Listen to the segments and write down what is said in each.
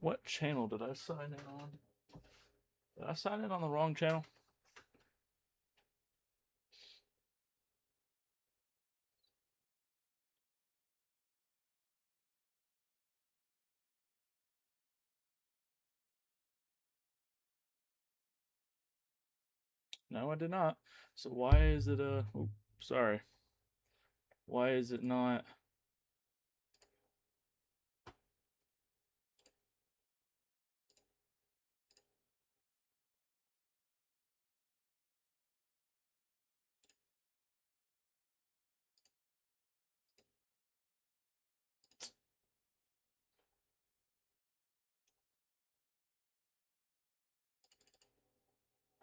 What channel did I sign in on? Did I sign in on the wrong channel? No, I did not. So why is it sorry. Why is it not?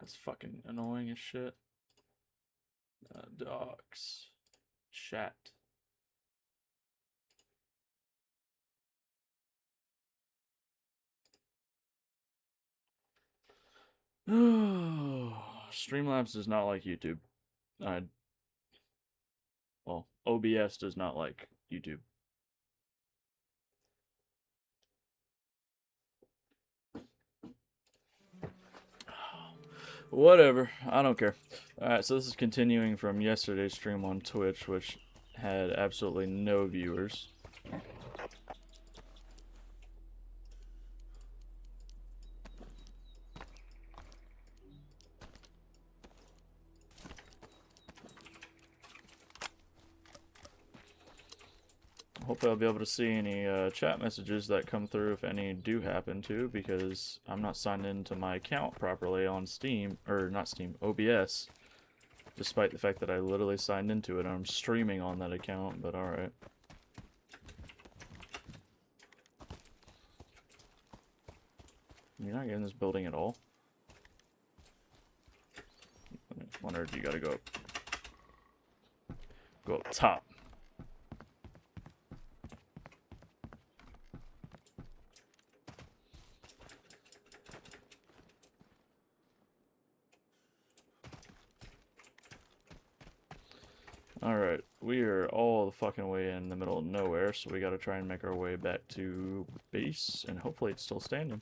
That's fucking annoying as shit. Docs. Chat. Streamlabs does not like YouTube. Well, OBS does not like YouTube. Whatever. I don't care. Alright, so this is continuing from yesterday's stream on Twitch, which had absolutely no viewers. Hopefully I'll be able to see any chat messages that come through if any do happen to, because I'm not signed into my account properly on Steam, or not Steam, OBS. Despite the fact that I literally signed into it, I'm streaming on that account, but alright. You're not getting this building at all? I wondered, you gotta go up top. Alright, we are all the fucking way in the middle of nowhere, so we gotta try and make our way back to base, and hopefully it's still standing.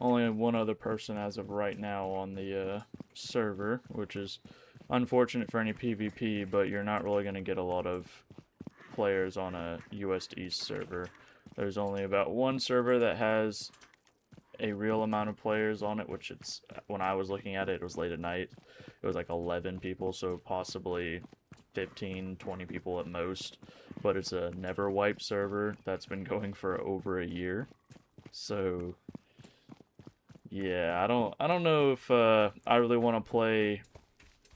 Only one other person as of right now on the server, which is unfortunate for any PvP, but you're not really going to get a lot of players on a US East server. There's only about one server that has a real amount of players on it, which it's, when I was looking at it, it was late at night. It was like 11 people, so possibly 15, 20 people at most. But it's a never wipe server that's been going for over a year. So yeah, I don't know if I really want to play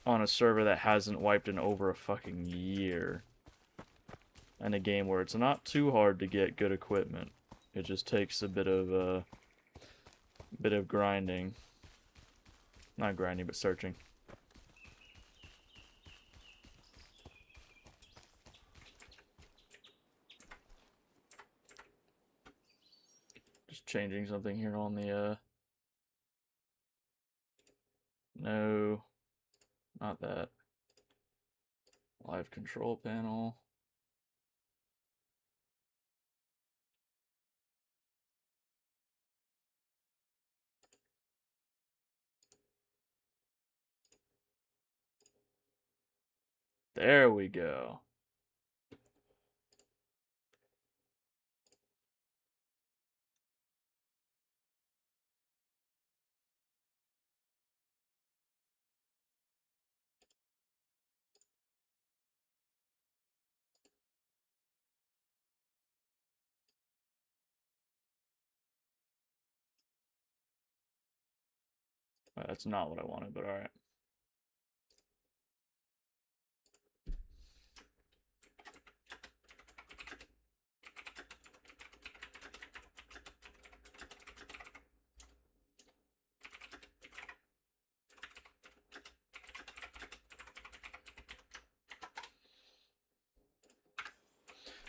on a server that hasn't wiped in over a fucking year. And a game where it's not too hard to get good equipment. It just takes a bit of grinding. Not grinding, but searching. Just changing something here on the no, not that. Live control panel. There we go. That's not what I wanted, but alright.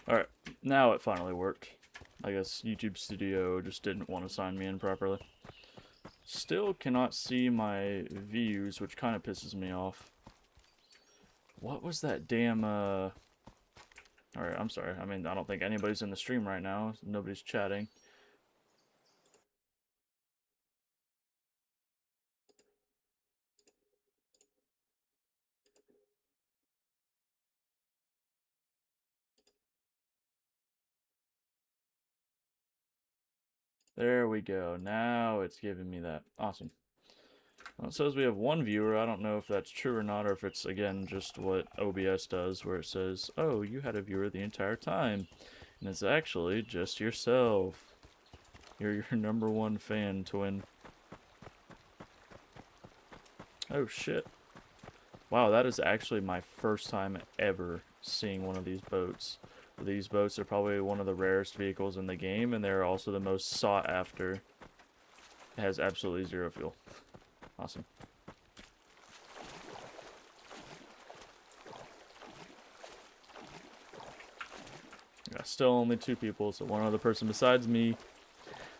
Alright, now it finally worked. I guess YouTube Studio just didn't want to sign me in properly. Still cannot see my views, which kind of pisses me off. What was that damn, Alright, I'm sorry. I mean, I don't think anybody's in the stream right now. Nobody's chatting. There we go. Now it's giving me that. Awesome. Well, it says we have one viewer. I don't know if that's true or not, or if it's, again, just what OBS does, where it says, oh, you had a viewer the entire time. And it's actually just yourself. You're your #1 fan, twin. Oh, shit. Wow, that is actually my first time ever seeing one of these boats. These boats are probably one of the rarest vehicles in the game, and they're also the most sought after. It has absolutely 0 fuel. Awesome. Yeah, still only 2 people, so one other person besides me.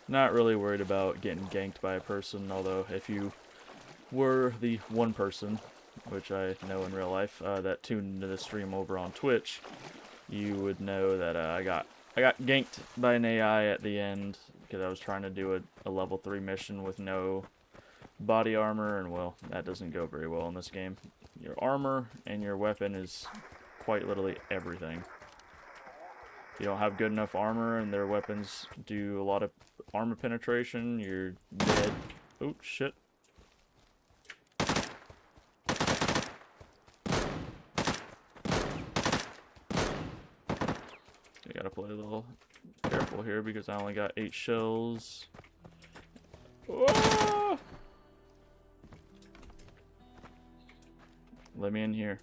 Not really worried about getting ganked by a person, although if you were the one person, which I know in real life, that tuned into the stream over on Twitch, you would know that I got ganked by an AI at the end because I was trying to do a level 3 mission with no body armor, and well, that doesn't go very well in this game. Your armor and your weapon is quite literally everything. If you don't have good enough armor and their weapons do a lot of armor penetration, you're dead. Oh, shit. I gotta play a little careful here because I only got 8 shells. Whoa! Let me in here.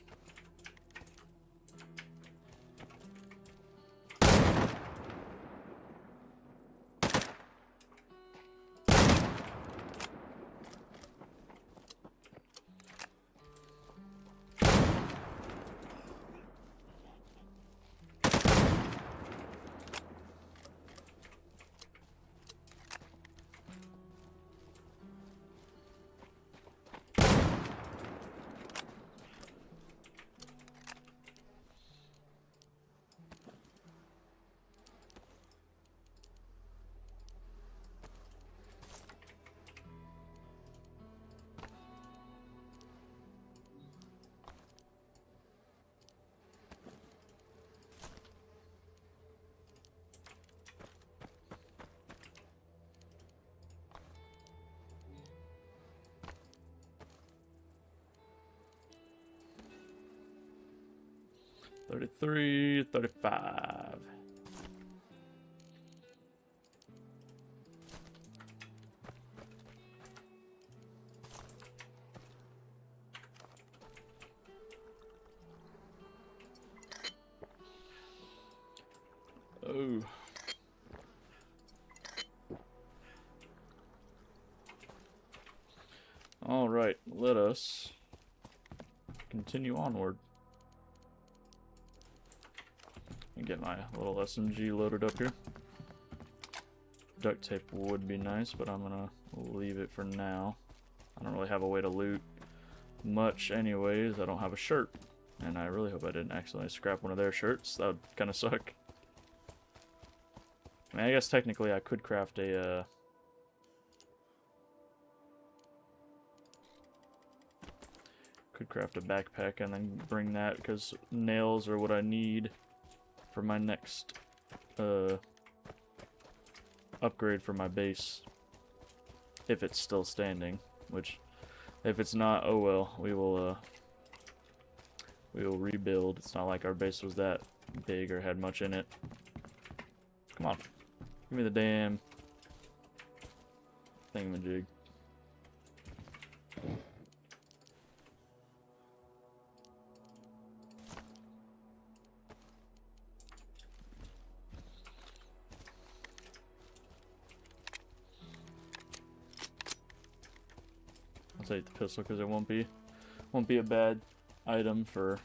$33, $35. Oh. All right, let us continue onward. And get my little SMG loaded up here. Duct tape would be nice, but I'm gonna leave it for now. I don't really have a way to loot much anyways. I don't have a shirt. And I really hope I didn't accidentally scrap one of their shirts. That would kind of suck. I mean, I guess technically I could craft a, backpack and then bring that, because nails are what I need for my next, upgrade for my base. If it's still standing, which, if it's not, oh well, we will rebuild. It's not like our base was that big or had much in it. Come on. Give me the damn thingamajig. I'll take the pistol because it won't be a bad item for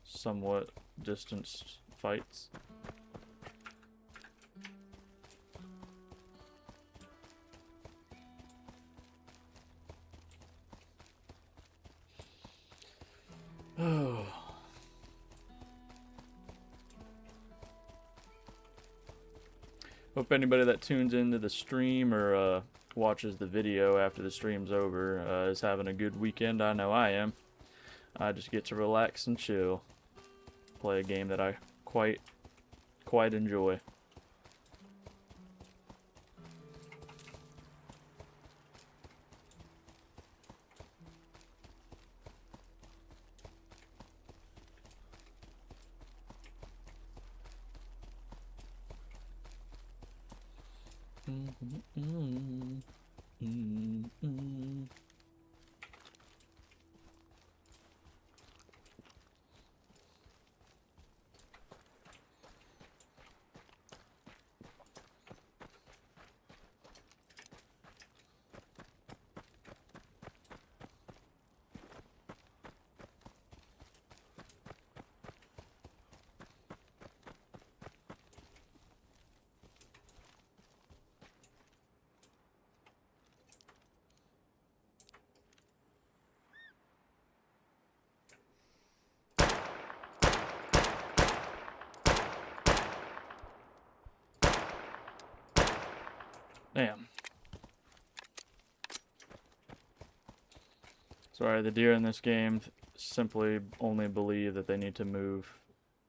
somewhat distanced fights. Oh. Hope anybody that tunes into the stream or watches the video after the stream's over is having a good weekend. I know I am. I just get to relax and chill. Play a game that I quite enjoy. Damn. Sorry, the deer in this game simply only believe that they need to move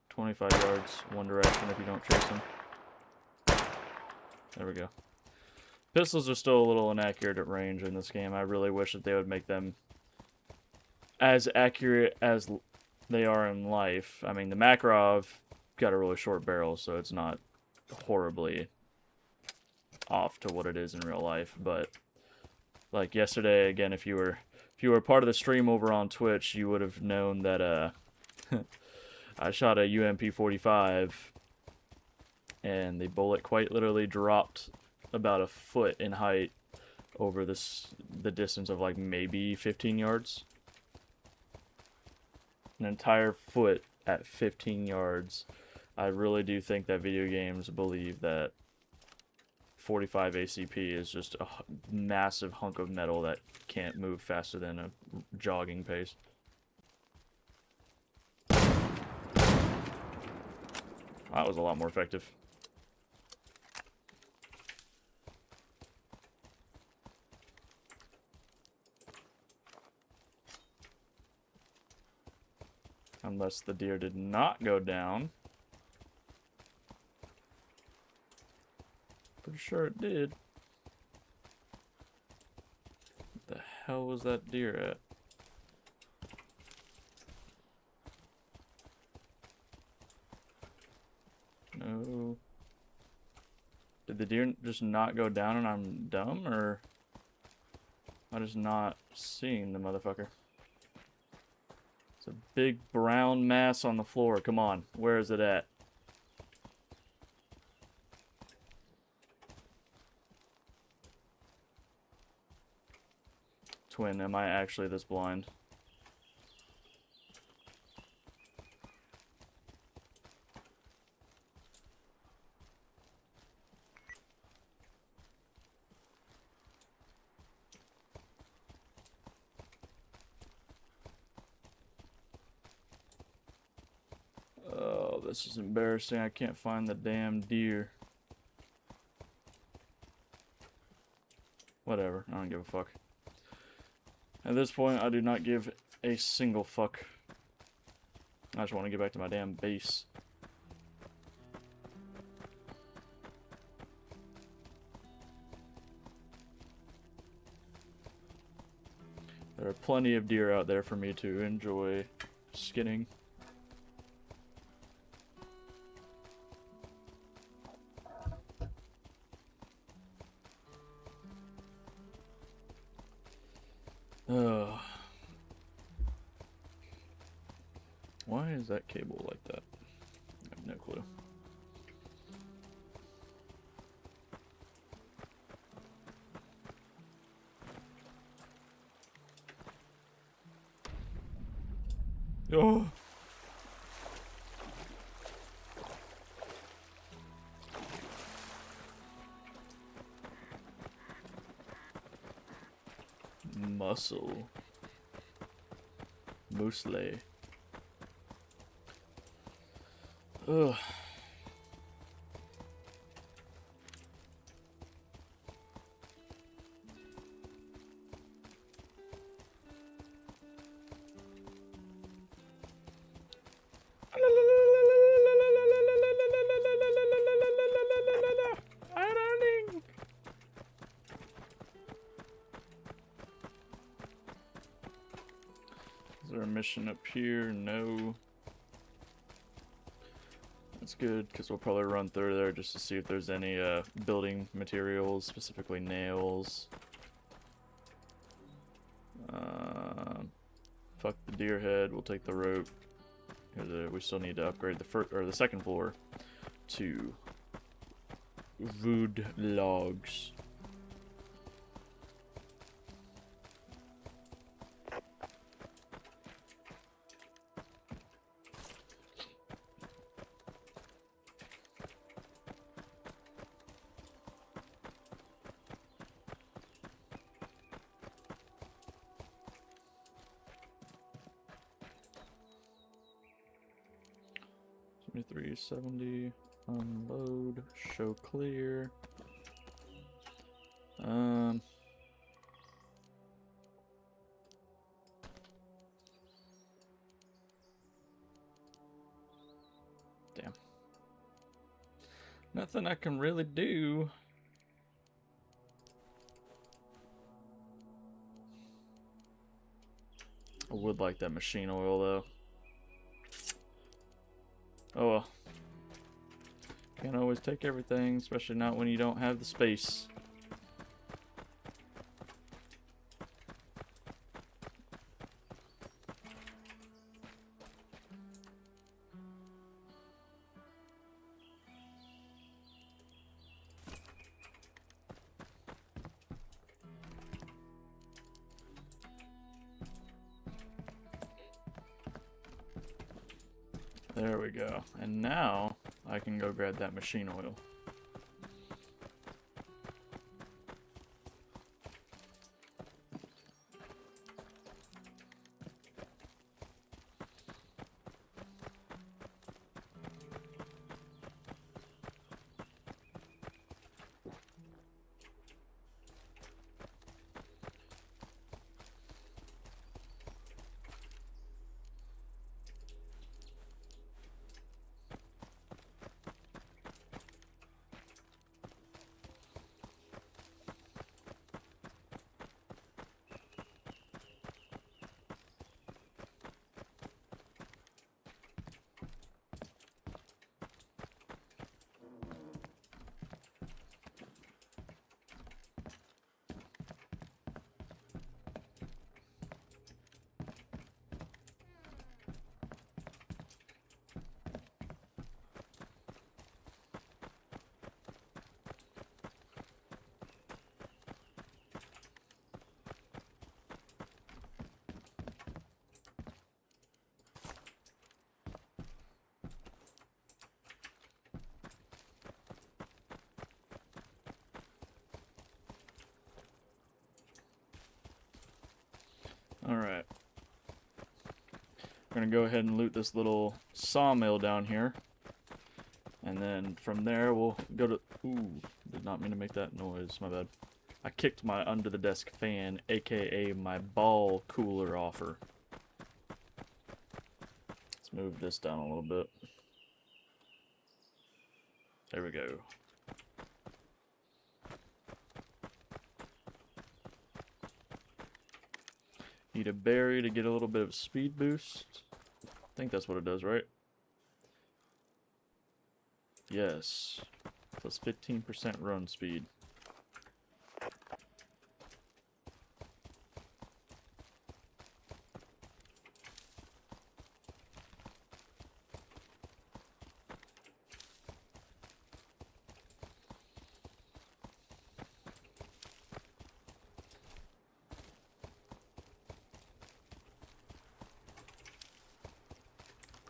25 yards one direction if you don't chase them. There we go. Pistols are still a little inaccurate at range in this game. I really wish that they would make them as accurate as they are in life. I mean, the Makarov got a really short barrel, so it's not horribly off to what it is in real life, but like yesterday, again, if you were part of the stream over on Twitch, you would have known that I shot a UMP-45 and the bullet quite literally dropped about a foot in height over the distance of like maybe 15 yards. An entire foot at 15 yards. I really do think that video games believe that 45 ACP is just a massive hunk of metal that can't move faster than a jogging pace. That was a lot more effective. Unless the deer did not go down. Pretty sure it did. What the hell was that deer at? No. Did the deer just not go down and I'm dumb, or am I just not seeing the motherfucker? It's a big brown mass on the floor. Come on, where is it at? Twin, am I actually this blind? Oh, this is embarrassing. I can't find the damn deer. Whatever, I don't give a fuck. At this point, I do not give a single fuck. I just want to get back to my damn base. There are plenty of deer out there for me to enjoy skinning. Why is that cable like that? I have no clue. Oh! Mussel. Moosely. Ugh. Is there a mission up here? No. That's good, because we'll probably run through there just to see if there's any building materials, specifically nails. Fuck the deer head, we'll take the rope. We still need to upgrade the second floor to wood logs. $73.70, unload, show clear. Damn. Nothing I can really do. I would like that machine oil though. Oh well. Can't always take everything, especially not when you don't have the space. There we go. And now I can go grab that machine oil. Alright. We're gonna go ahead and loot this little sawmill down here. And then from there we'll go to... Ooh, did not mean to make that noise, my bad. I kicked my under the desk fan, aka my ball cooler offer. Let's move this down a little bit. There we go. Eat a berry to get a little bit of speed boost. I think that's what it does, right? Yes. Plus 15% run speed.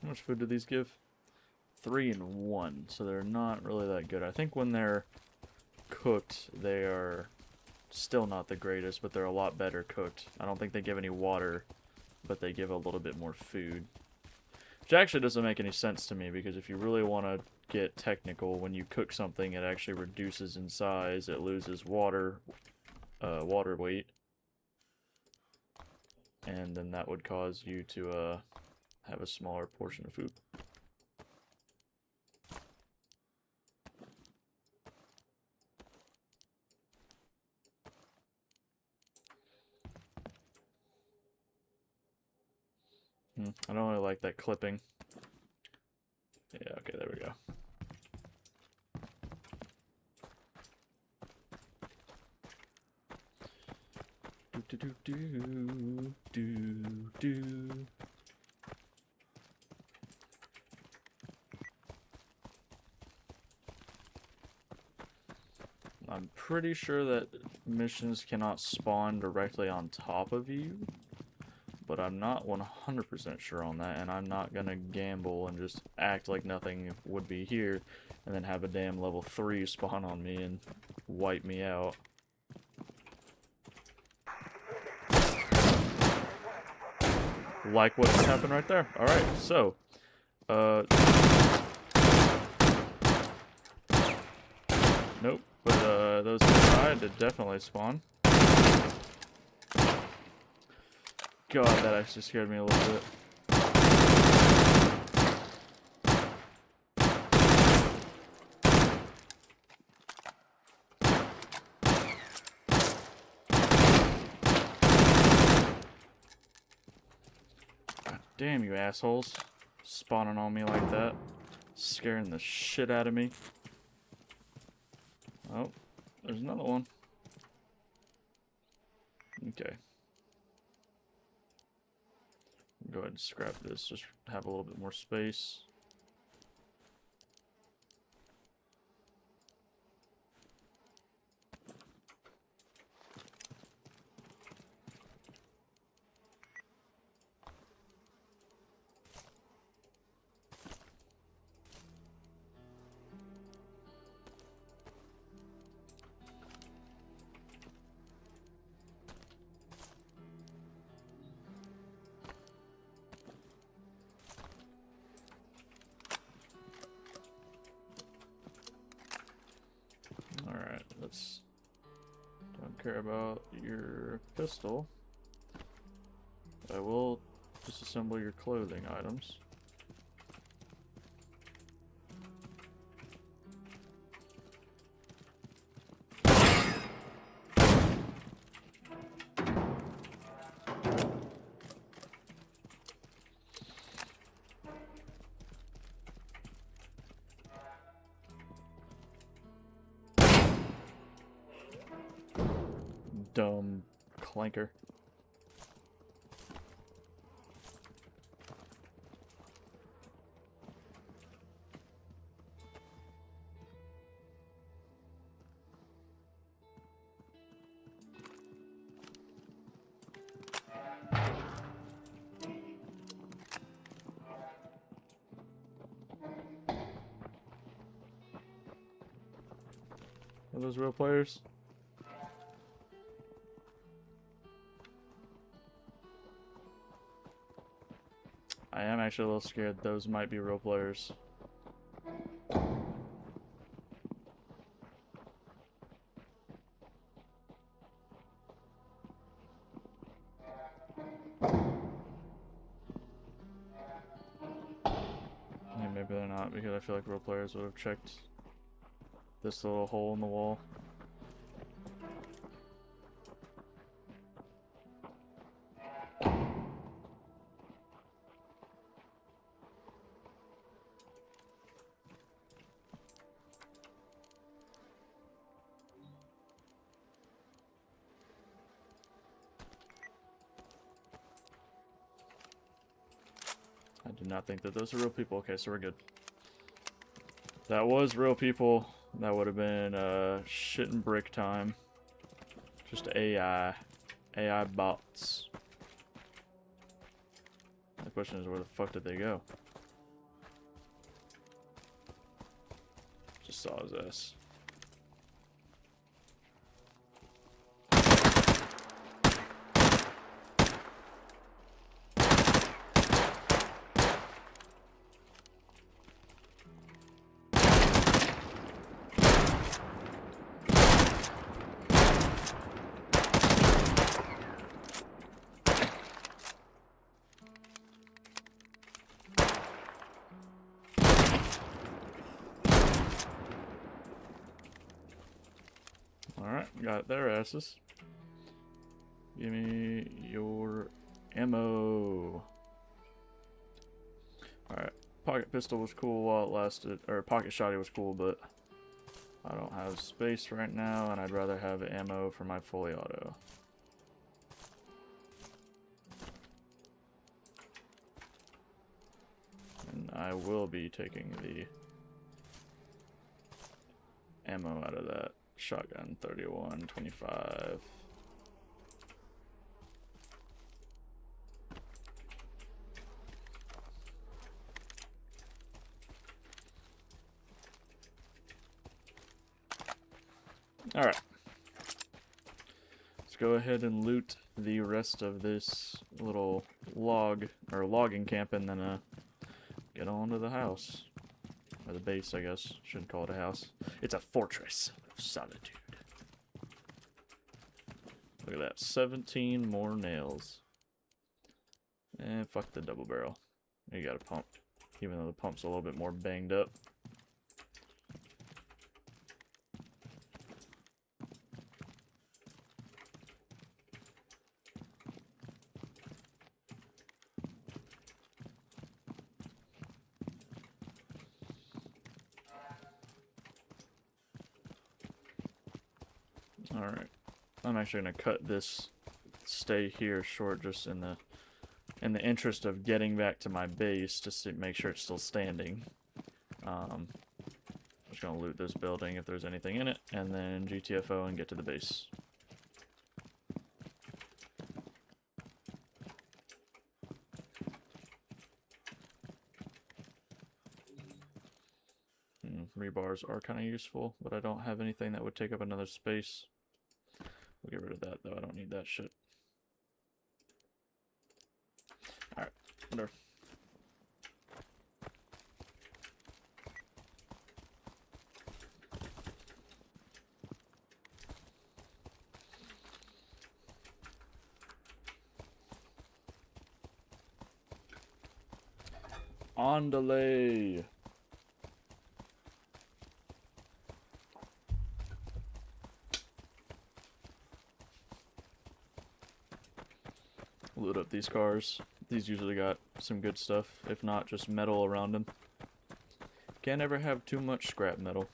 How much food do these give? 3 and 1, so they're not really that good. I think when they're cooked, they are Still not the greatest, but they're a lot better cooked. I don't think they give any water, but they give a little bit more food. Which actually doesn't make any sense to me, because if you really want to get technical, when you cook something, it actually reduces in size. It loses water weight. And then that would cause you to have a smaller portion of food. I don't really like that clipping. Yeah, okay, there we go. Do do do do do. I'm pretty sure that missions cannot spawn directly on top of you, but I'm not 100% sure on that, and I'm not gonna gamble and just act like nothing would be here and then have a damn level 3 spawn on me and wipe me out. Like what happened right there. Alright, so nope, but those inside did definitely spawn. God, that actually scared me a little bit. God damn you assholes. Spawning on me like that. Scaring the shit out of me. Oh, there's another one. Okay. Go ahead and scrap this, just have a little bit more space. Alright, let's... Don't care about your pistol. I will disassemble your clothing items. Dumb clanker. Are those real players? I am actually a little scared those might be real players. Yeah, maybe they're not, because I feel like real players would have checked this little hole in the wall. I do not think that those are real people. Okay, so we're good. That was real people. That would have been shit and brick time. Just AI. AI bots. The question is, where the fuck did they go? Just saw his ass. Alright, got their asses. Give me your ammo. Alright, pocket pistol was cool while it lasted, or pocket shotty was cool, but I don't have space right now, and I'd rather have ammo for my fully auto. And I will be taking the ammo out of that shotgun. 31, 25. Alright. Let's go ahead and loot the rest of this little logging camp, and then get on to the house. Or the base, I guess. Shouldn't call it a house. It's a fortress of solitude. Look at that. 17 more nails. And fuck the double barrel. You got a pump. Even though the pump's a little bit more banged up. Alright, I'm actually going to cut this stay here short just in the interest of getting back to my base, just to make sure it's still standing. I'm just going to loot this building if there's anything in it, and then GTFO and get to the base. Rebars are kind of useful, but I don't have anything that would take up another space. We'll get rid of that, though. I don't need that shit. Alright, whatever. On delay. Load up these cars. These usually got some good stuff, if not just metal around them. Can't ever have too much scrap metal.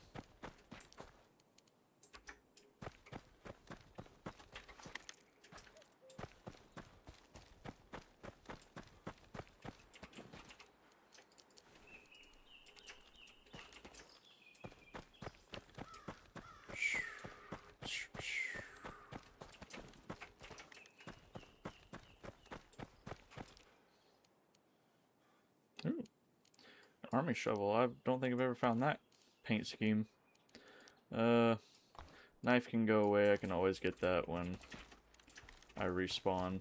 Ooh, army shovel. I don't think I've ever found that paint scheme. Knife can go away. I can always get that when I respawn.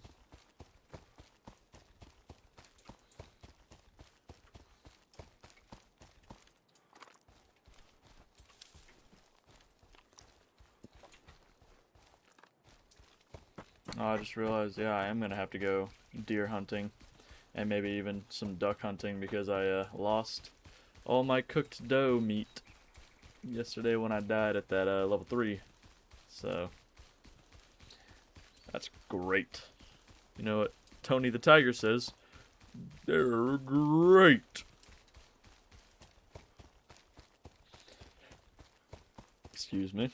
Oh, I just realized, yeah, I am going to have to go deer hunting. And maybe even some duck hunting, because I lost all my cooked doe meat yesterday when I died at that level 3. So, that's great. You know what Tony the Tiger says? They're great. Excuse me.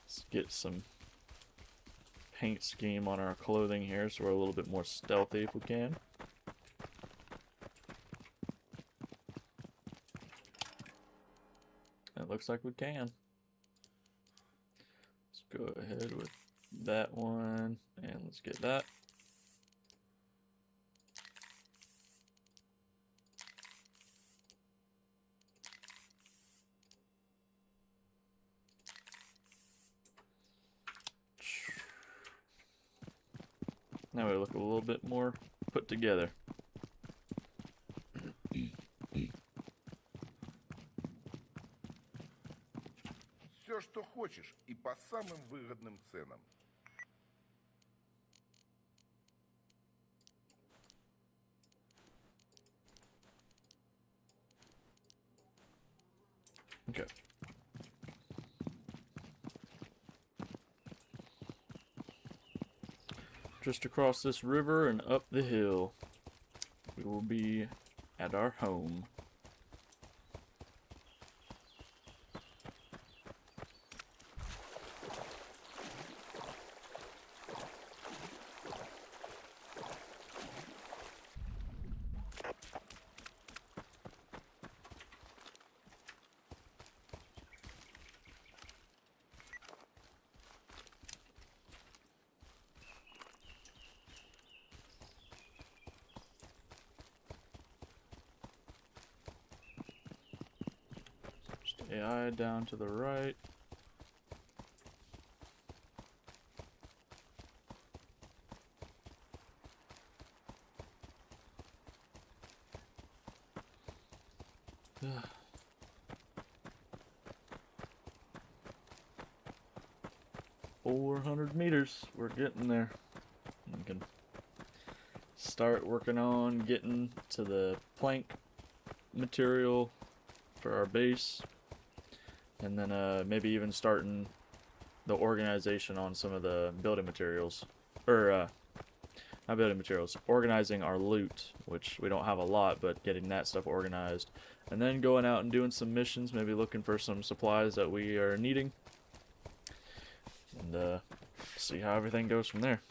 Let's get some paint scheme on our clothing here so we're a little bit more stealthy if we can. It looks like we can. Let's go ahead with that one, and let's get that. Now we look a little bit more put together. что хочешь и по самым выгодным ценам. Okay. Just across this river and up the hill, we will be at our home. AI down to the right. Ugh. 400 meters. We're getting there. We can start working on getting to the plank material for our base, and then maybe even starting the organization on some of the building materials, or not building materials, organizing our loot, which we don't have a lot, but getting that stuff organized, and then going out and doing some missions, maybe looking for some supplies that we are needing, and see how everything goes from there.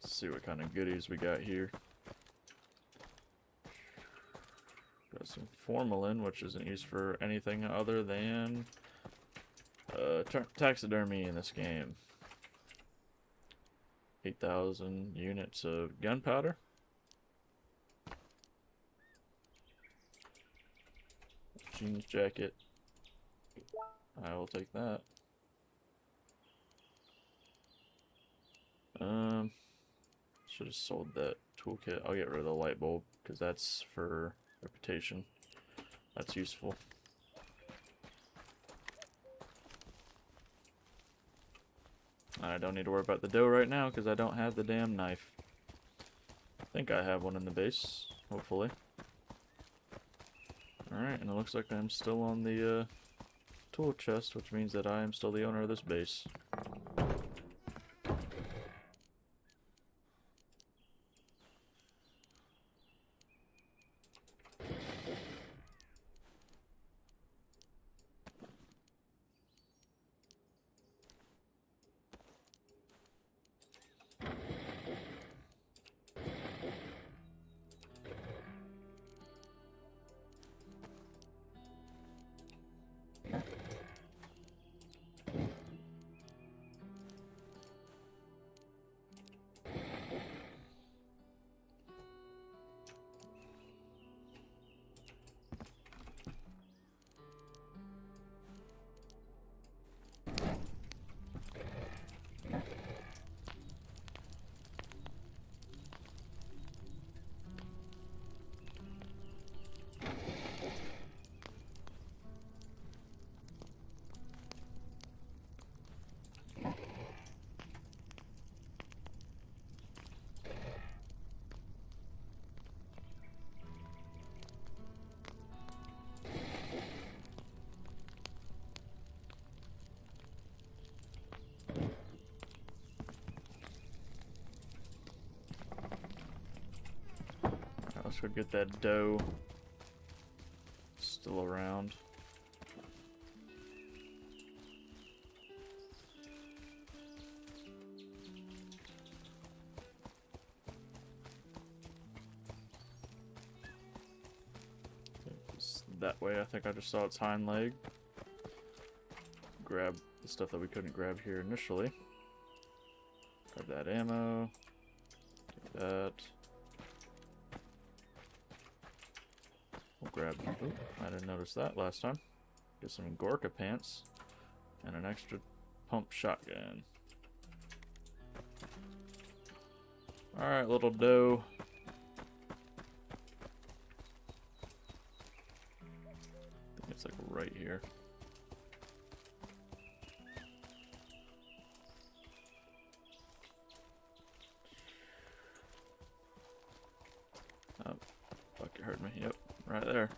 See what kind of goodies we got here. Got some formalin, which isn't used for anything other than taxidermy in this game. 8,000 units of gunpowder. Jeans jacket. I will take that. Should have sold that toolkit. I'll get rid of the light bulb because that's for reputation. That's useful. I don't need to worry about the dough right now because I don't have the damn knife. I think I have one in the base, hopefully. Alright, and it looks like I'm still on the tool chest, which means that I am still the owner of this base. Let's go get that dough. Still around. That way, I think I just saw its hind leg. Grab the stuff that we couldn't grab here initially. Grab that ammo. Take that. We'll grab. Ooh, I didn't notice that last time. Get some Gorka pants. And an extra pump shotgun. Alright, little doe. I think it's like right here. Oh, fuck, it heard me. Yep, right there.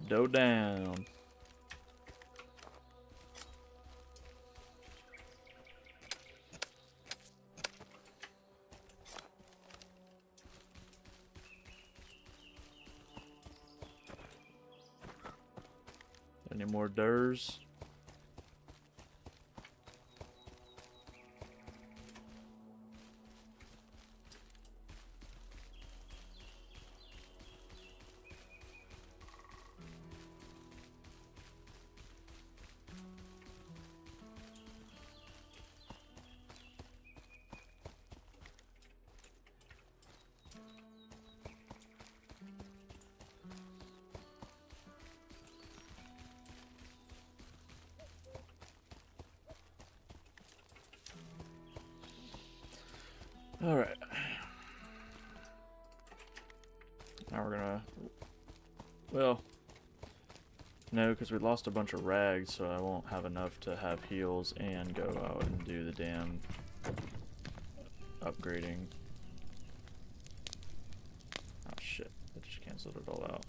Doe down. Any more doers? Alright. Now we're gonna... Well... No, because we lost a bunch of rags, so I won't have enough to have heals and go out and do the damn... upgrading. Oh shit, I just canceled it all out.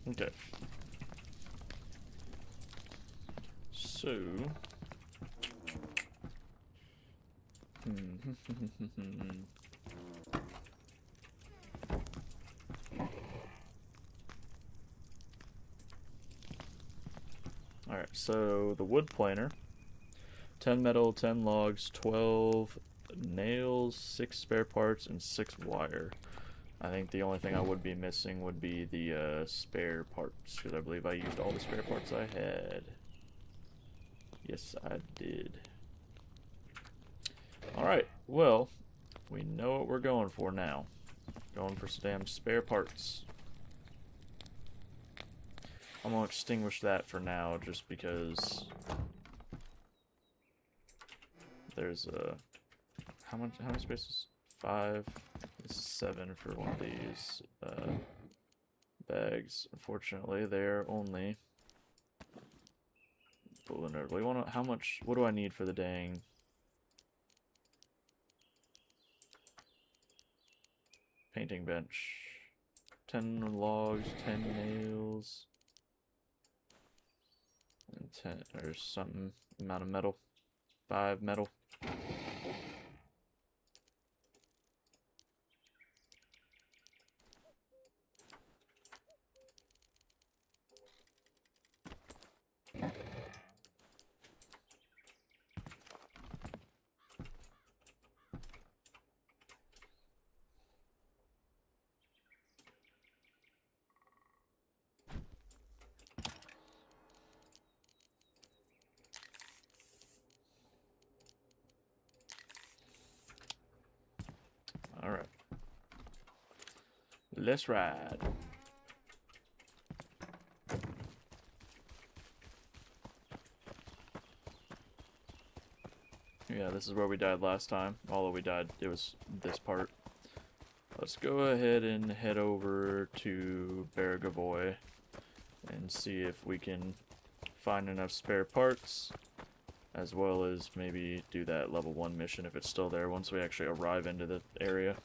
Okay. So... Alright, so the wood planer. 10 metal, 10 logs, 12 nails, 6 spare parts, and 6 wire. I think the only thing I would be missing would be the spare parts, because I believe I used all the spare parts I had. Yes, I did. Alright, well, we know what we're going for now. Going for some damn spare parts. I'm gonna extinguish that for now, just because there's a... How many spaces? 5, 7 for one of these bags. Unfortunately, they're only... We want to... How much... What do I need for the dang... painting bench? 10 logs, 10 nails... and 10... or something amount of metal. 5 metal. Alright. Let's ride. Yeah, this is where we died last time. Although we died, it was this part. Let's go ahead and head over to Baragavoy and see if we can find enough spare parts, as well as maybe do that level 1 mission if it's still there once we actually arrive into the area.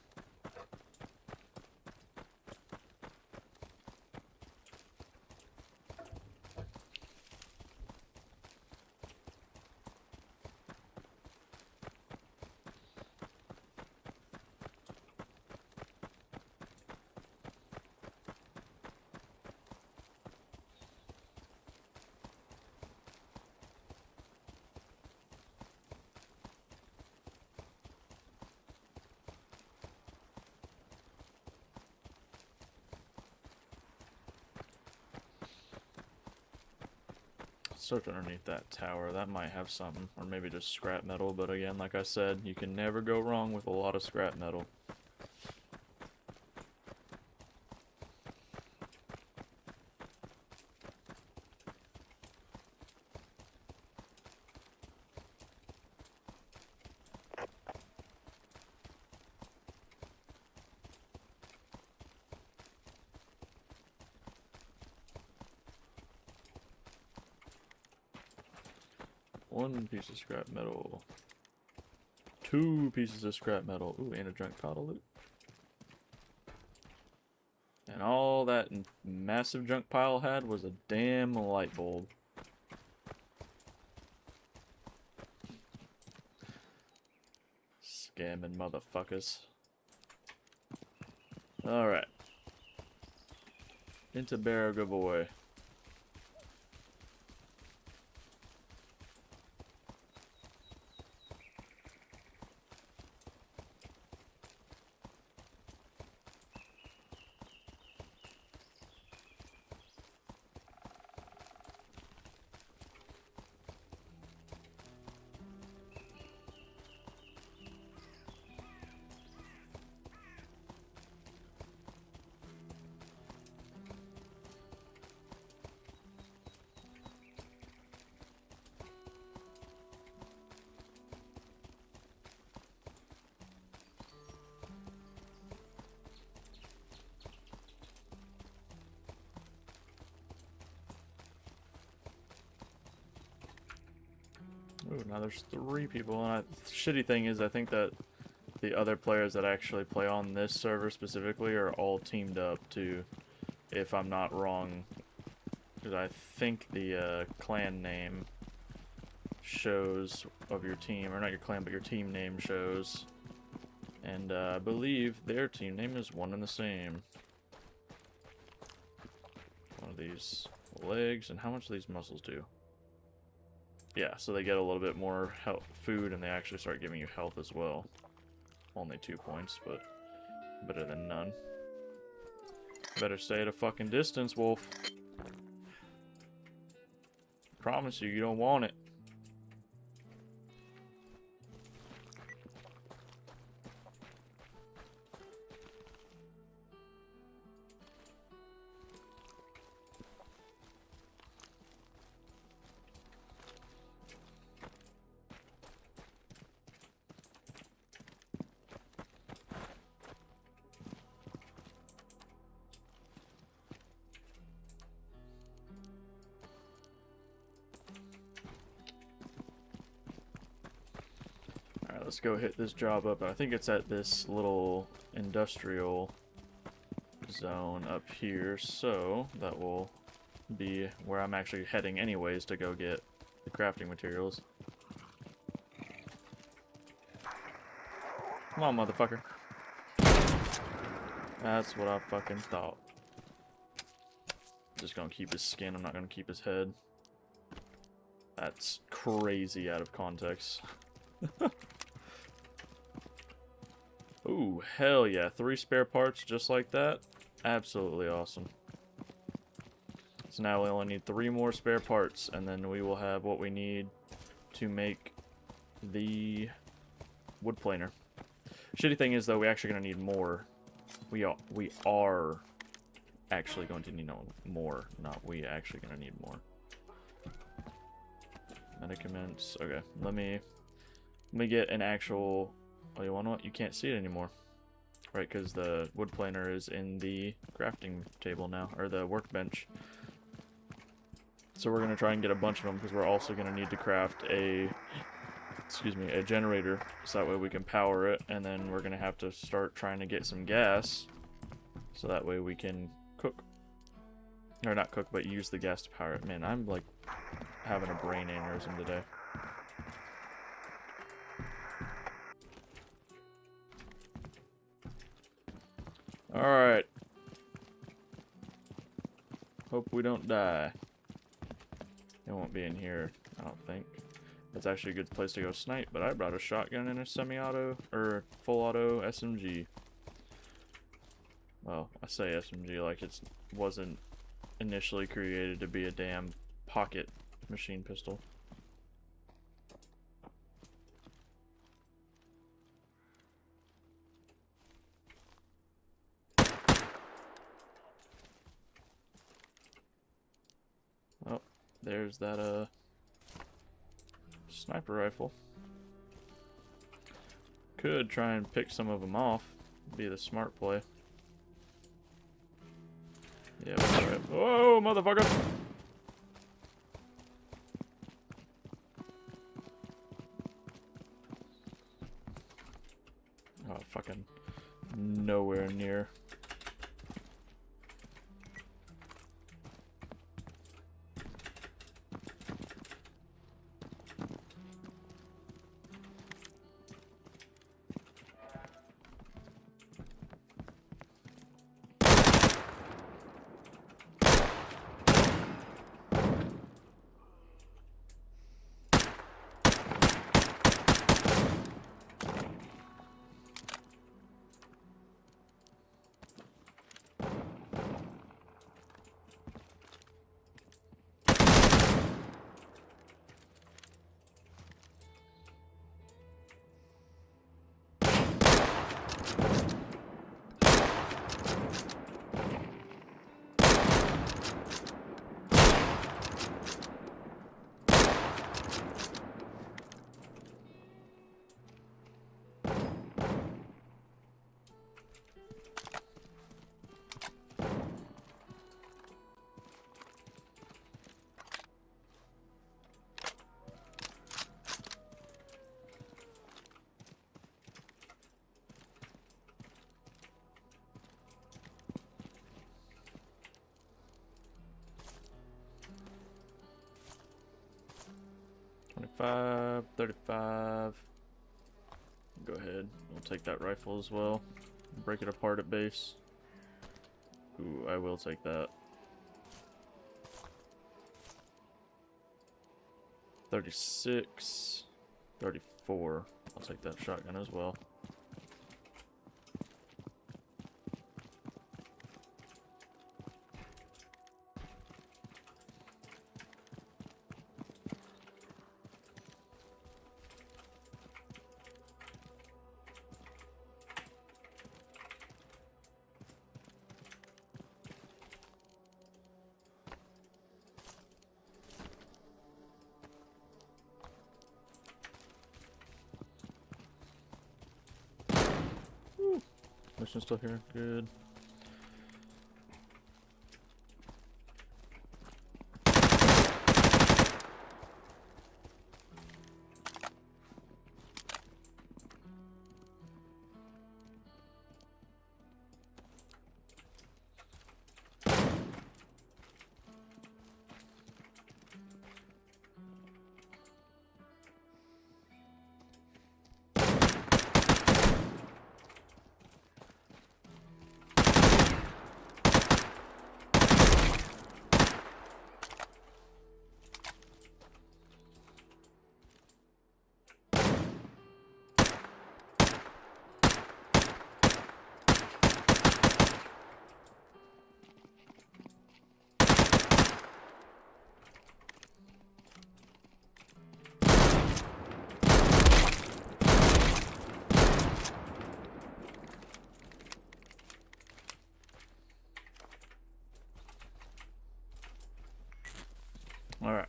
Search underneath that tower. That might have something. Or maybe just scrap metal. But again, like I said, you can never go wrong with a lot of scrap metal. One piece of scrap metal. 2 pieces of scrap metal. Ooh, and a junk pile of loot. And all that massive junk pile had was a damn light bulb. Scamming motherfuckers. Alright. Into Baragavoy. Ooh, now there's 3 people, and the shitty thing is I think that the other players that actually play on this server specifically are all teamed up too, if I'm not wrong. Because I think the clan name shows of your team, or not your clan, but your team name shows. And I believe their team name is one and the same. One of these legs, and how much do these muscles do? Yeah, so they get a little bit more health, food, and they actually start giving you health as well. Only 2 points, but better than none. Better stay at a fucking distance, wolf. Promise you, you don't want it. Alright, let's go hit this job up. I think it's at this little industrial zone up here, so that will be where I'm actually heading anyways to go get the crafting materials. Come on, motherfucker. That's what I fucking thought. Just gonna keep his skin, I'm not gonna keep his head. That's crazy out of context. Ooh, hell yeah. 3 spare parts just like that. Absolutely awesome. So now we only need 3 more spare parts, and then we will have what we need to make the wood planer. Shitty thing is, though, we're actually going to need more. We are actually going to need more. Not we actually going to need more. Medicaments. Okay, let me get an actual... Oh, you want what? You can't see it anymore. Right, because the wood planer is in the crafting table now, or the workbench. So we're going to try and get a bunch of them, because we're also going to need to craft a generator, so that way we can power it, and then we're going to have to start trying to get some gas, so that way we can cook. Or not cook, but use the gas to power it. Man, I'm like having a brain aneurysm today. Alright. Hope we don't die. It won't be in here, I don't think. That's actually a good place to go snipe, but I brought a shotgun and a semi-auto, or full auto SMG. Well, I say SMG like it wasn't initially created to be a damn pocket machine pistol. Oh, there's that sniper rifle. Could try and pick some of them off. Be the smart play. Yeah, alright. Whoa, motherfucker! Oh, fucking nowhere near. $25, $35. Go ahead. We'll take that rifle as well. Break it apart at base. Ooh, I will take that. 36, 34. I'll take that shotgun as well. Mission still here. Good. Alright.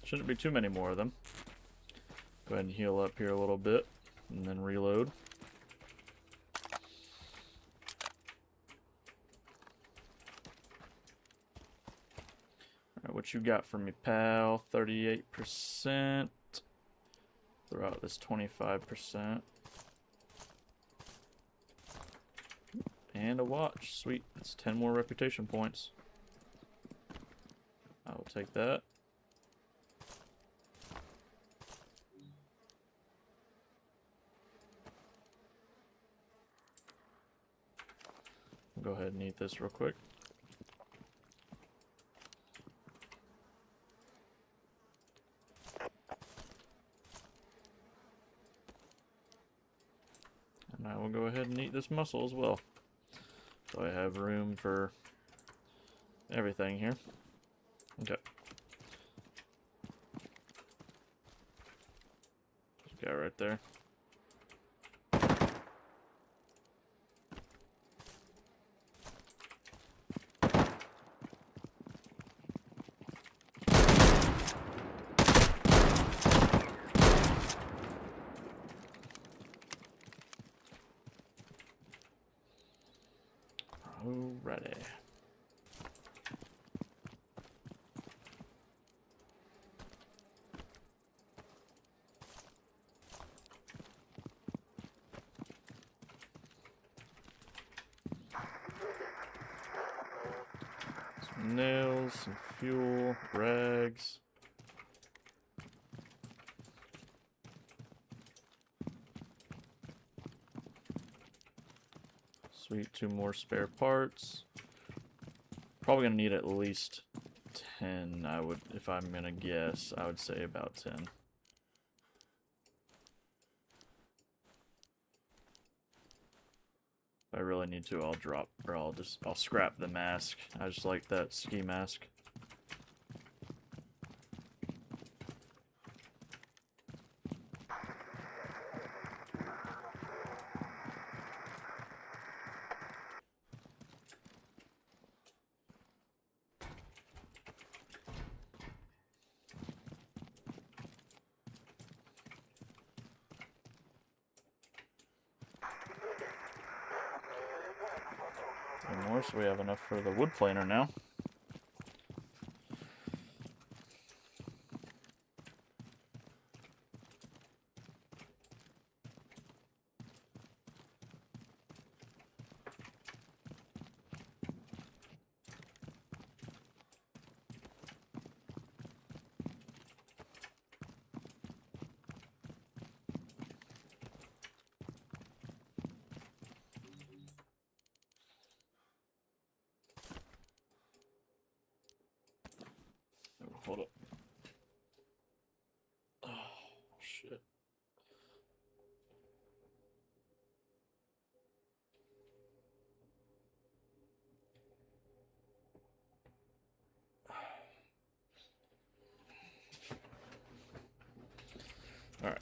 Shouldn't be too many more of them. Go ahead and heal up here a little bit. And then reload. Alright, what you got for me, pal? 38%. Throw out this 25%. And a watch. Sweet. That's 10 more reputation points. I will take that. Go ahead and eat this real quick. And I will go ahead and eat this mussel as well. So I have room for everything here. Okay. Guy right there. Alrighty. Some nails, some fuel, rags. Sweet, 2 more spare parts. Probably gonna need at least 10, I would, if I'm gonna guess, I would say about 10. If I really need to, I'll drop, or I'll scrap the mask. I just like that ski mask. More, so we have enough for the wood planer now. Oh, hold up. Oh, shit. All right.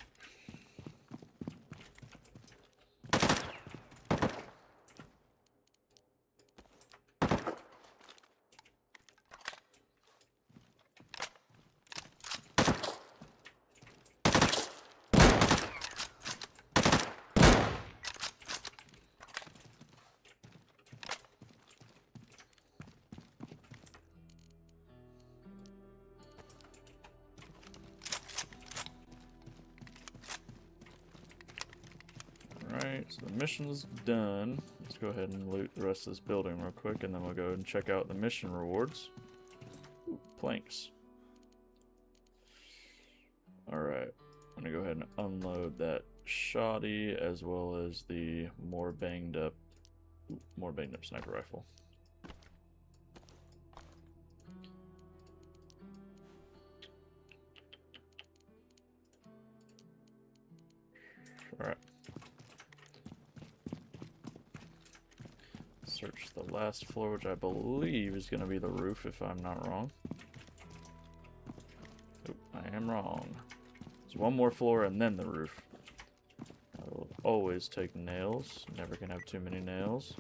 Alright, so the mission's done. Let's go ahead and loot the rest of this building real quick, and then we'll go and check out the mission rewards. Ooh, planks. Alright, I'm gonna go ahead and unload that shoddy as well as the more banged up sniper rifle. Alright. Search the last floor, which I believe is going to be the roof, if I'm not wrong. Oop, I am wrong. There's one more floor and then the roof. I will always take nails. Never can have too many nails.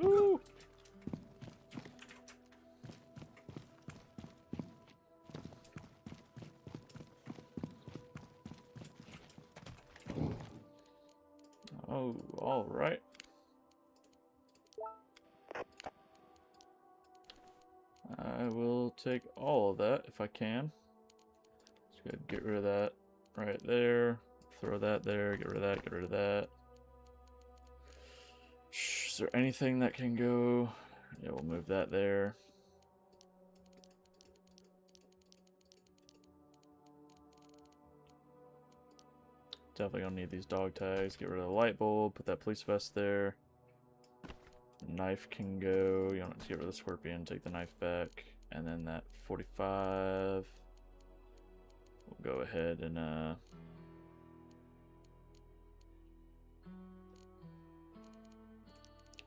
Ooh. Oh, all right. take all of that if I can. Just gonna get rid of that right there. Throw that there. Get rid of that. Get rid of that. Is there anything that can go? Yeah, we'll move that there. Definitely gonna need these dog tags. Get rid of the light bulb. Put that police vest there. Knife can go. You don't have to get rid of the scorpion. Take the knife back. And then that 45. We'll go ahead and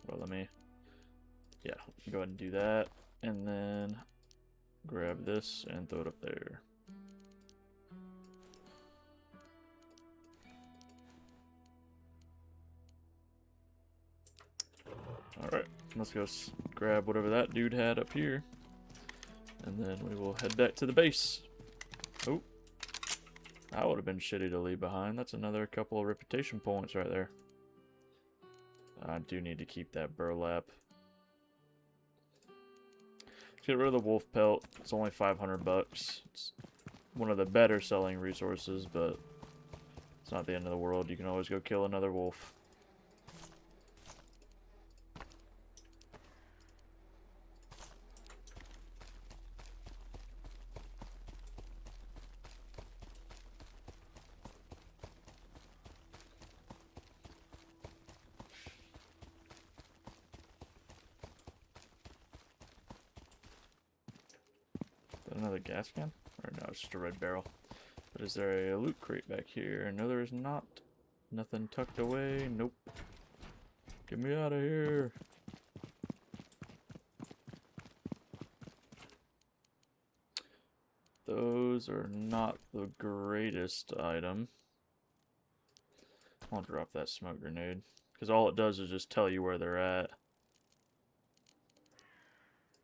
well, let me, yeah, go ahead and do that. And then grab this and throw it up there. Alright, let's go grab whatever that dude had up here. And then we will head back to the base. Oh, that would have been shitty to leave behind. That's another couple of reputation points right there. I do need to keep that burlap. Let's get rid of the wolf pelt. It's only 500 bucks. It's one of the better selling resources, but it's not the end of the world. You can always go kill another wolf. Another gas can? Or no, it's just a red barrel. But is there a loot crate back here? No, there is not. Nothing tucked away. Nope. Get me out of here. Those are not the greatest item. I'll drop that smoke grenade. Because all it does is just tell you where they're at.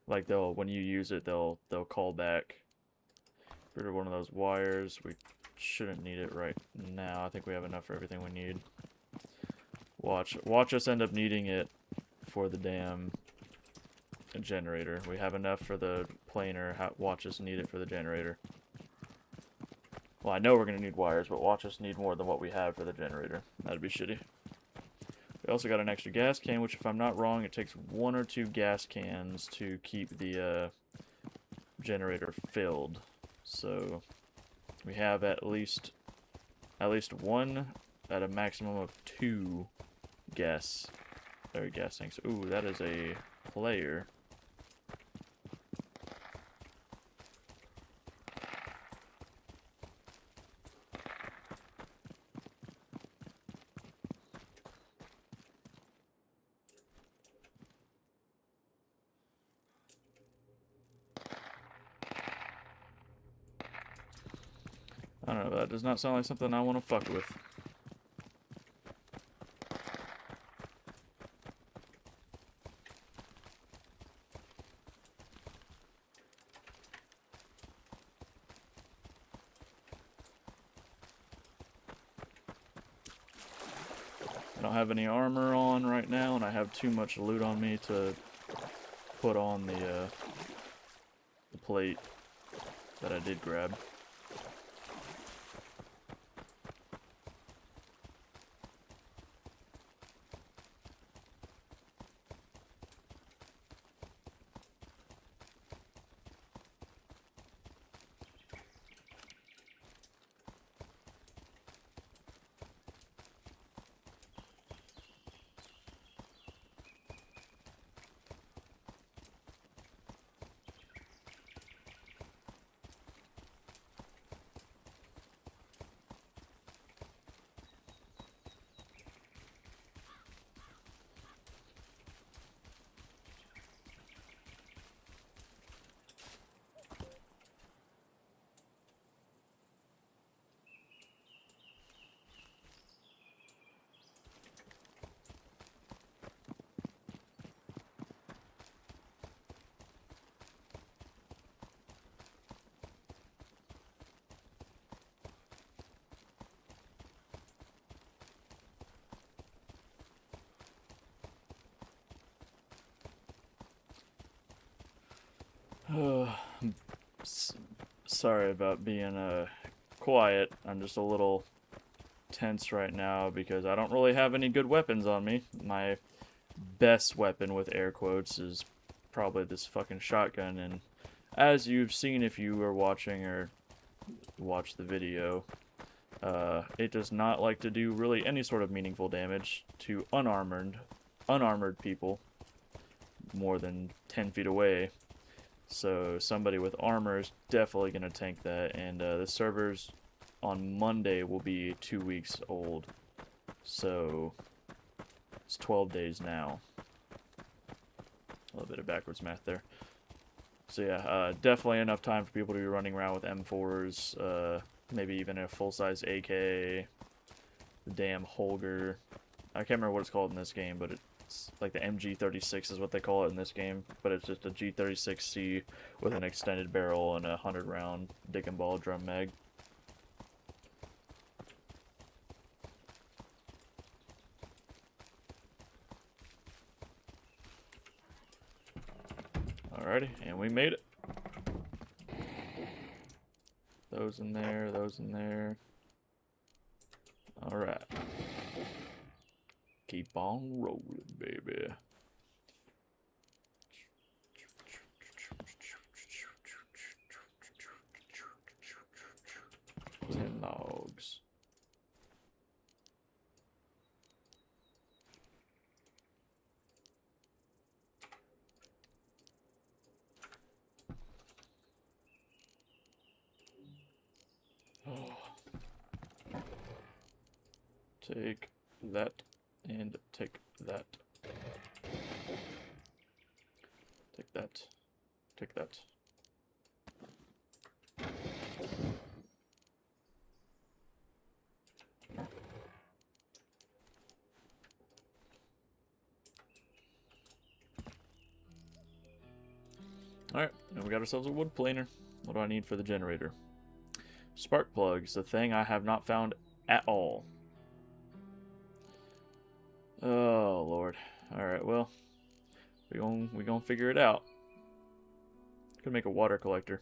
Like when you use it, they'll call back. Get rid of one of those wires. We shouldn't need it right now. I think we have enough for everything we need. Watch us end up needing it for the damn generator. We have enough for the planer. Watch us need it for the generator. Well, I know we're gonna need wires, but watch us need more than what we have for the generator. That'd be shitty. We also got an extra gas can, which if I'm not wrong, it takes 1 or 2 gas cans to keep the generator filled. So we have at least 1 at a maximum of 2 gas tanks. Ooh, that is a player. I don't know, that does not sound like something I want to fuck with. I don't have any armor on right now, and I have too much loot on me to put on the plate that I did grab. Sorry about being quiet. I'm just a little tense right now because I don't really have any good weapons on me. My best weapon, with air quotes, is probably this fucking shotgun, and as you've seen if you were watching or watched the video, it does not like to do really any sort of meaningful damage to unarmored people more than 10 feet away. So somebody with armor is definitely going to tank that, and the servers on Monday will be 2 weeks old. So it's 12 days now. A little bit of backwards math there. So yeah, definitely enough time for people to be running around with M4s, maybe even a full-size AK, the damn Holger. I can't remember what it's called in this game, but it's like the MG36 is what they call it in this game, but it's just a G36C with an extended barrel and a 100-round dick and ball drum mag. Alrighty, and we made it. Those in there, those in there. Alright. Keep on rolling, baby. 10 logs. Take that and take that. Take that. Take that. Alright, and we got ourselves a wood planer. What do I need for the generator? Spark plugs, the thing I have not found at all. Oh Lord. Alright, well, we gonna figure it out. Could make a water collector.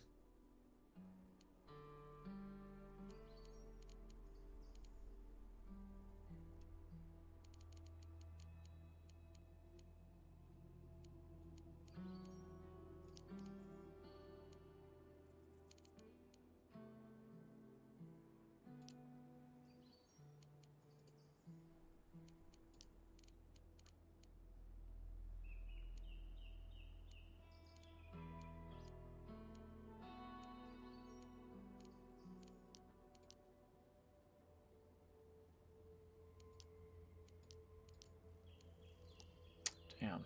Damn.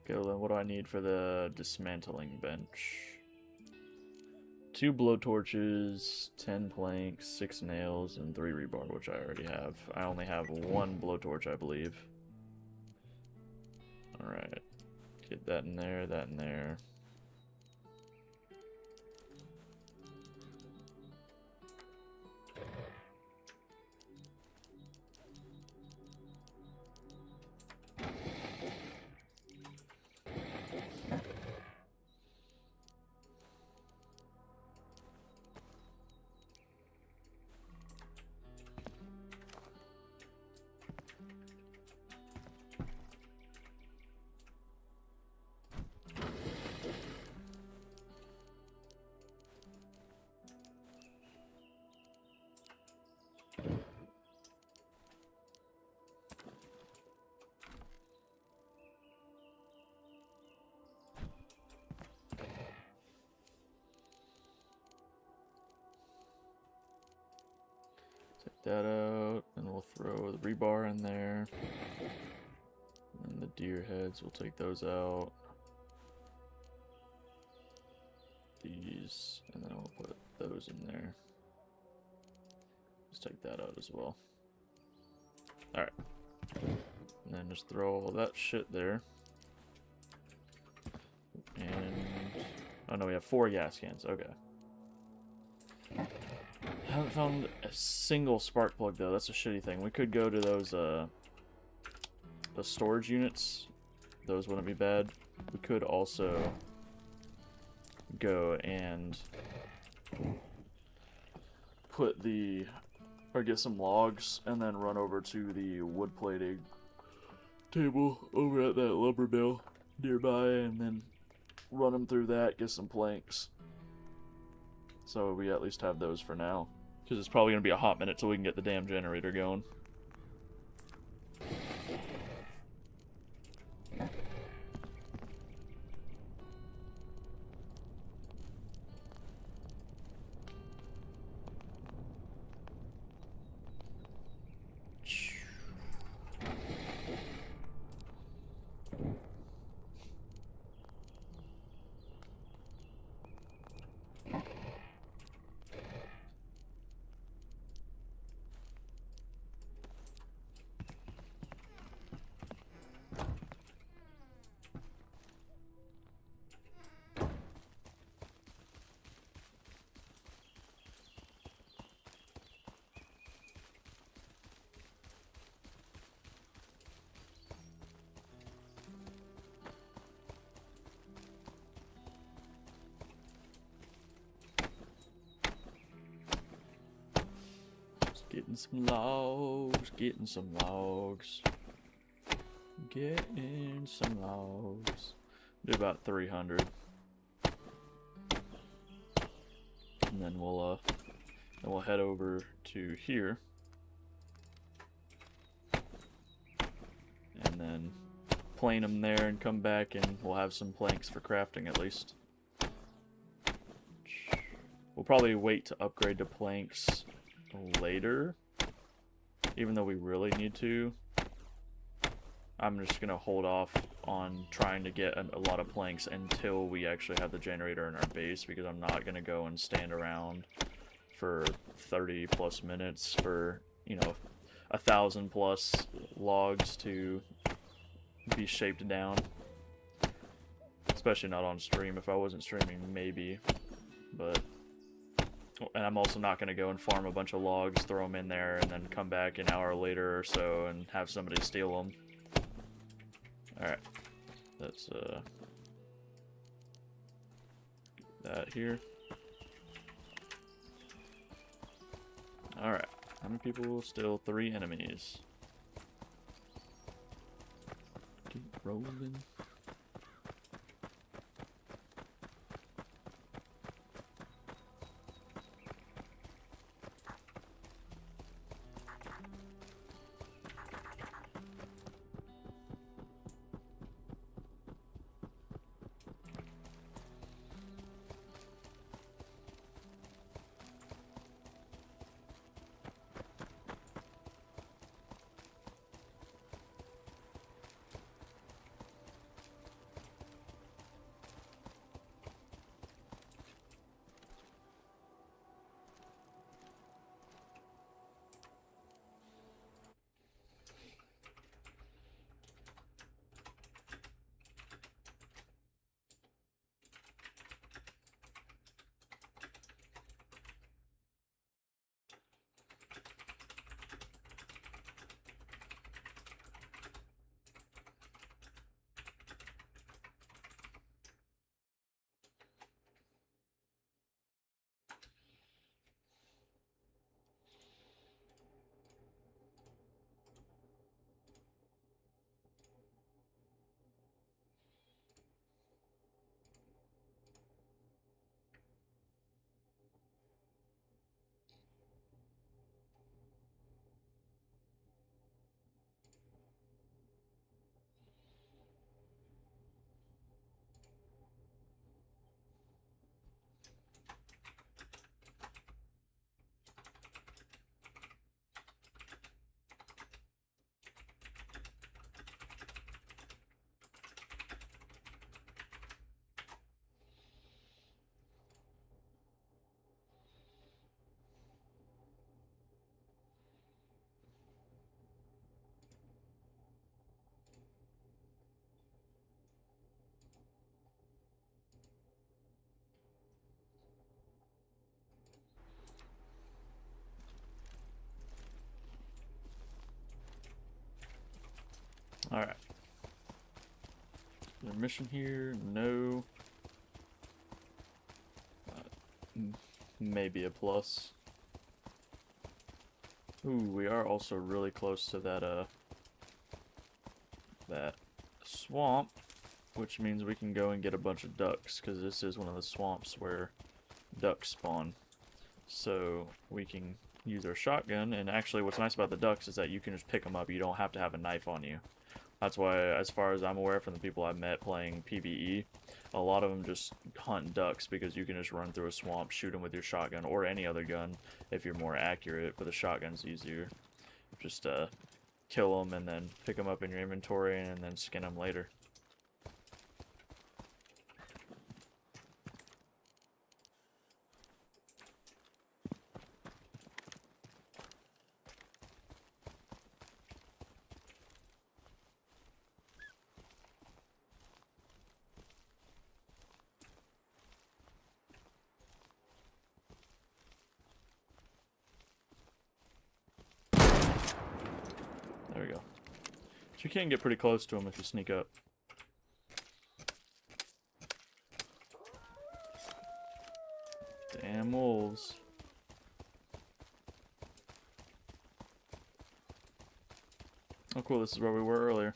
Okay, well then what do I need for the dismantling bench? 2 blowtorches, 10 planks, 6 nails, and 3 rebar, which I already have. I only have 1 blowtorch, I believe. Alright. Get that in there, that in there. Take that out, and we'll throw the rebar in there. And the deer heads, we'll take those out. These, and then we'll put those in there. Just take that out as well. Alright. And then just throw all that shit there. And... oh no, we have 4 gas cans, okay. I haven't found a single spark plug though, that's a shitty thing. We could go to those storage units those wouldn't be bad. We could also go and put the, or get some logs and then run over to the wood plating table over at that lumber mill nearby and then run them through that, get some planks. So we at least have those for now. Because it's probably going to be a hot minute till we can get the damn generator going. Getting some logs, getting some logs, getting some logs. Do about 300, and then we'll head over to here, and then plane them there and come back, and we'll have some planks for crafting at least. We'll probably wait to upgrade to planks later, even though we really need to. I'm just gonna hold off on trying to get a lot of planks until we actually have the generator in our base, because I'm not gonna go and stand around for 30 plus minutes for, you know, 1,000 plus logs to be shaped down, especially not on stream. If I wasn't streaming, maybe, but and I'm also not going to go and farm a bunch of logs, throw them in there, and then come back an hour later or so and have somebody steal them. Alright. Let's, get that here. Alright. How many people? Still 3 enemies. Keep rolling. Alright. there a mission here? No. Maybe a plus. Ooh, we are also really close to that swamp, which means we can go and get a bunch of ducks, because this is one of the swamps where ducks spawn. So we can use our shotgun, and actually what's nice about the ducks is that you can just pick them up. You don't have to have a knife on you. That's why, as far as I'm aware from the people I've met playing PvE, a lot of them just hunt ducks because you can just run through a swamp, shoot them with your shotgun, or any other gun if you're more accurate, but the shotgun's easier. Just kill them and then pick them up in your inventory and then skin them later. There we go. So you can get pretty close to them if you sneak up. Damn wolves. Oh cool, this is where we were earlier.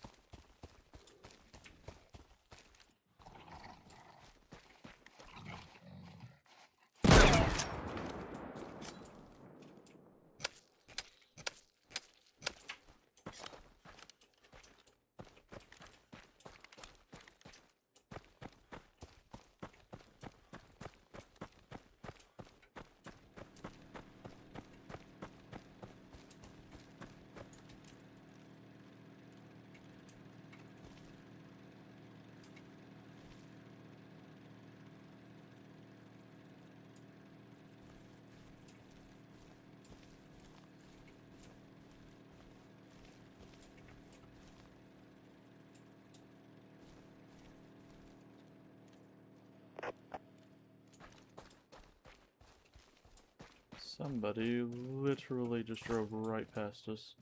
Somebody literally just drove right past us.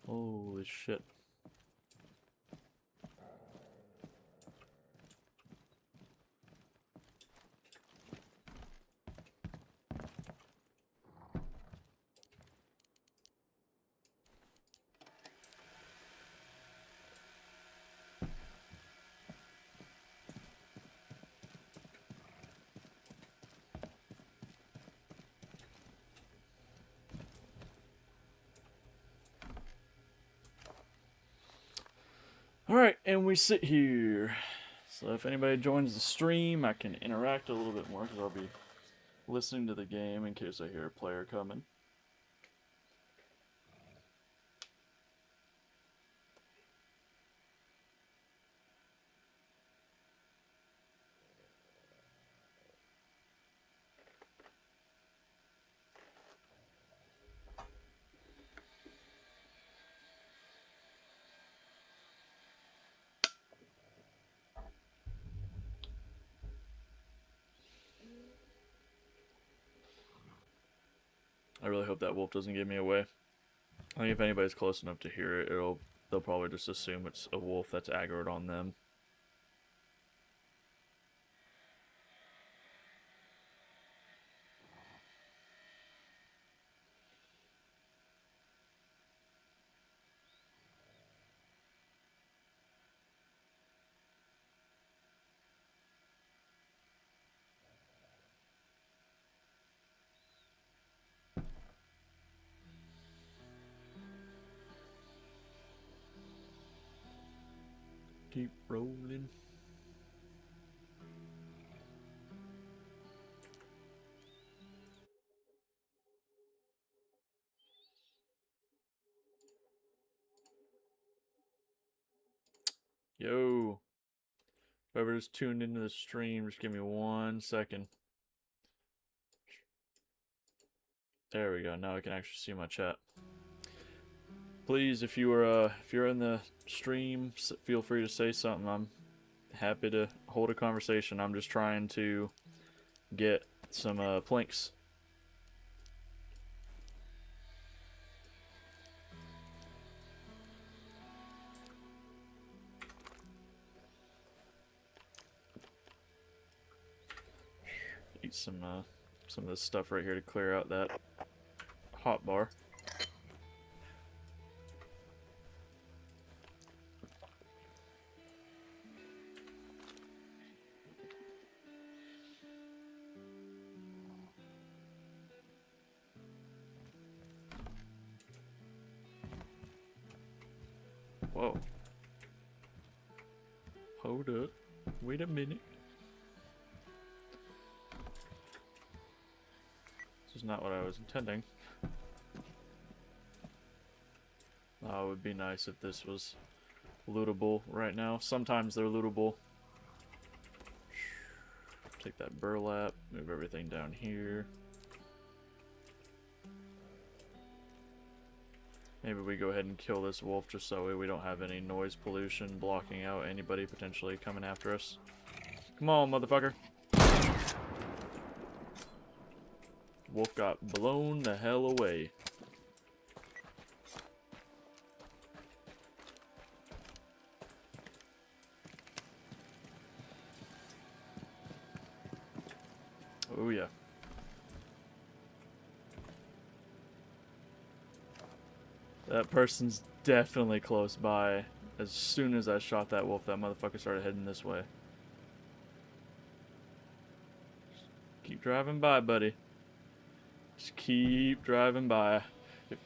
Holy shit. Alright, and we sit here. So if anybody joins the stream, I can interact a little bit more because I'll be listening to the game in case I hear a player coming. I really hope that wolf doesn't give me away. I think if anybody's close enough to hear it, they'll probably just assume it's a wolf that's aggroed on them. Keep rolling. Yo. Whoever just tuned into the stream, just give me 1 second. There we go. Now I can actually see my chat. Please, if you're in the stream, feel free to say something. I'm happy to hold a conversation. I'm just trying to get some planks. Eat some of this stuff right here to clear out that hot bar. Whoa. Hold up. Wait a minute. This is not what I was intending. Oh, it would be nice if this was lootable right now. Sometimes they're lootable. Take that burlap, move everything down here. Maybe we go ahead and kill this wolf just so we don't have any noise pollution blocking out anybody potentially coming after us. Come on, motherfucker. Wolf got blown the hell away. Oh yeah. That person's definitely close by. As soon as I shot that wolf, that motherfucker started heading this way. Just keep driving by, buddy. Just keep driving by. If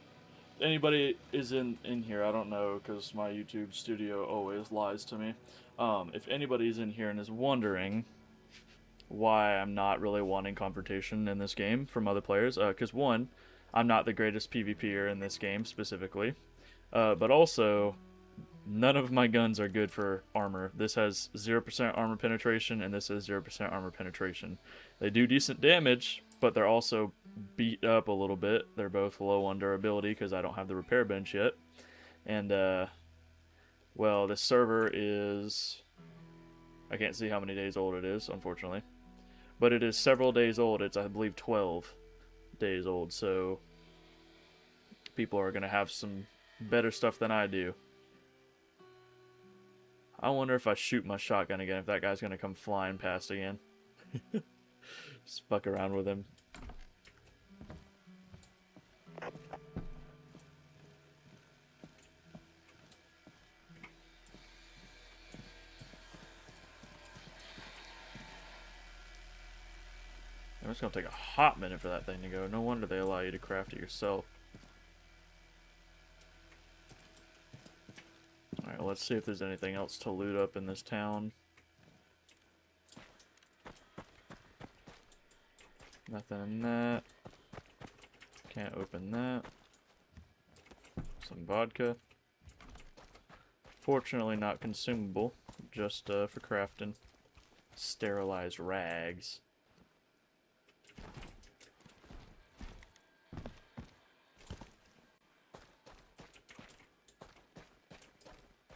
anybody is in here, I don't know, because my YouTube studio always lies to me. If anybody's in here and is wondering why I'm not really wanting confrontation in this game from other players, because one, I'm not the greatest PvPer in this game specifically, but also none of my guns are good for armor. This has 0% armor penetration and this has 0% armor penetration. They do decent damage, but they're also beat up a little bit. They're both low on durability because I don't have the repair bench yet. And well, this server is, I can't see how many days old it is, unfortunately, but it is several days old. It's, I believe, 12 days old, so people are gonna have some better stuff than I do. I wonder if I shoot my shotgun again, if that guy's gonna come flying past again. Just fuck around with him. It's gonna take a hot minute for that thing to go. No wonder they allow you to craft it yourself. Alright, well, let's see if there's anything else to loot up in this town. Nothing in that. Can't open that. Some vodka. Fortunately not consumable, just for crafting. Sterilized rags.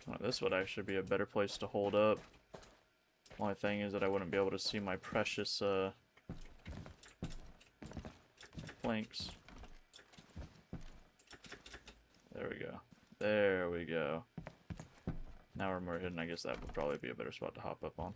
Well, this would actually be a better place to hold up. Only thing is that I wouldn't be able to see my precious planks. There we go. There we go. Now we're more hidden. I guess that would probably be a better spot to hop up on.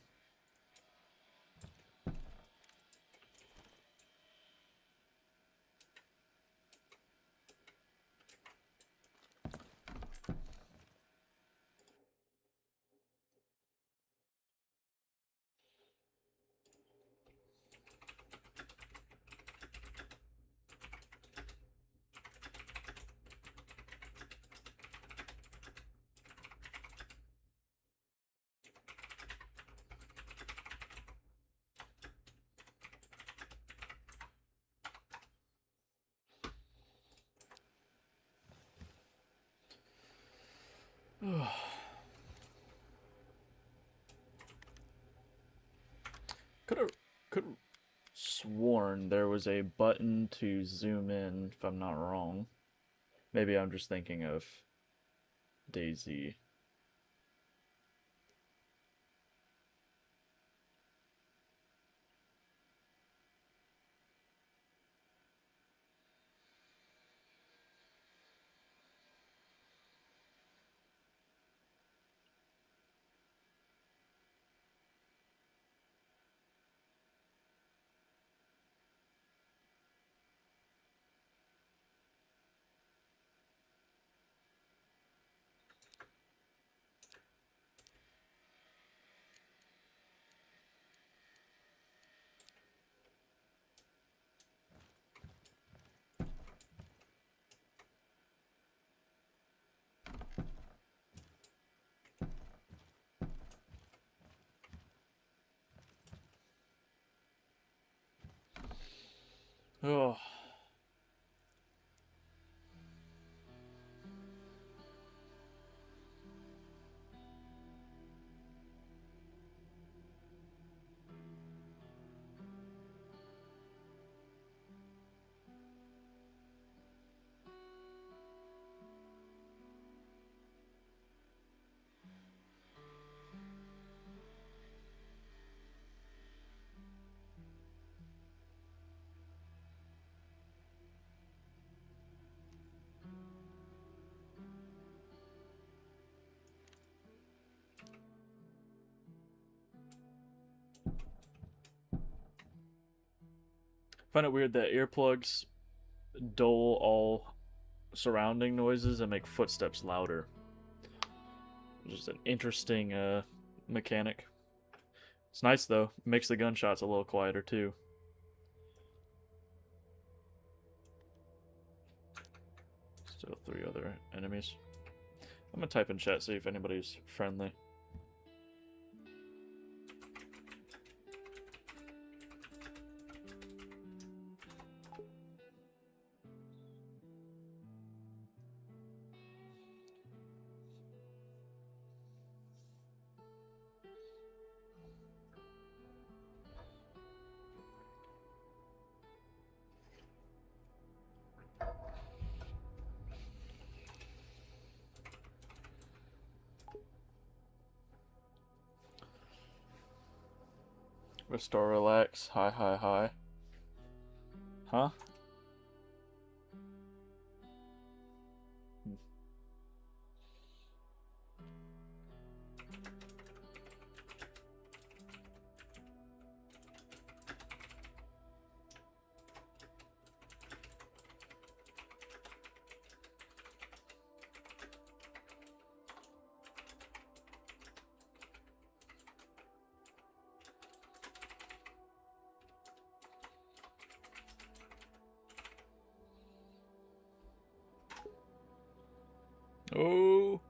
Could have sworn there was a button to zoom in, if I'm not wrong. Maybe I'm just thinking of DayZ. Oh. Find it weird that earplugs dull all surrounding noises and make footsteps louder. Just an interesting mechanic. It's nice though. It makes the gunshots a little quieter too. Still 3 other enemies. I'm gonna type in chat, see if anybody's friendly. Restore, relax, hi. Huh? Oh.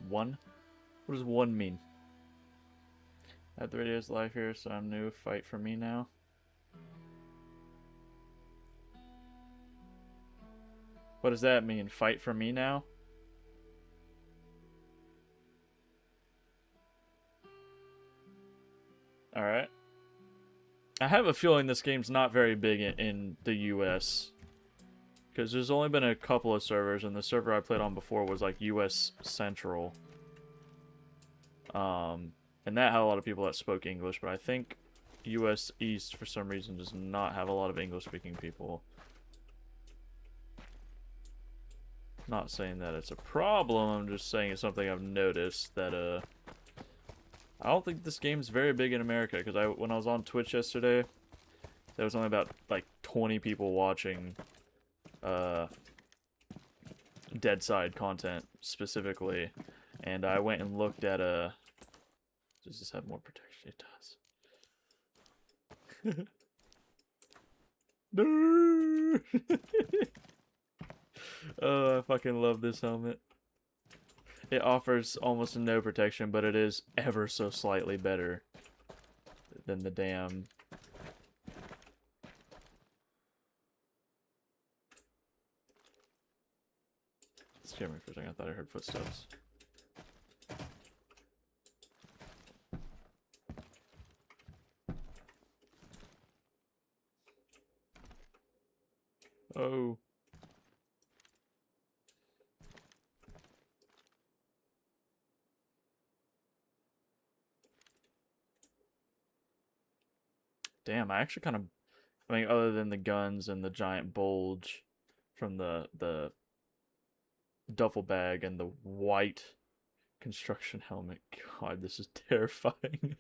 One? What does one mean? I have 3 days life here, so I'm new. Fight for me now. What does that mean? Fight for me now? Alright. I have a feeling this game's not very big in the US. Because there's only been a couple of servers, and the server I played on before was like US Central. And that had a lot of people that spoke English, but I think US East, for some reason, does not have a lot of English-speaking people. Not saying that it's a problem, I'm just saying it's something I've noticed that, I don't think this game's very big in America, because when I was on Twitch yesterday, there was only about, like, 20 people watching, Deadside content, specifically, and I went and looked at, does this have more protection? It does. No! Oh, I fucking love this helmet. It offers almost no protection, but it is ever so slightly better than the damn... It scared me for a second. I thought I heard footsteps. Oh. Damn, I actually kind of... I mean, other than the guns and the giant bulge from the duffel bag and the white construction helmet. God, this is terrifying.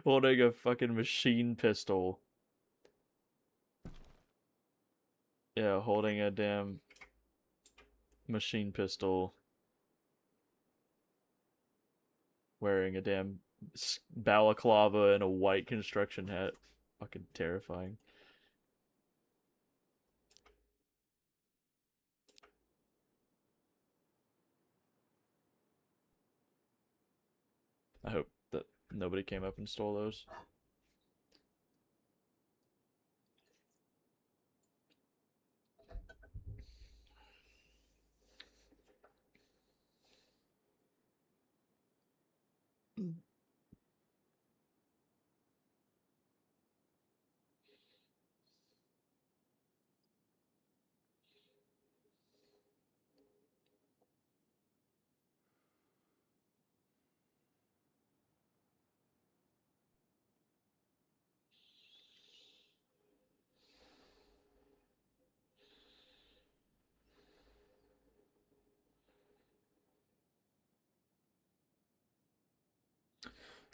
Holding a fucking machine pistol. Yeah, holding a damn machine pistol. Wearing a damn balaclava and a white construction hat. Fucking terrifying. I hope that nobody came up and stole those.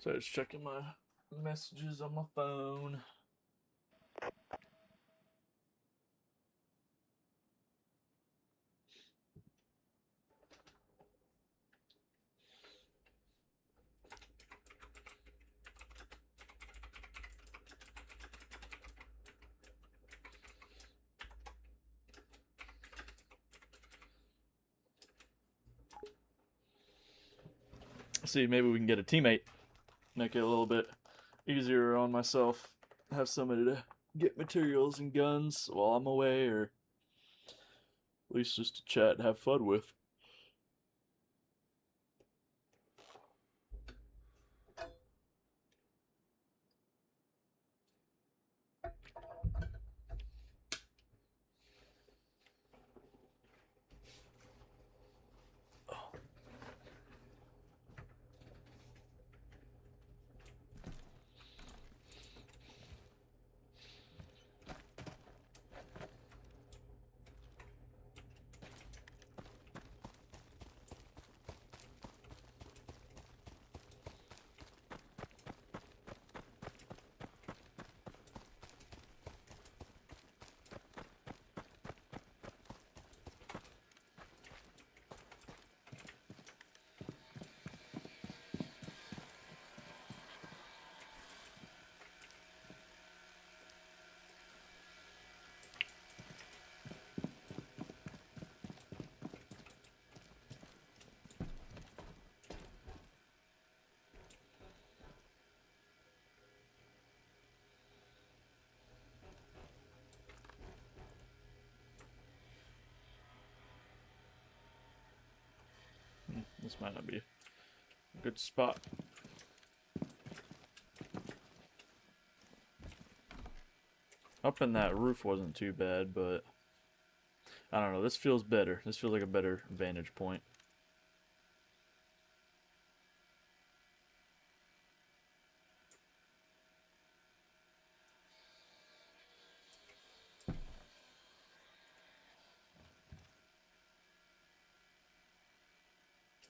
So I was checking my messages on my phone. See, maybe we can get a teammate. Make it a little bit easier on myself. Have somebody to get materials and guns while I'm away, or at least just to chat and have fun with. This might not be a good spot. Up in that roof wasn't too bad, but I don't know. This feels better. This feels like a better vantage point.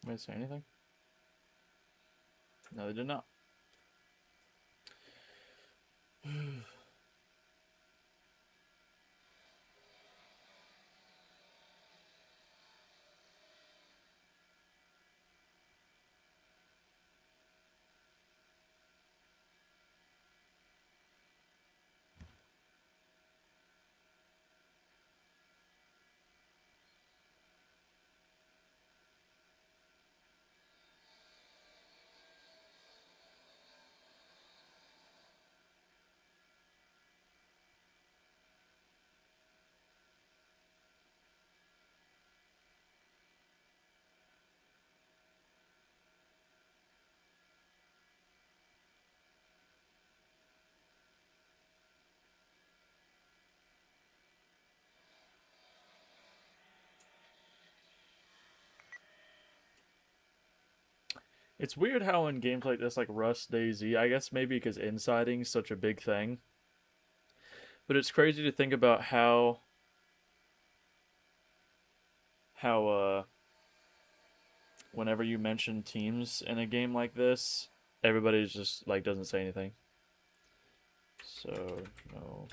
Did I say anything? No, they did not. It's weird how in games like this, like Rust, DayZ, I guess maybe because insiding's such a big thing, but it's crazy to think about how whenever you mention teams in a game like this, everybody's just like doesn't say anything. So no.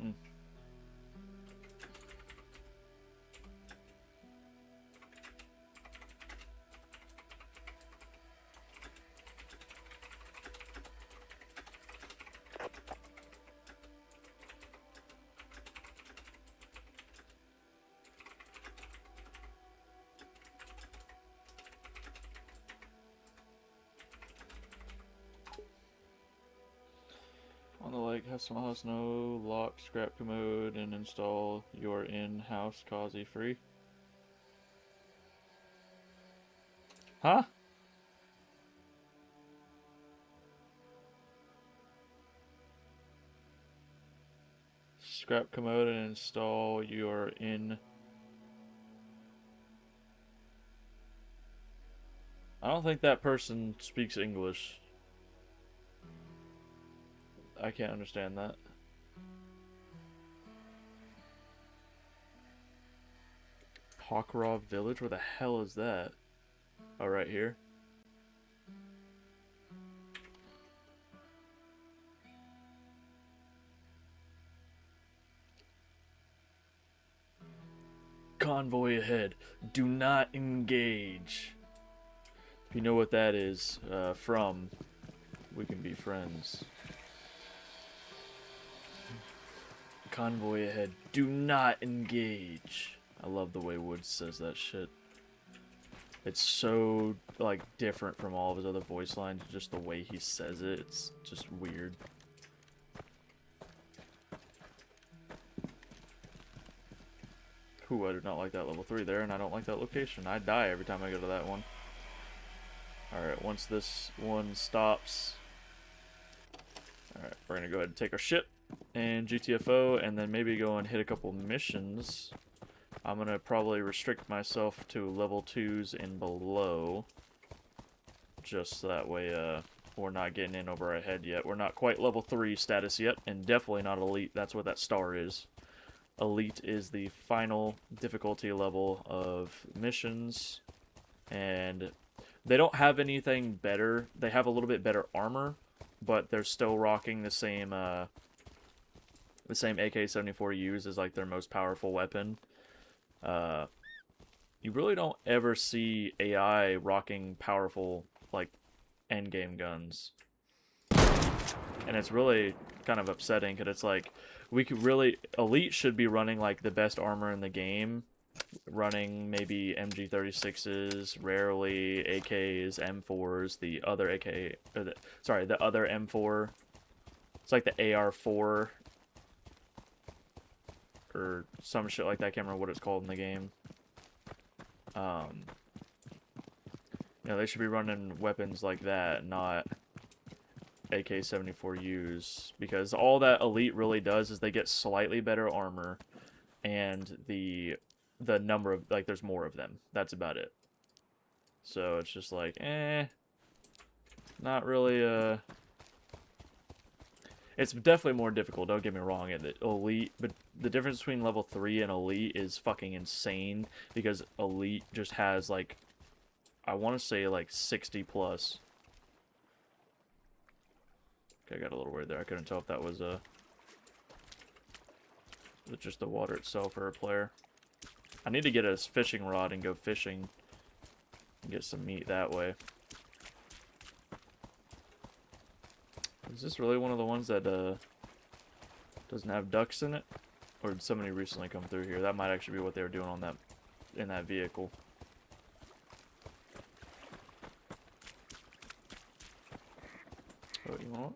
Mm. On the lake, have some house no lock, scrap commode, and install your in-house Causey free. Huh? Scrap commode and install your in. I don't think that person speaks English. I can't understand that. Hawkraw Village? Where the hell is that? Oh, right here. Convoy ahead. Do not engage. If you know what that is from, we can be friends. Convoy ahead. Do not engage. I love the way Woods says that shit. It's so, like, different from all of his other voice lines. Just the way he says it. It's just weird. Ooh, I do not like that level 3 there, and I don't like that location. I die every time I go to that one. Alright, once this one stops... Alright, we're gonna go ahead and take our ship and GTFO, and then maybe go and hit a couple missions. I'm gonna probably restrict myself to level 2s and below. Just so that way, we're not getting in over our head yet. We're not quite level 3 status yet, and definitely not elite. That's what that star is. Elite is the final difficulty level of missions, and they don't have anything better. They have a little bit better armor, but they're still rocking the same AK-74Us as like their most powerful weapon. You really don't ever see AI rocking powerful like endgame guns, and it's really kind of upsetting because it's like we could really Elite should be running like the best armor in the game, running maybe MG36s, rarely AKs, M4s, the other AK, or the other M4. It's like the AR4 or some shit like that. I can't remember what it's called in the game. You know, they should be running weapons like that, not AK-74Us, because all that Elite really does is they get slightly better armor, and the number of, like, there's more of them. That's about it. So it's just like, not really, it's definitely more difficult, don't get me wrong, at the Elite, but the difference between level 3 and Elite is fucking insane, because Elite just has, like, I want to say, like, 60 plus. Okay, I got a little weird there. I couldn't tell if that was just the water itself or a player. I need to get a fishing rod and go fishing and get some meat that way. Is this really one of the ones that doesn't have ducks in it? Or did somebody recently come through here? That might actually be what they were doing on that in that vehicle. Oh, you know what?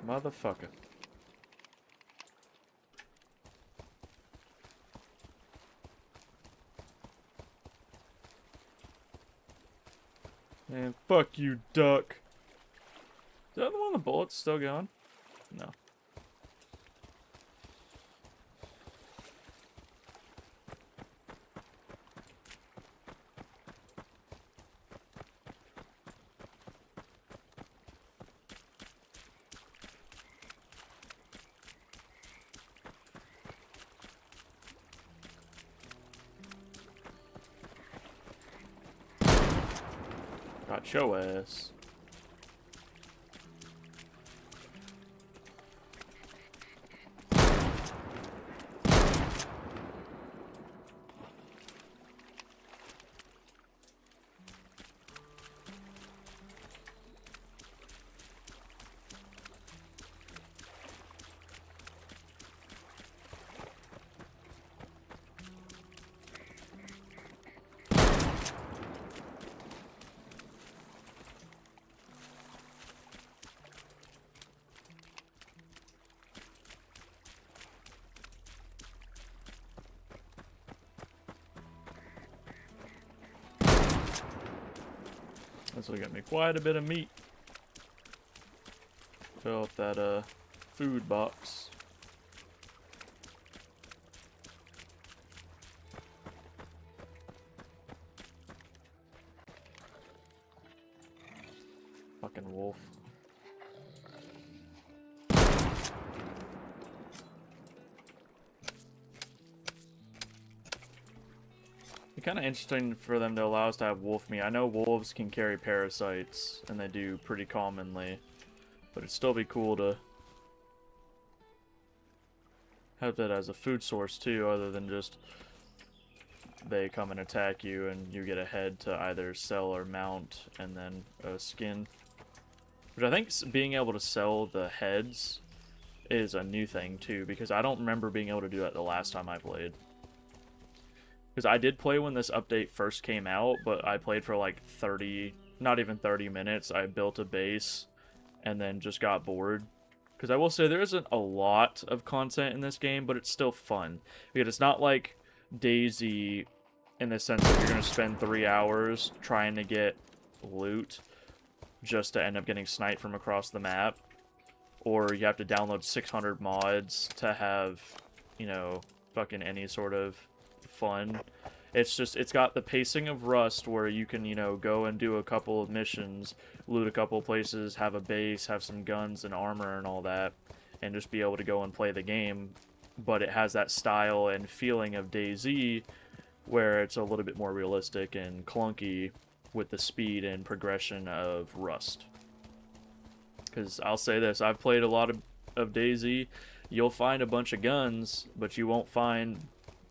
Motherfucker. Man, fuck you, duck. Is that the one the bullet's still going? No. Got your ass. This will get me quite a bit of meat. Fill up that food box. Fucking wolf. It's kind of interesting for them to allow us to have wolf meat. I know wolves can carry parasites, and they do pretty commonly, but it'd still be cool to have that as a food source too, other than just they come and attack you and you get a head to either sell or mount, and then a skin. Which I think being able to sell the heads is a new thing too, because I don't remember being able to do that the last time I played. Because I did play when this update first came out, but I played for like 30, not even 30 minutes. I built a base and then just got bored. Because I will say there isn't a lot of content in this game, but it's still fun. Because it's not like DayZ in the sense that you're going to spend 3 hours trying to get loot just to end up getting sniped from across the map. Or you have to download 600 mods to have, you know, fucking any sort of fun. It's just, it's got the pacing of Rust where you can, you know, go and do a couple of missions, loot a couple of places, have a base, have some guns and armor and all that, and just be able to go and play the game. But it has that style and feeling of DayZ where it's a little bit more realistic and clunky, with the speed and progression of Rust. Because I'll say this, I've played a lot of DayZ. You'll find a bunch of guns, but you won't find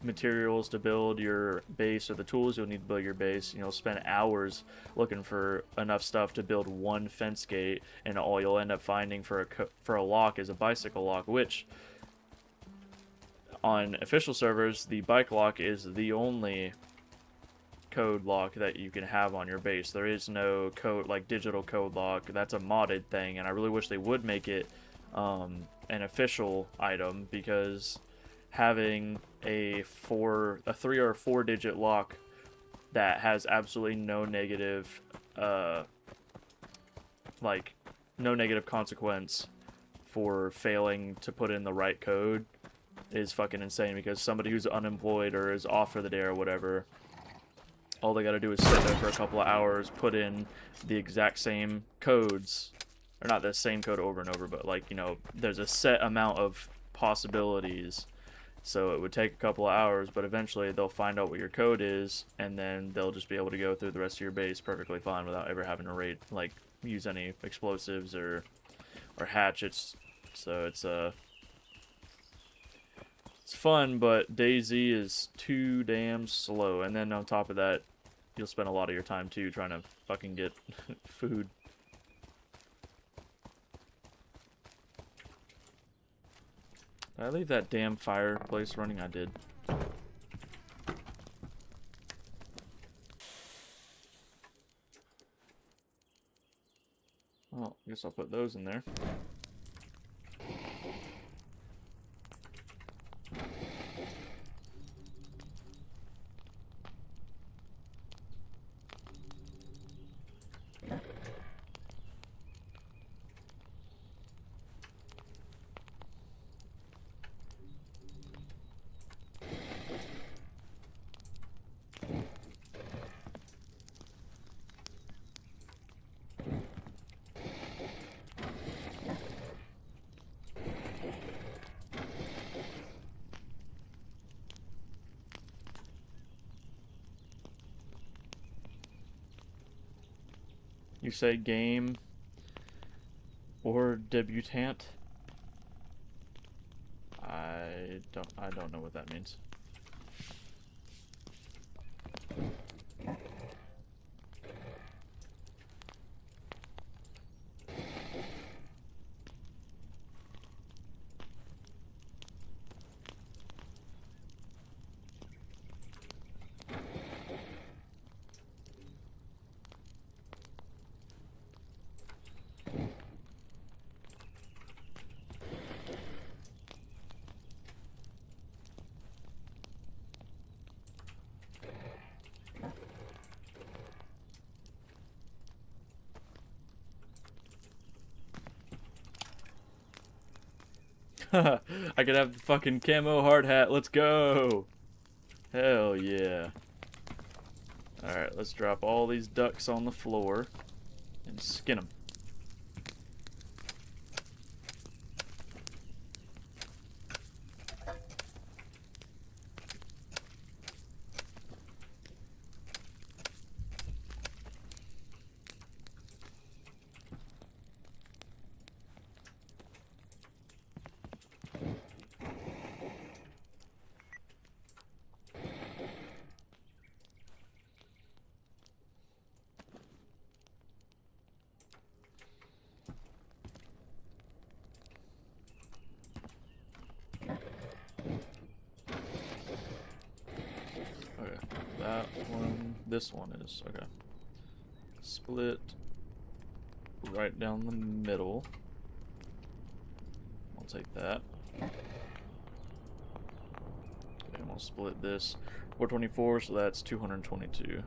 materials to build your base or the tools you'll need to build your base. You'll spend hours looking for enough stuff to build one fence gate, and all you'll end up finding for a lock is a bicycle lock, which on official servers, the bike lock is the only code lock that you can have on your base. There is no code, like digital code lock. That's a modded thing, and I really wish they would make it an official item, because having a 3 or 4 digit lock that has absolutely no negative no negative consequence for failing to put in the right code is fucking insane, because somebody who's unemployed or is off for the day or whatever, all they gotta do is sit there for a couple of hours, put in the exact same codes, or not the same code over and over, but like, you know, there's a set amount of possibilities, so it would take a couple of hours, but eventually they'll find out what your code is, and then they'll just be able to go through the rest of your base perfectly fine without ever having to use any explosives or hatchets. So it's fun, but DayZ is too damn slow. And then on top of that, you'll spend a lot of your time too trying to fucking get food. Did I leave that damn fireplace running? I did. Well, I guess I'll put those in there. You say game or debutante? I don't know what that means. I could have the fucking camo hard hat. Let's go. Hell yeah. Alright, let's drop all these ducks on the floor and skin them. That one, this one is, okay. Split right down the middle. I'll take that. Okay, I'm gonna split this. 424, so that's 222.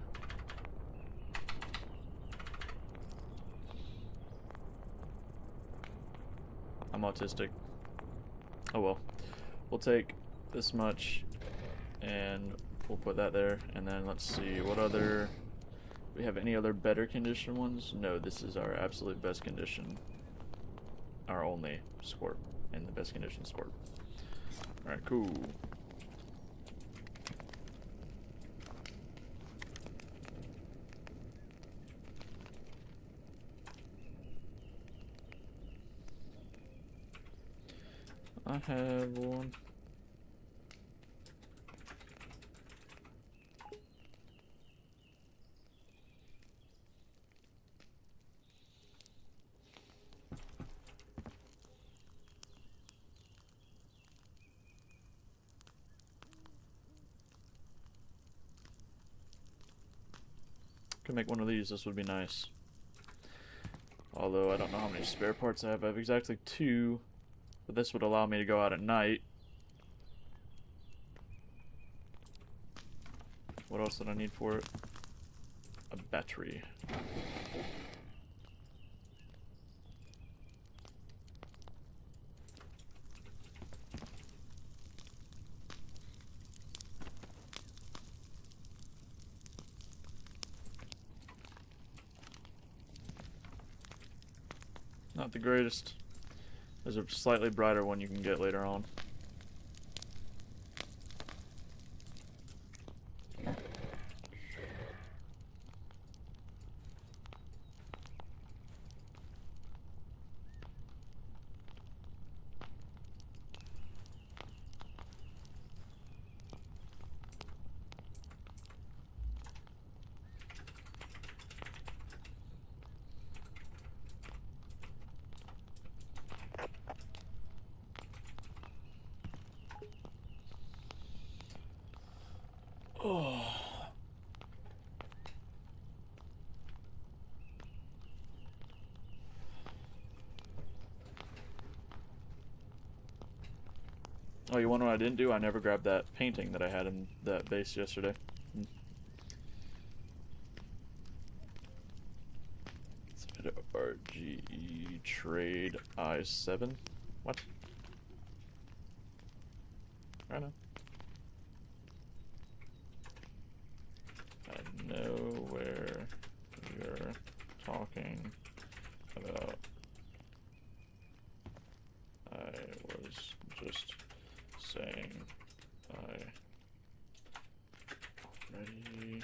I'm autistic. Oh well. We'll take this much and we'll put that there, and then let's see what other. Do we have any other better condition ones? No, this is our absolute best condition. Our only squirt, and the best condition squirt. Alright, cool. I have one. Could make one of these, this would be nice. Although I don't know how many spare parts I have. I have exactly 2, but this would allow me to go out at night. What else did I need for it? A battery. Not the greatest. There's a slightly brighter one you can get later on. Oh. Oh, you wonder what I didn't do? I never grabbed that painting that I had in that base yesterday. It's a bit of RGE trade I7. What? I know. I know where you're talking about. I was just saying I already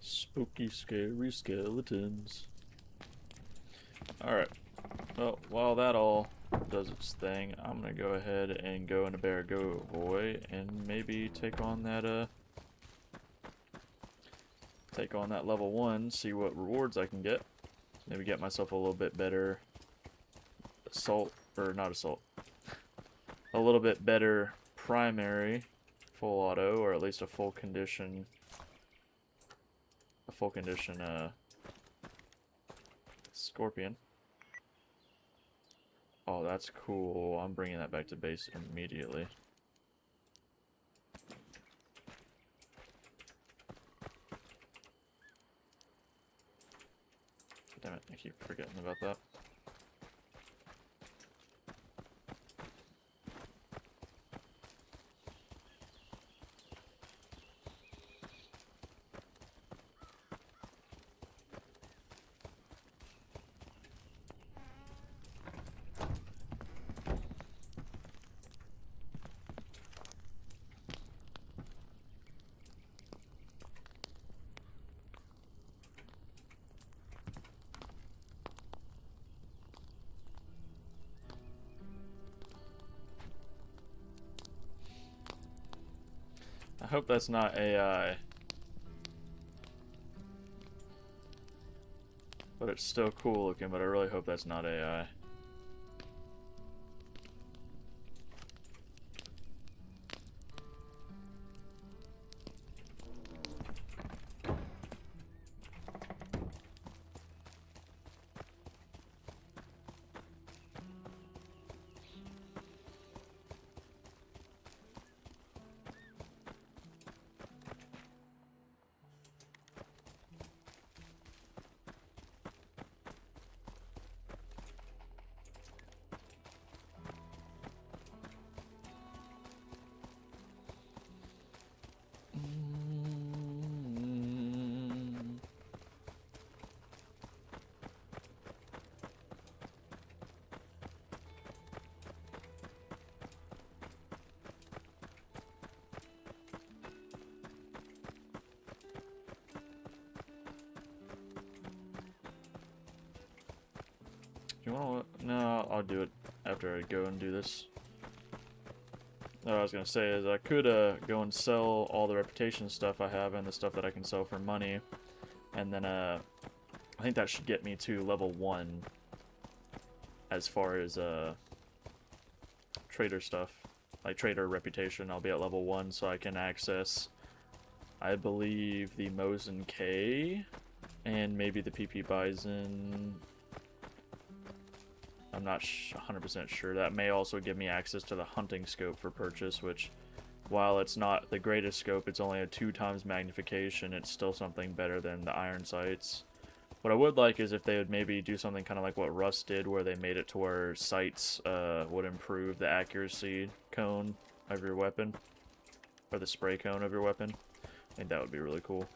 spooky, scary skeletons. Alright. Well, while that all does its thing, I'm gonna go ahead and go into Bear Go Boy and maybe take on that level 1, see what rewards I can get. Maybe get myself a little bit better assault, or not assault. A little bit better primary full auto, or at least a full condition Scorpion. Oh, that's cool. I'm bringing that back to base immediately. Damn it, I keep forgetting about that. I hope that's not AI. But it's still cool looking, but I really hope that's not AI. You want to? No, I'll do it after I go and do this. What I was gonna say is I could go and sell all the reputation stuff I have and the stuff that I can sell for money, and then I think that should get me to level 1 as far as trader stuff, like trader reputation. I'll be at level 1, so I can access, I believe, the Mosin K and maybe the PP Bison. I'm not 100% sure. That may also give me access to the hunting scope for purchase, which, while it's not the greatest scope, it's only a 2x magnification. It's still something better than the iron sights. What I would like is if they would maybe do something kind of like what Rust did, where they made it to where sights would improve the accuracy cone of your weapon, or the spray cone of your weapon. I think that would be really cool.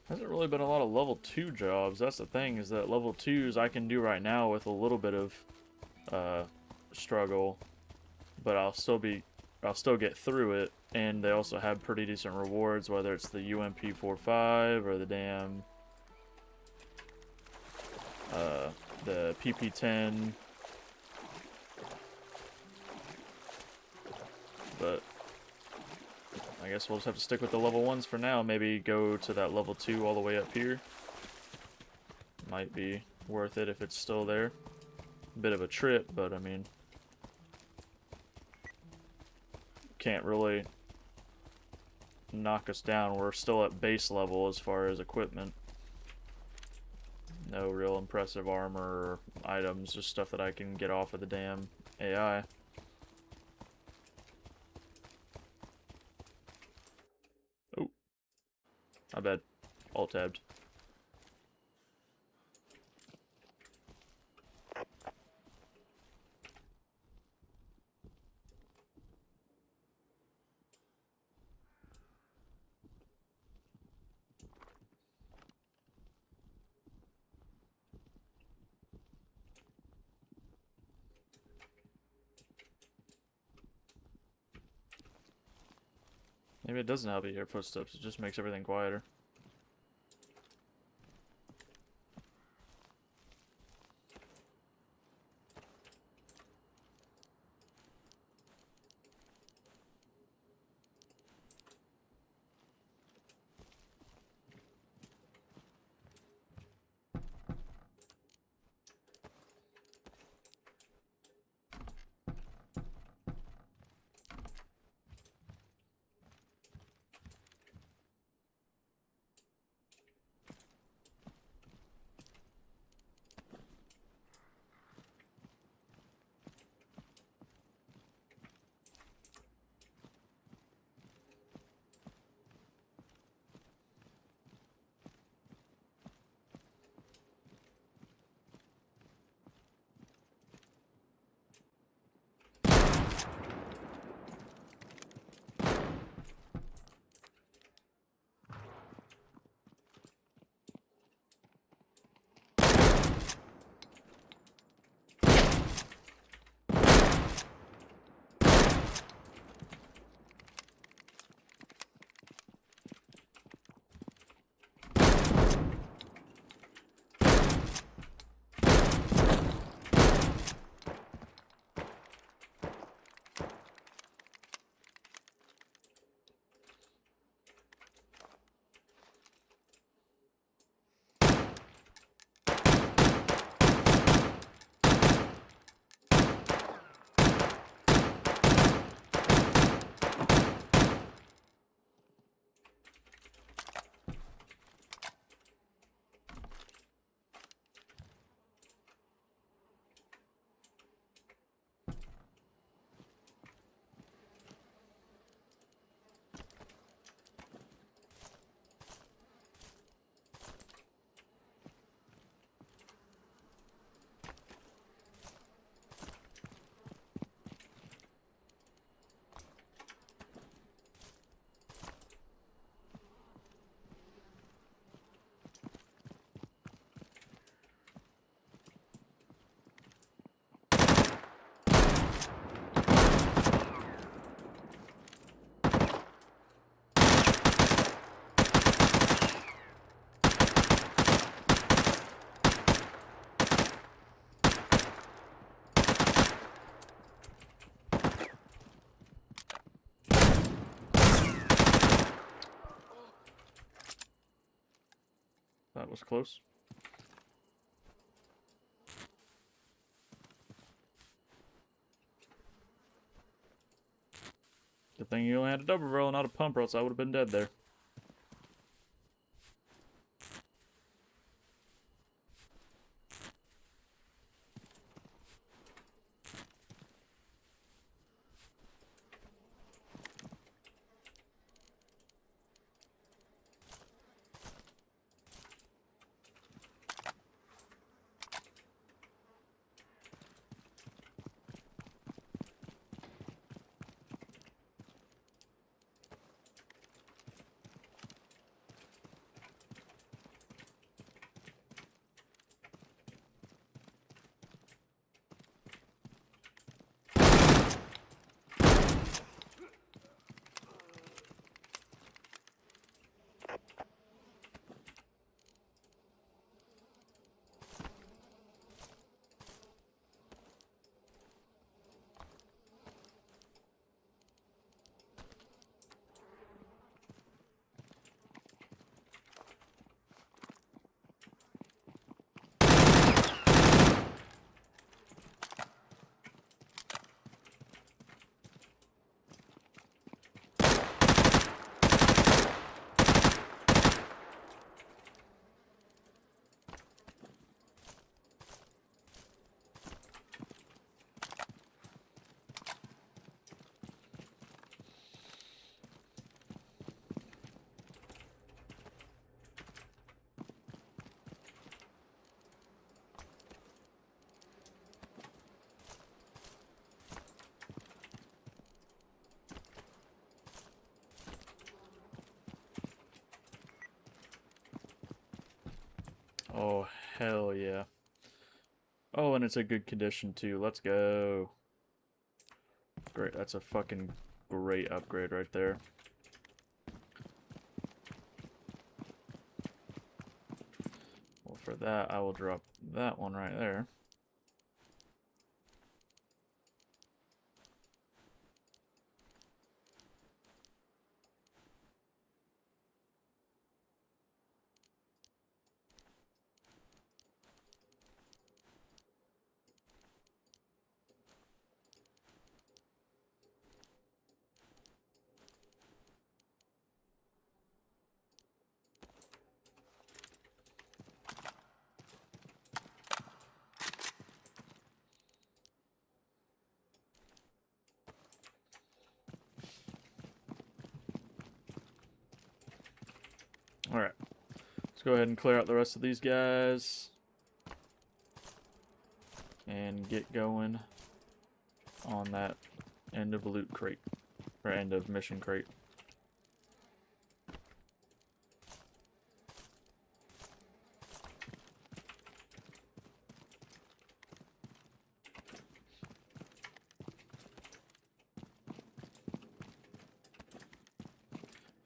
Hasn't really been a lot of level 2 jobs. That's the thing, is that level 2s I can do right now with a little bit of struggle, but I'll still get through it. And they also have pretty decent rewards, whether it's the UMP45 or the damn the PP10. But I guess we'll just have to stick with the level 1s for now. Maybe go to that level 2 all the way up here. Might be worth it if it's still there. Bit of a trip, but I mean, can't really knock us down. We're still at base level as far as equipment. No real impressive armor or items, just stuff that I can get off of the damn AI. Oh, my bad. Alt-tabbed. Maybe it doesn't help you hear footsteps, it just makes everything quieter. was close. Good thing you only had a double barrel, not a pump, or else I would have been dead there. Oh, hell yeah. Oh, and it's a good condition too. Let's go. Great, that's a fucking great upgrade right there. Well, for that, I will drop that one right there. Alright. Let's go ahead and clear out the rest of these guys. And get going on that end of loot crate. Or end of mission crate.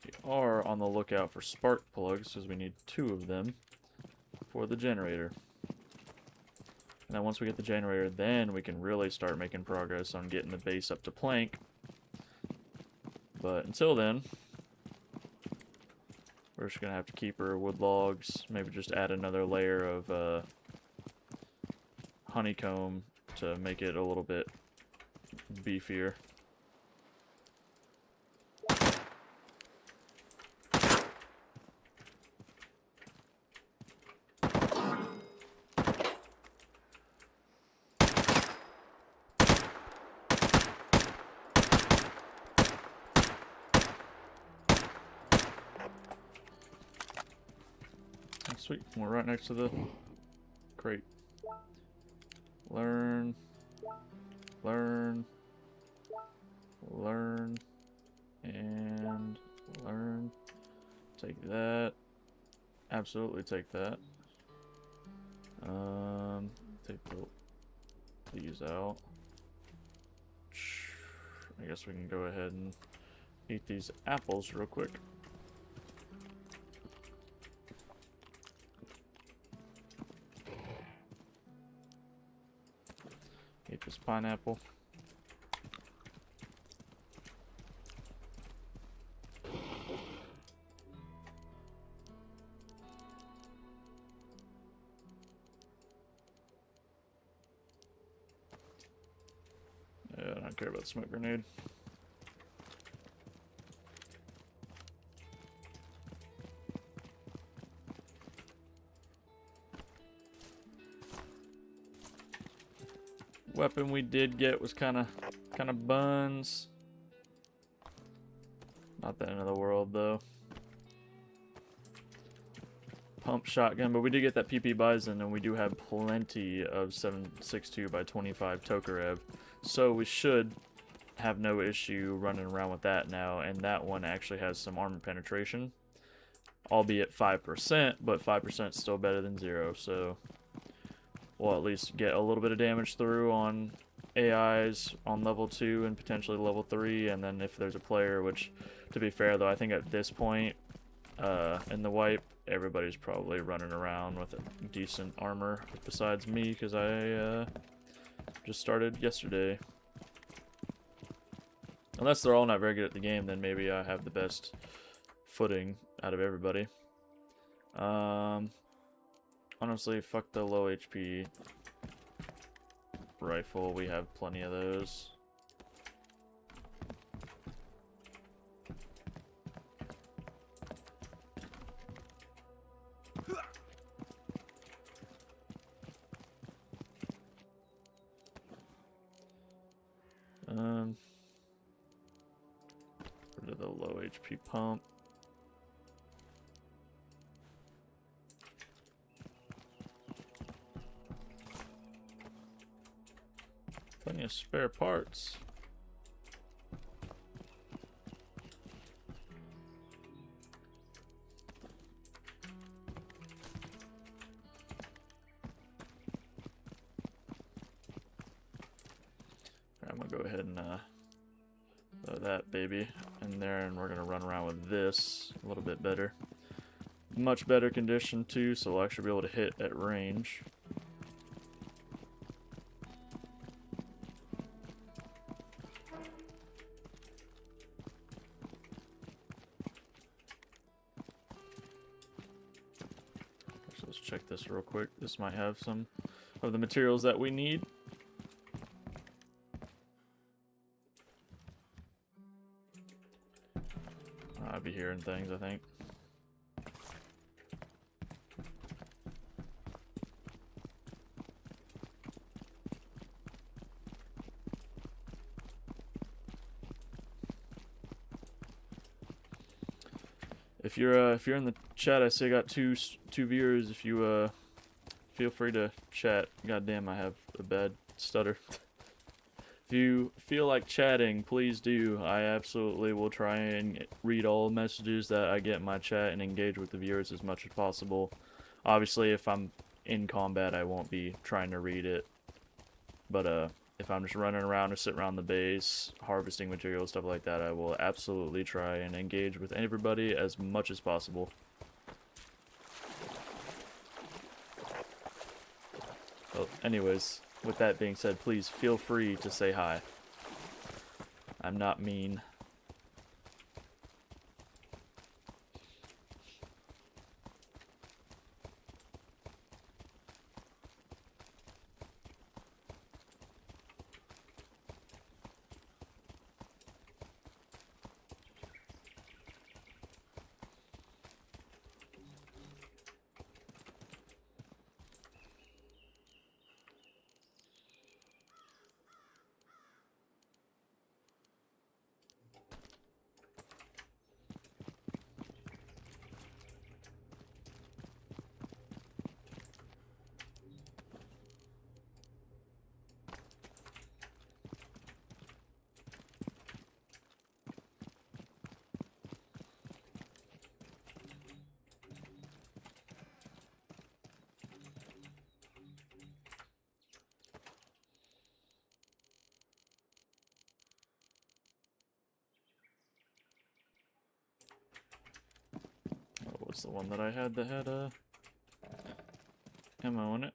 We are on the lookout for spark plugs, because we need 2 of them for the generator. And then once we get the generator, then we can really start making progress on getting the base up to plank. But until then, we're just going to have to keep our wood logs, maybe just add another layer of honeycomb to make it a little bit beefier. Sweet, we're right next to the crate. Learn, learn, learn, and learn. Take that. Absolutely take that. Take these out. I guess we can go ahead and eat these apples real quick. Eat this pineapple. don't care about the smoke grenade. Weapon we did get was kind of buns. Not the end of the world though. Pump shotgun, but we did get that PP Bison, and we do have plenty of 7.62 by 25 Tokarev, so we should have no issue running around with that now. And that one actually has some armor penetration, albeit 5%, but 5% is still better than 0, so we'll at least get a little bit of damage through on AIs on level 2 and potentially level 3, and then if there's a player, which, to be fair though, I think at this point in the wipe, everybody's probably running around with decent armor besides me, because I just started yesterday. Unless they're all not very good at the game, then maybe I have the best footing out of everybody. Honestly, fuck the low HP rifle. We have plenty of those. Rid of the low HP pump. Plenty of spare parts. I'm gonna go ahead and throw that baby in there, and we're gonna run around with this a little bit better. Much better condition too, so we'll actually be able to hit at range. So let's check this real quick. This might have some of the materials that we need. I'll be hearing things, I think. If you're in the chat, I see I got two viewers. If you feel free to chat. Goddamn, I have a bad stutter. If you feel like chatting, please do. I absolutely will try and read all messages that I get in my chat and engage with the viewers as much as possible. Obviously, if I'm in combat, I won't be trying to read it. But if I'm just running around or sitting around the base, harvesting materials, stuff like that, I will absolutely try and engage with everybody as much as possible. Well, anyways, with that being said, please feel free to say hi. I'm not mean. What was the one that I had that had ammo in it?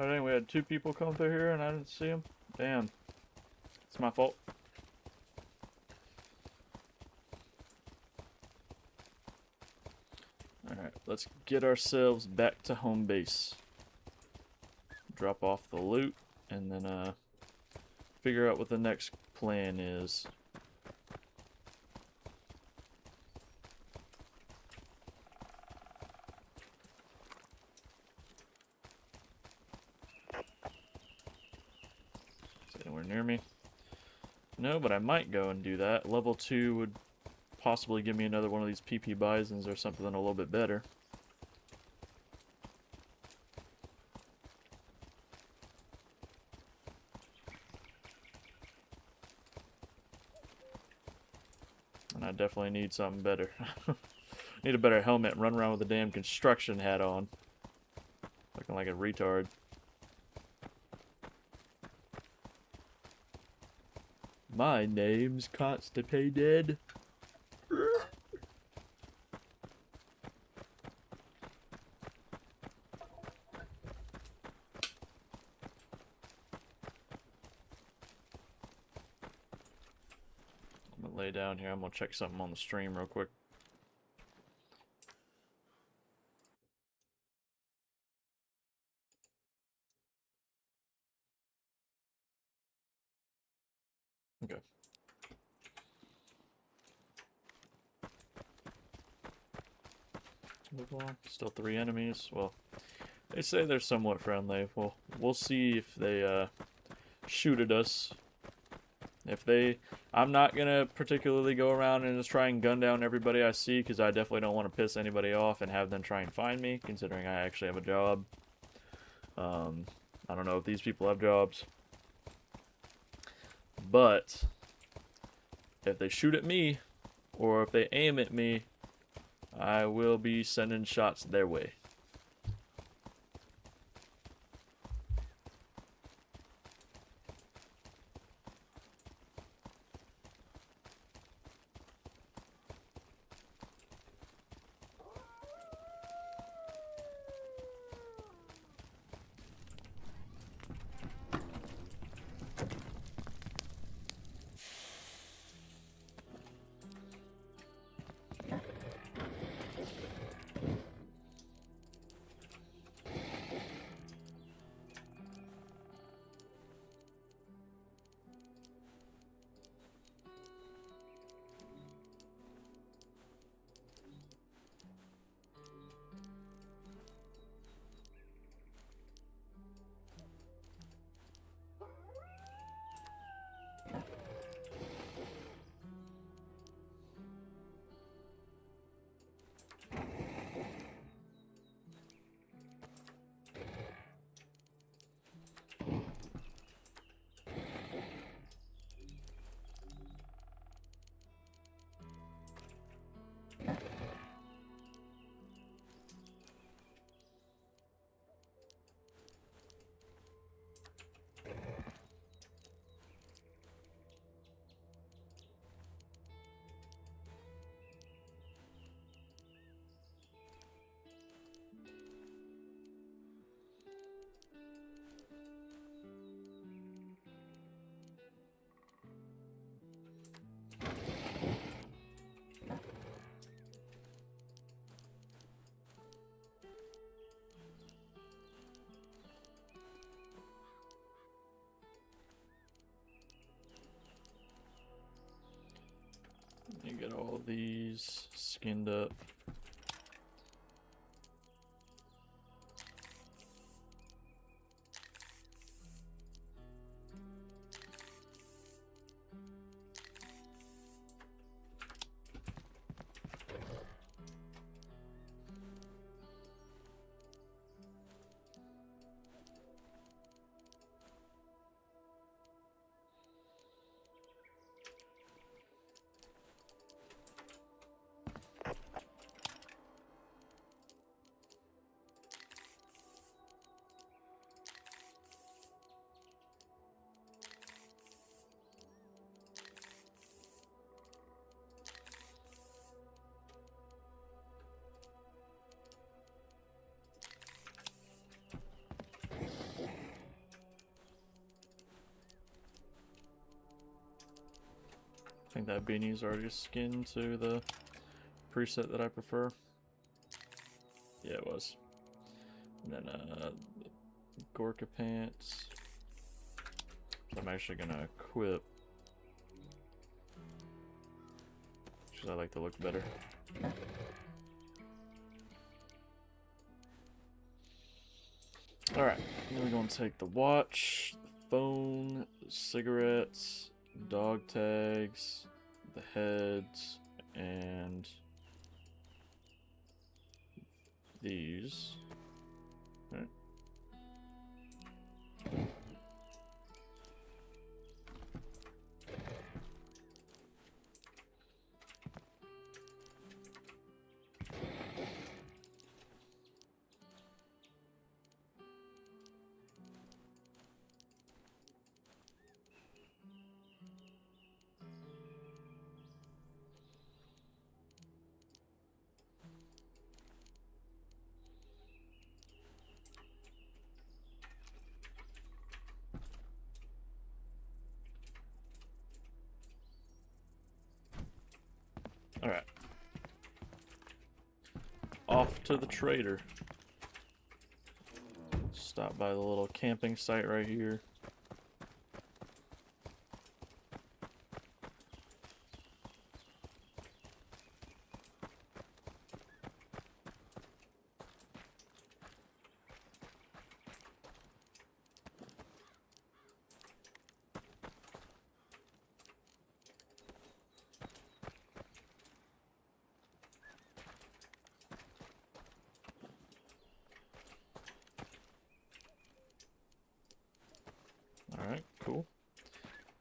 Oh dang, we had 2 people come through here and I didn't see them. Damn. It's my fault. Alright, let's get ourselves back to home base. Drop off the loot and then figure out what the next plan is. Is anywhere near me? No, but I might go and do that. Level 2 would possibly give me another one of these PP Bisons or something a little bit better. And I definitely need something better. Need a better helmet and run around with a damn construction hat on. Looking like a retard. My name's Constipated. I'm gonna lay down here. I'm gonna check something on the stream real quick. Okay. Move on. Still 3 enemies. Well, they say they're somewhat friendly. Well, we'll see if they shoot at us. If they... I'm not gonna particularly go around and just try and gun down everybody I see, because I definitely don't want to piss anybody off and have them try and find me, considering I actually have a job. I don't know if these people have jobs. But if they shoot at me, or if they aim at me, I will be sending shots their way. You get all these skinned up. think that beanie's already skinned to the preset that I prefer. Yeah, it was. And then Gorka pants. I'm actually gonna equip because I like to look better. Alright, then we're gonna take the watch, the phone, the cigarettes, dog tags, the heads, and these. Right. Alright. Off to the trader. Stop by the little camping site right here. Alright, cool.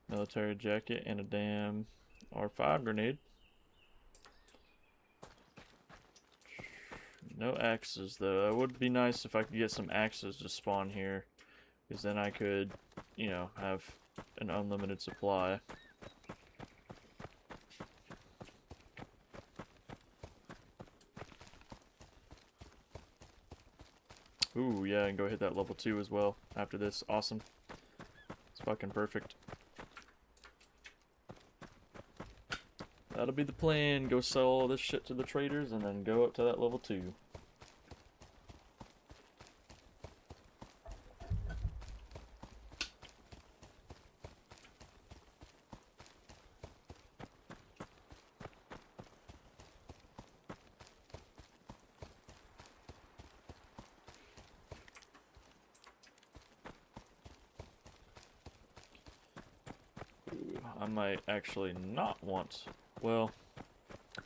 Military jacket and a damn R5 grenade. No axes though. It would be nice if I could get some axes to spawn here, because then I could, you know, have an unlimited supply. Ooh, yeah, and go hit that level 2 as well after this. Awesome. It's fucking perfect. That'll be the plan. Go sell all this shit to the traders and then go up to that level 2. Ooh, I might actually not want... Well,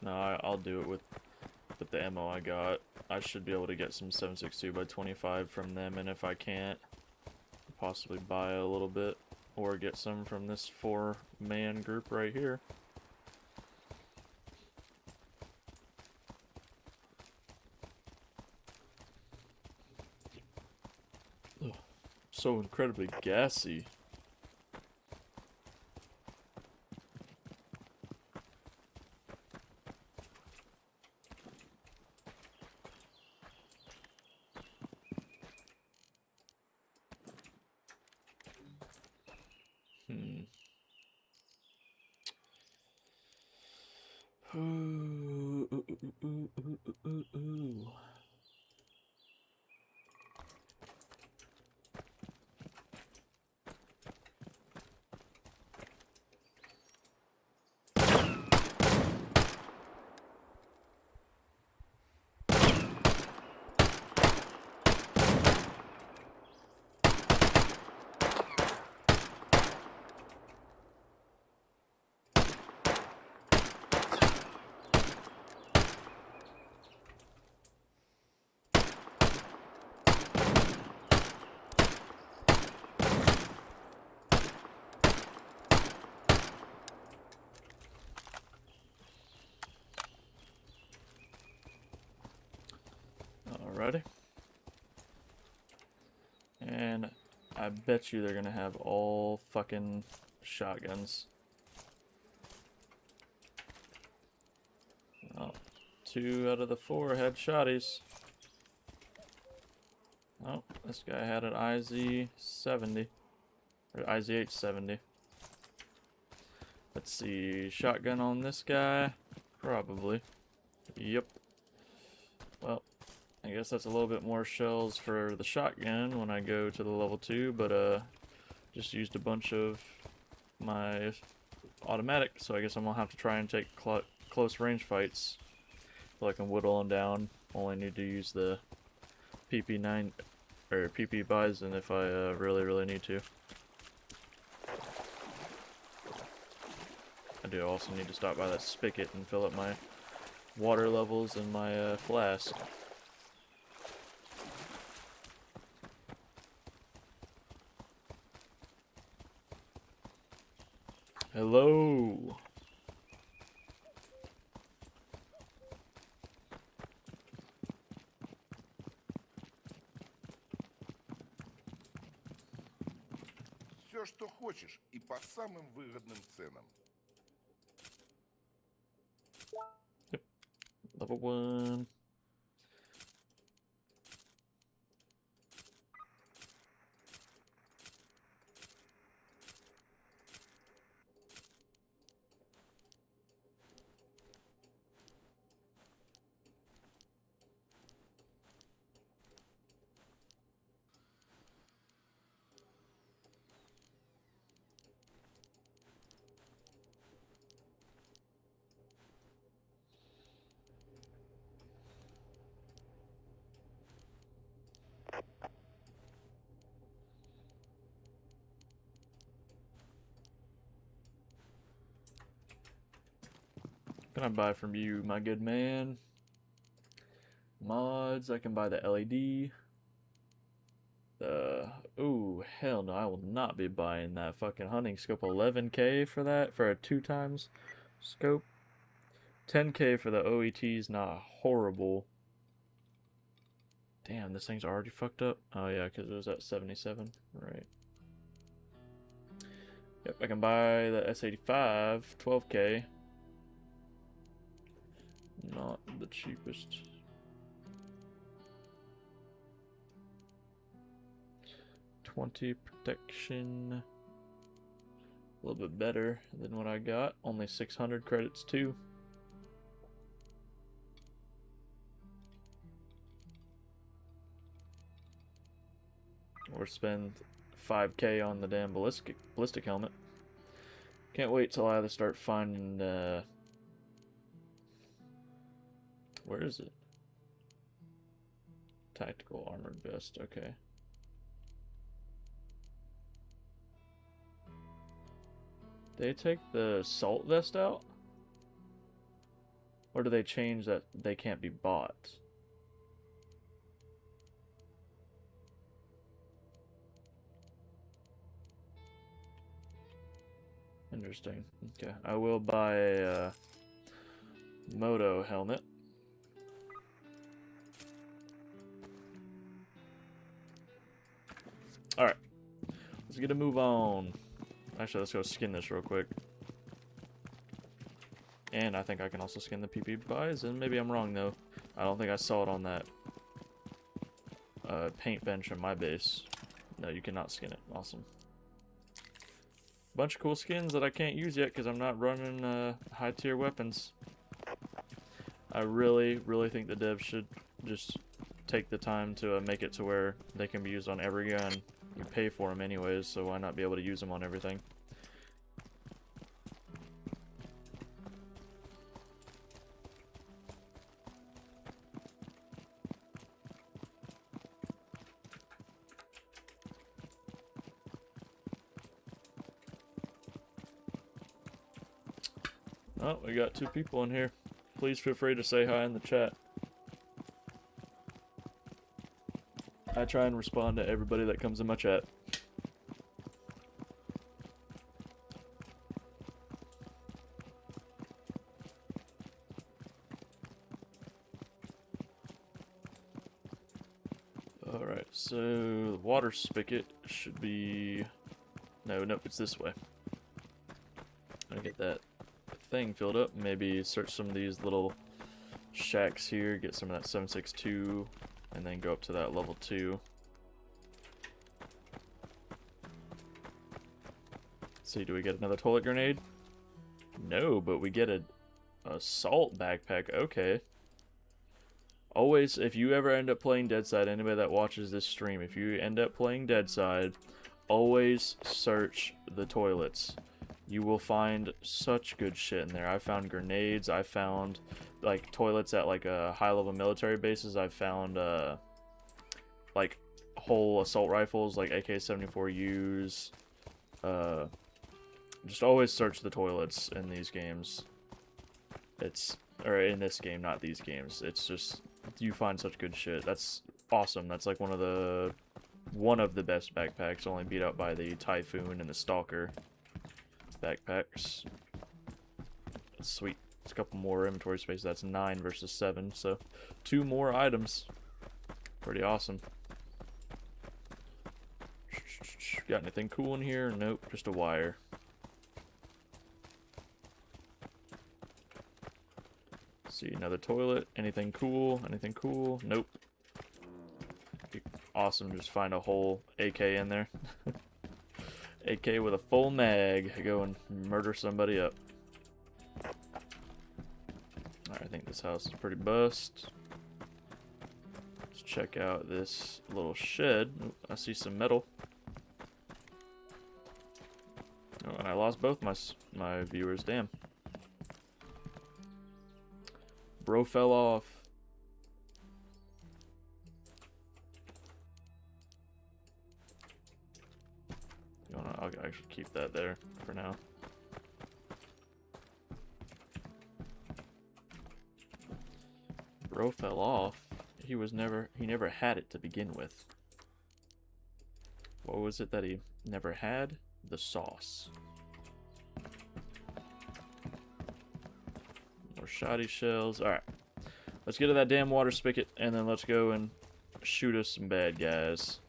no, I'll do it with the ammo I got. I should be able to get some 7.62 by 25 from them, and if I can't, possibly buy a little bit or get some from this 4-man group right here. Ugh, so incredibly gassy. Ooh, ooh, ooh, ooh, ooh, ooh, ooh. Alrighty. And I bet you they're gonna have all fucking shotguns. Oh, 2 out of the 4 had shotties. Oh, this guy had an IZ-70. Or IZ-870. The Let's see, shotgun on this guy? Probably. Yep. Well, I guess that's a little bit more shells for the shotgun when I go to the level 2, but just used a bunch of my automatic, so I guess I'm gonna have to try and take close range fights so I can whittle them down. Only need to use the PP9 or PP Bison if I really need to. I do also need to stop by that spigot and fill up my water levels in my flask. Hello. Все, что хочешь, и по самым выгодным ценам. Level 1. Can I buy from you, my good man? Mods, I can buy the LED. Ooh, hell no, I will not be buying that fucking hunting scope. 11k for that, for a 2x scope. 10k for the OET's not horrible. Damn, this thing's already fucked up. Oh yeah, because it was at 77, right. Yep, I can buy the S85, 12k. Not the cheapest. $20 protection. A little bit better than what I got. Only 600 credits too. Or spend 5k on the damn ballistic helmet. Can't wait till I either start finding where is it? Tactical armored vest, okay. They take the salt vest out? Or do they change that they can't be bought? Interesting. Okay, I will buy a moto helmet. Alright, let's get a move on. Actually, let's go skin this real quick. And I think I can also skin the PP Bison. Maybe I'm wrong, though. I don't think I saw it on that paint bench on my base. No, you cannot skin it. Awesome. Bunch of cool skins that I can't use yet because I'm not running high-tier weapons. I really think the devs should just take the time to make it to where they can be used on every gun. You pay for them anyways, so why not be able to use them on everything? Oh, we got 2 people in here. Please feel free to say hi in the chat. I try and respond to everybody that comes in my chat. Alright, so the water spigot should be... Nope, it's this way. I'm gonna get that thing filled up. Maybe search some of these little shacks here, get some of that 7.62, and then go up to that level 2. See, do we get another toilet grenade? No, but we get a assault backpack. Okay. Always, if you ever end up playing Deadside, anybody that watches this stream, if you end up playing Deadside, always search the toilets. You will find such good shit in there. I found grenades. I found like toilets at like high-level military bases. I found like whole assault rifles, like AK-74Us. Just always search the toilets in these games. Or in this game, not these games. It's just, you find such good shit. That's awesome. That's like one of the best backpacks, only beat out by the Typhoon and the Stalker backpacks. That's sweet. It's a couple more inventory space. That's 9 versus 7, so 2 more items. Pretty awesome. Got anything cool in here? Nope, just a wire. See, another toilet. Anything cool? Anything cool? Nope. Be awesome, just find a whole AK in there. AK with a full mag. Go and murder somebody up. Alright, I think this house is pretty bust. Let's check out this little shed. Ooh, I see some metal. Oh, and I lost both my viewers. Damn. Bro fell off. I'll actually keep that there for now. Bro fell off. He never had it to begin with. What was it that he never had? The sauce. More shoddy shells. Alright. Let's get to that damn water spigot, and then let's go and shoot us some bad guys.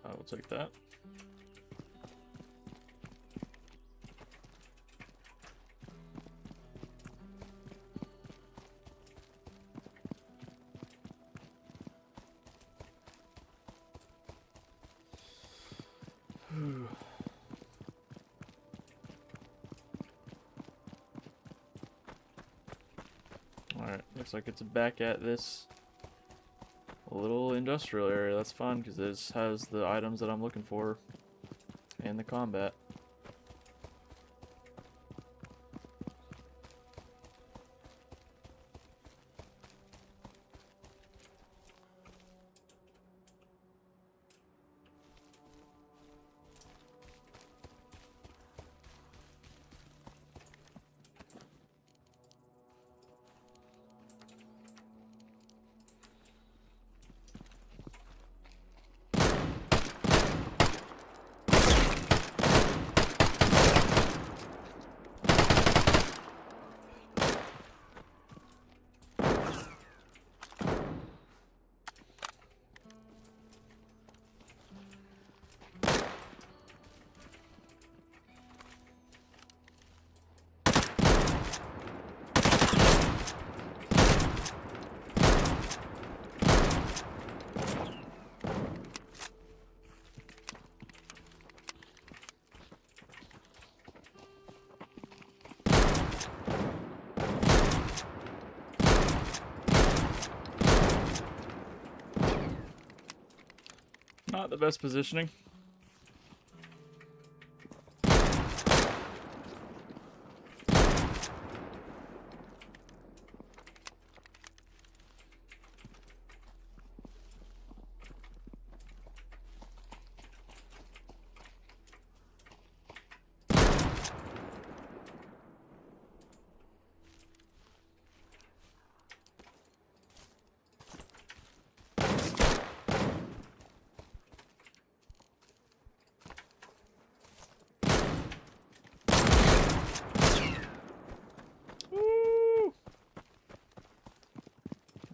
I will take that. Alright, looks like it's back at this little industrial area. That's fun because this has the items that I'm looking for and the combat. Not the best positioning.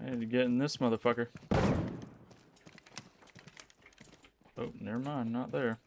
I need to get in this motherfucker. Oh, never mind, not there.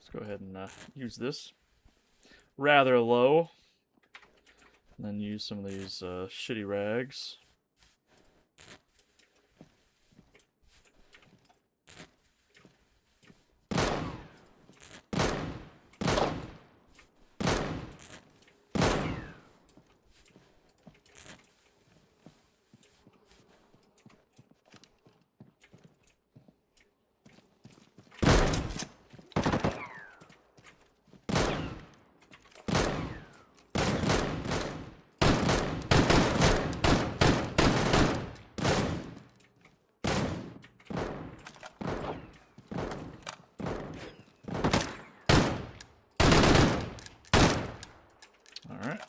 Let's go ahead and use this rather low. And then use some of these shitty rags. Alright.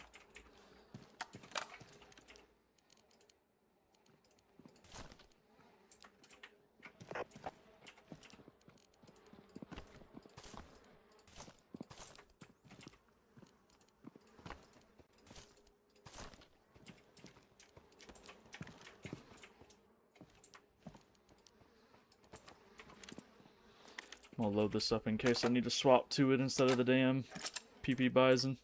I'll load this up in case I need to swap to it instead of the damn PP Bison.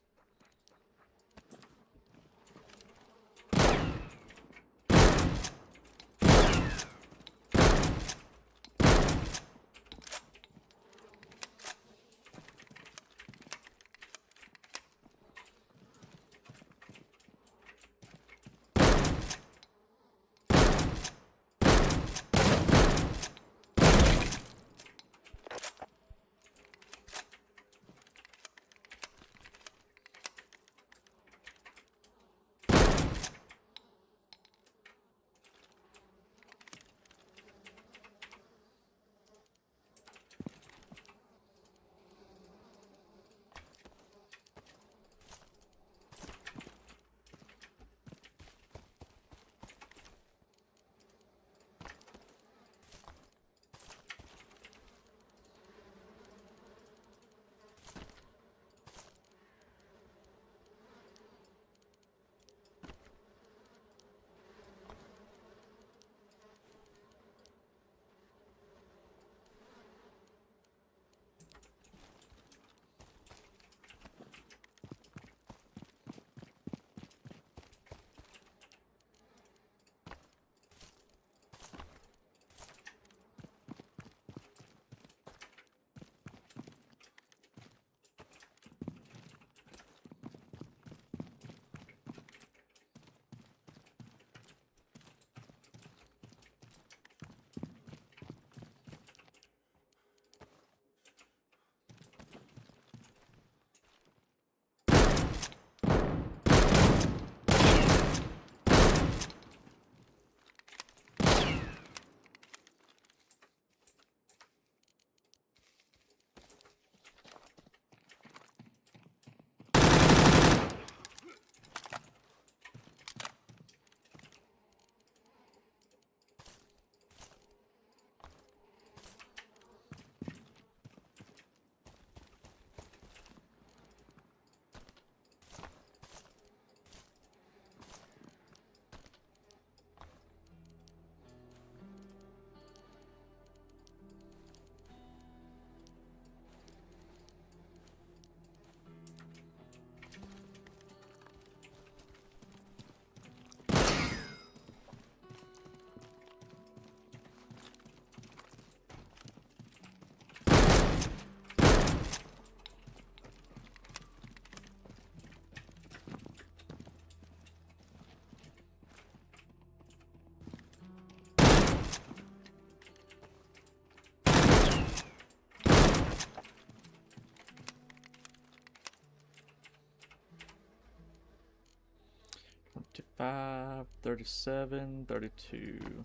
35, 37, 32.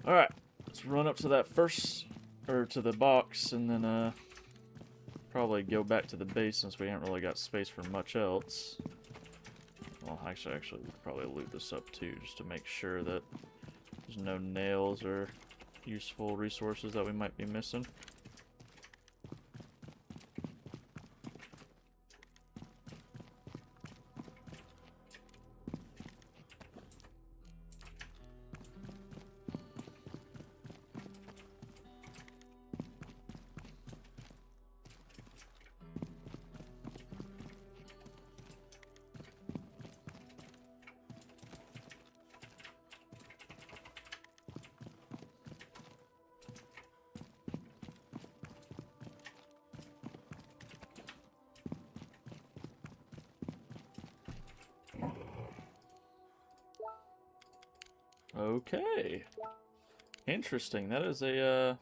Alright, let's run up to that first, or to the box, and then probably go back to the base since we haven't really got space for much else. Well, actually, we could probably loot this up too, just to make sure that there's no nails or useful resources that we might be missing. Okay. Interesting. That is a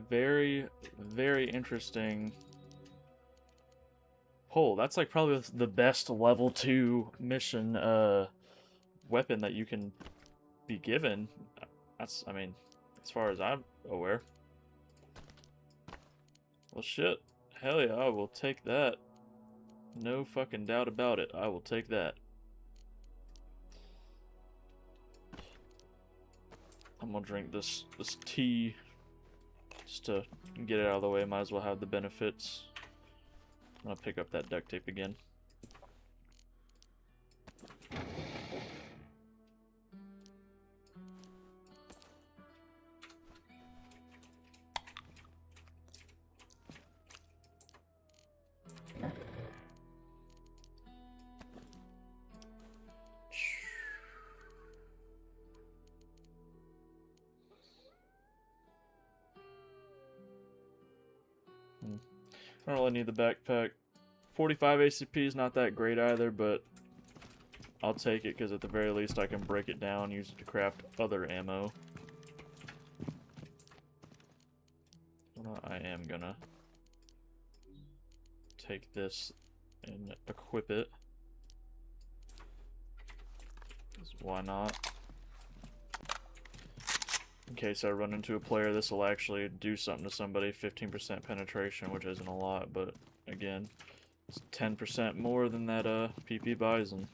very, very interesting pull. That's like probably the best level 2 mission weapon that you can be given. That's, I mean, as far as I'm aware. Well, shit. Hell yeah, I will take that. No fucking doubt about it. I will take that. I'm gonna drink this tea just to get it out of the way. Might as well have the benefits. I'm gonna pick up that duct tape again. I don't really need the backpack. 45 ACP is not that great either, but I'll take it because at the very least I can break it down, use it to craft other ammo. I am gonna take this and equip it. 'Cause why not? In case I run into a player, this will actually do something to somebody. 15% penetration, which isn't a lot, but again, it's 10% more than that PP Bison.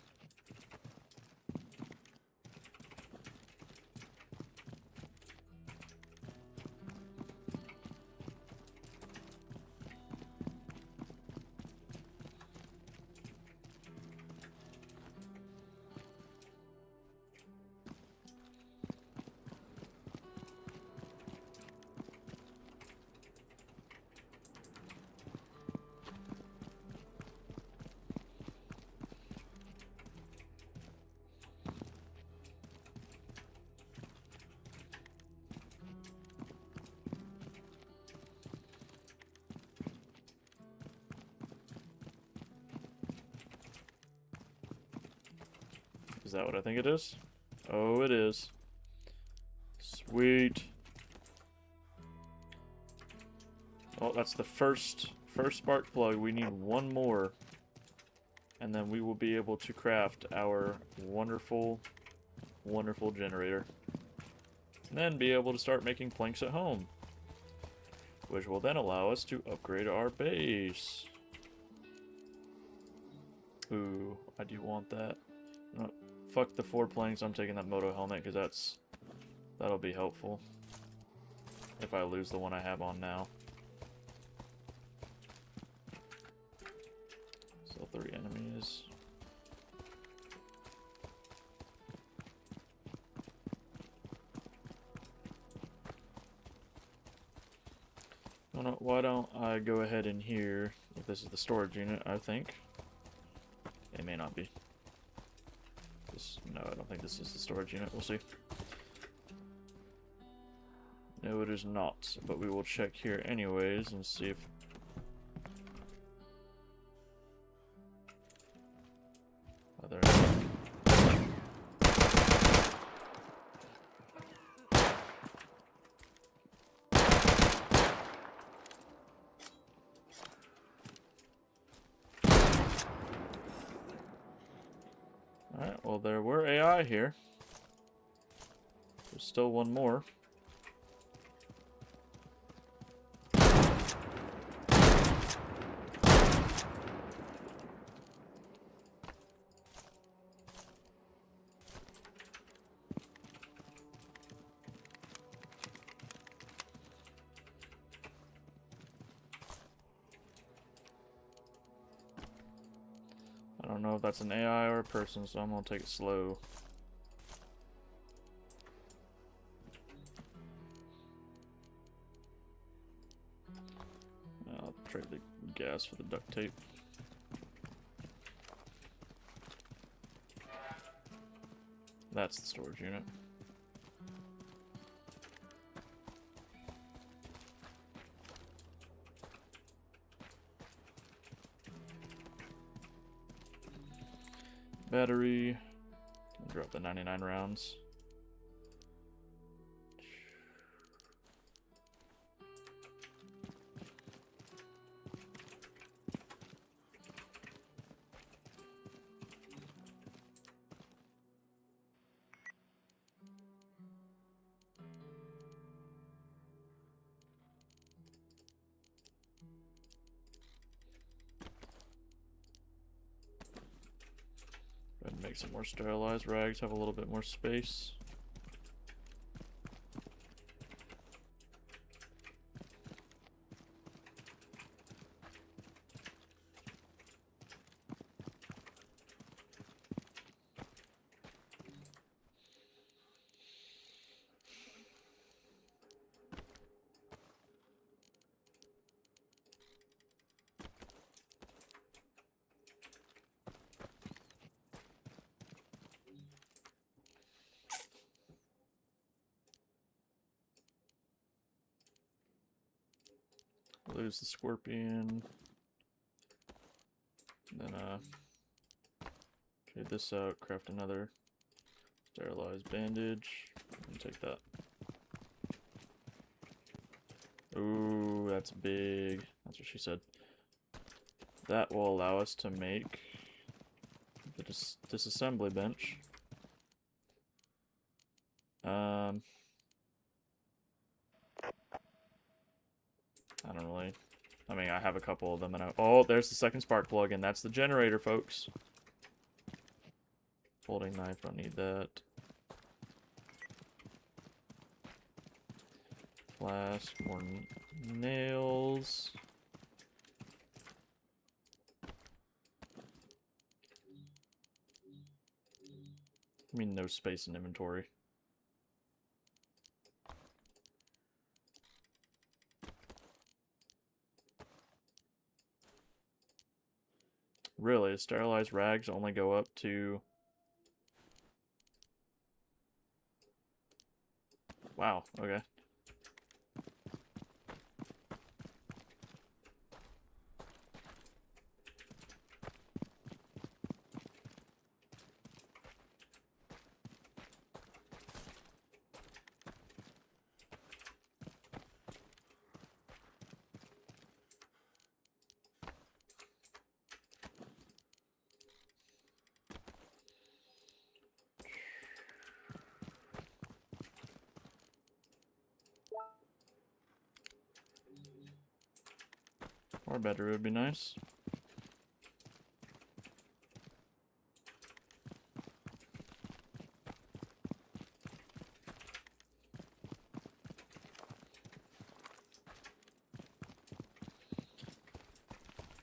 Is that what I think it is? Oh, it is. Sweet. Oh, that's the first spark plug. We need one more. And then we will be able to craft our wonderful, wonderful generator. And then be able to start making planks at home. Which will then allow us to upgrade our base. Ooh, I do want that. No, fuck the 4 planks, I'm taking that moto helmet because that'll be helpful. If I lose the one I have on now. Still 3 enemies. Why don't I go ahead in here, if this is the storage unit, I think. It may not be. this? No, I don't think this is the storage unit. We'll see. No, it is not. But we will check here anyways and see if... Oh, there it is. Alright, well there were AI here. There's still one more. I don't know if that's an AI or a person, so I'm gonna take it slow. I'll trade the gas for the duct tape. That's the storage unit. Battery. Drop the 99 rounds. Go ahead and make some more sterilized rags, have a little bit more space. Lose the scorpion. And then trade this out, craft another sterilized bandage, and take that. Ooh, that's big. That's what she said. That will allow us to make the disassembly bench. I don't really... I mean, I have a couple of them, and oh, there's the second spark plug, and that's the generator, folks. Folding knife, don't need that. Flask, more nails. I mean, no space in inventory. Really, sterilized rags only go up to... Wow, okay. Or better would be nice.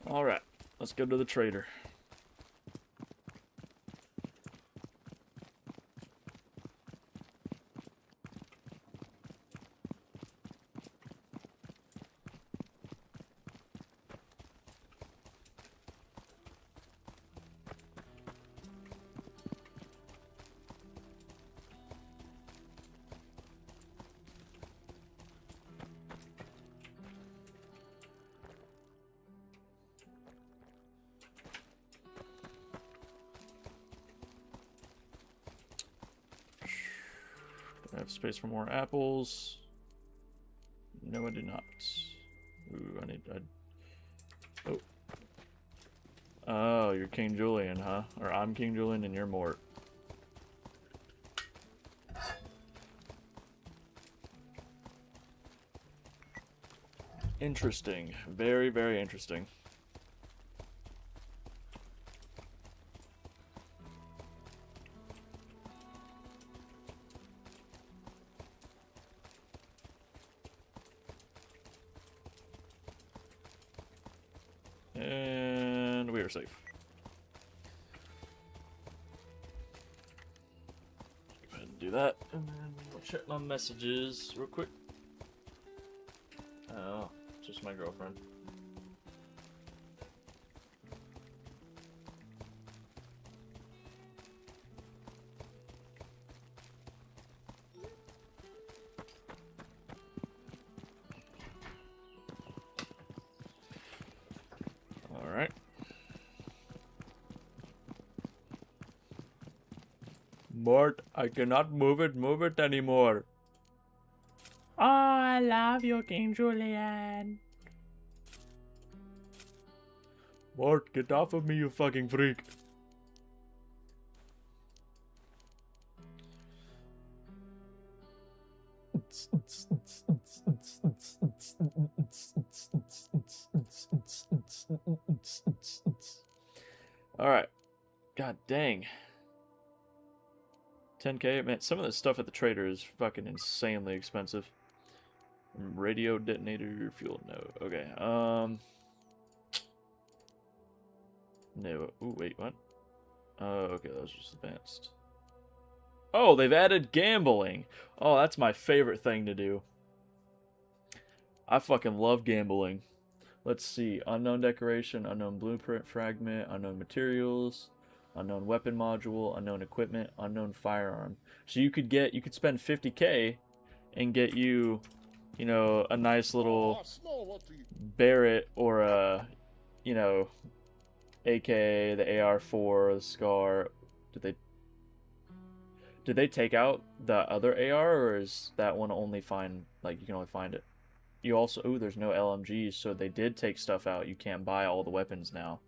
Alright, let's go to the trader. I have space for more apples. No, I do not. Ooh, oh. Oh, you're King Julian, huh? Or I'm King Julian and you're Mort. Interesting. Very, very interesting. And we are safe. Go ahead and do that. And then we'll check my messages real quick. Oh, just my girlfriend. Alright. Mort, I cannot move it anymore. Oh, I love you, King Julian. Mort, get off of me, you fucking freak. Alright. God dang. 10k? Man, some of this stuff at the trader is fucking insanely expensive. Radio detonator, fuel, no. Okay, no. Ooh, wait, what? Oh, okay, that was just advanced. Oh, they've added gambling. Oh, that's my favorite thing to do. I fucking love gambling. Let's see. Unknown decoration, unknown blueprint fragment, unknown materials, unknown weapon module, unknown equipment, unknown firearm. So you could spend 50k and get you know, a nice little Barrett or a, you know, AK, the AR4, the Scar. Did they take out the other AR, or is that one only find, like, you can only find it? You also, ooh, there's no LMGs, so they did take stuff out. You can't buy all the weapons now.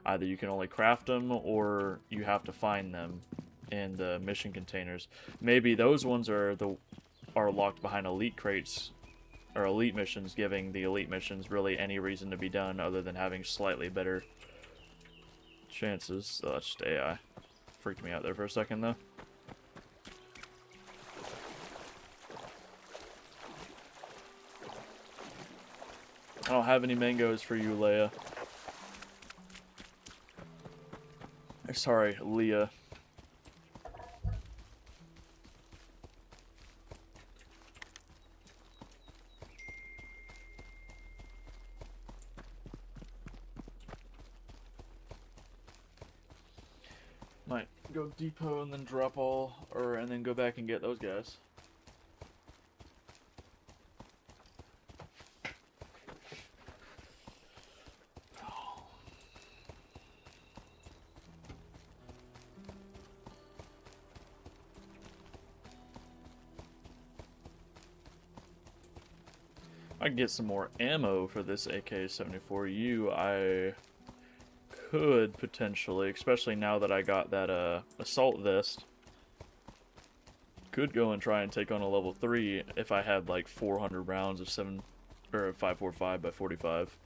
Either you can only craft them, or you have to find them in the mission containers. Maybe those ones are locked behind elite crates, or elite missions, giving the elite missions really any reason to be done other than having slightly better chances. Oh, that's just AI. Freaked me out there for a second, though. I don't have any mangoes for you, Leia. Sorry, Leah. Might go depot and then drop all, and then go back and get those guys. I can get some more ammo for this AK-74U. I could potentially, especially now that I got that assault vest, could go and try and take on a level 3 if I had like 400 rounds of 545 by 45.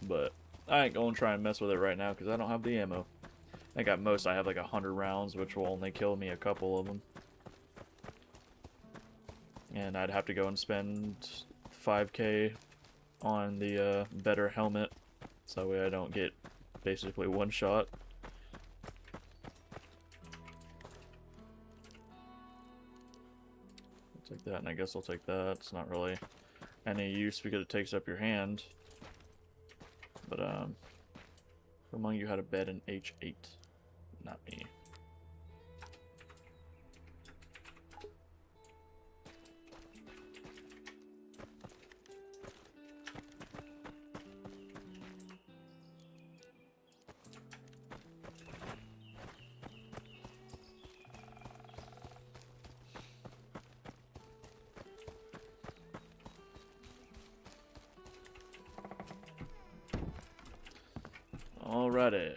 But I ain't going to try and mess with it right now because I don't have the ammo. I think at most I have like 100 rounds, which will only kill me a couple of them. And I'd have to go and spend 5k on the better helmet, so that way I don't get basically one shot. I'll take that, and I guess I'll take that. It's not really any use because it takes up your hand. But who among you had a bed in H8? Not me. Alrighty.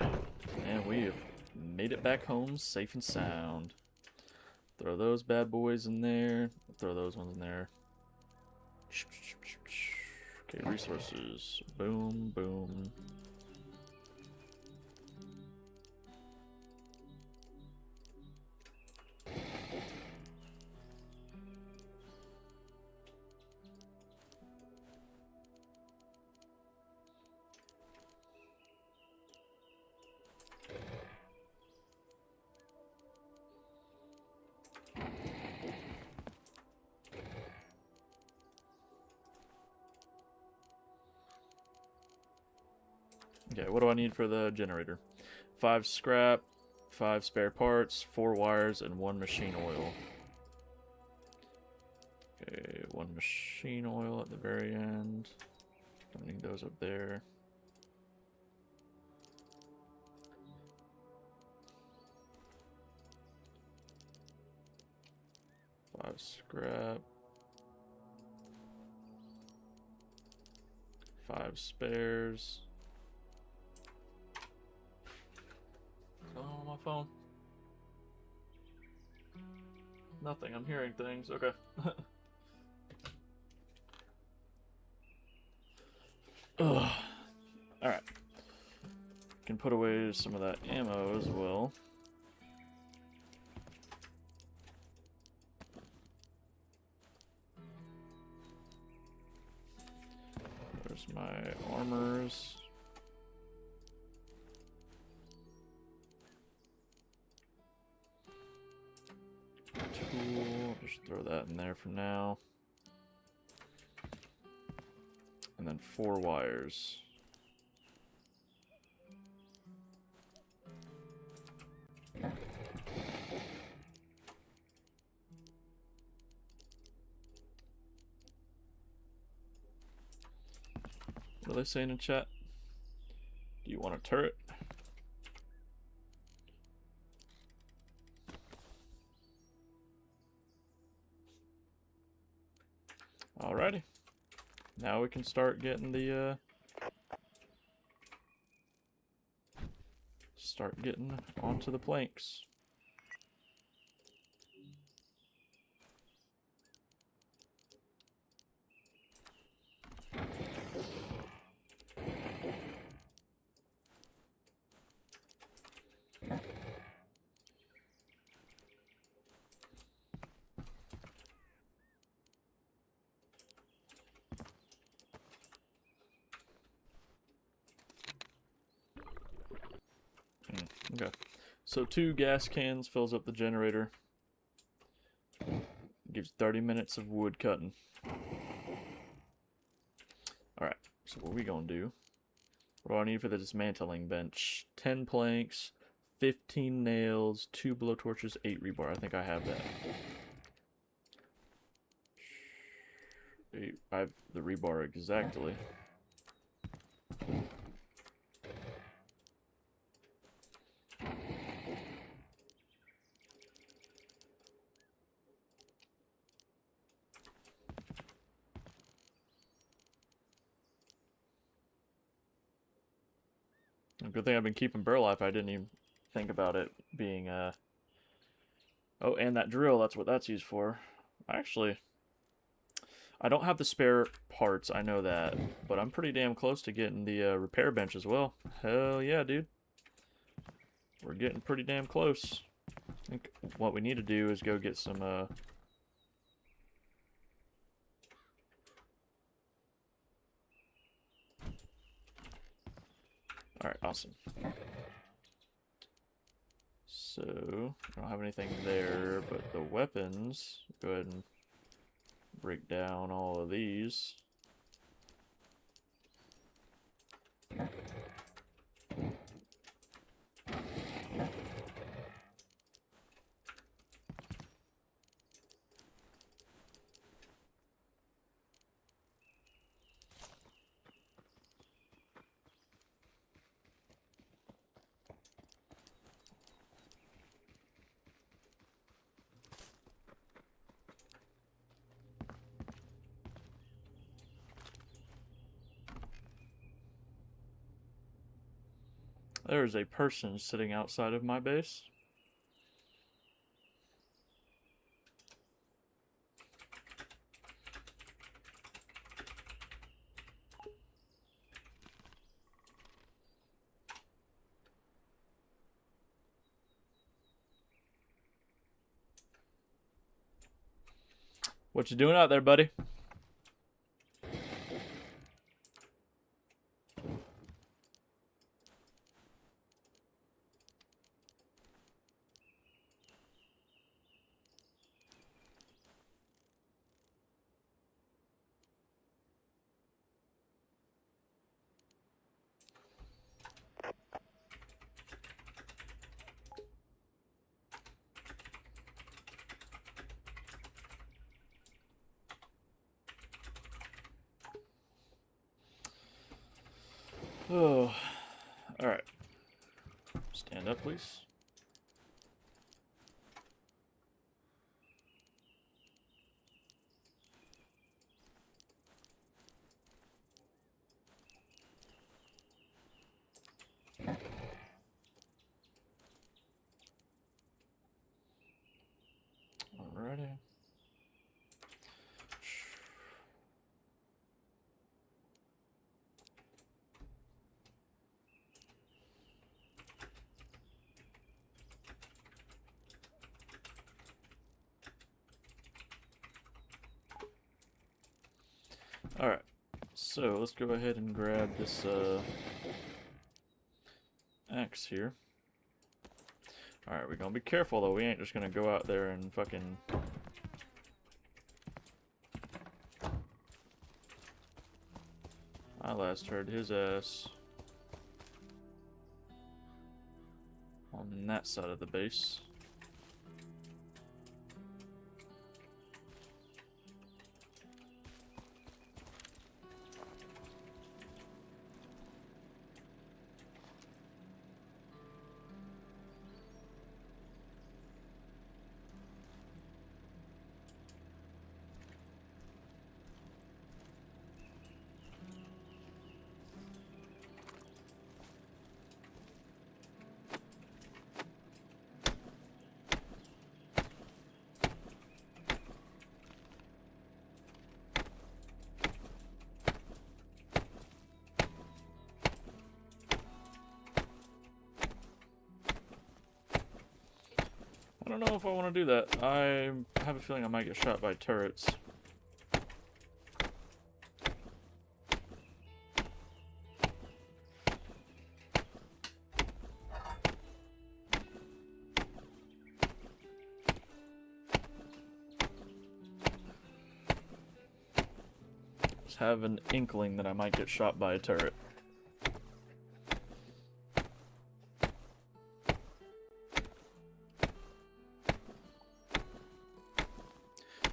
And we have made it back home safe and sound. Throw those bad boys in there. Throw those ones in there. Okay, resources. Boom, boom. Okay, what do I need for the generator? 5 scrap, 5 spare parts, 4 wires, and 1 machine oil. Okay, 1 machine oil at the very end. Don't need those up there. Five scrap. 5 spares. Oh, my phone. Nothing. I'm hearing things. Okay. Ugh. Alright. Can put away some of that ammo as well. There's my armors. Tool. Just throw that in there for now. And then 4 wires. What are they saying in chat? Do you want a turret? Alrighty. Now we can start getting the onto the planks. Okay, so 2 gas cans fills up the generator. Gives 30 minutes of wood cutting. Alright, so what are we gonna do? What do I need for the dismantling bench? 10 planks, 15 nails, 2 blowtorches, 8 rebar. I think I have that. I have the rebar exactly. Good thing I've been keeping burlap. I didn't even think about it being Oh, and that drill, that's what that's used for. Actually, I don't have the spare parts, I know that, but I'm pretty damn close to getting the repair bench as well. Hell yeah, dude. We're getting pretty damn close. I think what we need to do is go get some Alright, awesome. So, I don't have anything there, but the weapons, go ahead and break down all of these. There's a person sitting outside of my base. What you doing out there, buddy? Oh, all right. Stand up, please. Alrighty. Alright, so let's go ahead and grab this axe here. Alright, we're gonna be careful though, we ain't just gonna go out there and fucking... I last heard his ass on that side of the base. I don't know if I want to do that. I have a feeling I might get shot by turrets. Just have an inkling that I might get shot by a turret.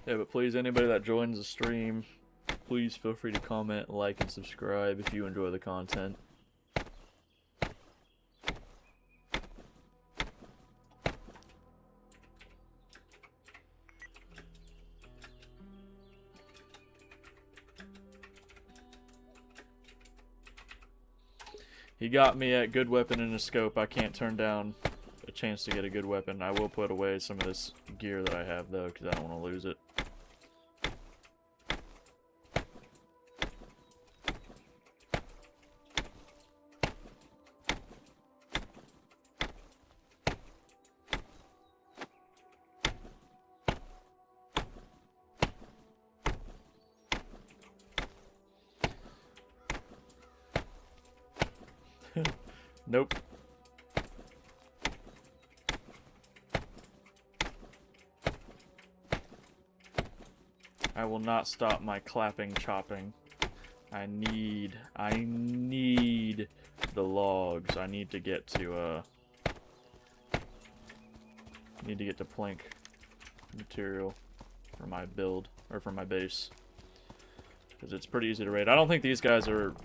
Yeah, but please, anybody that joins the stream, please feel free to comment, like, and subscribe if you enjoy the content. He got me at good weapon and a scope. I can't turn down a chance to get a good weapon. I will put away some of this gear that I have, though, because I don't want to lose it. Nope. I will not stop my clapping chopping. I need the logs. I need to get to plank material for my build, or for my base. Because it's pretty easy to raid. I don't think these guys are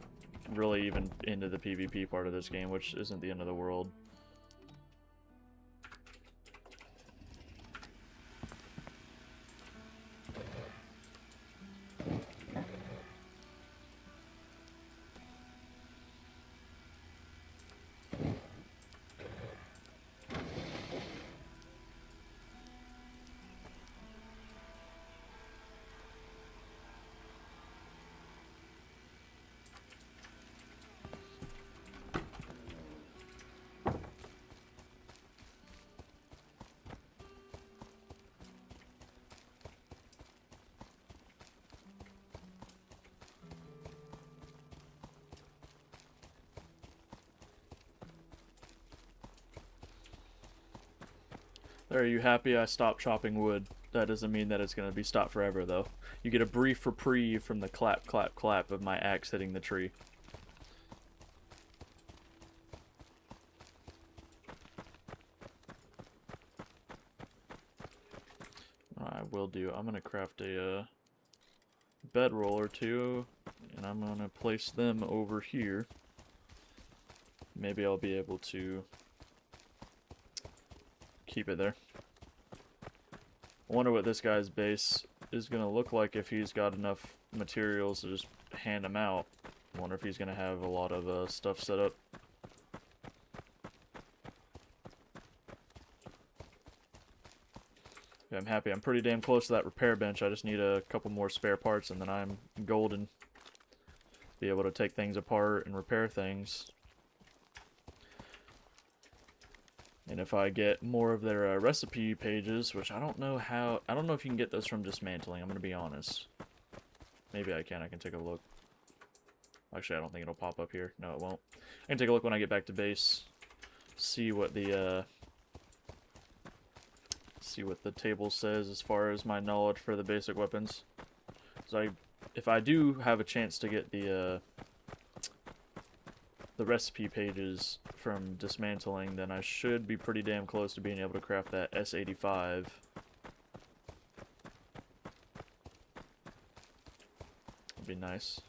really even into the PvP part of this game, which isn't the end of the world. Are you happy I stopped chopping wood? That doesn't mean that it's going to be stopped forever, though. You get a brief reprieve from the clap, clap, clap of my axe hitting the tree. I will do. I'm going to craft a bedroll or two, and I'm going to place them over here. Maybe I'll be able to keep it there. I wonder what this guy's base is going to look like if he's got enough materials to just hand them out. I wonder if he's going to have a lot of stuff set up. Yeah, I'm happy. I'm pretty damn close to that repair bench. I just need a couple more spare parts and then I'm golden. Be able to take things apart and repair things. And if I get more of their recipe pages, which I don't know if you can get those from dismantling, I'm going to be honest. Maybe I can take a look. Actually, I don't think it'll pop up here. No, it won't. I can take a look when I get back to base. See what the table says as far as my knowledge for the basic weapons. So if I do have a chance to get the recipe pages from dismantling, then I should be pretty damn close to being able to craft that S85. That'd be nice.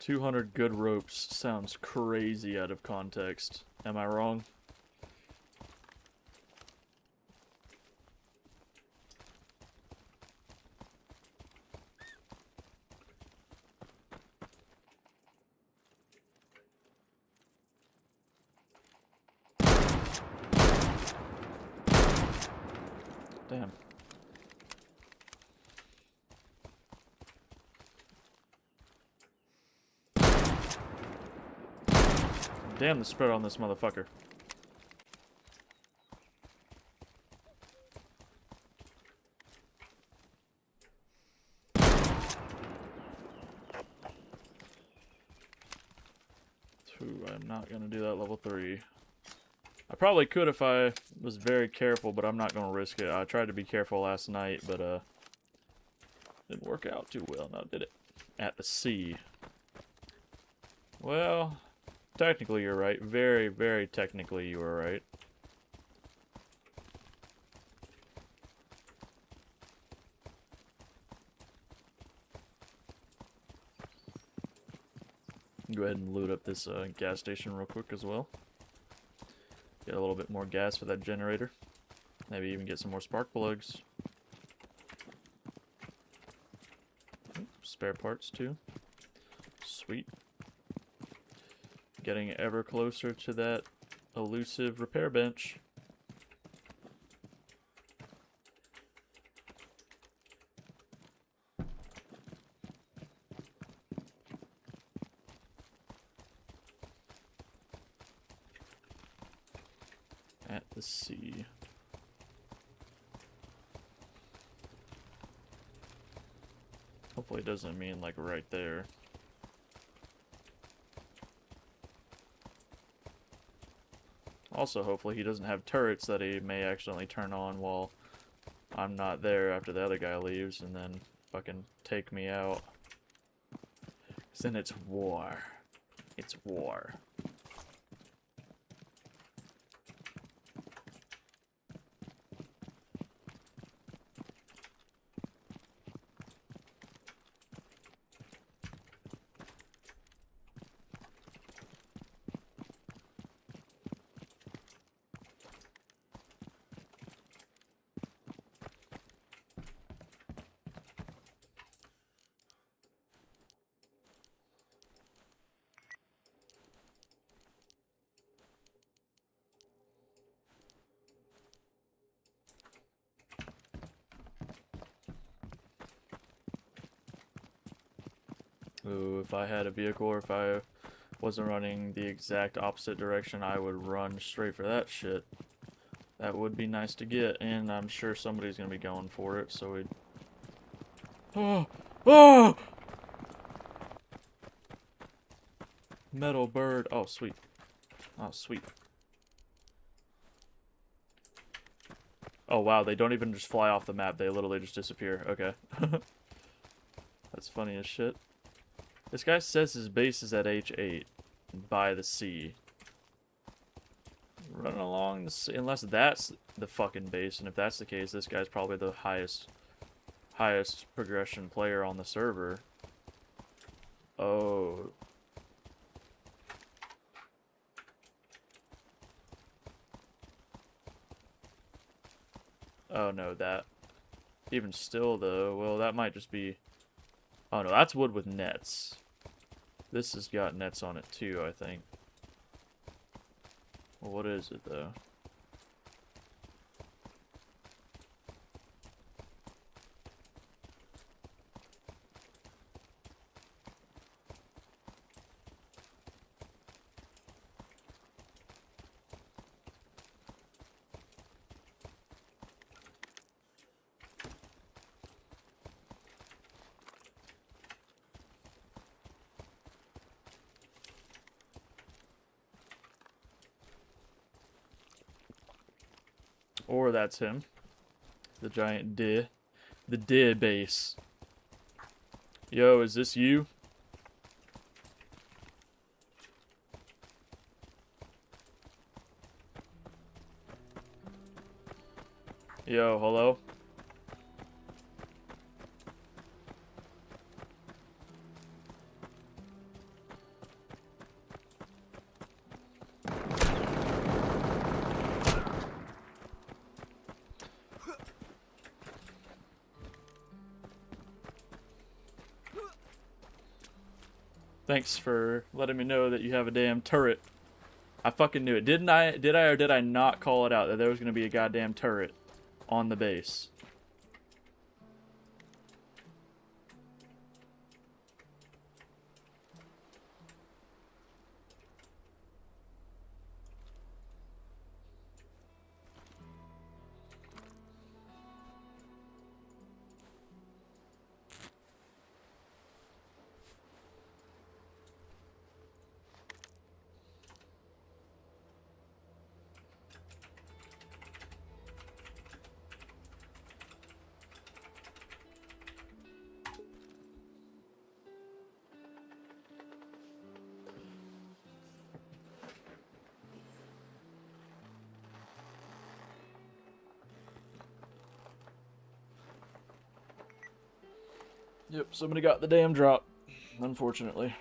$200 good ropes sounds crazy out of context. Am I wrong? Damn. Damn the spread on this motherfucker. Ooh, I'm not gonna do that level 3. I probably could if I was very careful, but I'm not gonna risk it. I tried to be careful last night, but didn't work out too well, now did it? At the sea. Well, technically you're right. Very, very technically you were right. Go ahead and loot up this gas station real quick as well. Get a little bit more gas for that generator. Maybe even get some more spark plugs. Spare parts too. Sweet. Getting ever closer to that elusive repair bench. At the sea. Hopefully it doesn't mean like right there. Also, hopefully he doesn't have turrets that he may accidentally turn on while I'm not there after the other guy leaves and then fucking take me out. 'Cause then it's war. It's war. Ooh, if I had a vehicle or if I wasn't running the exact opposite direction, I would run straight for that shit. That would be nice to get, and I'm sure somebody's gonna be going for it, so we'd... Oh! Oh! Metal bird. Oh, sweet. Oh, sweet. Oh, wow, they don't even just fly off the map. They literally just disappear. Okay. That's funny as shit. This guy says his base is at H8 by the sea. Running along the sea, unless that's the fucking base, and if that's the case, this guy's probably the highest progression player on the server. Oh. Oh no, that. Even still though, well that might just be... Oh no, that's wood with nets. This has got nets on it too, I think. Well, what is it though? Or that's him. The giant deer. The deer base. Yo, is this you? Yo, hello? Thanks for letting me know that you have a damn turret. I fucking knew it. Did I or did I not call it out that there was gonna be a goddamn turret on the base? Yep, somebody got the damn drop, unfortunately.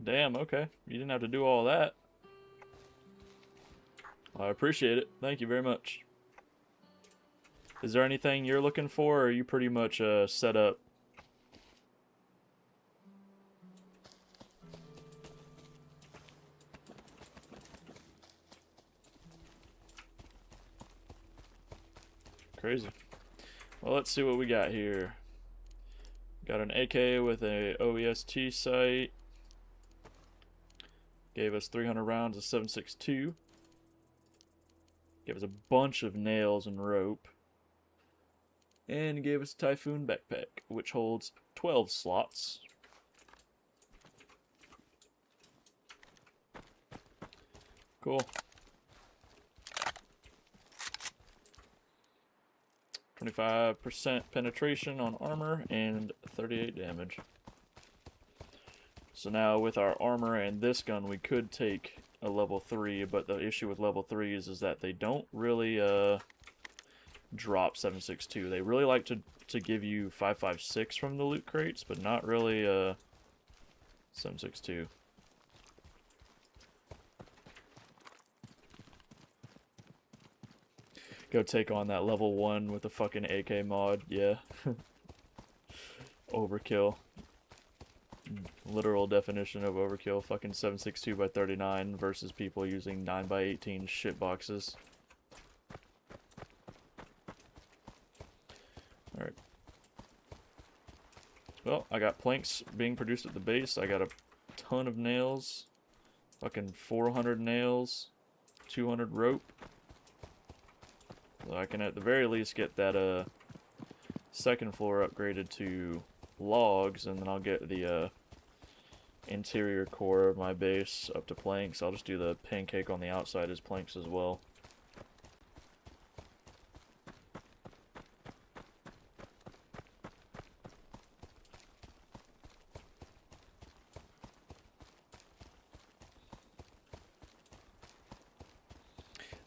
Damn, okay. You didn't have to do all that. I appreciate it. Thank you very much. Is there anything you're looking for, or are you pretty much set up? Crazy. Well, let's see what we got here. Got an AK with a OEST sight. Gave us 300 rounds of 7.62. Gave us a bunch of nails and rope. And gave us a Typhoon backpack, which holds 12 slots. Cool. 25% penetration on armor and 38 damage. So now with our armor and this gun, we could take a level 3, but the issue with level 3s is that they don't really drop 7.62. They really like to give you 5.56 from the loot crates, but not really 7.62. Go take on that level 1 with the fucking AK mod, yeah. Overkill. Literal definition of overkill. Fucking 7.62 by 39 versus people using 9 by 18 shit boxes. Alright. Well, I got planks being produced at the base. I got a ton of nails. Fucking 400 nails. 200 rope. So I can at the very least get that second floor upgraded to logs, and then I'll get the interior core of my base up to planks. I'll just do the pancake on the outside as planks as well.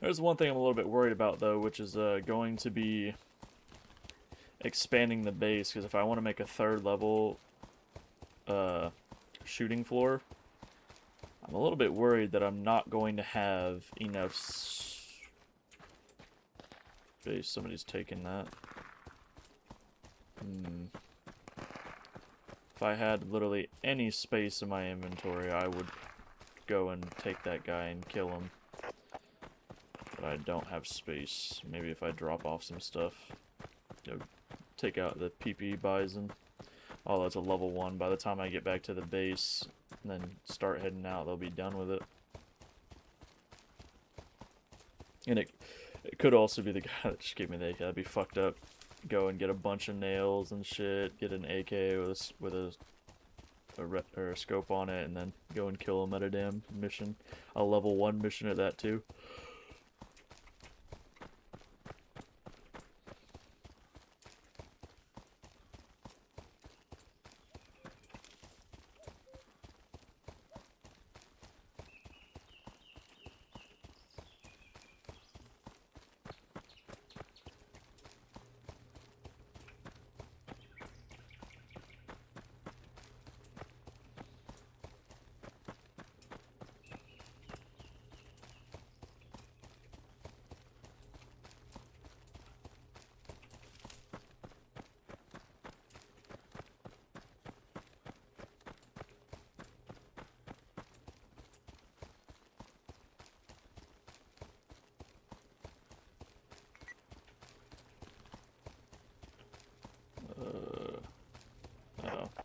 There's one thing I'm a little bit worried about, though, which is going to be expanding the base, because if I want to make a third level shooting floor, I'm a little bit worried that I'm not going to have enough space. Somebody's taking that. If I had literally any space in my inventory, I would go and take that guy and kill him. But I don't have space. Maybe if I drop off some stuff. Take out the PP bison. Oh, that's a level 1. By the time I get back to the base and then start heading out, they'll be done with it. And it could also be the guy that just gave me the AK. That'd be fucked up. Go and get a bunch of nails and shit. Get an AK with a scope on it, and then go and kill him at a damn mission. A level 1 mission at that too.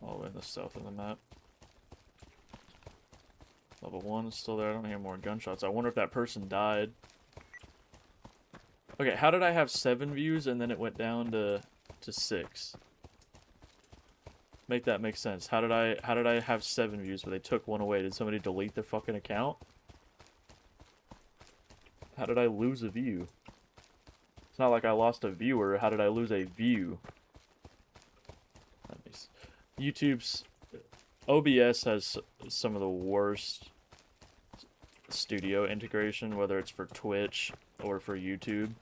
All the way in the south of the map. Level 1 is still there. I don't hear more gunshots. I wonder if that person died. Okay, how did I have 7 views and then it went down to 6? Make that make sense. How did I have 7 views but they took 1 away? Did somebody delete their fucking account? How did I lose a view? It's not like I lost a viewer. How did I lose a view? YouTube's OBS has some of the worst studio integration, whether it's for Twitch or for YouTube.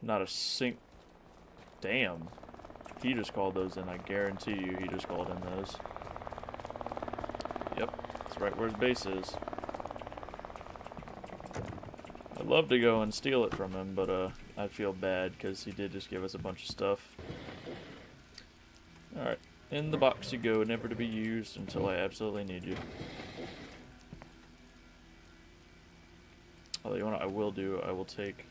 Not a sync. Damn. He just called those in. I guarantee you he just called in those. Yep, that's right where his base is. I'd love to go and steal it from him, but I feel bad because he did just give us a bunch of stuff. Alright, in the box you go, never to be used until I absolutely need you. Although, you know what I will do? I will take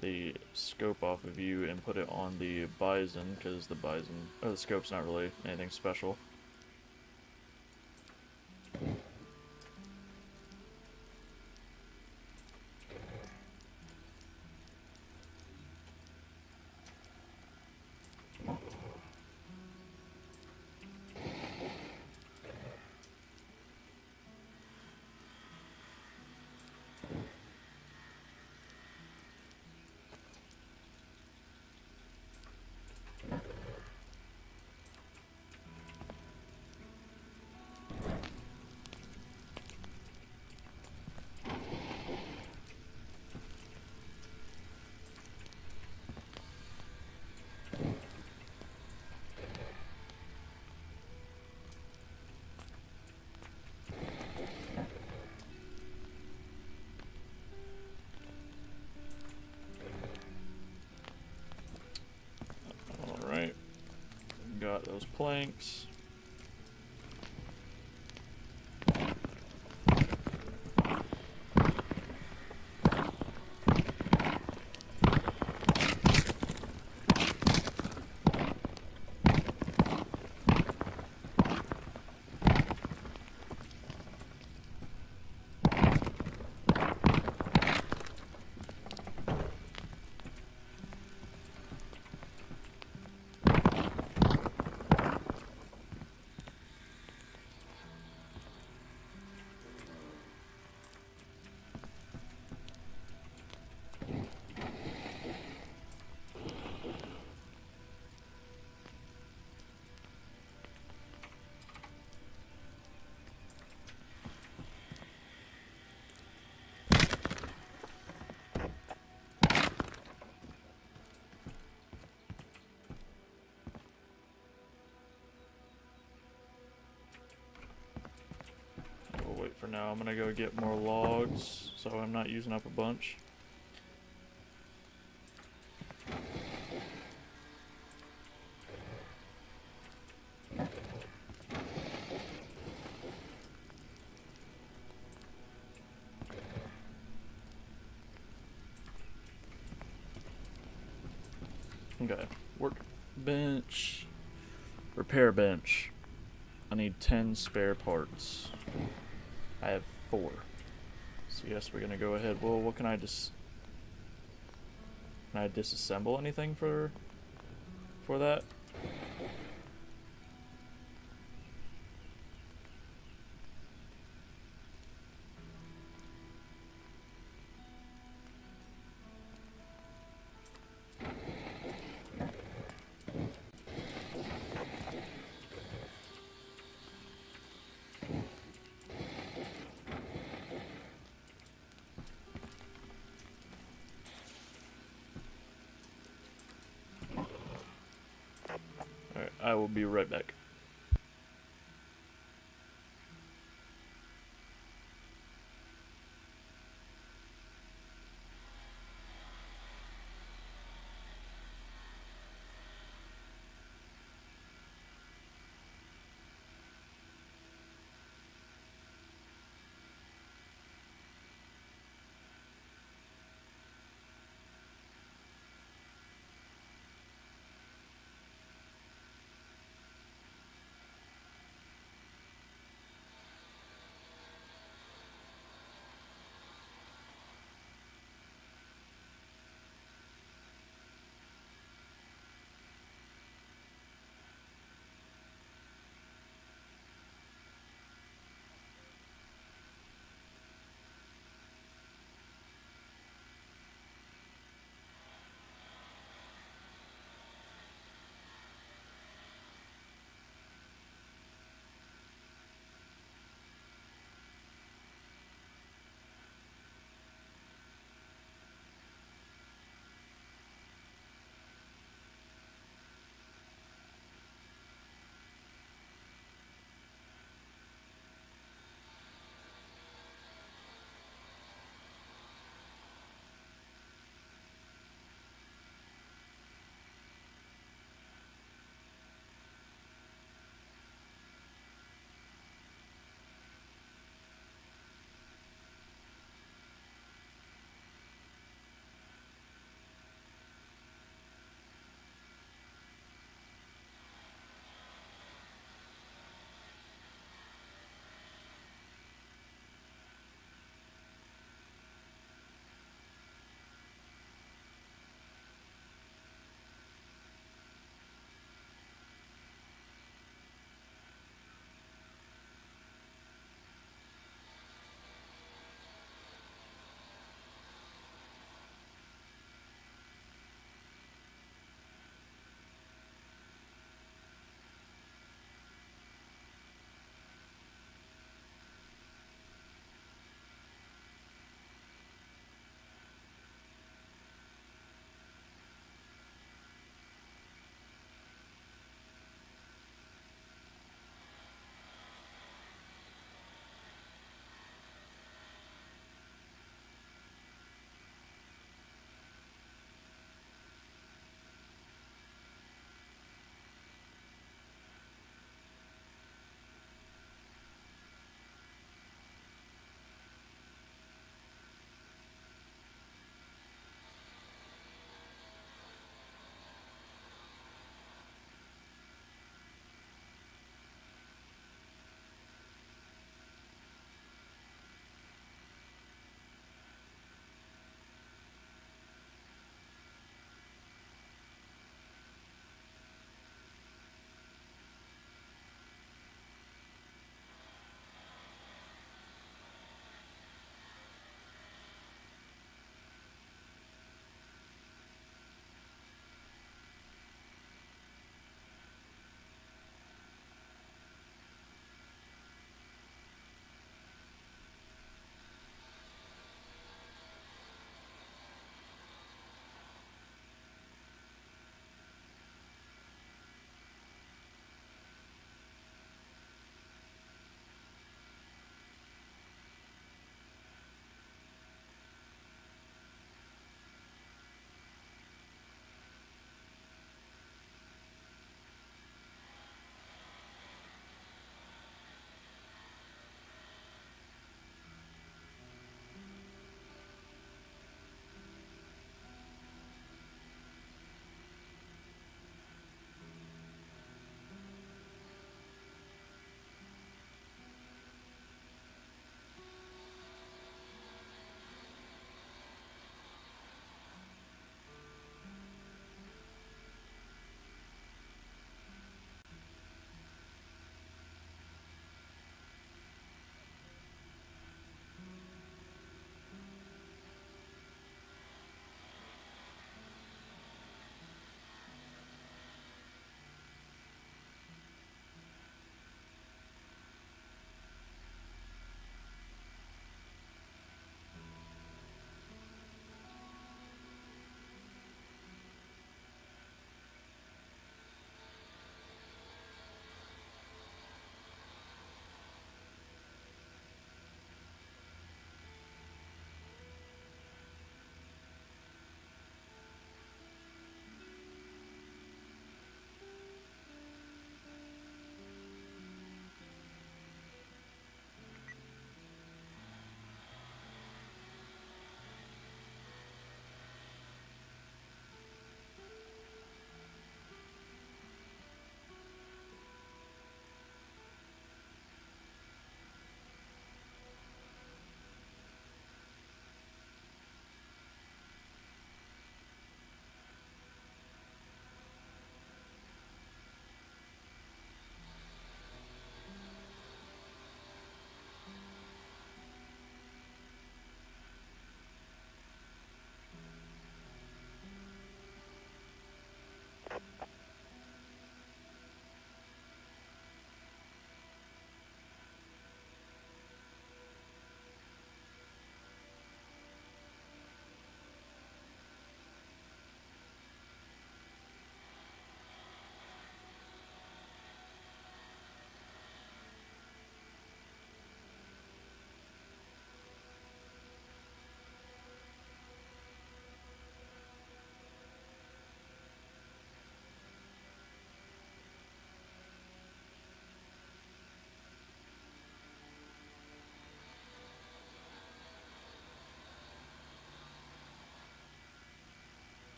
the scope off of you and put it on the bison, because the scope's not really anything special. Alright, got those planks. We'll wait for now. I'm gonna go get more logs so I'm not using up a bunch. Okay, workbench, repair bench. I need 10 spare parts. I have 4. So yes, we're gonna go ahead. Well, what can I can I disassemble anything for that? Alright, I will be right back.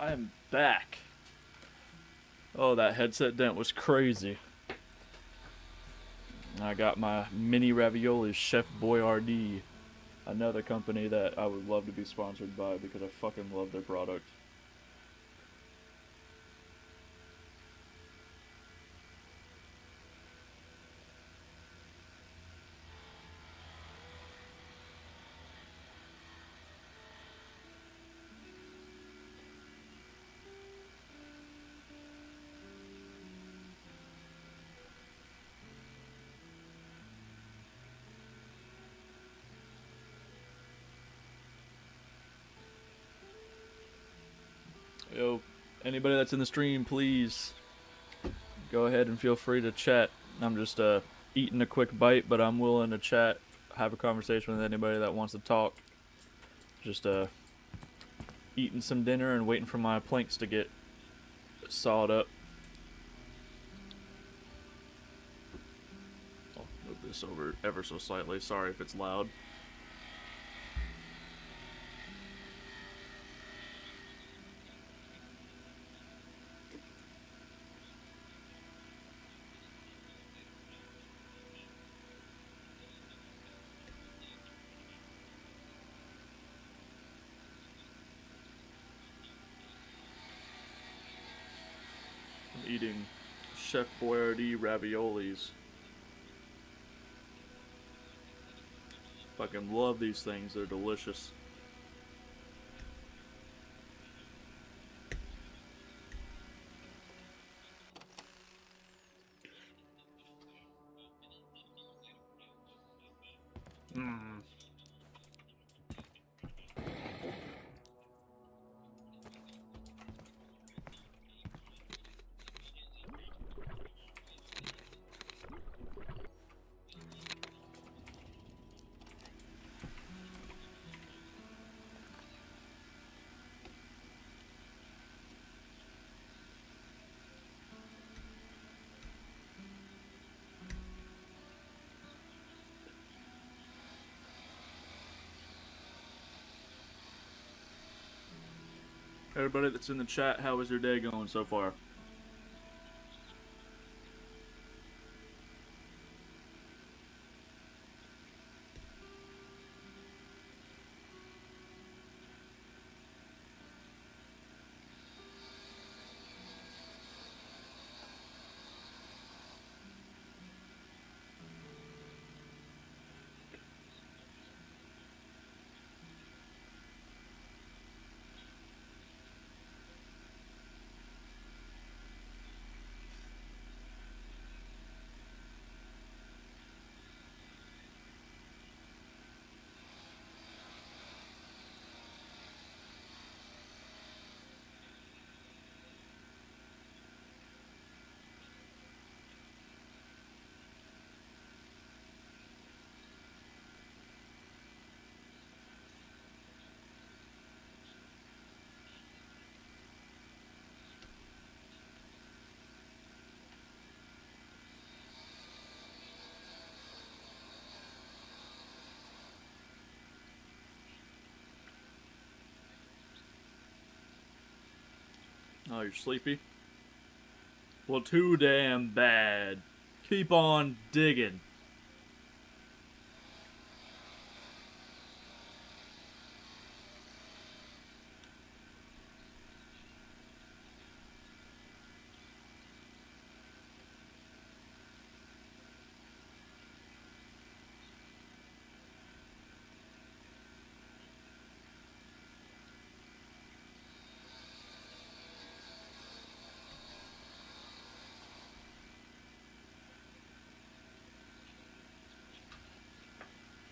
I am back. Oh, that headset dent was crazy. I got my mini raviolis, Chef Boyardee. Another company that I would love to be sponsored by because I fucking love their product. Yo, anybody that's in the stream, please go ahead and feel free to chat. I'm just eating a quick bite, but I'm willing to chat, have a conversation with anybody that wants to talk. Just eating some dinner and waiting for my planks to get sawed up. I'll move this over ever so slightly. Sorry if it's loud. I'm eating Chef Boyardee raviolis. Fucking love these things. They're delicious. Mmm. Everybody that's in the chat, how is your day going so far? Oh, you're sleepy? Well, too damn bad. Keep on digging.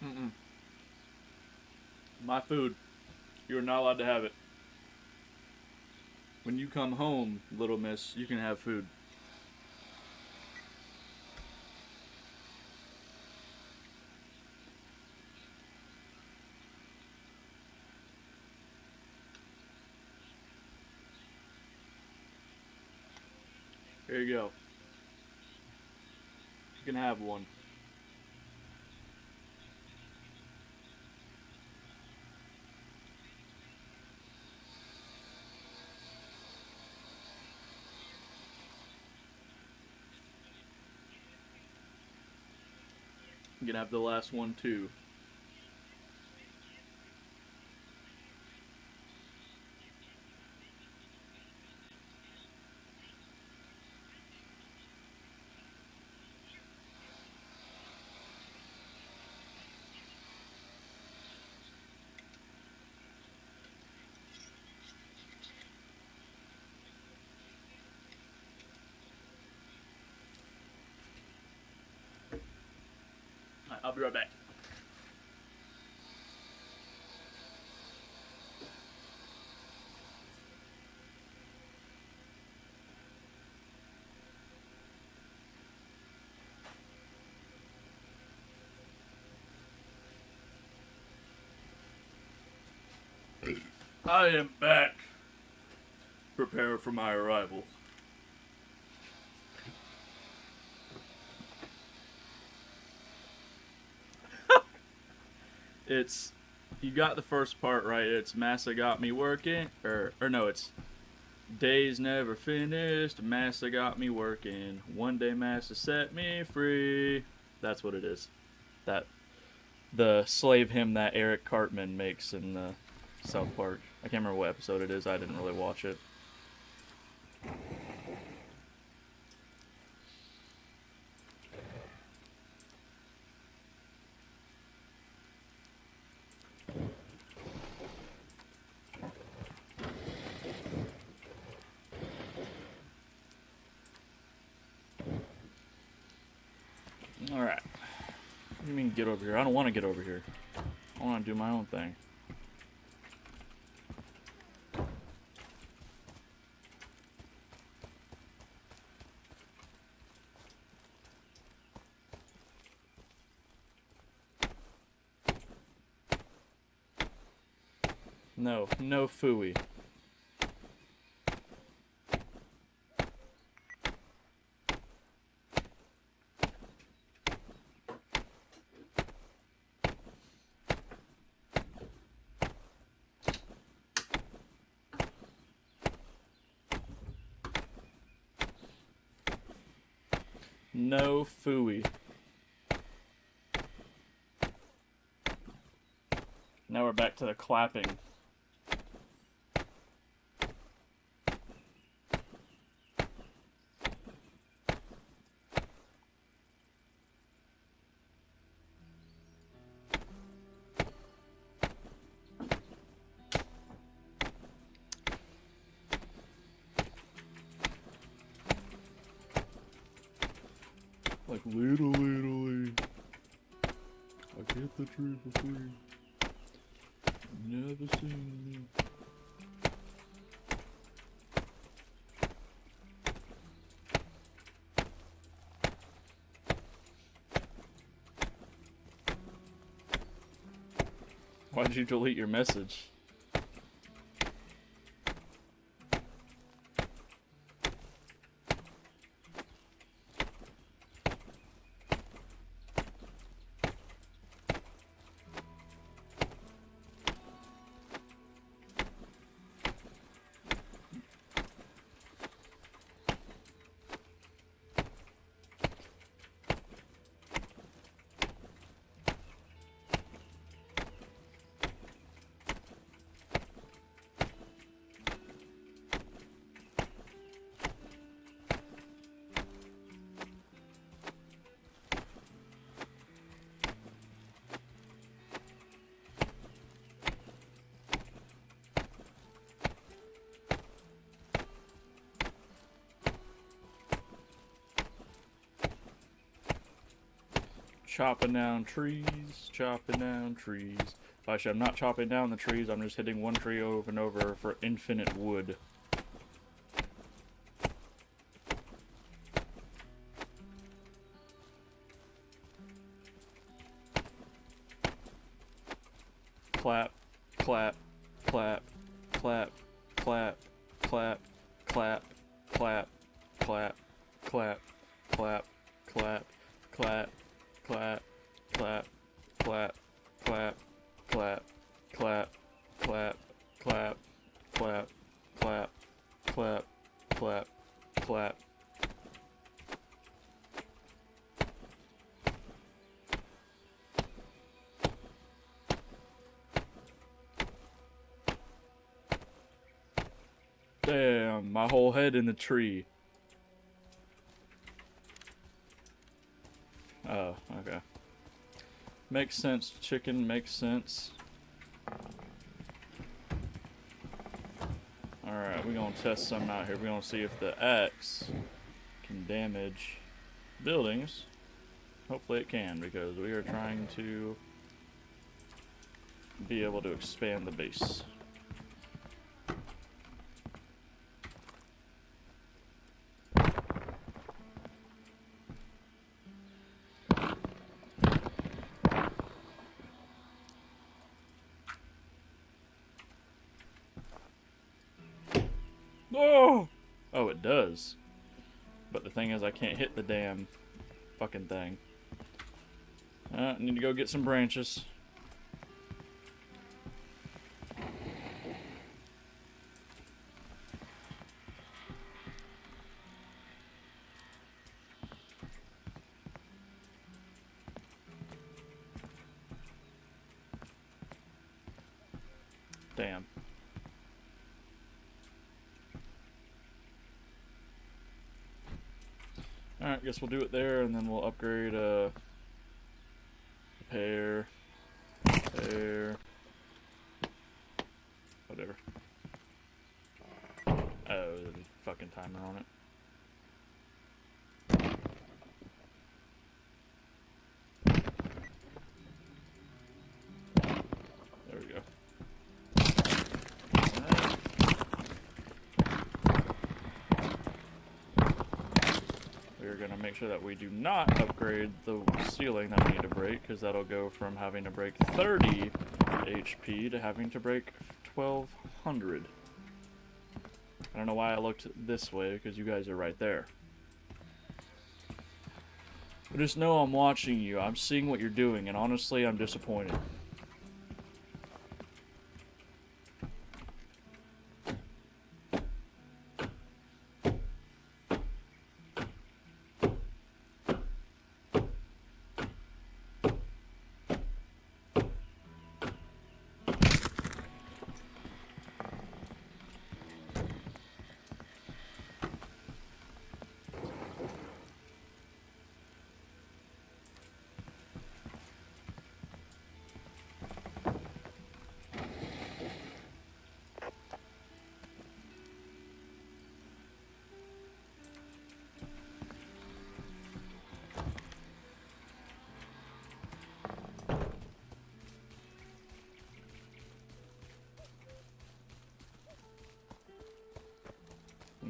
Mm-mm. My food. You're not allowed to have it. When you come home, little miss, you can have food. Here you go. You can have one. I'm gonna have the last one too. Alright, I'll be right back. I am back. Prepare for my arrival. It's, you got the first part right. It's Massa got me working, or no, it's days never finished. Massa got me working. One day Massa set me free. That's what it is. That the slave hymn that Eric Cartman makes in the South Park. I can't remember what episode it is. I didn't really watch it. Alright. What do you mean get over here? I don't want to get over here. I want to do my own thing. No, no phooey. No phooey. Now we're back to the clapping. Like little Italy, I get the tree for free. Never seen me. Why did you delete your message? Chopping down trees, chopping down trees. Actually, I'm not chopping down the trees, I'm just hitting one tree over and over for infinite wood. Clap, clap, clap, clap, clap, clap, clap, clap, clap, clap, clap, clap, clap. Clap, clap, clap, clap, clap, clap, clap, clap, clap, clap, clap, clap, clap. Damn, my whole head in the tree. Oh, okay. Makes sense, chicken, makes sense. Alright, we're gonna test something out here. We're gonna see if the axe can damage buildings. Hopefully it can, because we are trying to be able to expand the base. Oh! Oh, it does. But the thing is, I can't hit the damn fucking thing. I need to go get some branches. Damn. Alright, guess we'll do it there, and then we'll upgrade, repair, whatever. Oh, there's a fucking timer on it. There we go. We're going to make sure that we do not upgrade the ceiling that we need to break, because that'll go from having to break 30 HP to having to break 1200. I don't know why I looked this way, because you guys are right there. But just know I'm watching you. I'm seeing what you're doing, and honestly, I'm disappointed.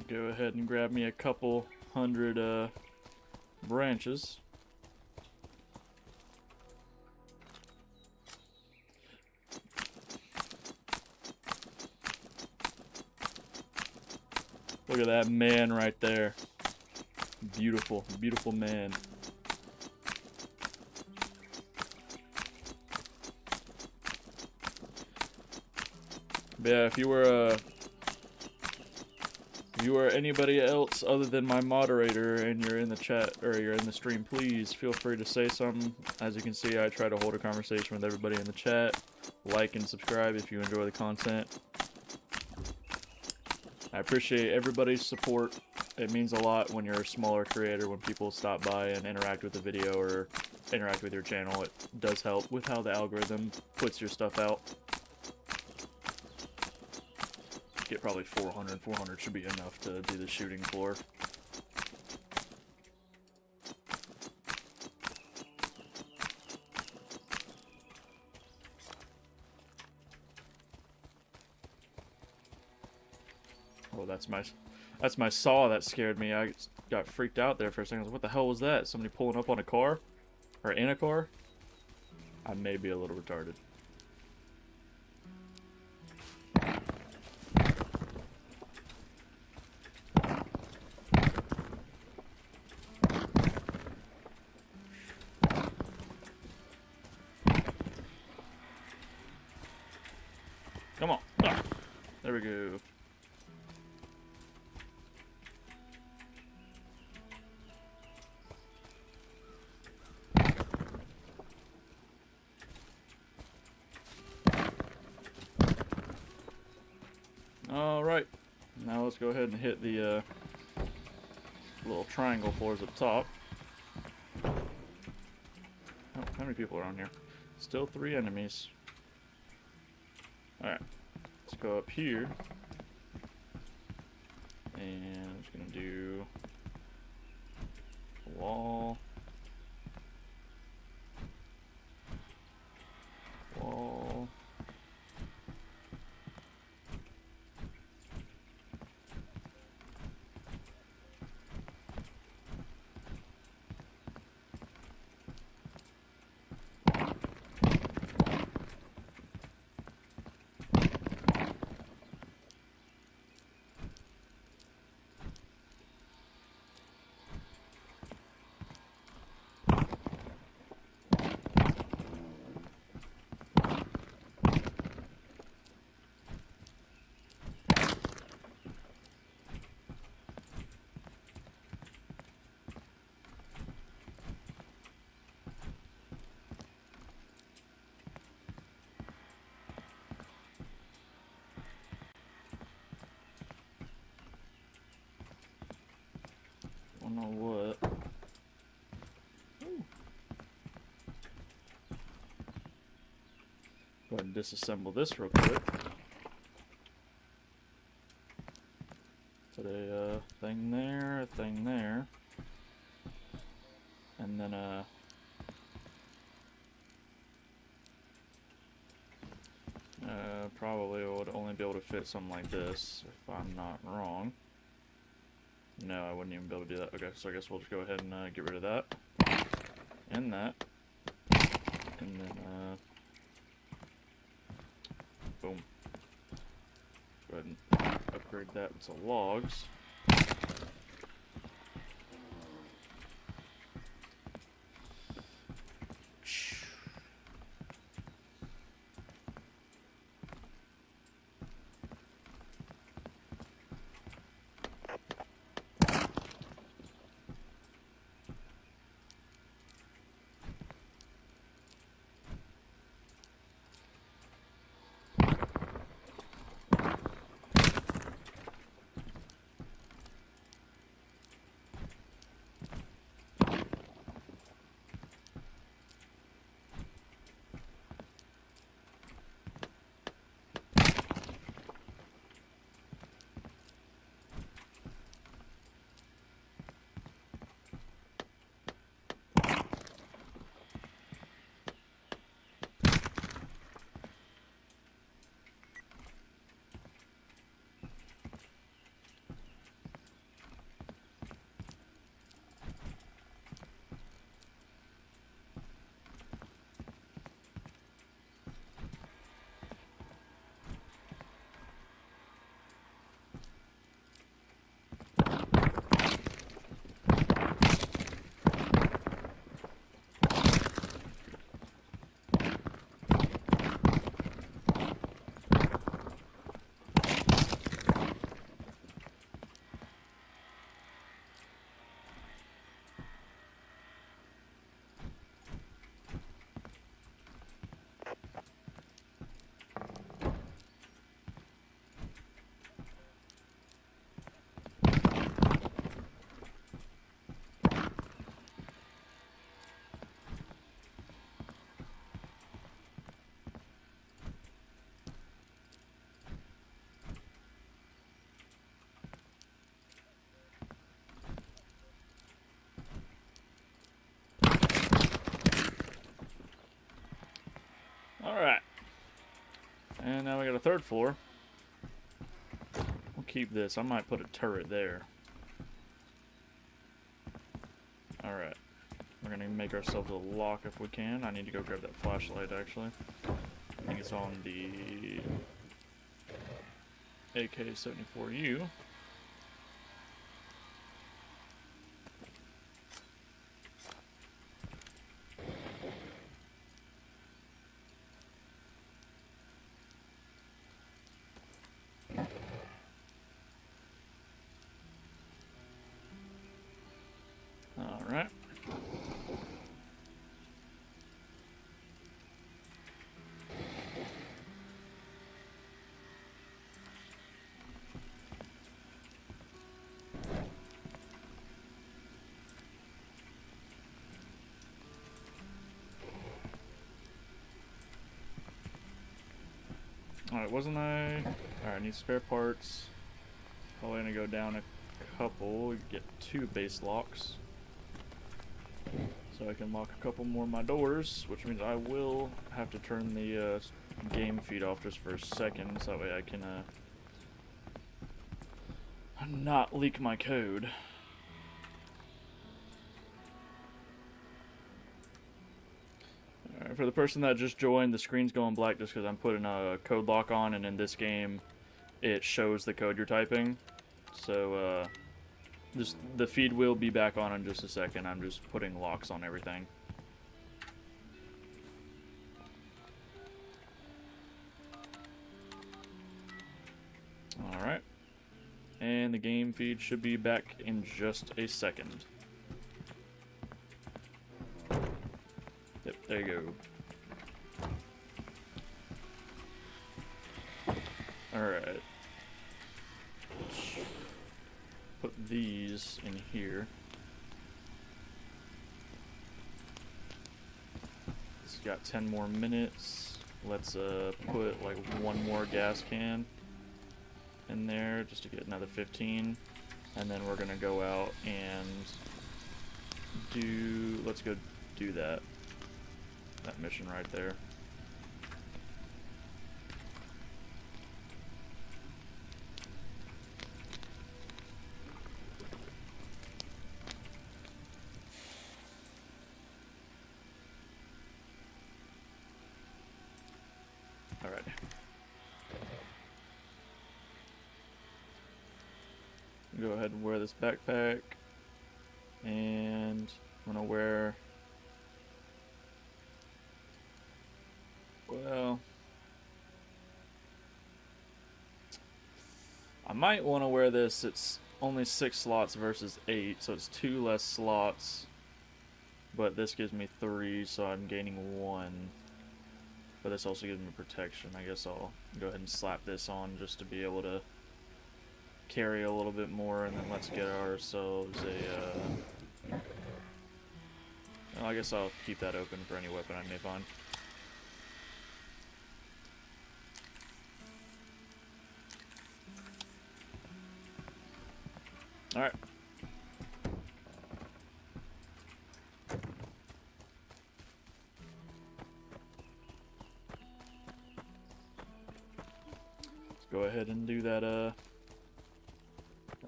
Go ahead and grab me a couple hundred branches. Look at that man right there. Beautiful, beautiful man. But yeah, if you were anybody else other than my moderator and you're in the chat or you're in the stream, please feel free to say something. As you can see, I try to hold a conversation with everybody in the chat. Like and subscribe if you enjoy the content. I appreciate everybody's support. It means a lot when you're a smaller creator, when people stop by and interact with the video or interact with your channel. It does help with how the algorithm puts your stuff out. Get probably 400. 400 should be enough to do the shooting floor. Oh, that's my saw that scared me. I got freaked out there for a second. I was like, what the hell was that? Somebody pulling up on a car? Or in a car? I may be a little retarded. Come on. Ah, there we go. Alright. Now let's go ahead and hit the little triangle floors up top. Oh, how many people are on here? Still 3 enemies. Alright, let's go up here. And I'm just gonna do a wall. Wall. Don't know what. Ooh. Go ahead and disassemble this real quick. Put a thing there, and then probably would only be able to fit something like this if I'm not wrong. No, I wouldn't even be able to do that. Okay, so I guess we'll just go ahead and get rid of that. And that. And then, boom. Go ahead and upgrade that to logs. Alright. And now we got a 3rd floor. We'll keep this. I might put a turret there. Alright. We're gonna make ourselves a lock if we can. I need to go grab that flashlight actually. I think it's on the AK-74U. Alright. Alright, wasn't I? Alright, I need spare parts. Probably gonna go down a couple, get 2 base locks. So I can lock a couple more of my doors, which means I will have to turn the game feed off just for a second, so that way I can not leak my code. Alright, for the person that just joined, the screen's going black just because I'm putting a code lock on, and in this game it shows the code you're typing. So the feed will be back on in just a second. I'm just putting locks on everything. Alright. And the game feed should be back in just a second. Yep, there you go. Alright. Put these in here. It's got 10 more minutes. Let's put like 1 more gas can in there just to get another 15, and then we're gonna go out and let's go do that mission right there. Alright. Go ahead and wear this backpack, and I'm gonna wear, well, I might want to wear this. It's only 6 slots versus 8, so it's 2 less slots, but this gives me 3, so I'm gaining 1, but this also gives me protection. I guess I'll go ahead and slap this on just to be able to carry a little bit more, and then let's get ourselves a well, I guess I'll keep that open for any weapon I may find. Alright. Let's go ahead and do that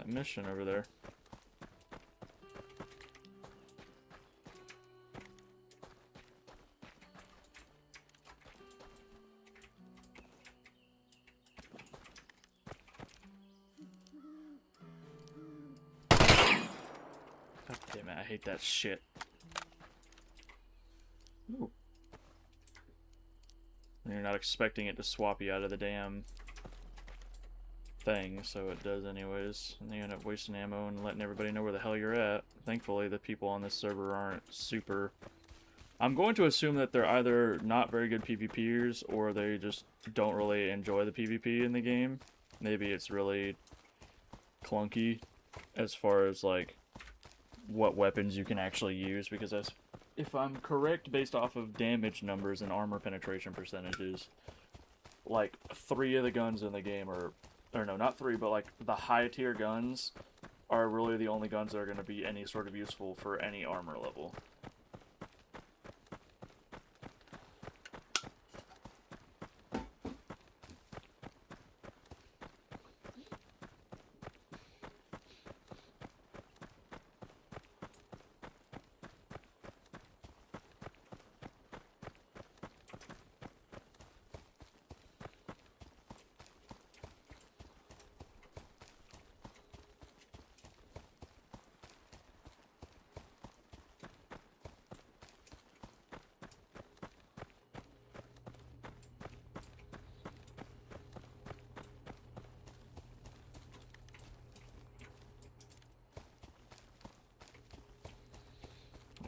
mission over there. God damn it, I hate that shit. Ooh. And you're not expecting it to swap you out of the damn thing, so it does anyways, and you end up wasting ammo and letting everybody know where the hell you're at. Thankfully, the people on this server aren't super... I'm going to assume that they're either not very good PvPers, or they just don't really enjoy the PvP in the game. Maybe it's really clunky as far as, like, what weapons you can actually use, because if I'm correct, based off of damage numbers and armor penetration percentages, like, 3 of the guns in the game are... or no, not 3, but like the high tier guns are really the only guns that are going to be any sort of useful for any armor level.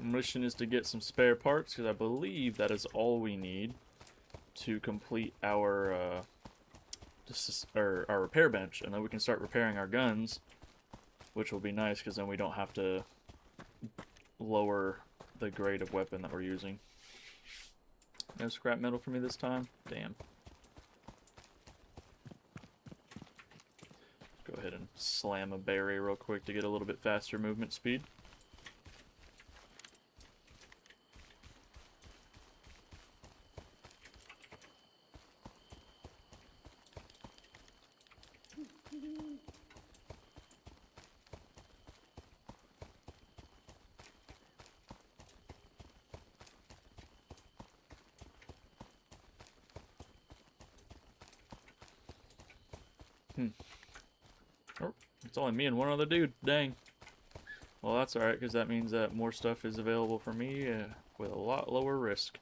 Mission is to get some spare parts, because I believe that is all we need to complete our our repair bench, and then we can start repairing our guns, which will be nice because then we don't have to lower the grade of weapon that we're using. No scrap metal for me this time? Damn. slam a berry real quick to get a little bit faster movement speed. Oh, it's only me and one other dude. Dang. Well, that's alright, because that means that more stuff is available for me with a lot lower risk.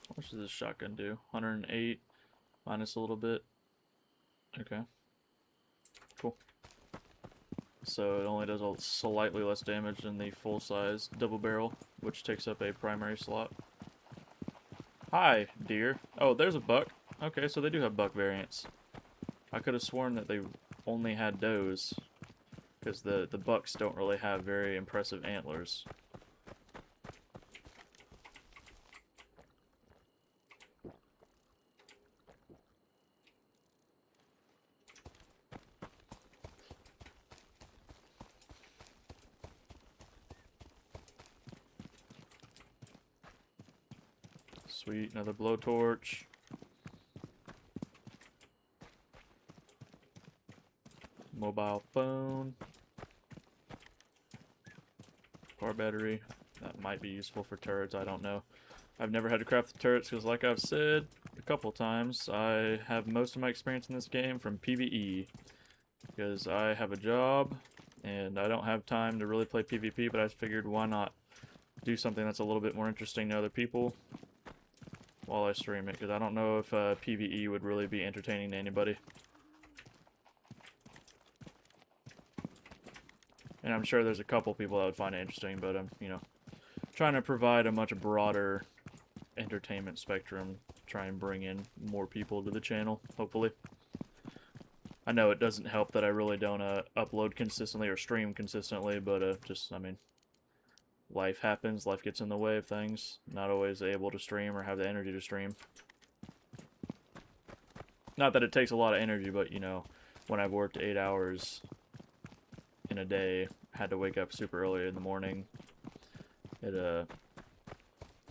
How much does this shotgun do? 108 minus a little bit. Okay. Cool. So it only does a slightly less damage than the full-size double barrel, which takes up a primary slot. Hi, deer. Oh, there's a buck. Okay, so they do have buck variants. I could have sworn that they only had does, because the bucks don't really have very impressive antlers. Sweet, another blowtorch. Mobile phone. Car battery. That might be useful for turrets, I don't know. I've never had to craft the turrets because, like I've said a couple times, I have most of my experience in this game from PvE. Because I have a job, and I don't have time to really play PvP, but I figured why not do something that's a little bit more interesting to other people while I stream it, because I don't know if PvE would really be entertaining to anybody. And I'm sure there's a couple people that would find it interesting, but I'm, you know, trying to provide a much broader entertainment spectrum, try and bring in more people to the channel, hopefully. I know it doesn't help that I really don't upload consistently or stream consistently, but just, I mean, life happens, life gets in the way of things. Not always able to stream or have the energy to stream. Not that it takes a lot of energy, but, you know, when I've worked 8 hours in a day, had to wake up super early in the morning, it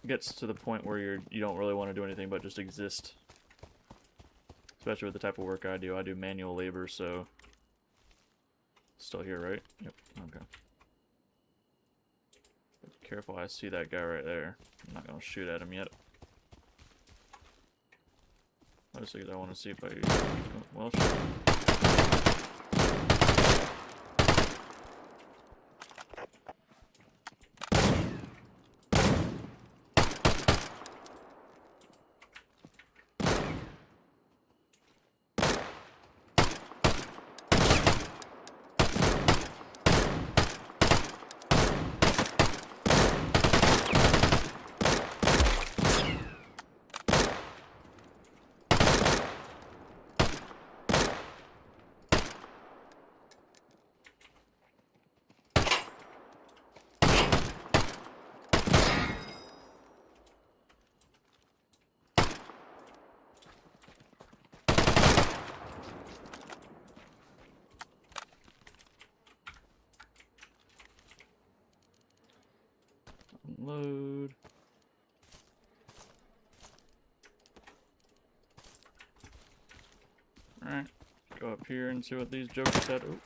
gets to the point where you don't really want to do anything but just exist. Especially with the type of work I do. I do manual labor, so... Still here, right? Yep, okay. Be careful, I see that guy right there. I'm not gonna shoot at him yet. Mostly because I want to see if I... Oh, well, sure. Load. Alright, go up here and see what these jokers had. Ooh.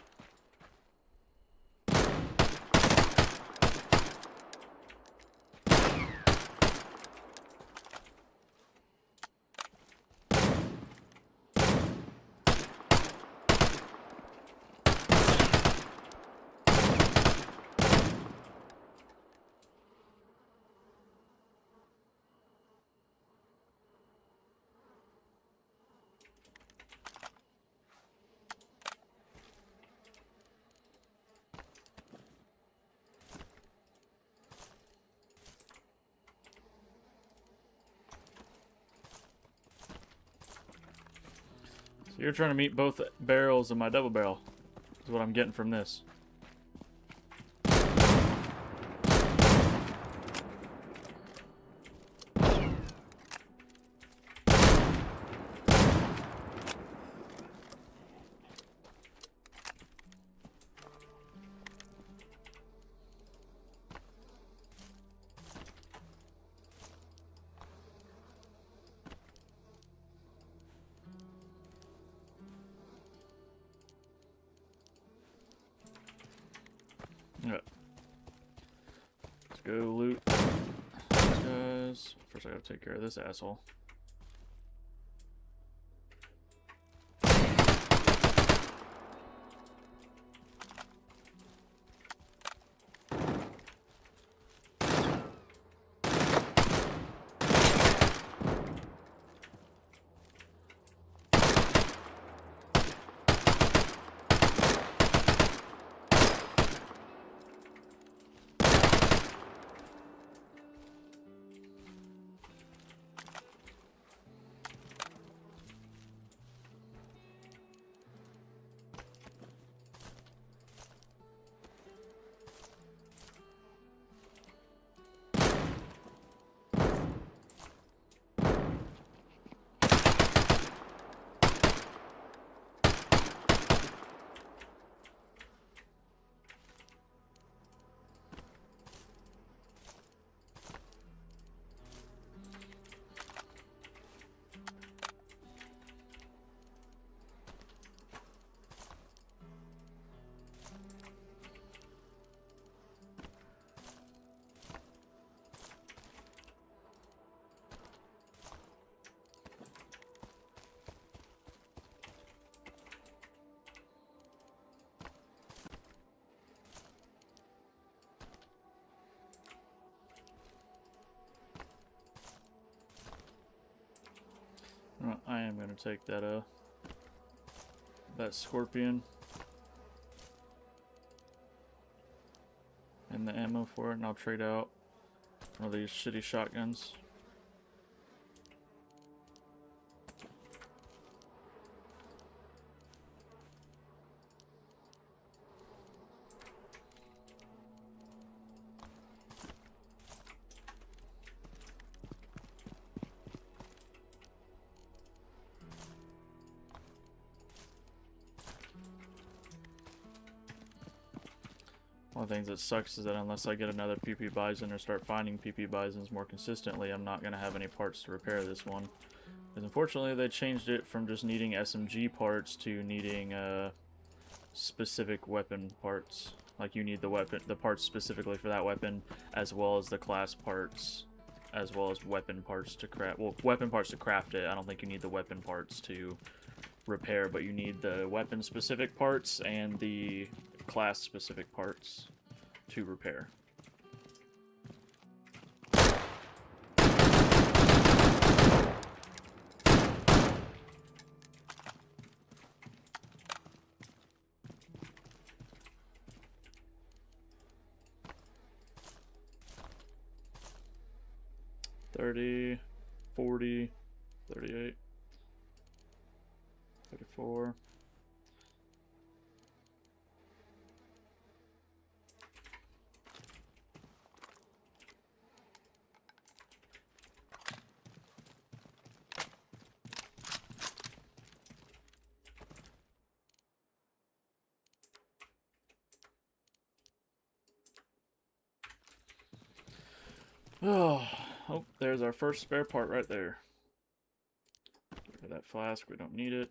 So you're trying to meet both barrels of my double barrel, is what I'm getting from this. go loot these guys. First I gotta take care of this asshole. Well, I am gonna take that that scorpion and the ammo for it, and I'll trade out one of these shitty shotguns. One of the things that sucks is that unless I get another PP Bison or start finding PP Bisons more consistently, I'm not going to have any parts to repair this one. Because unfortunately they changed it from just needing SMG parts to needing specific weapon parts. Like you need the parts specifically for that weapon, as well as the class parts, as well as weapon parts to craft. Well, weapon parts to craft it. I don't think you need the weapon parts to repair, but you need the weapon specific parts and the class specific parts to repair. $30, $40, $38, $34. Oh, there's our first spare part right there. Get rid of that flask, we don't need it.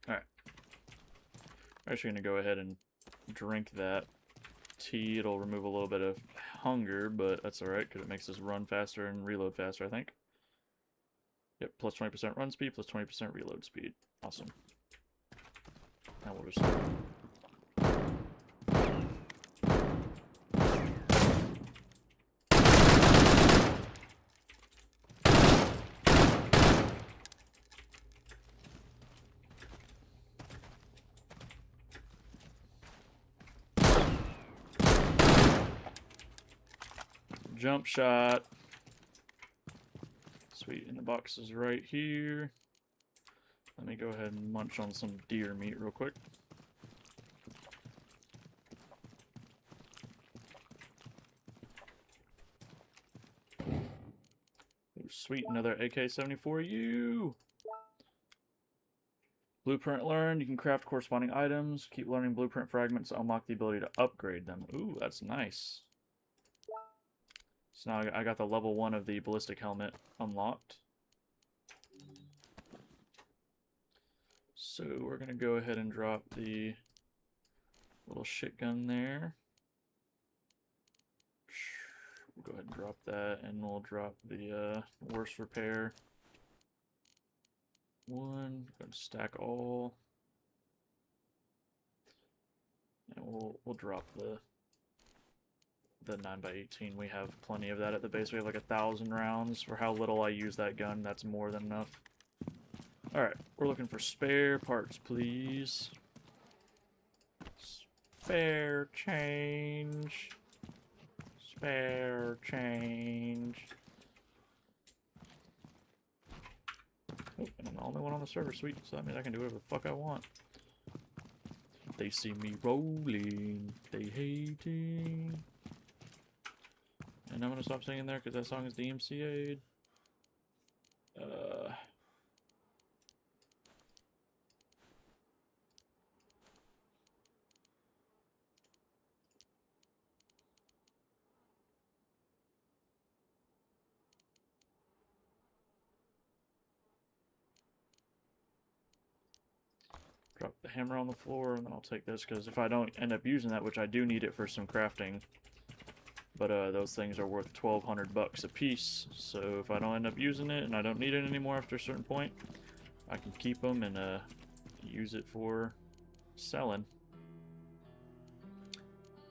Alright. We're actually going to go ahead and drink that tea. It'll remove a little bit of hunger, but that's alright, because it makes us run faster and reload faster, I think. Yep, plus 20% run speed, plus 20% reload speed. Awesome. Now we'll just... jump shot. Sweet, and the box is right here. Let me go ahead and munch on some deer meat real quick. Ooh, sweet, another AK-74U. Blueprint learned. You can craft corresponding items. Keep learning blueprint fragments to unlock the ability to upgrade them. Ooh, that's nice. So now I got the level 1 of the ballistic helmet unlocked. So we're going to go ahead and drop the little shit gun there. Go ahead and drop that, and we'll drop the worst repair. One, go ahead and stack all. And we'll drop the 9x18. We have plenty of that at the base. We have like 1,000 rounds. For how little I use that gun, that's more than enough. Alright, we're looking for spare parts, please. Spare change. Spare change. Oh, and I'm the only one on the server, sweet. So that means I can do whatever the fuck I want. They see me rolling. They hating. And I'm gonna stop singing there because that song is DMCA'd. Drop the hammer on the floor, and then I'll take this, because if I don't end up using that, which I do need it for some crafting, but those things are worth 1,200 bucks a piece, so if I don't end up using it, and I don't need it anymore after a certain point, I can keep them and use it for selling.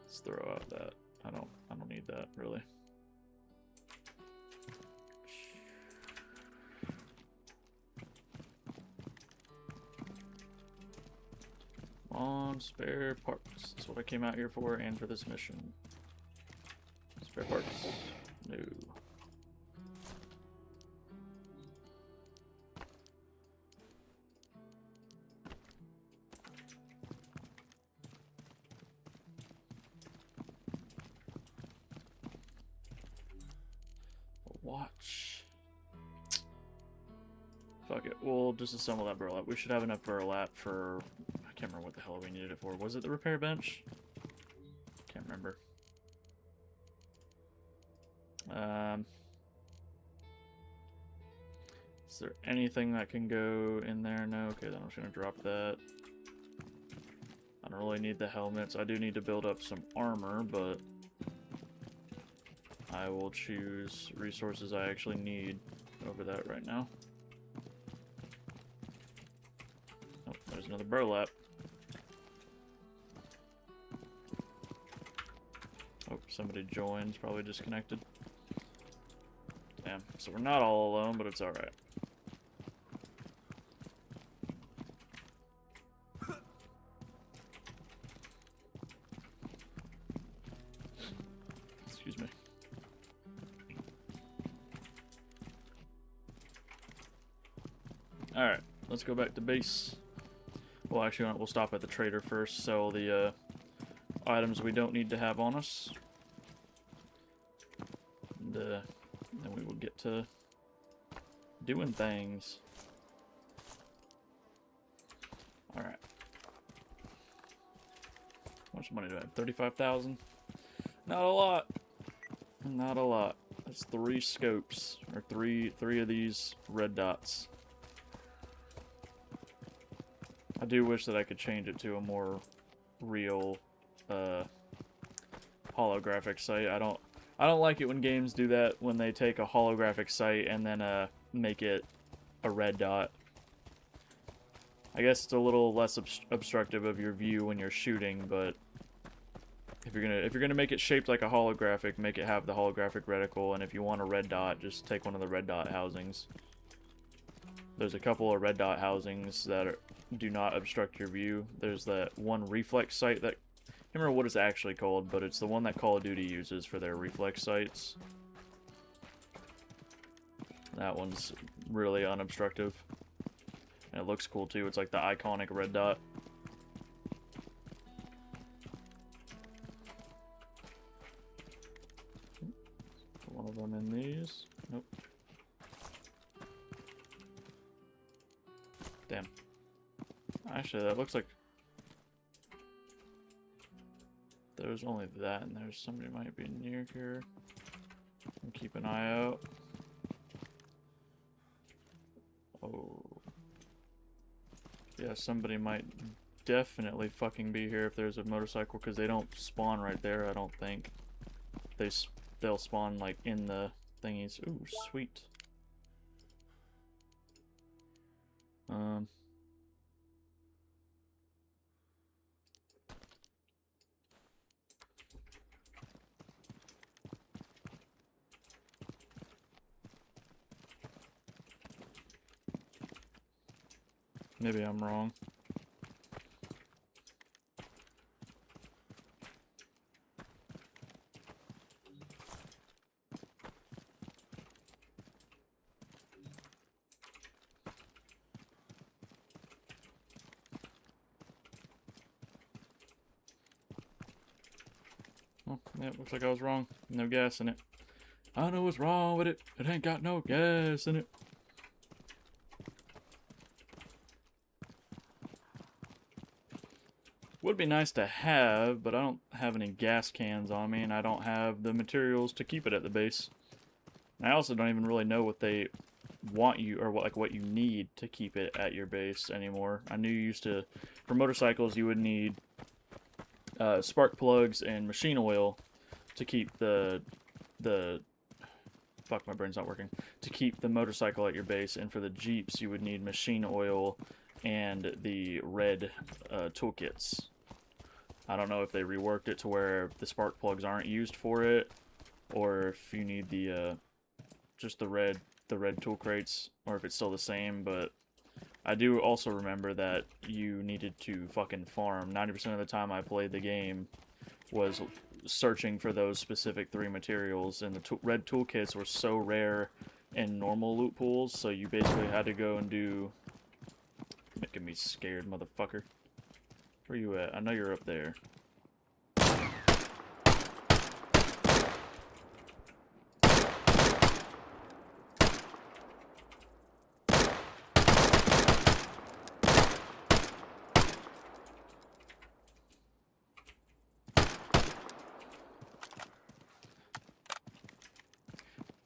Let's throw out that. I don't need that, really. On spare parts. That's what I came out here for and for this mission. Spare parts. No. Watch. Fuck it. We'll disassemble that burlap. We should have enough burlap for... I can't remember what the hell we needed it for. Was it the repair bench? Can't remember. Is there anything that can go in there? No? Okay, then I'm just gonna drop that. I don't really need the helmets. I do need to build up some armor, but I will choose resources I actually need over that right now. Oh, there's another burlap. Oh, somebody joined, probably disconnected. Damn, so we're not all alone, but it's alright. Excuse me. Alright, let's go back to base. Well, actually, we'll stop at the trader first, sell the items we don't need to have on us. And then we will get to doing things. Alright. How much money do I have? 35,000? Not a lot. Not a lot. That's 3 scopes, or three of these red dots. I do wish that I could change it to a more real holographic sight. I don't like it when games do that, when they take a holographic sight and then make it a red dot. I guess it's a little less obstructive of your view when you're shooting, but if you're gonna make it shaped like a holographic, make it have the holographic reticle, and if you want a red dot, just take one of the red dot housings. There's a couple of red dot housings that do not obstruct your view. There's that one reflex sight that, I can't remember what it's actually called, but it's the one that Call of Duty uses for their reflex sights. That one's really unobstructive. And it looks cool too. It's like the iconic red dot. Put one of them in these. Nope. Damn. Actually, that looks like there's only that, and there's somebody might be near here. And keep an eye out. Oh. Yeah, somebody might definitely fucking be here if there's a motorcycle, because they don't spawn right there, I don't think. they'll spawn like in the thingies. Ooh, sweet. Maybe I'm wrong. Oh, yeah, looks like I was wrong. No gas in it. I know what's wrong with it. It ain't got no gas in it. Would be nice to have, but I don't have any gas cans on me, and I don't have the materials to keep it at the base. And I also don't even really know what they want you, or what you need to keep it at your base anymore. I knew you used to, for motorcycles, you would need spark plugs and machine oil to keep the fuck, my brain's not working, to keep the motorcycle at your base, and for the Jeeps you would need machine oil and the red toolkits. I don't know if they reworked it to where the spark plugs aren't used for it, or if you need the just the red tool crates, or if it's still the same, but I do also remember that you needed to fucking farm. 90% of the time I played the game was searching for those specific 3 materials, and the red toolkits were so rare in normal loot pools, so you basically had to go and do... Making me scared, motherfucker. Where you at? I know you're up there.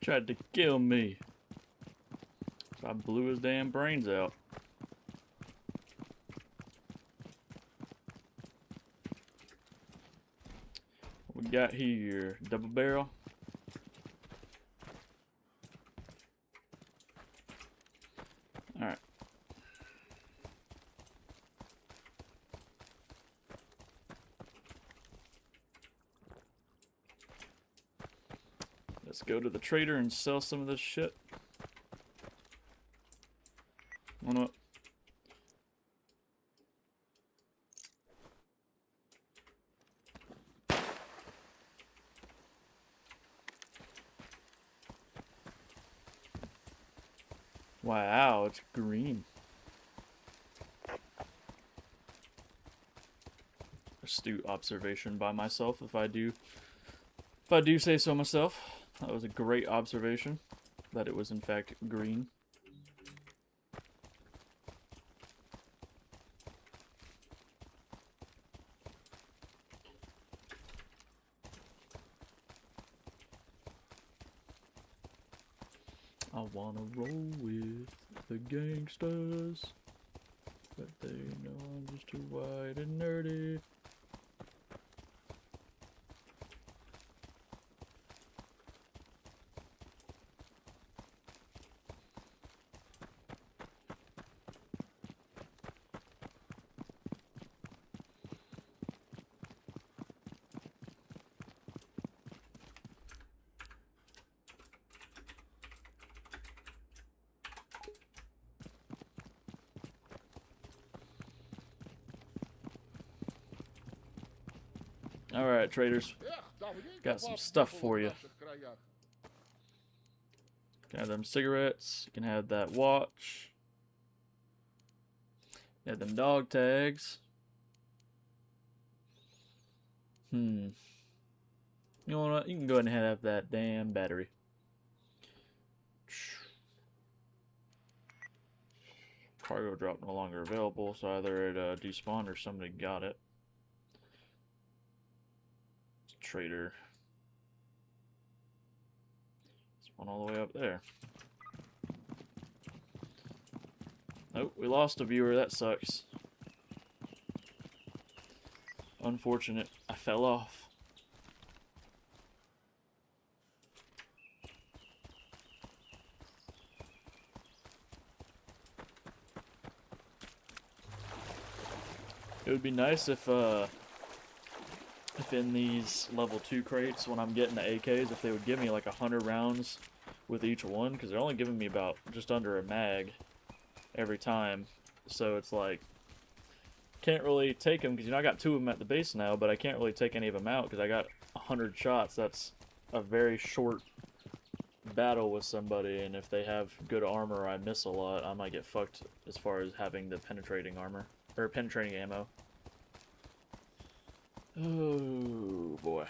Tried to kill me. So I blew his damn brains out. What we got here? Double barrel. Alright. Let's go to the trader and sell some of this shit. Why not? Wow, it's green. Astute observation by myself, if I do say so myself. That was a great observation, that it was in fact green. I wanna roll with the gangsters, but they know I'm just too white and nerdy. Alright, traders. Got some stuff for you. Can have them cigarettes. You can have that watch. You have them dog tags. You know what? You can go ahead and have that damn battery. Cargo drop no longer available, so either it despawned or somebody got it. Trader. There's one all the way up there. Nope, we lost a viewer. That sucks. Unfortunate. I fell off. It would be nice if in these level 2 crates, when I'm getting the AKs, if they would give me like 100 rounds with each one, because they're only giving me about just under a mag every time. So it's like, can't really take them, because you know I got 2 of them at the base now, but I can't really take any of them out because I got 100 shots. That's a very short battle with somebody, and if they have good armor or I miss a lot, I might get fucked as far as having the penetrating armor, or penetrating ammo. Oh boy.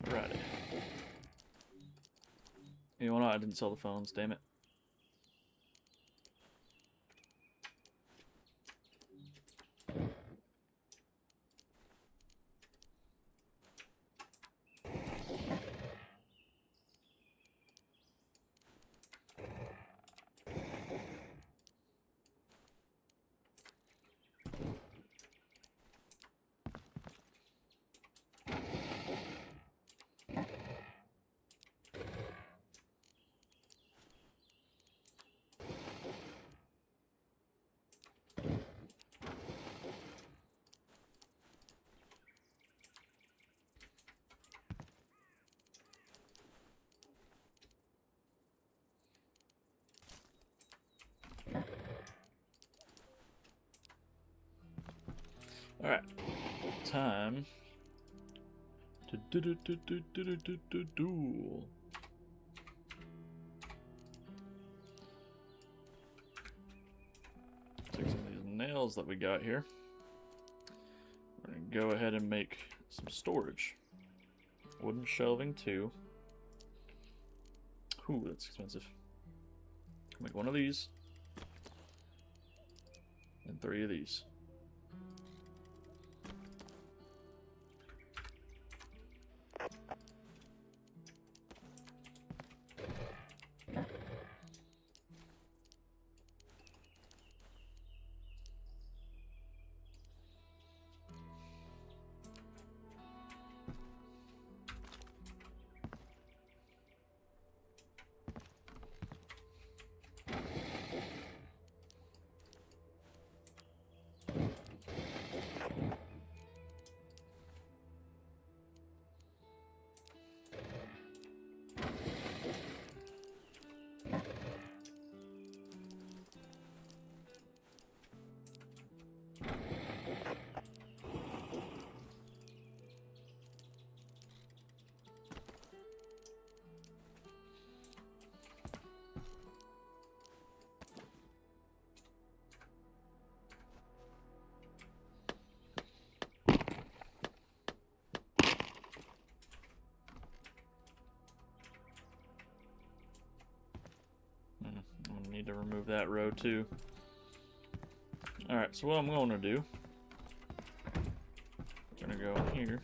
Alrighty. You know what? I didn't sell the phones, damn it. Alright. Time to duel. Take some of these nails that we got here. We're gonna go ahead and make some storage. Wooden shelving too. Ooh, that's expensive. Make 1 of these. And 3 of these. I'm gonna need to remove that row too. Alright, so what I'm going to do, we're going to go in here.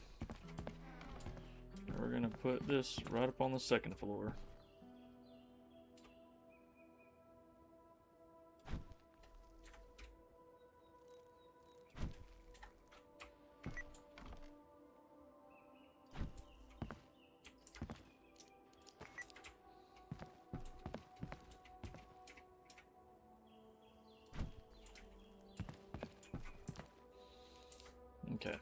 And we're going to put this right up on the 2nd floor. Okay.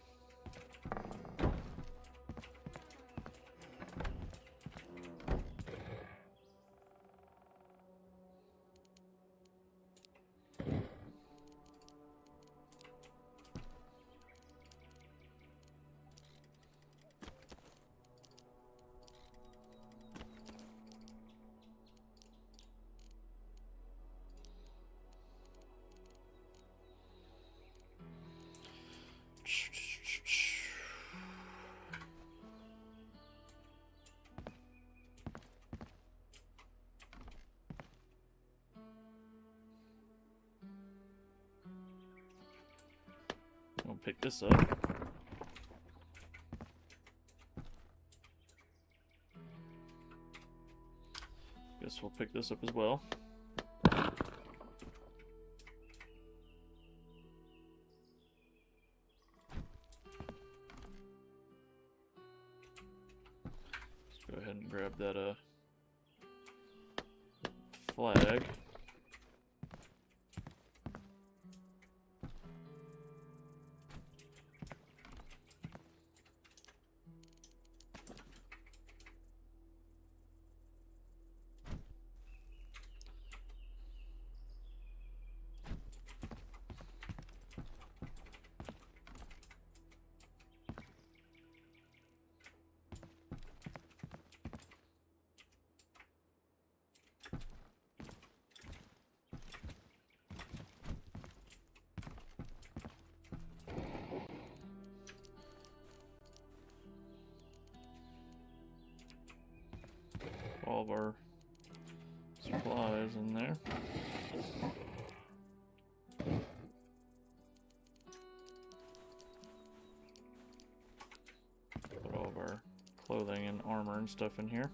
We'll pick this up. Guess we'll pick this up as well. Let's go ahead and grab that flag. All of our supplies in there. Put all of our clothing and armor and stuff in here.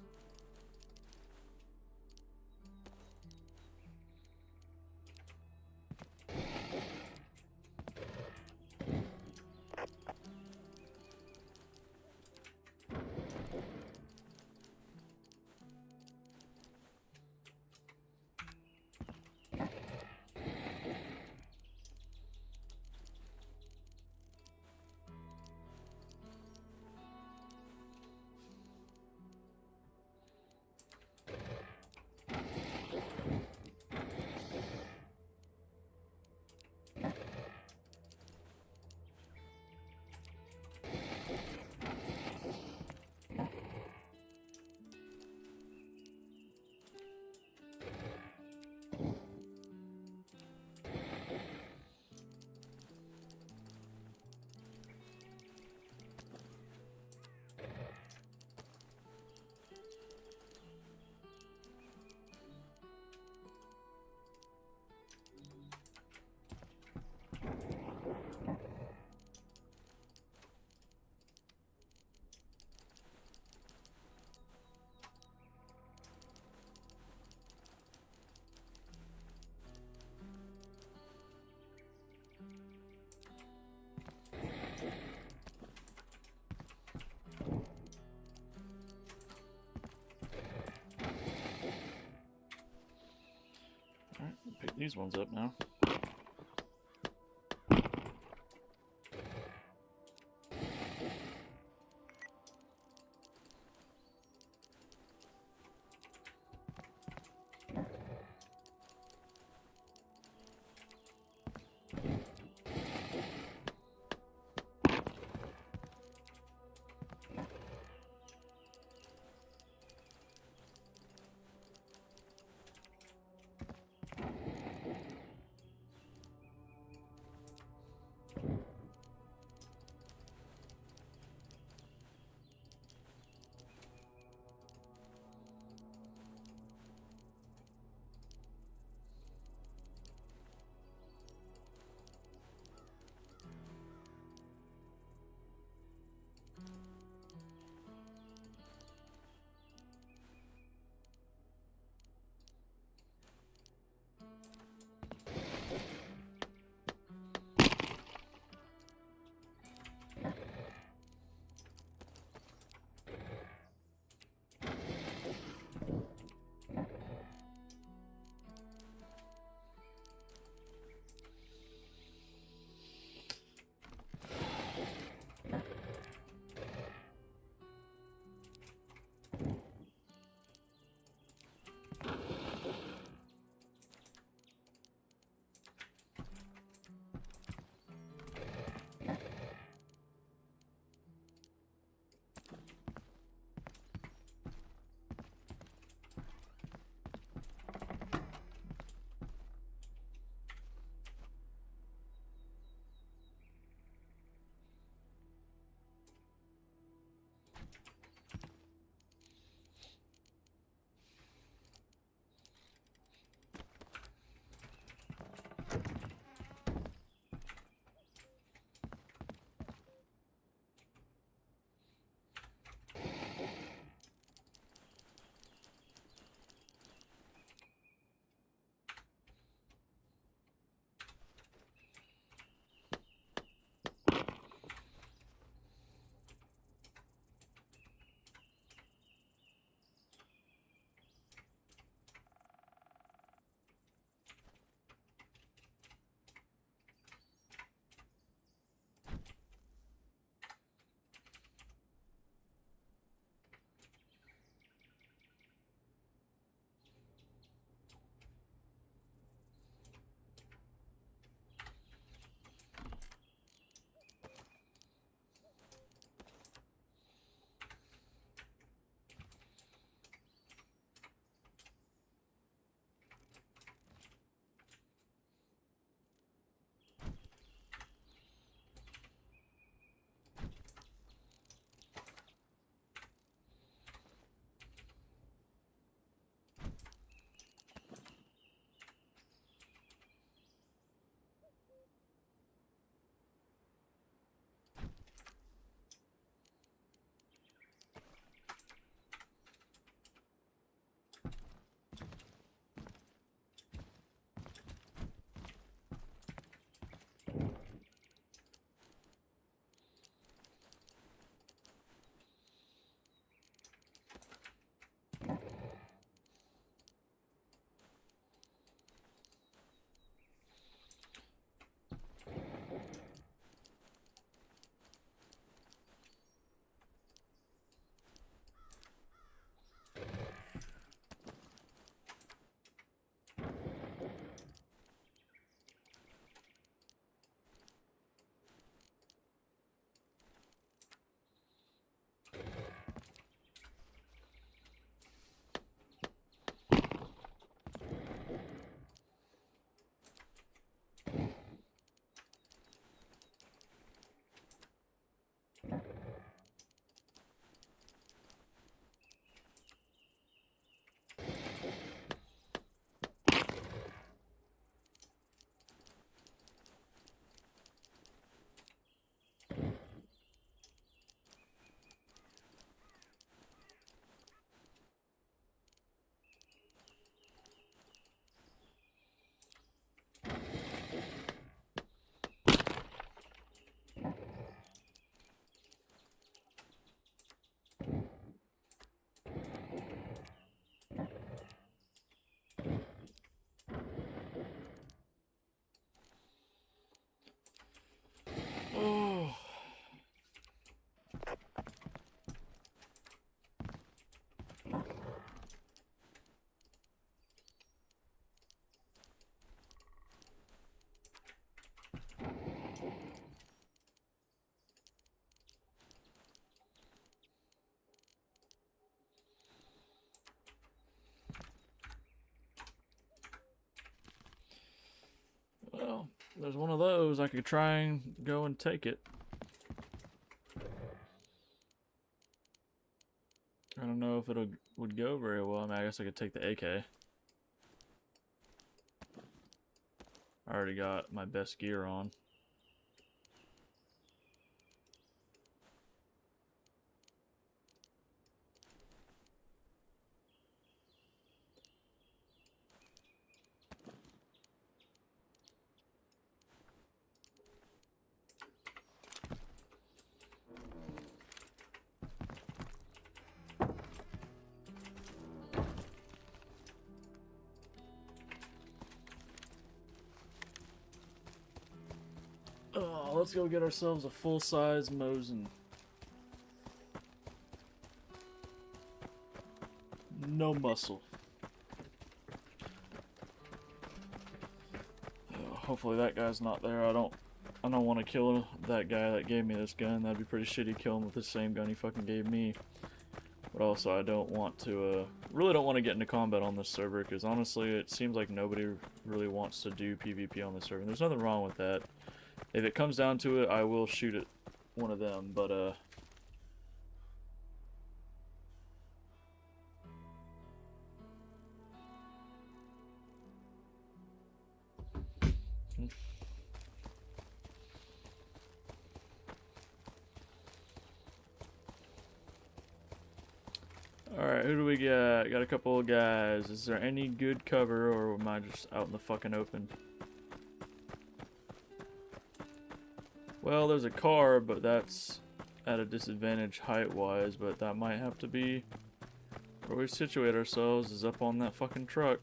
Alright, pick these ones up now. there's one of those, I could try and go and take it. I don't know if it would go very well. I mean, I guess I could take the AK. I already got my best gear on. Oh, let's go get ourselves a full-size Mosin. No muscle. Oh, hopefully that guy's not there. I don't want to kill that guy that gave me this gun. That'd be pretty shitty killing with the same gun he fucking gave me. But also, I don't want to, really don't want to get into combat on this server, because honestly, it seems like nobody really wants to do PvP on this server. And there's nothing wrong with that. If it comes down to it, I will shoot at one of them, but, Alright, who do we got? Got a couple of guys. Is there any good cover, or am I just out in the fucking open? Well, there's a car, but that's at a disadvantage height-wise, but that might have to be where we situate ourselves, is up on that fucking truck.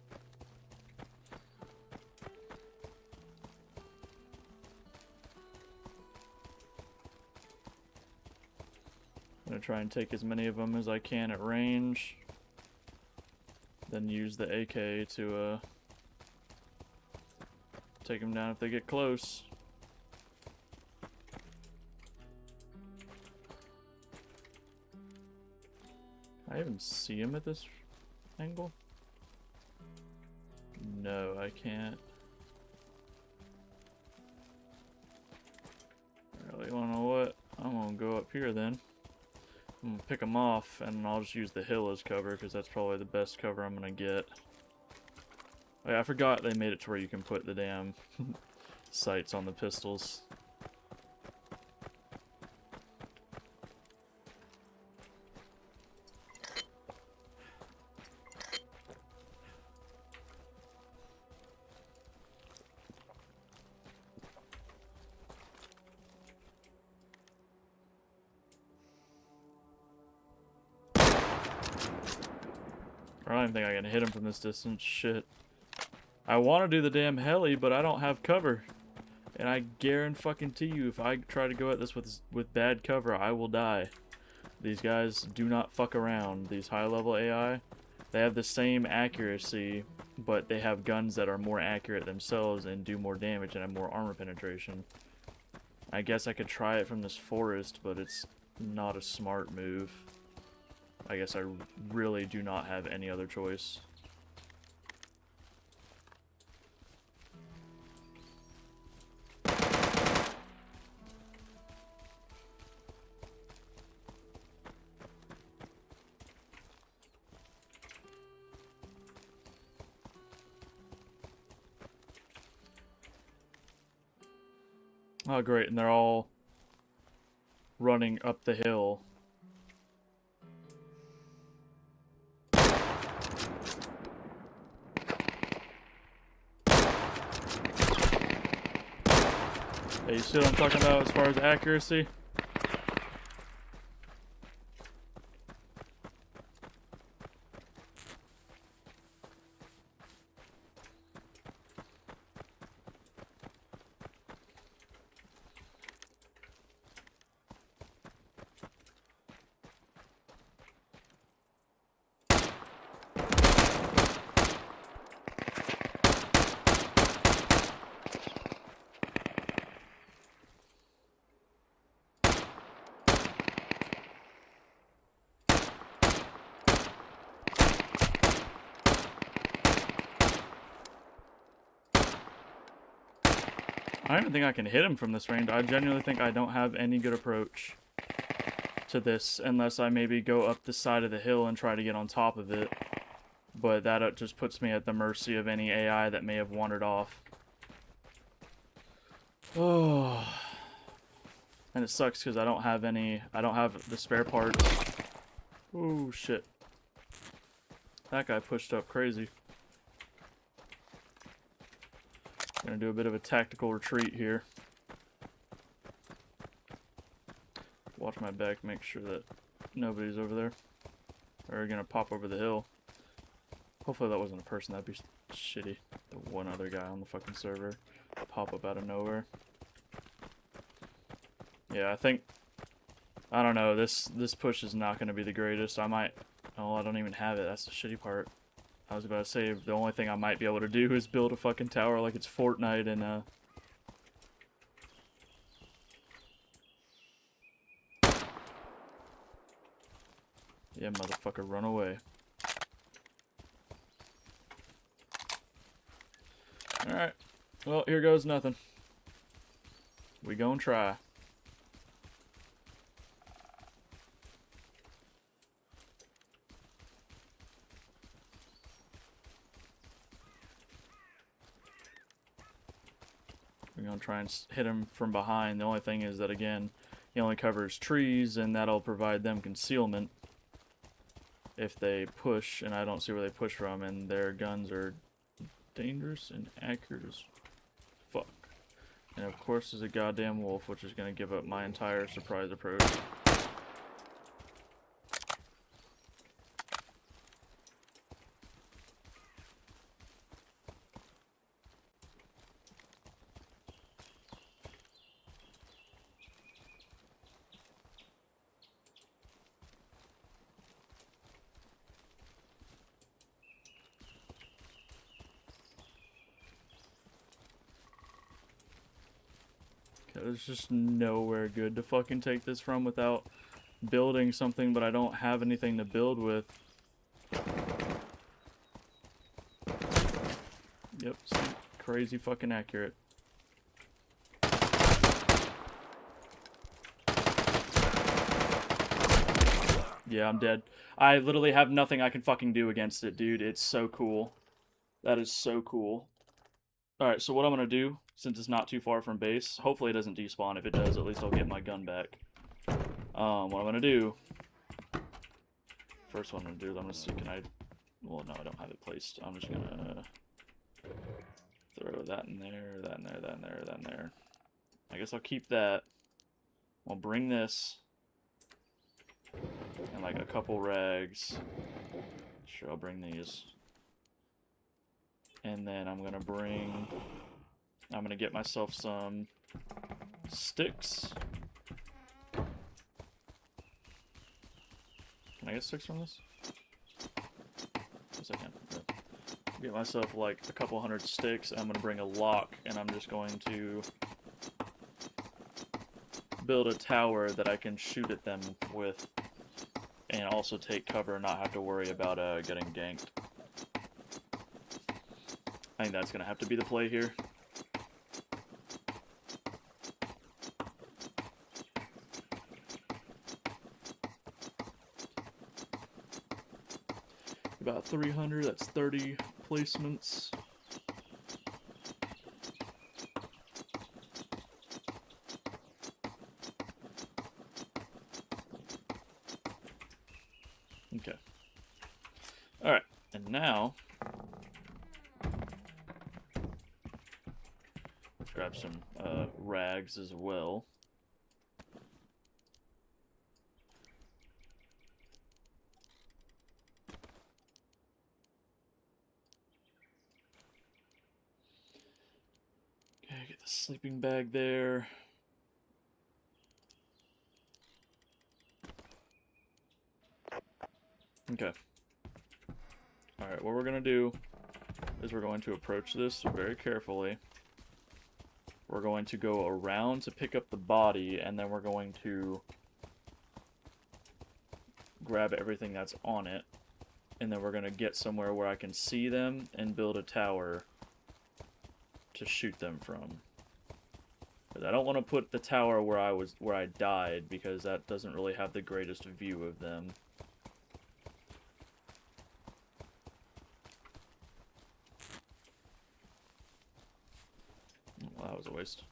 I'm gonna try and take as many of them as I can at range, then use the AK to take them down if they get close. I even see him at this angle? No, I can't. Really, you wanna know what? I'm gonna go up here then. I'm gonna pick them off, and I'll just use the hill as cover, because that's probably the best cover I'm gonna get. Oh, yeah, I forgot they made it to where you can put the damn sights on the pistols. I don't even think I can hit him from this distance. Shit. I want to do the damn heli, but I don't have cover. And I guarantee you, if I try to go at this with bad cover, I will die. These guys do not fuck around. These high-level AI, they have the same accuracy, but they have guns that are more accurate themselves and do more damage and have more armor penetration. I guess I could try it from this forest, but it's not a smart move. I guess I really do not have any other choice. Oh great, and they're all running up the hill. Hey, you see what I'm talking about as far as accuracy? I don't even think I can hit him from this range. I genuinely think I don't have any good approach to this unless I maybe go up the side of the hill and try to get on top of it. But that just puts me at the mercy of any AI that may have wandered off. Oh. And it sucks because I don't have the spare parts. Oh, shit. That guy pushed up crazy. Gonna do a bit of a tactical retreat here. Watch my back, make sure that nobody's over there. Or gonna pop over the hill. Hopefully that wasn't a person, that'd be shitty. The one other guy on the fucking server. Pop up out of nowhere. Yeah, I don't know, this push is not gonna be the greatest. I don't even have it, that's the shitty part. I was about to say, the only thing I might be able to do is build a fucking tower like it's Fortnite and, yeah, motherfucker, run away. Alright. Well, here goes nothing. We gon' try. We're gonna try and hit him from behind. The only thing is that, again, he only covers trees, and that'll provide them concealment if they push, and I don't see where they push from, and their guns are dangerous and accurate as fuck. And of course there's a goddamn wolf, which is gonna give up my entire surprise approach. There's just nowhere good to fucking take this from without building something, but I don't have anything to build with. Yep, crazy fucking accurate. Yeah, I'm dead. I literally have nothing I can fucking do against it, dude. It's so cool. That is so cool. Alright, so what I'm gonna do, since it's not too far from base, hopefully it doesn't despawn. If it does, at least I'll get my gun back. What I'm gonna do, first what I'm gonna do is I'm gonna see, well, no, I don't have it placed. I'm just gonna throw that in there, that in there, that in there, that in there. I guess I'll keep that. I'll bring this, and like a couple rags. Sure, I'll bring these. And then I'm gonna get myself some sticks. Can I get sticks from this? Yes, I can. Yep. Get myself like a couple hundred sticks, and I'm gonna bring a lock, and I'm just going to build a tower that I can shoot at them with, and also take cover and not have to worry about getting ganked. I think that's going to have to be the play here. About 300, that's 30 placements. Okay. Alright, and now let's grab some rags as well. Okay, get the sleeping bag there. Okay. Alright, what we're going to do is we're going to approach this very carefully. We're going to go around to pick up the body, and then we're going to grab everything that's on it. And then we're going to get somewhere where I can see them and build a tower to shoot them from. I don't want to put the tower where I died, because that doesn't really have the greatest view of them. Well, that was a waste.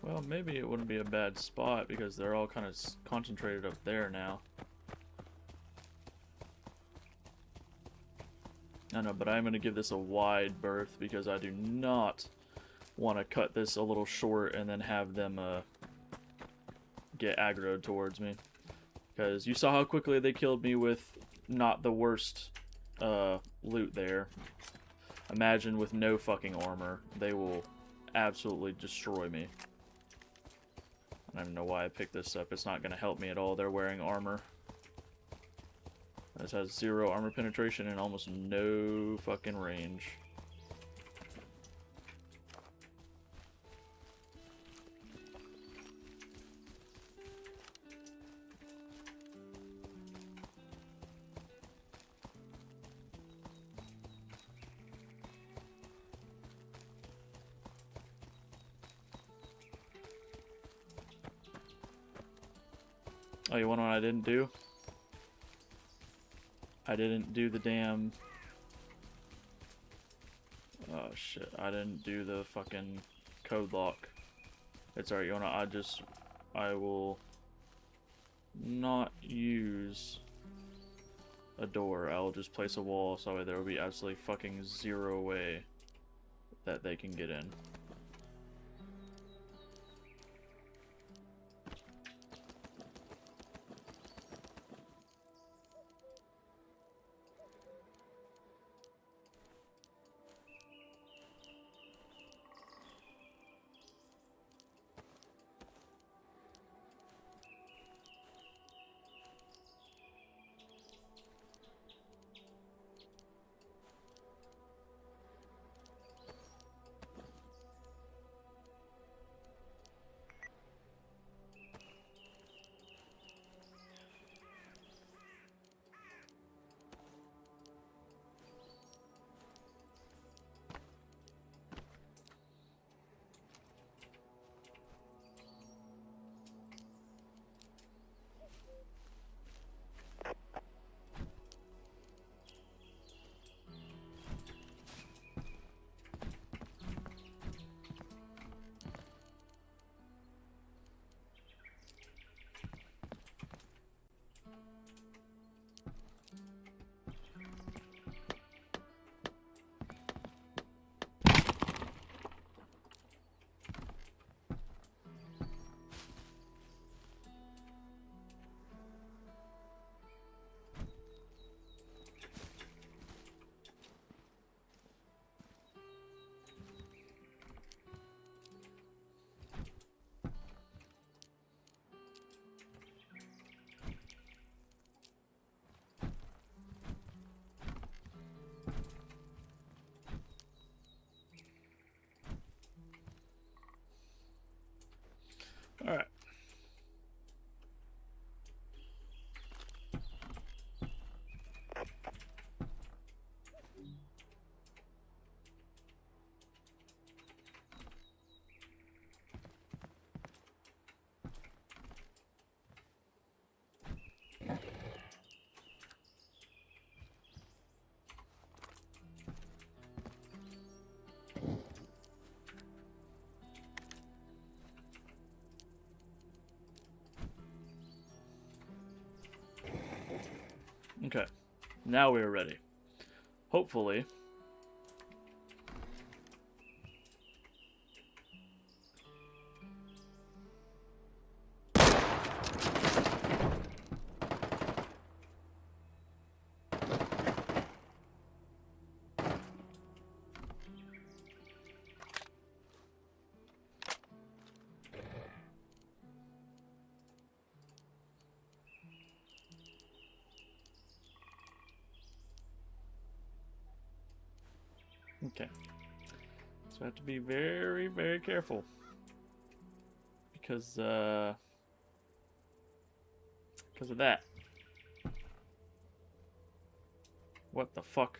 Well, maybe it wouldn't be a bad spot because they're all kind of concentrated up there now. I know, but I'm going to give this a wide berth because I do not want to cut this a little short and then have them get aggroed towards me. Because you saw how quickly they killed me with not the worst loot there. Imagine with no fucking armor. They will absolutely destroy me. I don't even know why I picked this up. It's not going to help me at all. They're wearing armor. This has 0 armor penetration and almost no fucking range. Oh, you want to know what I didn't do? I didn't do the damn... Oh shit, I didn't do the fucking code lock. It's alright, you wanna, I will not use a door. I'll just place a wall so there will be absolutely fucking 0 way that they can get in. Alright. Okay, now we're ready. Hopefully. Okay. So I have to be very, very careful. Because of that. What the fuck?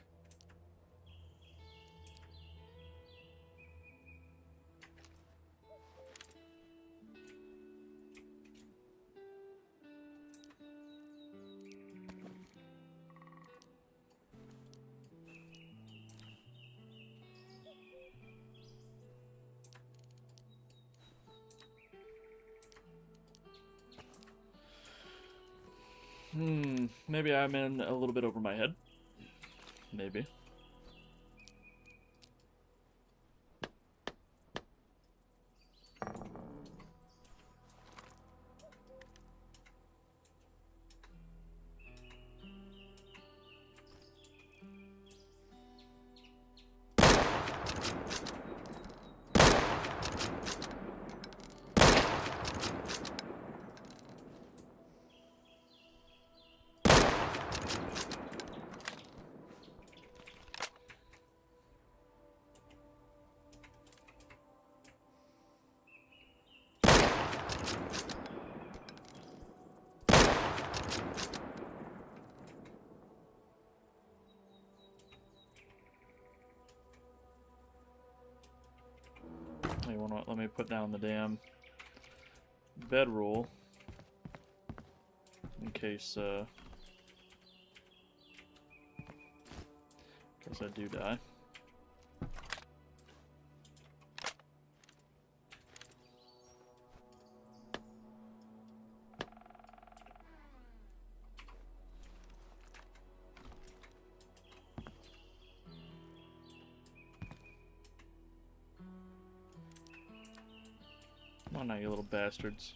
Maybe I'm in a little bit over my head. Maybe. You wanna let me put down the damn bedroll in case I do die. Come on now, you little bastards.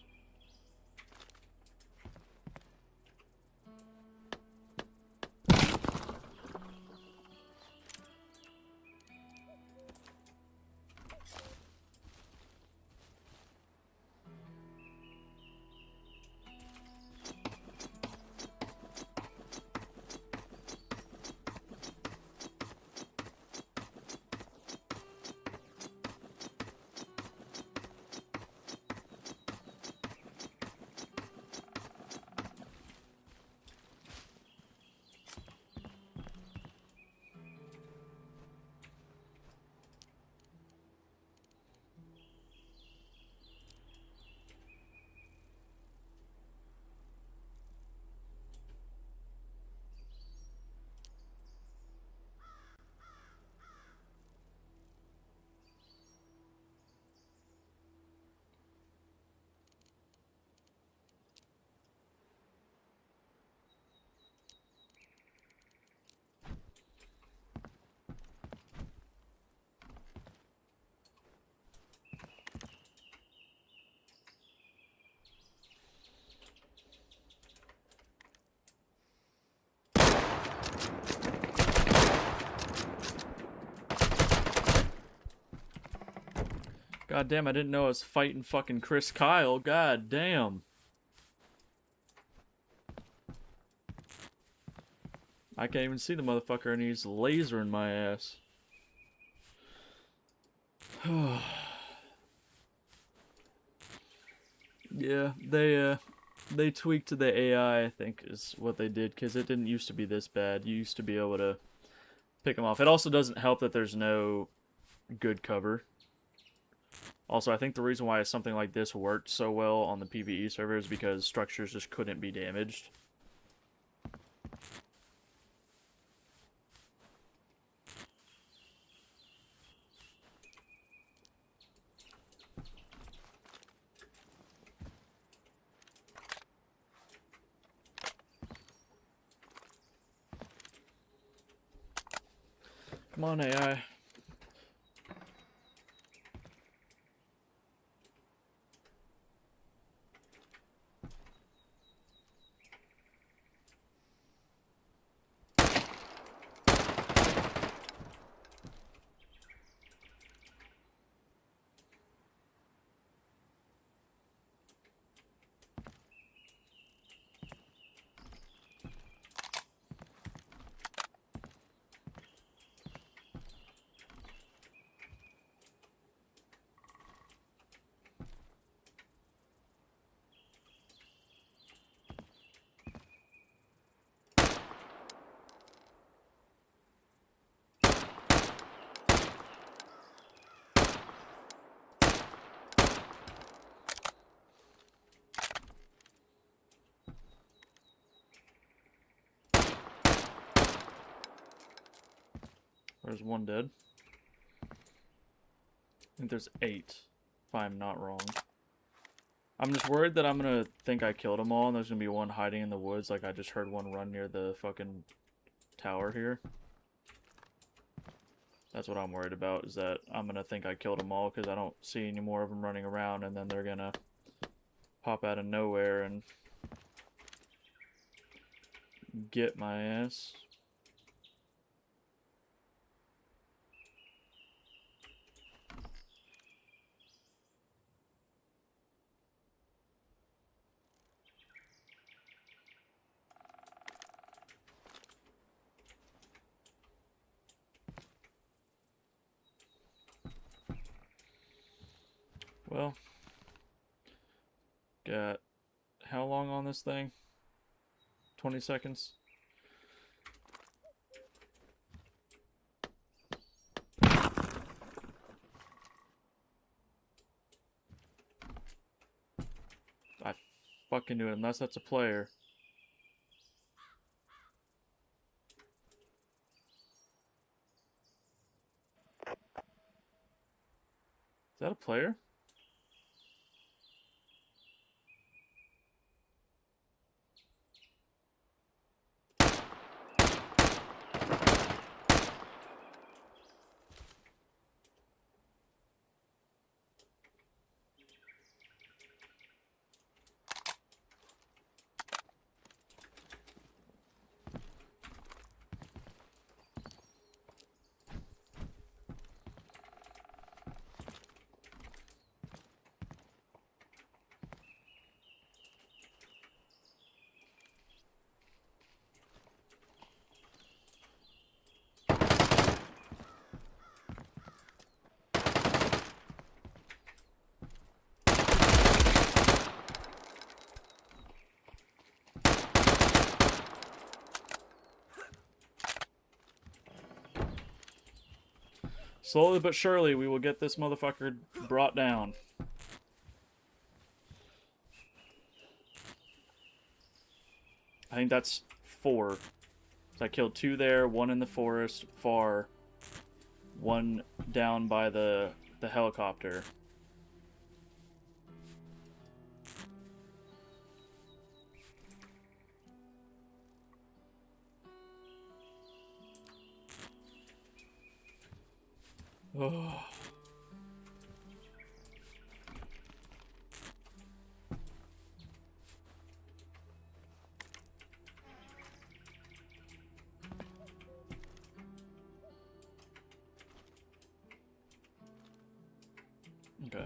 God damn, I didn't know I was fighting fucking Chris Kyle. God damn. I can't even see the motherfucker and he's lasering my ass. Yeah, they tweaked the AI, I think, is what they did, because it didn't used to be this bad. You used to be able to pick them off. It also doesn't help that there's no good cover. Also, I think the reason why something like this worked so well on the PvE server is because structures just couldn't be damaged. Come on, AI. There's one dead. I think there's 8, if I'm not wrong. I'm just worried that I'm gonna think I killed them all, and there's gonna be one hiding in the woods, like I just heard one run near the fucking tower here. That's what I'm worried about, is that I'm gonna think I killed them all because I don't see any more of them running around, and then they're gonna pop out of nowhere and get my ass. Well, got how long on this thing? 20 seconds? I fucking knew it, unless that's a player. Is that a player? Slowly but surely, we will get this motherfucker brought down. I think that's 4. So I killed 2 there, 1 in the forest, far, 1 down by the helicopter. Oh. Okay.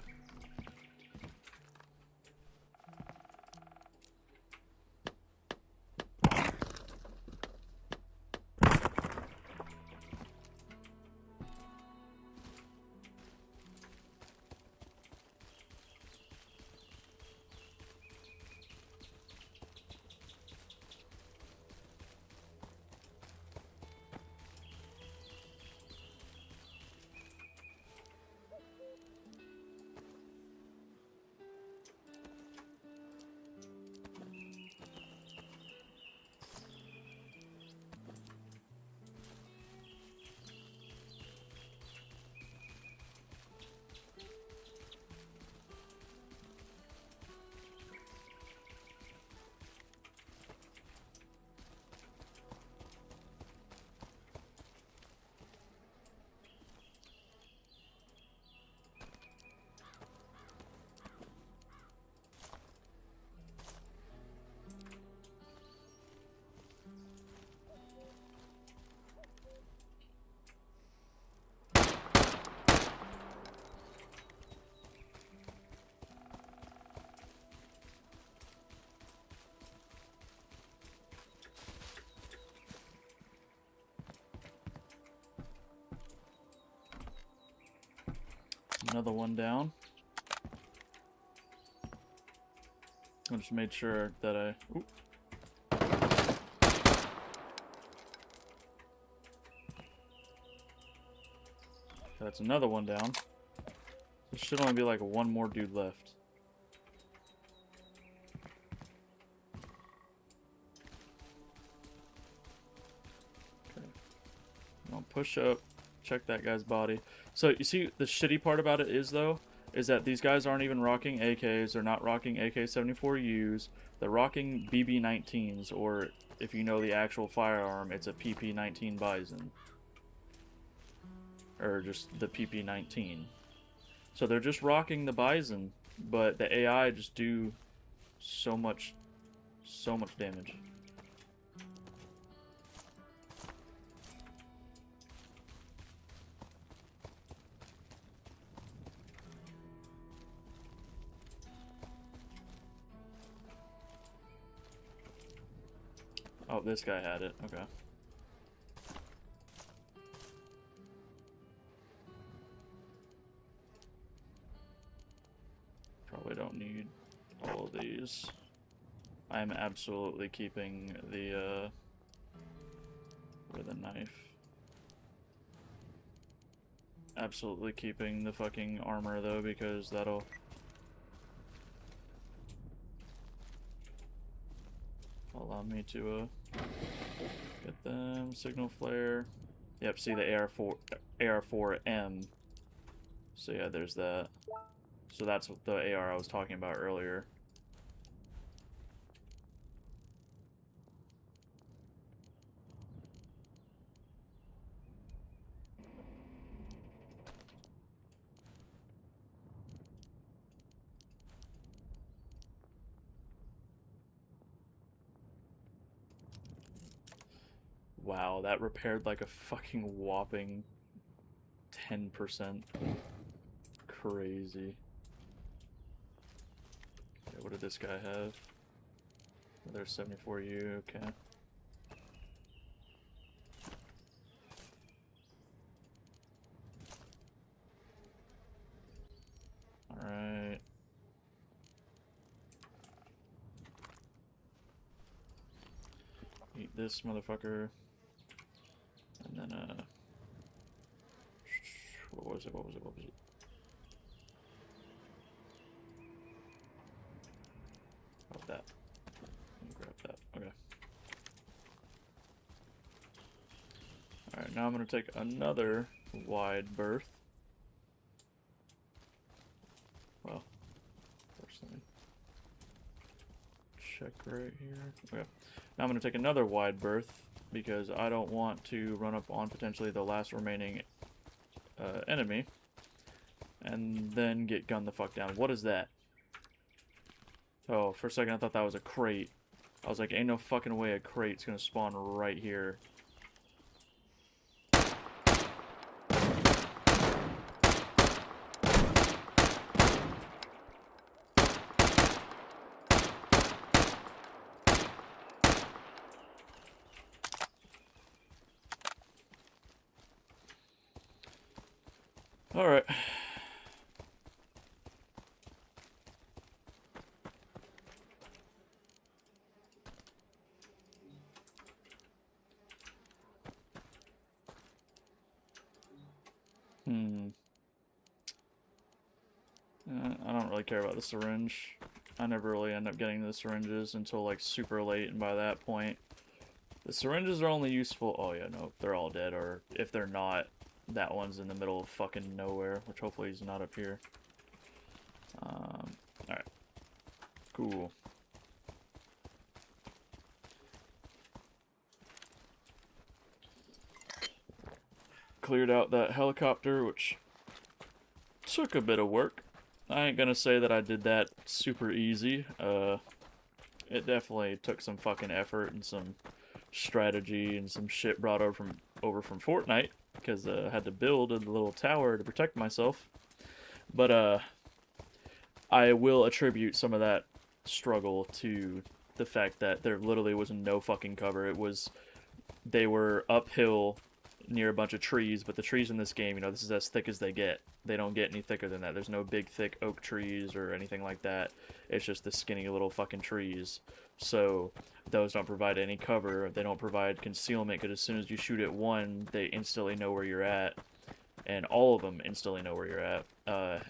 Another one down. I just made sure that I... Ooh. That's another one down. There should only be like 1 more dude left. Okay. I'll push up Check that guy's body. So, you see, the shitty part about it is, though, is that these guys aren't even rocking AKs. They're not rocking AK-74Us. They're rocking BB-19s, or if you know the actual firearm, it's a PP-19 Bison. Or just the PP-19. So they're just rocking the Bison, but the AI just do so much damage. Oh, this guy had it. Okay. Probably don't need all of these. I'm absolutely keeping the, with a knife. Absolutely keeping the fucking armor, though, because that'll... allow me to, get them. Signal flare. Yep, see the AR4M. So yeah, there's that. So that's what the AR I was talking about earlier. Wow, that repaired like a fucking whopping 10%. Crazy. Okay, what did this guy have? There's 74U, okay. Alright. Eat this motherfucker. And then, what was it? Oh, that. Grab that. Okay. Alright, now I'm gonna take another wide berth. Well, first let me check right here. Okay. Now I'm gonna take another wide berth because I don't want to run up on potentially the last remaining enemy and then get gunned the fuck down. What is that? Oh, for a second I thought that was a crate. I was like, ain't no fucking way a crate's gonna spawn right here. Alright. I don't really care about the syringe. I never really end up getting the syringes until like super late, and by that point, the syringes are only useful. Oh yeah, no, they're all dead, or if they're not, that one's in the middle of fucking nowhere, which hopefully he's not up here. Alright. Cool. Cleared out that helicopter, which took a bit of work. I ain't gonna say that I did that super easy. It definitely took some fucking effort and some strategy and some shit brought over from Fortnite, because I had to build a little tower to protect myself. But I will attribute some of that struggle to the fact that there literally was no fucking cover. They were uphill near a bunch of trees, but the trees in this game, you know, this is as thick as they get. They don't get any thicker than that. There's no big, thick oak trees or anything like that. It's just the skinny little fucking trees. So those don't provide any cover. They don't provide concealment, because as soon as you shoot at one, they instantly know where you're at. And all of them instantly know where you're at.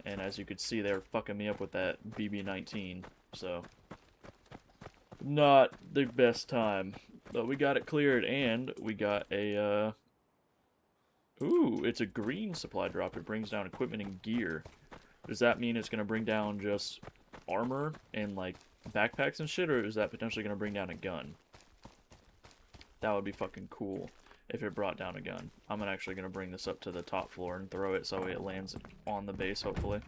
And as you could see, they were fucking me up with that BB-19. So, not the best time. But we got it cleared, and we got a, Ooh, it's a green supply drop. It brings down equipment and gear. Does that mean it's going to bring down just armor and, like, backpacks and shit, or is that potentially going to bring down a gun? That would be fucking cool if it brought down a gun. I'm actually going to bring this up to the top floor and throw it so it lands on the base, hopefully.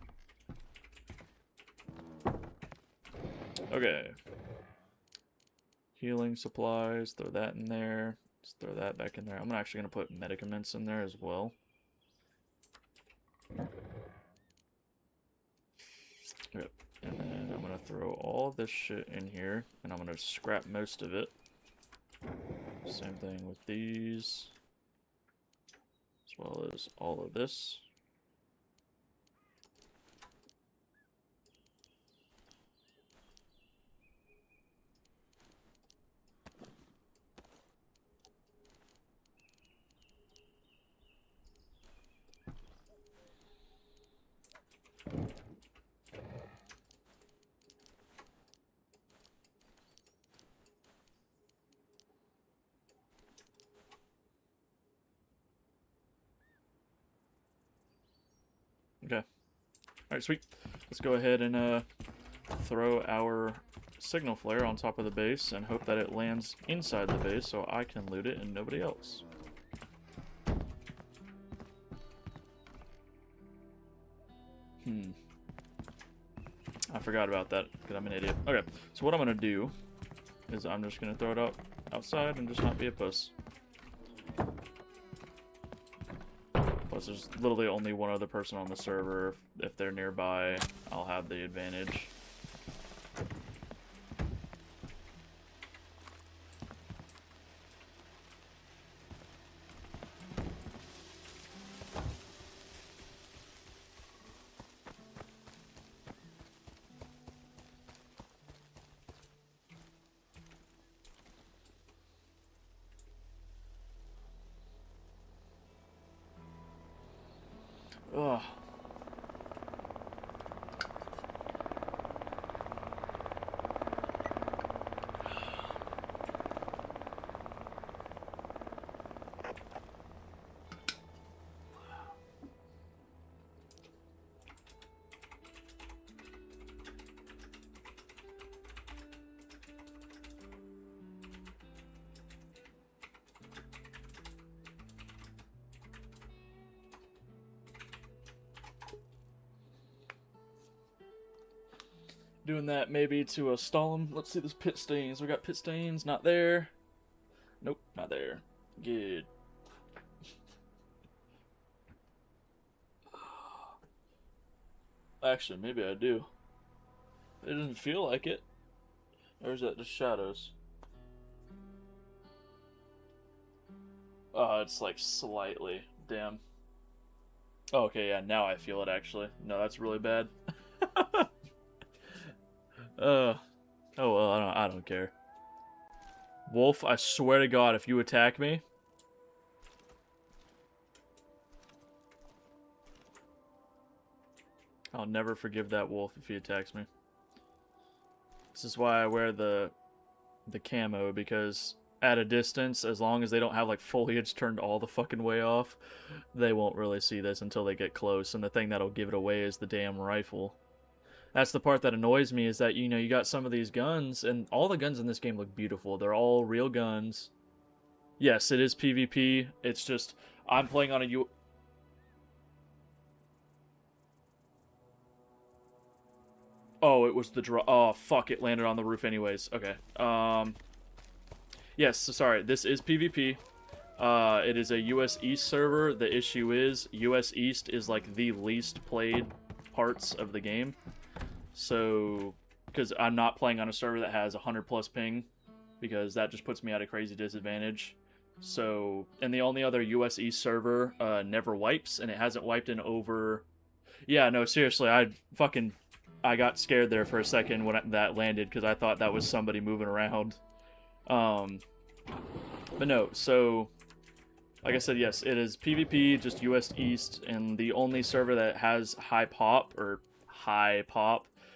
Okay. Healing supplies, throw that in there. Just throw that back in there. I'm actually going to put medicaments in there as well. Yep. And then I'm going to throw all this shit in here, and I'm going to scrap most of it. Same thing with these, as well as all of this. Okay. Alright, sweet. Let's go ahead and throw our signal flare on top of the base and hope that it lands inside the base so I can loot it and nobody else. I forgot about that because I'm an idiot. Okay, so what I'm going to do is I'm just going to throw it outside and just not be a puss. Plus, there's literally only one other person on the server. If they're nearby, I'll have the advantage. Ugh. Doing that maybe to stall them. Let's see those pit stains. We got pit stains. Not there. Nope, not there. Good. Actually, maybe I do. It doesn't feel like it. Or is that just shadows? Oh, it's like slightly. Damn. Oh, okay, yeah, now I feel it actually. No, that's really bad. Oh well, I don't care. Wolf, I swear to God, if you attack me, I'll never forgive that wolf if he attacks me. This is why I wear the camo, because at a distance, as long as they don't have like foliage turned all the fucking way off, they won't really see this until they get close, and the thing that'll give it away is the damn rifle. That's the part that annoys me, is that, you know, you got some of these guns, and all the guns in this game look beautiful. They're all real guns. Yes, it is PvP. It's just, I'm playing on a Oh, it was the draw. Oh, fuck, it landed on the roof anyways. Okay. Yes, so sorry. This is PvP. It is a US East server. The issue is, US East is like the least played parts of the game. So, because I'm not playing on a server that has 100+ ping, because that just puts me at a crazy disadvantage. So, and the only other US East server never wipes, and it hasn't wiped in over... Yeah, no, seriously, I got scared there for a second when that landed, because I thought that was somebody moving around. But no, so... Like I said, yes, it is PvP, just US East, and the only server that has high pop,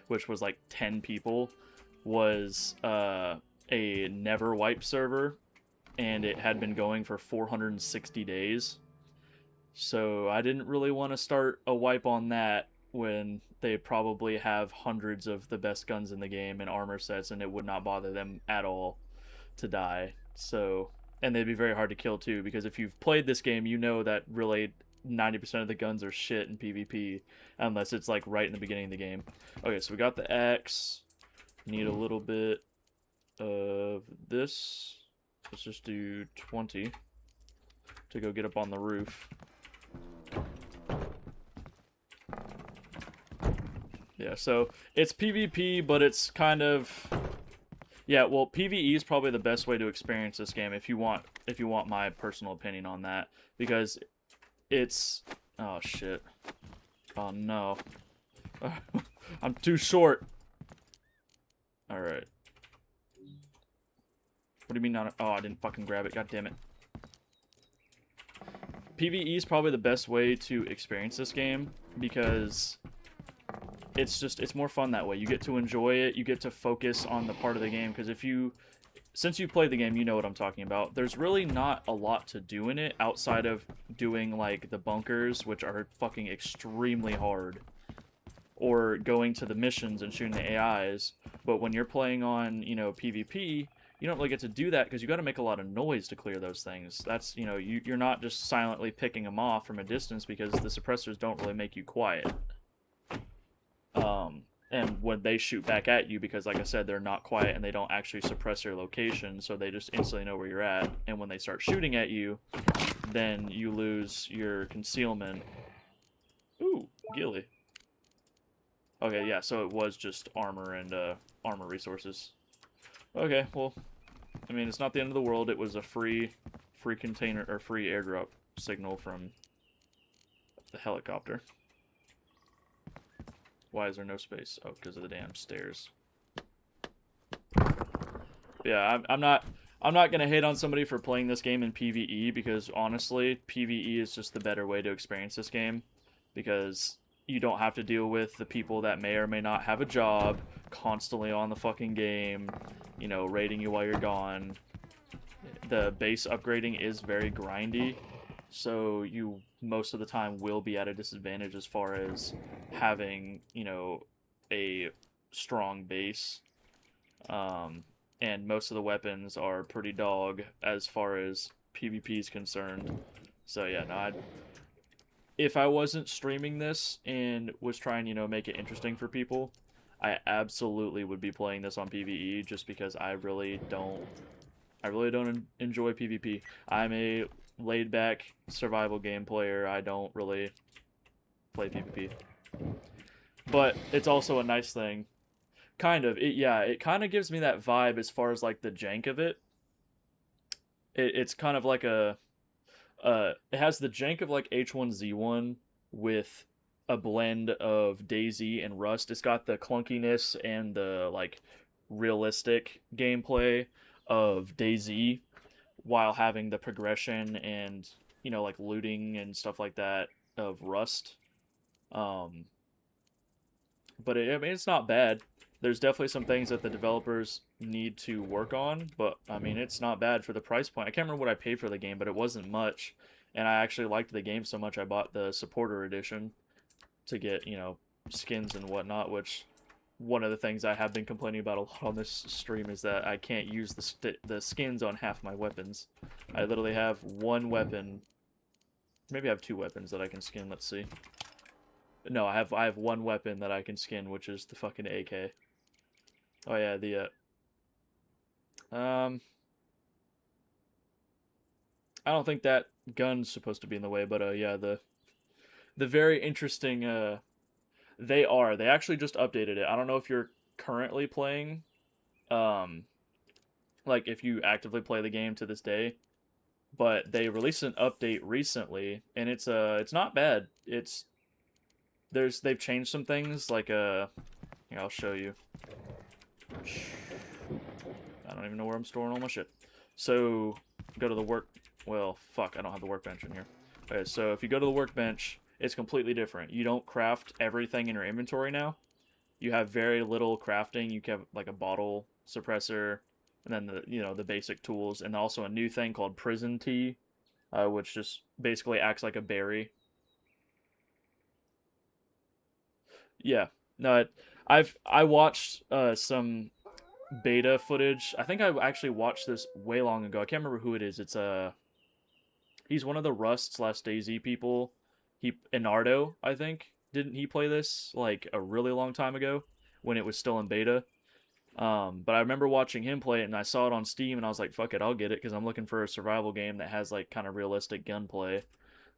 which was like 10 people, was a never wipe server, and it had been going for 460 days. So I didn't really want to start a wipe on that when they probably have hundreds of the best guns in the game and armor sets, and it would not bother them at all to die. So, and they'd be very hard to kill too, because if you've played this game, you know that really 90% of the guns are shit in PvP, unless it's like right in the beginning of the game. Okay, so we got the axe. Need a little bit of this. Let's just do 20 to go get up on the roof. Yeah, so it's PvP, but it's kind of, yeah, well, PvE is probably the best way to experience this game if you want my personal opinion on that, because it's, oh shit. Oh no. I'm too short. All right. What do you mean not? Oh, I didn't fucking grab it. God damn it. PvE is probably the best way to experience this game because it's more fun that way. You get to enjoy it. You get to focus on the part of the game because since you played the game, you know what I'm talking about. There's really not a lot to do in it outside of doing like the bunkers, which are fucking extremely hard, or going to the missions and shooting the AIs. But when you're playing on, PvP, you don't really get to do that because you got to make a lot of noise to clear those things. That's, you're not just silently picking them off from a distance because the suppressors don't really make you quiet. And when they shoot back at you, because like I said, they're not quiet and they don't actually suppress your location, so they just instantly know where you're at. And when they start shooting at you, then you lose your concealment. Ooh, ghillie. Okay, yeah, so it was just armor and armor resources. Okay, well, I mean, it's not the end of the world. It was a free container or free airdrop signal from the helicopter. Why is there no space? Oh, because of the damn stairs. Yeah, I'm not gonna hate on somebody for playing this game in PvE because honestly, PvE is just the better way to experience this game because you don't have to deal with the people that may or may not have a job constantly on the fucking game, raiding you while you're gone. The base upgrading is very grindy, so you most of the time will be at a disadvantage as far as having, a strong base. And most of the weapons are pretty dog as far as PvP is concerned. So yeah, no, if I wasn't streaming this and was trying, make it interesting for people, I absolutely would be playing this on PvE just because I really don't enjoy PvP. I'm a laid-back survival game player. I don't really play PvP. But it's also a nice thing. Kind of. It kind of gives me that vibe as far as like the jank of it. It's kind of like it has the jank of like H1Z1 with a blend of DayZ and Rust. It's got the clunkiness and the like realistic gameplay of DayZ while having the progression and like looting and stuff like that of Rust. But I mean, it's not bad. There's definitely some things that the developers need to work on, but I mean, it's not bad for the price point. I can't remember what I paid for the game, but it wasn't much, and I actually liked the game so much I bought the supporter edition to get, skins and whatnot, which one of the things I have been complaining about a lot on this stream is that I can't use the skins on half my weapons. I literally have one weapon, maybe I have two weapons that I can skin, let's see. No, I have one weapon that I can skin, which is the fucking AK. Oh yeah, I don't think that gun's supposed to be in the way, but yeah, the very interesting they actually just updated it. I don't know if you're currently playing like if you actively play the game to this day, but they released an update recently and it's not bad. They've changed some things like here, I'll show you. I don't even know where I'm storing all my shit. So go to the well, fuck, I don't have the workbench in here. Okay, so if you go to the workbench, it's completely different. You don't craft everything in your inventory now. You have very little crafting. You have like a bottle suppressor, and then the basic tools, and also a new thing called prison tea, which just basically acts like a berry. Yeah, no, I watched some beta footage. I think I actually watched this way long ago. I can't remember who it is. It's he's one of the Rust slash Daisy people. He Inardo, I think. Didn't he play this like a really long time ago when it was still in beta? But I remember watching him play it, and I saw it on Steam, and I was like, "Fuck it, I'll get it," because I'm looking for a survival game that has like kind of realistic gunplay.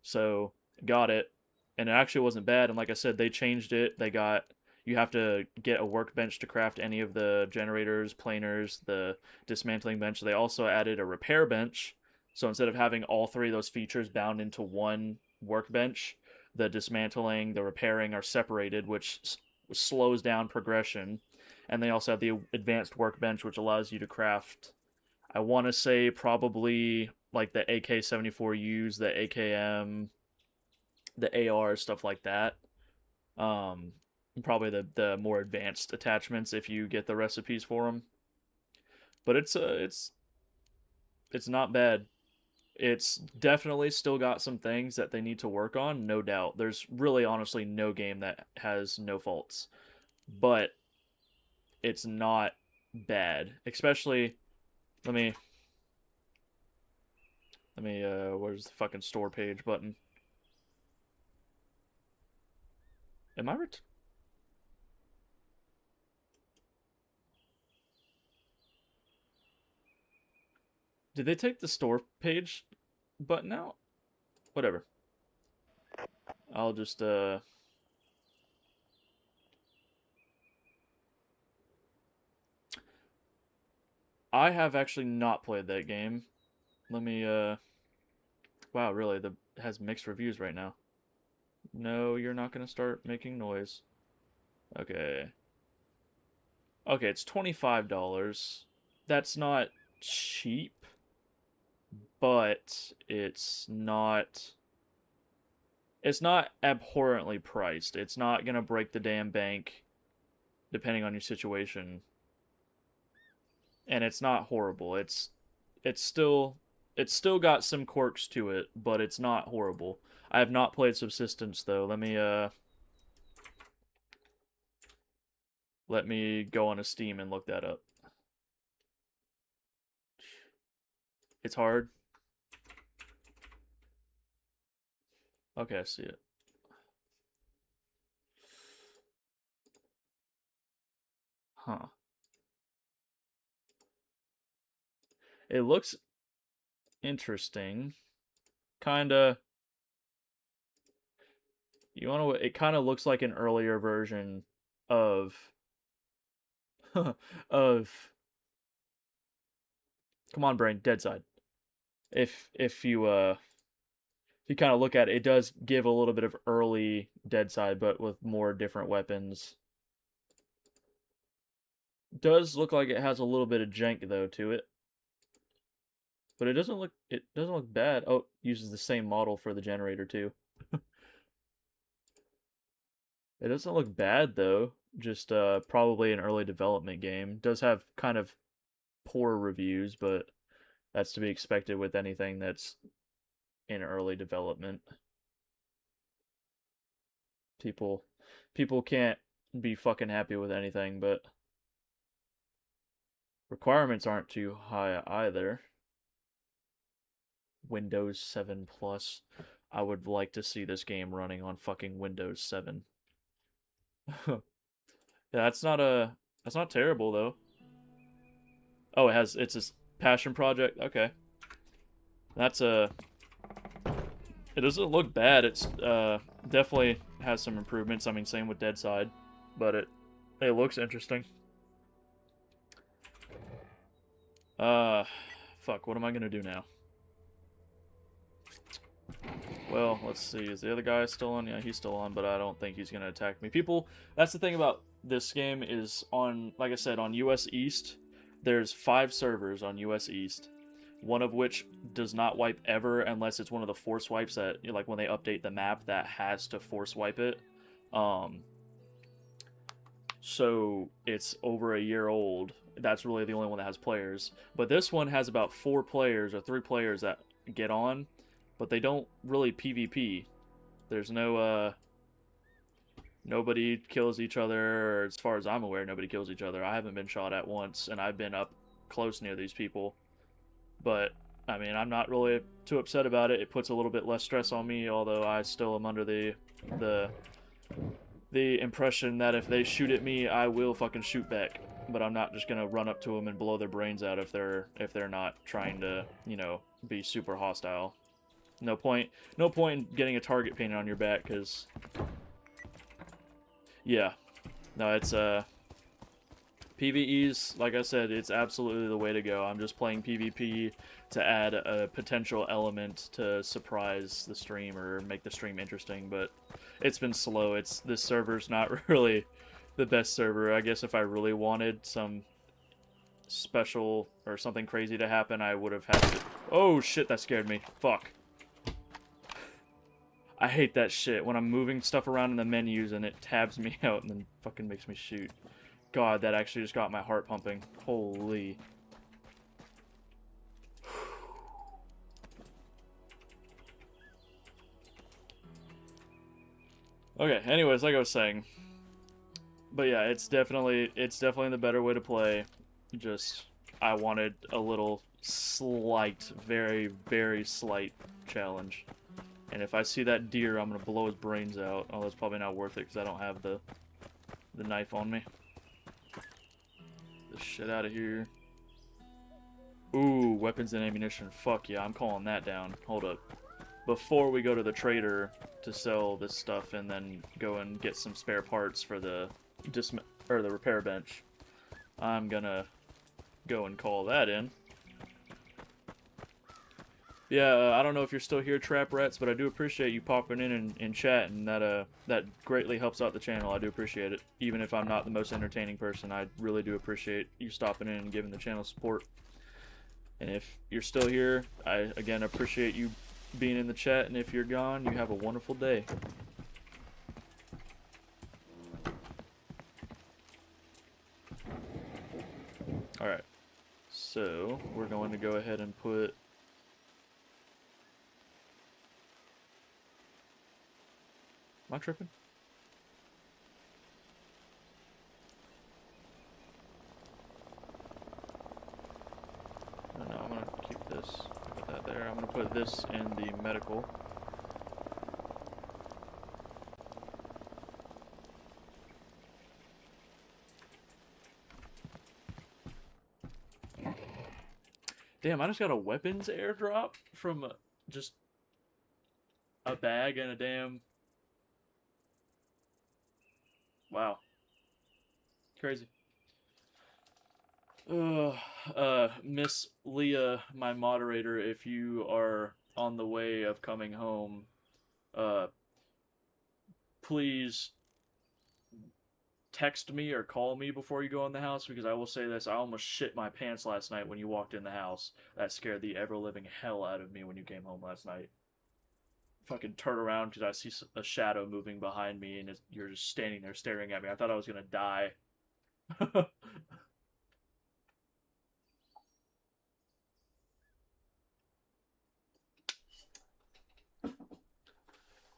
So got it, and it actually wasn't bad. And like I said, they changed it. They got you have to get a workbench to craft any of the generators, planers, the dismantling bench. They also added a repair bench. So instead of having all three of those features bound into one workbench, the dismantling, the repairing are separated, which slows down progression. And they also have the advanced workbench, which allows you to craft, I want to say, probably like the AK-74Us, the AKM, the AR, stuff like that. Um, Probably the more advanced attachments if you get the recipes for them. But it's not bad. It's definitely still got some things that they need to work on, no doubt. There's really honestly no game that has no faults. But it's not bad. Especially let me where's the fucking store page button? Am I Did they take the store page button out? Whatever. I'll just I have actually not played that game. Let me wow, really, the has mixed reviews right now. No, you're not gonna start making noise. Okay. Okay, it's $25. That's not cheap, but it's not abhorrently priced. It's not gonna break the damn bank depending on your situation. And it's not horrible. It's still it's still got some quirks to it, but it's not horrible. I have not played Subsistence though. Let me go on a Steam and look that up. It's hard. Okay, I see it. Huh. It looks interesting. Kinda you wanna it kinda looks like an earlier version of of come on brain, Deadside. If you kind of look at it, it does give a little bit of early Deadside, but with more different weapons. Does look like it has a little bit of jank though to it, but it doesn't look bad. Oh, uses the same model for the generator too. It doesn't look bad though. Just probably an early development game. Does have kind of poor reviews, but that's to be expected with anything that's in early development. People people can't be fucking happy with anything, but requirements aren't too high either. Windows 7 Plus. I would like to see this game running on fucking Windows 7. Yeah, that's not terrible though. Oh, it's a passion project. Okay. That's a it doesn't look bad. It's definitely has some improvements. I mean, same with Deadside, but it looks interesting. Uh fuck, what am I going to do now? Well, let's see. Is the other guy still on? Yeah, he's still on, but I don't think he's going to attack me. People, that's the thing about this game is on, like I said, on US East, there's 5 servers on US East, one of which does not wipe ever unless it's one of the force wipes that, like when they update the map, that has to force wipe it. So it's over a year old. That's really the only one that has players. But this one has about 4 players or 3 players that get on, but they don't really PvP. There's no, nobody kills each other, or as far as I'm aware, nobody kills each other. I haven't been shot at once, and I've been up close near these people. But, I mean, I'm not really too upset about it. It puts a little bit less stress on me, although I still am under the impression that if they shoot at me, I will fucking shoot back. But I'm not just gonna run up to them and blow their brains out if they're not trying to, you know, be super hostile. No point in getting a target painted on your back, because yeah, no, it's PvEs, like I said, it's absolutely the way to go. I'm just playing PvP to add a potential element to surprise the stream or make the stream interesting, but it's been slow. This server's not really the best server. I guess if I really wanted some special or something crazy to happen, I would have had to... Oh shit, that scared me. Fuck. I hate that shit when I'm moving stuff around in the menus and it tabs me out and then fucking makes me shoot. God, that actually just got my heart pumping. Holy. Okay, anyways, like I was saying. But yeah, it's definitely the better way to play. Just, I wanted a little slight, very, very slight challenge. And if I see that deer, I'm gonna blow his brains out. Oh, that's probably not worth it because I don't have the knife on me. Get this shit out of here. Ooh, weapons and ammunition. Fuck yeah, I'm calling that down. Hold up. Before we go to the trader to sell this stuff and then go and get some spare parts for the the repair bench, I'm gonna go and call that in. Yeah, I don't know if you're still here, Trap Rats, but I do appreciate you popping in and chat, and that greatly helps out the channel. I do appreciate it. Even if I'm not the most entertaining person, I really do appreciate you stopping in and giving the channel support. And if you're still here, I, again, appreciate you being in the chat, and if you're gone, you have a wonderful day. Alright, so we're going to go ahead and put... Am I tripping? No, I'm gonna keep this. Put that there. I'm gonna put this in the medical. Damn, I just got a weapons airdrop from just a bag and a damn... Wow. Crazy. Miss Leah, my moderator, if you are on the way of coming home, please text me or call me before you go in the house, because I will say this, I almost shit my pants last night when you walked in the house. That scared the ever-living hell out of me when you came home last night. Fucking turn around because I see a shadow moving behind me and you're just standing there staring at me. I thought I was gonna die.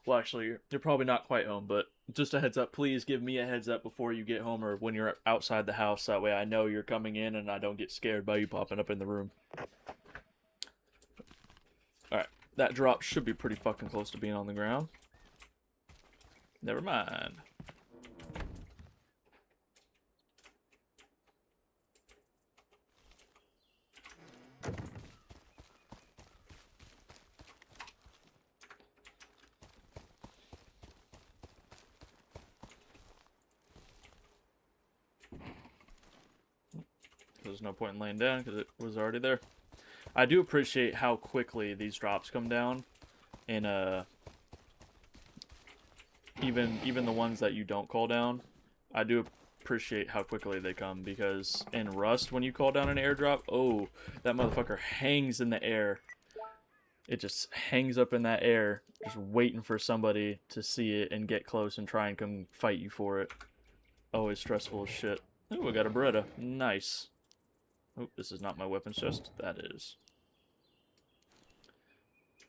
Well, actually, you're probably not quite home, but just a heads up. Please give me a heads up before you get home or when you're outside the house. That way I know you're coming in and I don't get scared by you popping up in the room. Alright, that drop should be pretty fucking close to being on the ground. Never mind. There's no point in laying down because it was already there. I do appreciate how quickly these drops come down in even the ones that you don't call down. I do appreciate how quickly they come, because in Rust when you call down an airdrop, oh, that motherfucker hangs in the air. It just hangs up in that air, just waiting for somebody to see it and get close and try and come fight you for it. Always stressful as shit. Ooh, I got a Beretta. Nice. Oh, this is not my weapons chest. That is.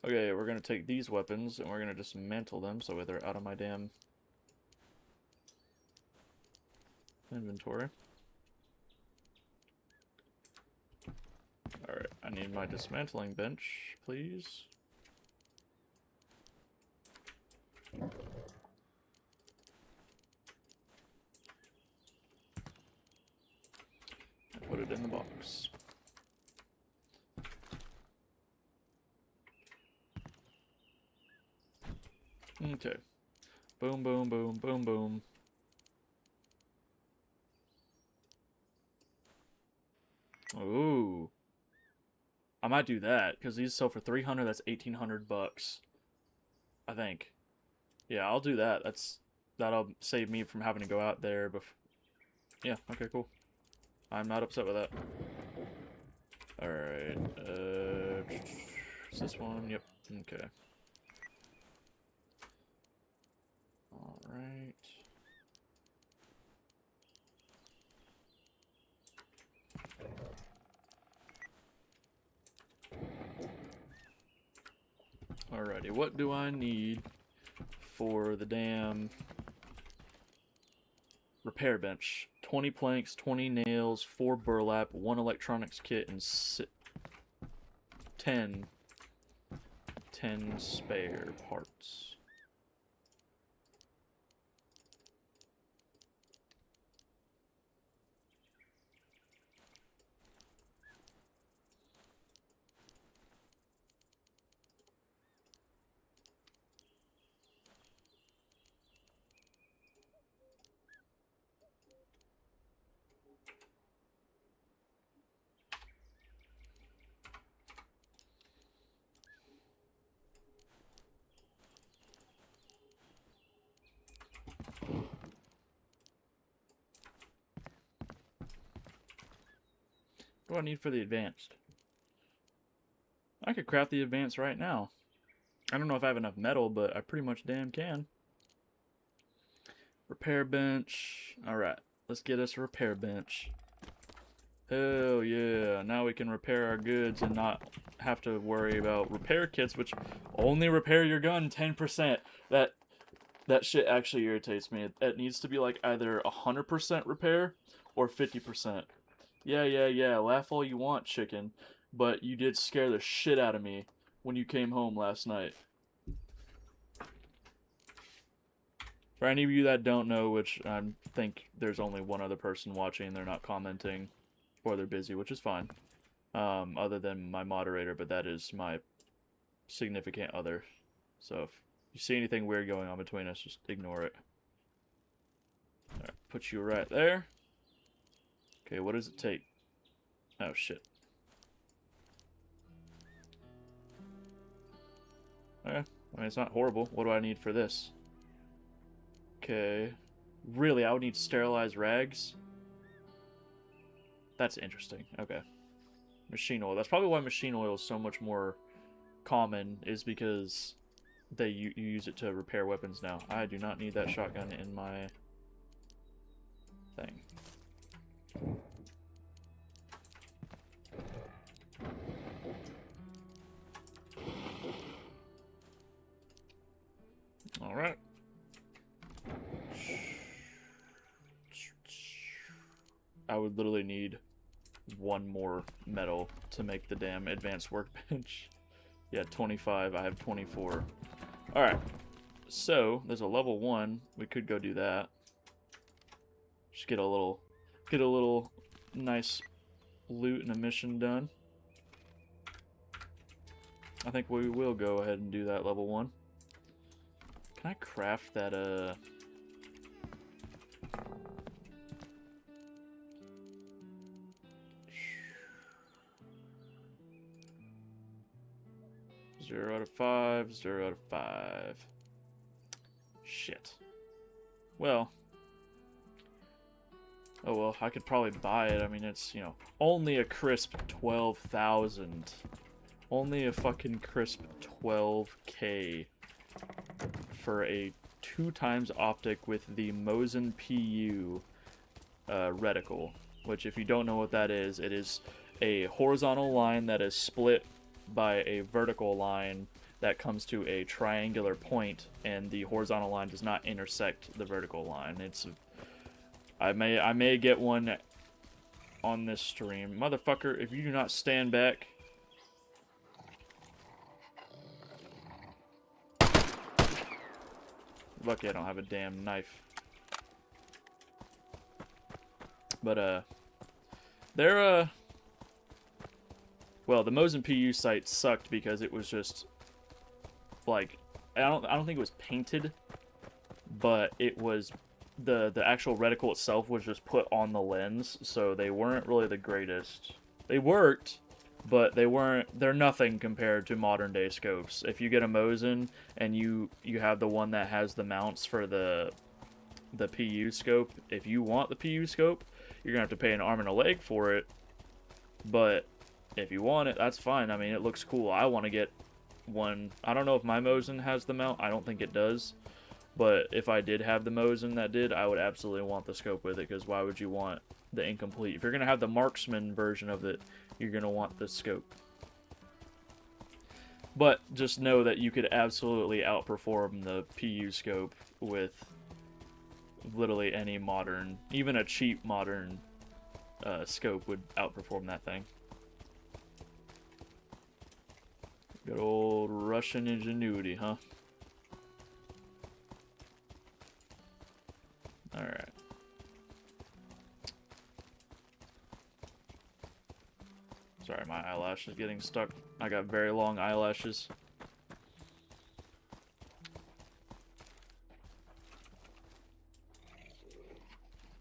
Okay, we're gonna take these weapons and we're gonna dismantle them so they're out of my damn inventory. Alright, I need my dismantling bench, please. Put it in the box. Okay. Boom, boom, boom, boom, boom. Ooh. I might do that, because these sell for 300, that's 1,800 bucks. I think. Yeah, I'll do that. That'll save me from having to go out there Yeah, okay, cool. I'm not upset with that. Alright, is this one? Yep, okay. Alright. Alrighty, what do I need for the damn repair bench? 20 planks, 20 nails, 4 burlap, 1 electronics kit, and 10 spare parts. What do I need for the advanced? I could craft the advanced right now. I don't know if I have enough metal, but I pretty much damn can. Repair bench. Alright, let's get us a repair bench. Hell yeah, now we can repair our goods and not have to worry about repair kits, which only repair your gun 10%. That shit actually irritates me. It needs to be like either 100% repair or 50%. Yeah, laugh all you want, chicken, but you did scare the shit out of me when you came home last night. For any of you that don't know, which I think there's only one other person watching, they're not commenting, or they're busy, which is fine, other than my moderator, but that is my significant other. So if you see anything weird going on between us, just ignore it. Alright, put you right there. Okay, what does it take? Oh, shit. Okay, I mean, it's not horrible. What do I need for this? Okay. Really, I would need sterilized rags? That's interesting. Okay. Machine oil. That's probably why machine oil is so much more common, is because you use it to repair weapons now. I do not need that shotgun in my thing. Alright. I would literally need 1 more metal to make the damn advanced workbench. Yeah, 25. I have 24. Alright. So, there's a level 1. We could go do that. Just get a little nice loot and a mission done. I think we will go ahead and do that level 1. Can I craft that, 0 out of 5, 0 out of 5. Shit. Well. Oh well, I could probably buy it. I mean, it's, you know, only a crisp 12,000. Only a fucking crisp 12k for a 2x optic with the Mosin PU reticle. Which, if you don't know what that is, it is a horizontal line that is split by a vertical line that comes to a triangular point, and the horizontal line does not intersect the vertical line. I may get one on this stream. Motherfucker, if you do not stand back. Lucky I don't have a damn knife. But, they're, well, the Mosin PU site sucked because it was just, like, I don't think it was painted, but it was, the actual reticle itself was just put on the lens, so they weren't really the greatest. They worked, but they're nothing compared to modern day scopes. If you get a Mosin and you have the one that has the mounts for the PU scope, if you want the PU scope, you're gonna have to pay an arm and a leg for it, but if you want it, that's fine. I mean, it looks cool. I want to get one. I don't know if my Mosin has the mount. I don't think it does. But if I did have the Mosin that did, I would absolutely want the scope with it, because why would you want the incomplete? If you're going to have the marksman version of it, you're going to want the scope. But just know that you could absolutely outperform the PU scope with literally any modern, even a cheap modern scope would outperform that thing. Good old Russian ingenuity, huh? Alright. Sorry, my eyelash is getting stuck. I got very long eyelashes.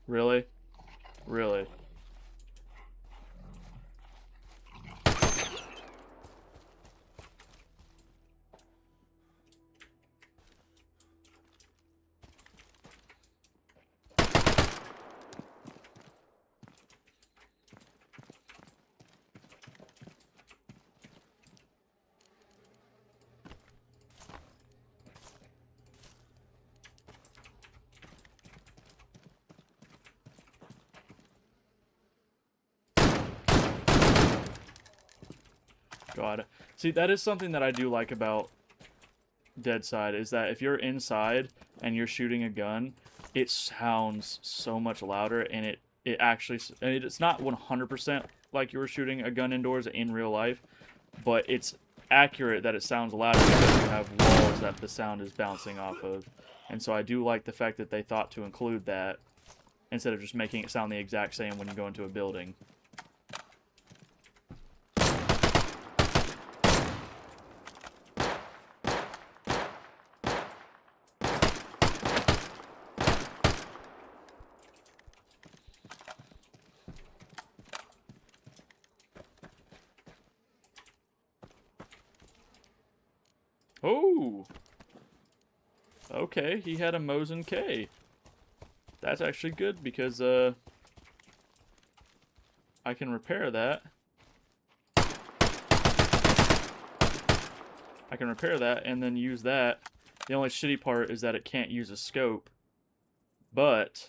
Really? Really? God. See, that is something that I do like about Deadside, is that if you're inside and you're shooting a gun, it sounds so much louder, and it actually, I mean, it's not 100% like you were shooting a gun indoors in real life, but it's accurate that it sounds louder because you have walls that the sound is bouncing off of. And so I do like the fact that they thought to include that instead of just making it sound the exact same when you go into a building. Oh! Okay, he had a Mosin K. That's actually good because, I can repair that. I can repair that and then use that. The only shitty part is that it can't use a scope, but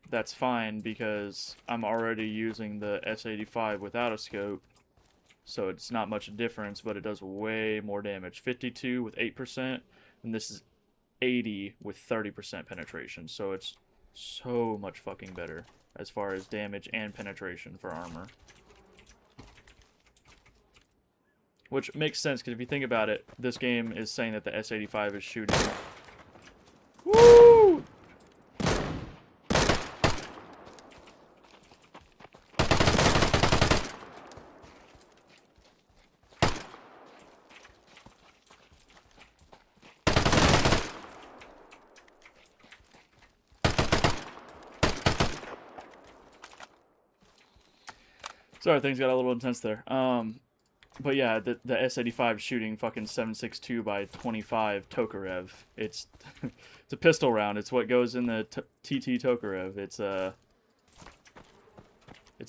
that's fine because I'm already using the S85 without a scope. So it's not much difference, but it does way more damage. 52 with 8%, and this is 80 with 30% penetration. So it's so much fucking better as far as damage and penetration for armor. Which makes sense, because if you think about it, this game is saying that the S85 is shooting. Woo! Sorry, things got a little intense there. But yeah, the S85 shooting fucking 7.62 by 25 Tokarev. It's it's a pistol round. It's what goes in the TT Tokarev. It's a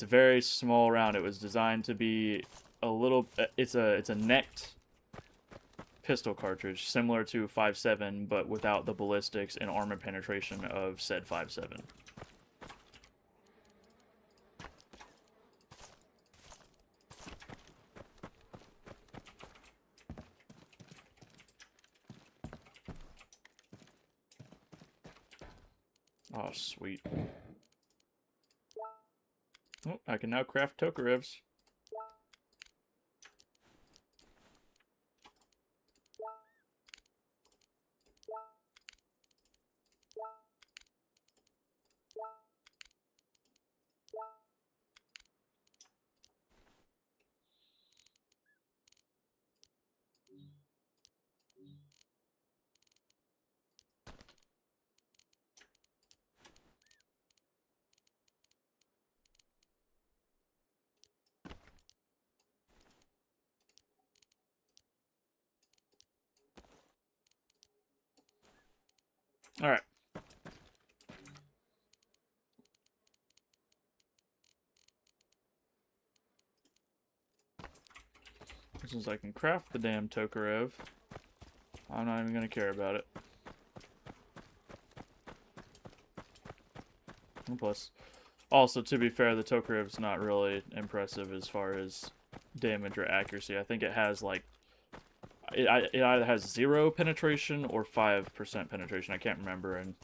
very small round. It was designed to be a little. It's a necked pistol cartridge, similar to 5.7, but without the ballistics and armor penetration of said 5.7. Oh, sweet. Oh, I can now craft Tokarevs. Alright. Since I can craft the damn Tokarev, I'm not even going to care about it. And plus, also, to be fair, the Tokarev's not really impressive as far as damage or accuracy. I think it has, like, it either has 0 penetration or 5% penetration. I can't remember. And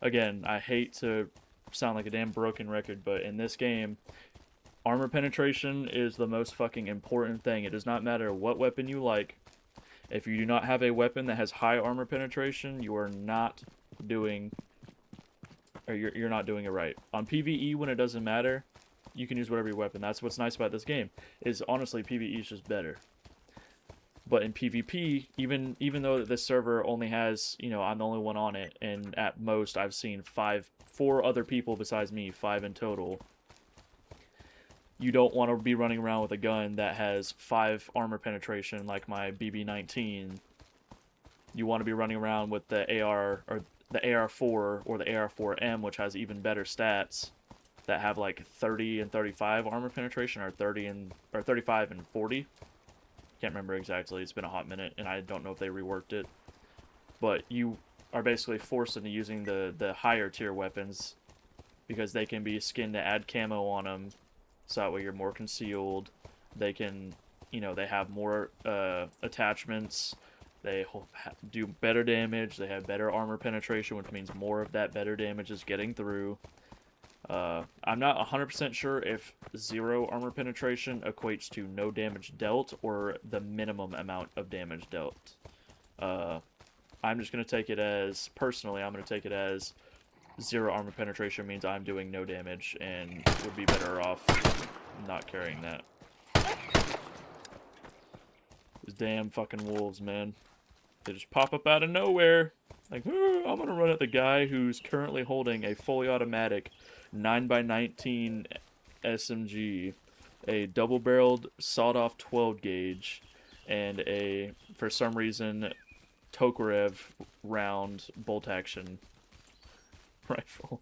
again, I hate to sound like a damn broken record, but in this game, armor penetration is the most fucking important thing. It does not matter what weapon you like. If you do not have a weapon that has high armor penetration, you are not doing, or you're not doing it right. On PvE, when it doesn't matter, you can use whatever your weapon. That's what's nice about this game. Is honestly, PvE is just better. But in PvP, even though this server only has, you know, I'm the only one on it, and at most I've seen 4 other people besides me, 5 in total. You don't want to be running around with a gun that has 5 armor penetration like my BB-19. You want to be running around with the AR or the AR4 or the AR4M, which has even better stats, that have like 30 and 35 armor penetration, or 35 and 40. Can't remember exactly. It's been a hot minute, and I don't know if they reworked it. But you are basically forced into using the higher tier weapons because they can be skinned to add camo on them. So that way you're more concealed. They can, you know, they have more attachments. They do better damage. They have better armor penetration, which means more of that better damage is getting through. I'm not 100% sure if 0 armor penetration equates to no damage dealt or the minimum amount of damage dealt. I'm just going to take it as, personally, I'm going to take it as 0 armor penetration means I'm doing no damage and would be better off not carrying that. These damn fucking wolves, man. They just pop up out of nowhere. Like, I'm gonna run at the guy who's currently holding a fully automatic 9x19 SMG, a double-barreled sawed-off 12 gauge, and a, for some reason, Tokarev round bolt-action rifle.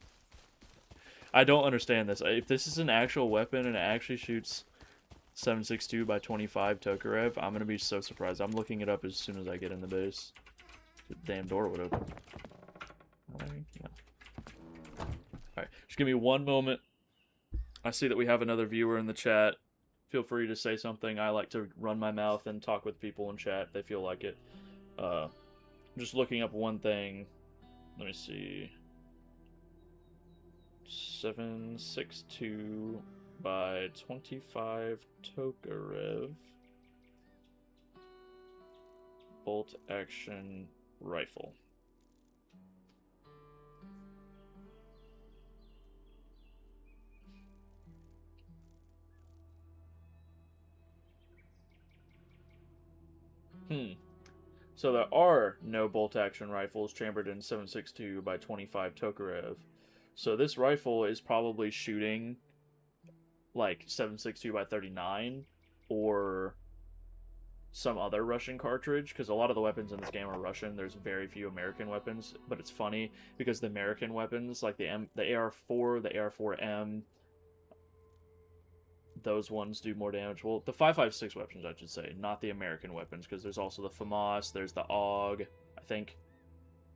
I don't understand this. If this is an actual weapon and it actually shoots 7.62 by 25 Tokarev, I'm gonna be so surprised. I'm looking it up as soon as I get in the base. The damn door would open. Alright, just give me one moment. I see that we have another viewer in the chat. Feel free to say something. I like to run my mouth and talk with people in chat if they feel like it. I'm just looking up one thing. Let me see. 7.62 by 25 Tokarev bolt action rifle. So there are no bolt action rifles chambered in 7.62 by 25 Tokarev. So this rifle is probably shooting like 7.62 by 39 or some other Russian cartridge, because a lot of the weapons in this game are Russian. There's very few American weapons, but it's funny because the American weapons, like the AR4, the AR4M, those ones do more damage. Well, the 5.56 weapons, I should say, not the American weapons, because there's also the FAMAS, there's the AUG, I think.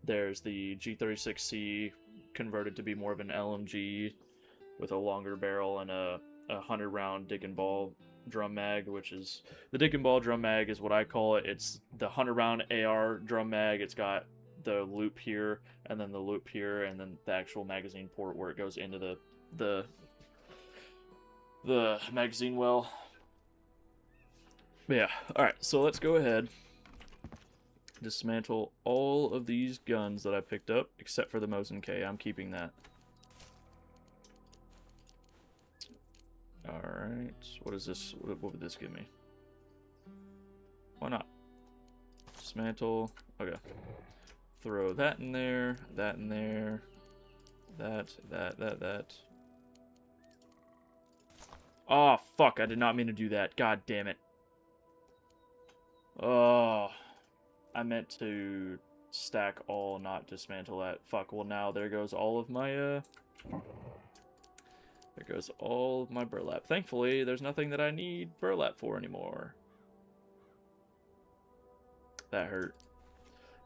There's the G36C converted to be more of an LMG with a longer barrel and a 100-round Dick and Ball drum mag, which is... The Dick and Ball drum mag is what I call it. It's the 100-round AR drum mag. It's got the loop here, and then the loop here, and then the actual magazine port where it goes into the magazine well. But yeah, alright, so let's go ahead. Dismantle all of these guns that I picked up, except for the Mosin K. I'm keeping that. Alright, what is this? What would this give me? Why not? Dismantle. Okay. Throw that in there, that in there, that. Oh, fuck, I did not mean to do that. God damn it. Oh, I meant to stack all, not dismantle that. Fuck, well now there goes all of my, there goes all of my burlap. Thankfully, there's nothing that I need burlap for anymore. That hurt.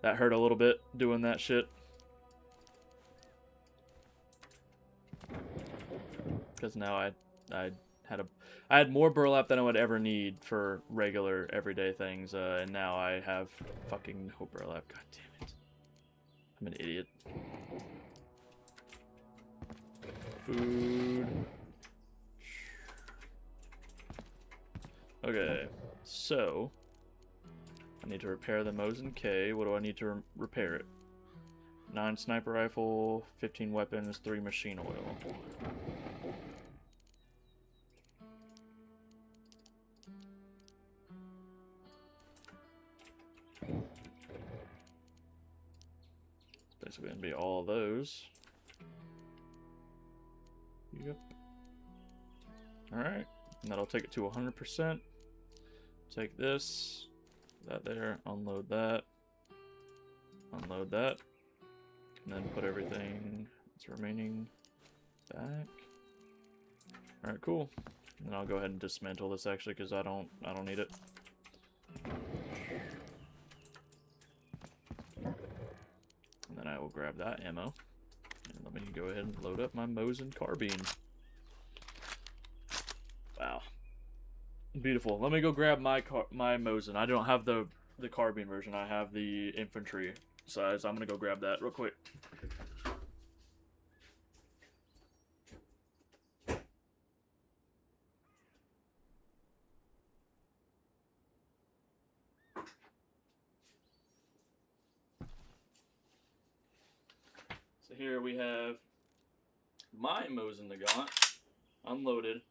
That hurt a little bit, doing that shit. Because now I had more burlap than I would ever need for regular, everyday things, and now I have fucking no burlap. God damn it. I'm an idiot. Food. Okay, so I need to repair the Mosin K. What do I need to repair it? 9 sniper rifle, 15 weapons, 3 machine oil. It's basically going to be all those. Yep. Alright, and that'll take it to 100%. Take this, that there, unload that, and then put everything that's remaining back. Alright, cool. And I'll go ahead and dismantle this actually because I don't need it. And then I will grab that ammo. And let me go ahead and load up my Mosin carbine. Wow. Beautiful. Let me go grab my Mosin. I don't have the carbine version. I have the infantry size. I'm gonna go grab that real quick. So here we have my Mosin Nagant, unloaded,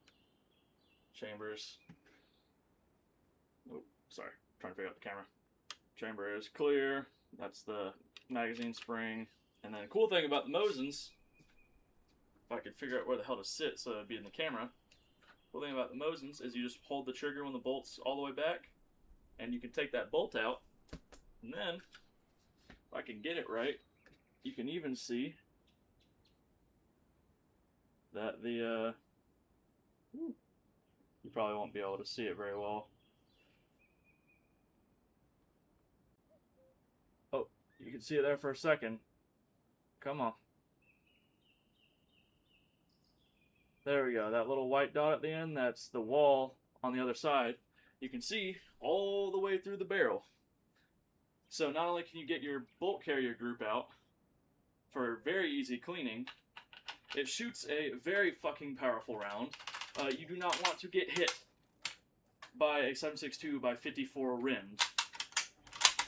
chambers. Oh, sorry, trying to figure out the camera. Chamber is clear. That's the magazine spring. And then the cool thing about the Mosins, if I could figure out where the hell to sit so it'd be in the camera. Cool thing about the Mosins is you just hold the trigger when the bolt's all the way back, and you can take that bolt out. And then, if I can get it right, you can even see that the you probably won't be able to see it very well. Oh, you can see it there for a second. Come on. There we go. That little white dot at the end, that's the wall on the other side. You can see all the way through the barrel. So not only can you get your bolt carrier group out for very easy cleaning, it shoots a very fucking powerful round. You do not want to get hit by a 7.62 by 54 rims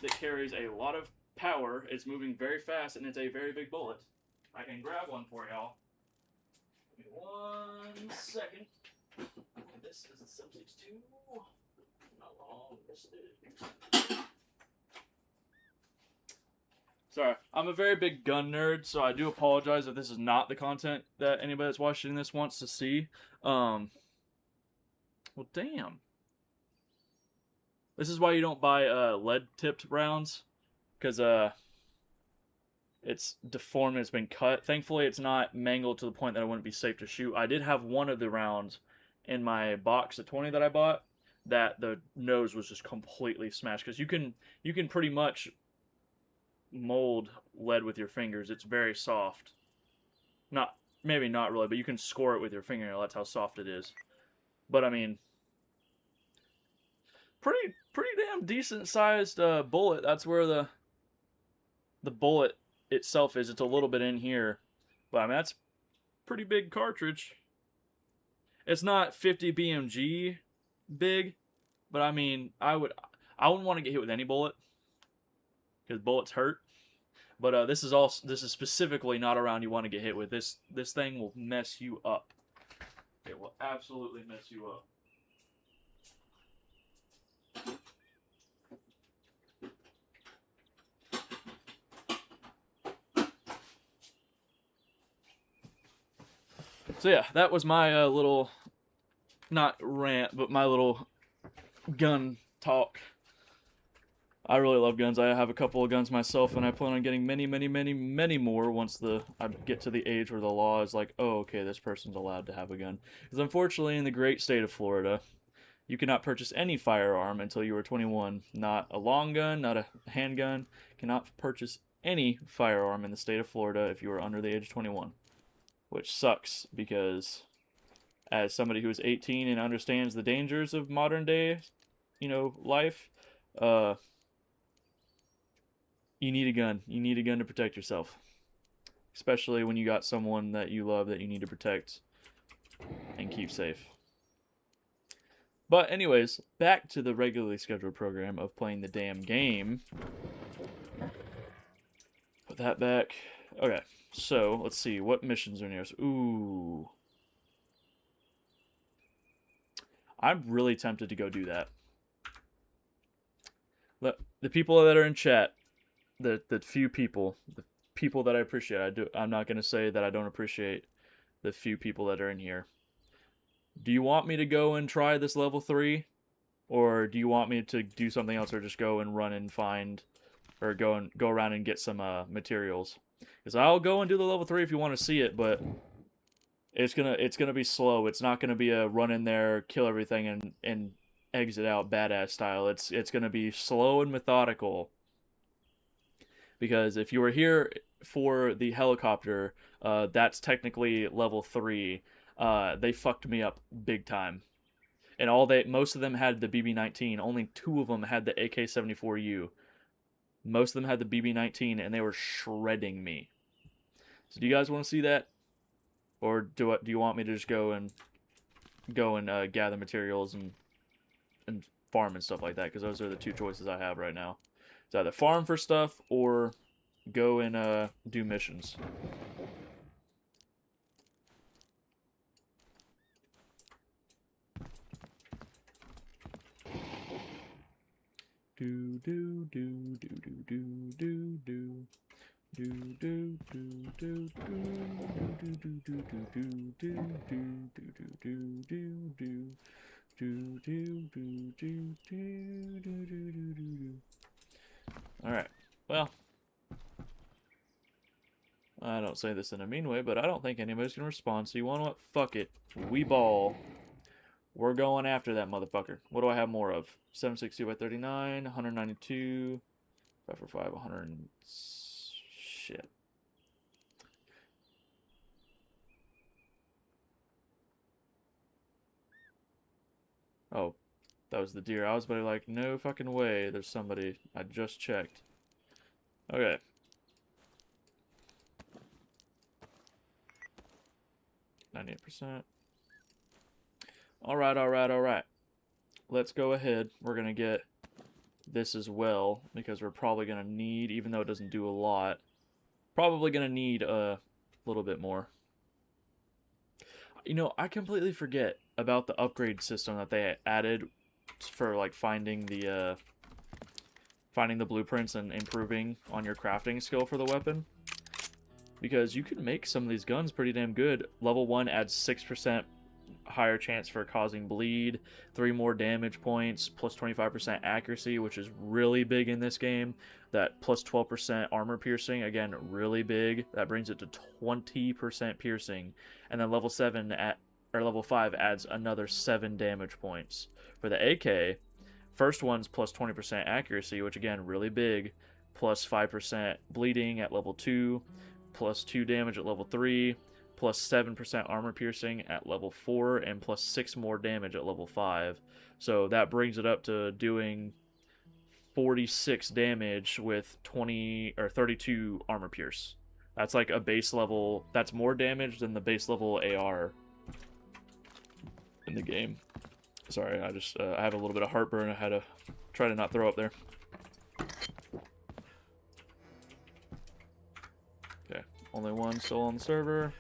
that carries a lot of power. It's moving very fast, and it's a very big bullet. I can grab one for y'all. Give me 1 second. This is a 7.62. How long this is. Sorry, I'm a very big gun nerd, so I do apologize if this is not the content that anybody that's watching this wants to see. Well, damn. This is why you don't buy lead-tipped rounds, because it's deformed and it's been cut. Thankfully, it's not mangled to the point that it wouldn't be safe to shoot. I did have one of the rounds in my box of 20 that I bought that the nose was just completely smashed, because you can pretty much mold lead with your fingers. It's very soft. Maybe not really, but you can score it with your fingernail. That's how soft it is. But I mean, pretty damn decent sized bullet. That's where the the bullet itself is. It's a little bit in here, but I mean that's pretty big cartridge. It's not 50 BMG big, but I mean I wouldn't want to get hit with any bullet because bullets hurt. But this is specifically not a round you want to get hit with. This thing will mess you up. It will absolutely mess you up. So yeah, that was my little, not rant, but my little gun talk. I really love guns. I have a couple of guns myself, and I plan on getting many, many, many, many more once I get to the age where the law is like, oh, okay, this person's allowed to have a gun. Because unfortunately, in the great state of Florida, you cannot purchase any firearm until you are 21. Not a long gun, not a handgun. Cannot purchase any firearm in the state of Florida if you are under the age of 21. Which sucks because as somebody who is 18 and understands the dangers of modern day, life, you need a gun. You need a gun to protect yourself. Especially when you got someone that you love that you need to protect and keep safe. But anyways, back to the regularly scheduled program of playing the damn game. Put that back. Okay. So, let's see. What missions are near us? Ooh. I'm really tempted to go do that. The people that are in chat, the few people, the people that I appreciate, I'm not going to say that I don't appreciate the few people that are in here. Do you want me to go and try this level 3? Or do you want me to do something else, or just go and run and find, or go around and get some materials? Because I'll go and do the level 3 if you want to see it, but it's gonna be slow. It's not gonna be a run in there, kill everything, and exit out badass style. It's gonna be slow and methodical. Because if you were here for the helicopter, that's technically level 3. They fucked me up big time. And most of them had the BB-19. Only 2 of them had the AK-74U. Most of them had the BB-19, and they were shredding me. So do you guys want to see that? Or do you want me to just go and gather materials and farm and stuff like that? Because those are the 2 choices I have right now. It's either farm for stuff or go and do missions. Do do do do do do do do. Do do do do do do do do do do do do do do. All right. Well, I don't say this in a mean way, but I don't think anybody's gonna respond. So you want what? Fuck it. We ball. We're going after that motherfucker. What do I have more of? 762 by 39, 192, 5 for 5, 100. Shit. Oh, that was the deer. I was about like, no fucking way. There's somebody. I just checked. Okay. %. Alright. Let's go ahead. We're going to get this as well, because we're probably going to need, even though it doesn't do a lot, probably going to need a little bit more. I completely forget about the upgrade system that they added for, like, finding the blueprints and improving on your crafting skill for the weapon. Because you can make some of these guns pretty damn good. Level 1 adds 6% higher chance for causing bleed, 3 more damage points, plus 25% accuracy, which is really big in this game. That plus 12% armor piercing, again, really big. That brings it to 20% piercing. And then level 5 adds another 7 damage points. For the AK, first one's plus 20% accuracy, which again, really big, plus 5% bleeding at level 2, plus 2 damage at level 3, plus 7% armor piercing at level 4, and plus 6 more damage at level 5. So that brings it up to doing 46 damage with 20 or 32 armor pierce. That's like a base level. That's more damage than the base level AR in the game. Sorry, I have a little bit of heartburn. I had to try to not throw up there. Okay, only one still on the server.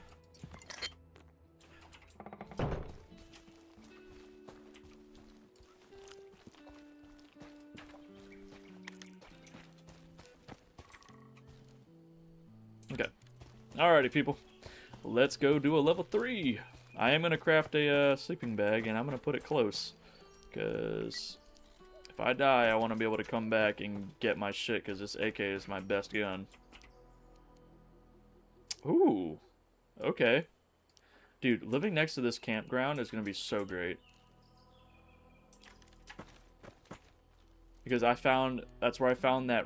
Okay. Alrighty, people. Let's go do a level 3. I am going to craft a sleeping bag, and I'm going to put it close. Because if I die, I want to be able to come back and get my shit, because this AK is my best gun. Ooh. Okay. Dude, living next to this campground is going to be so great. Because that's where I found that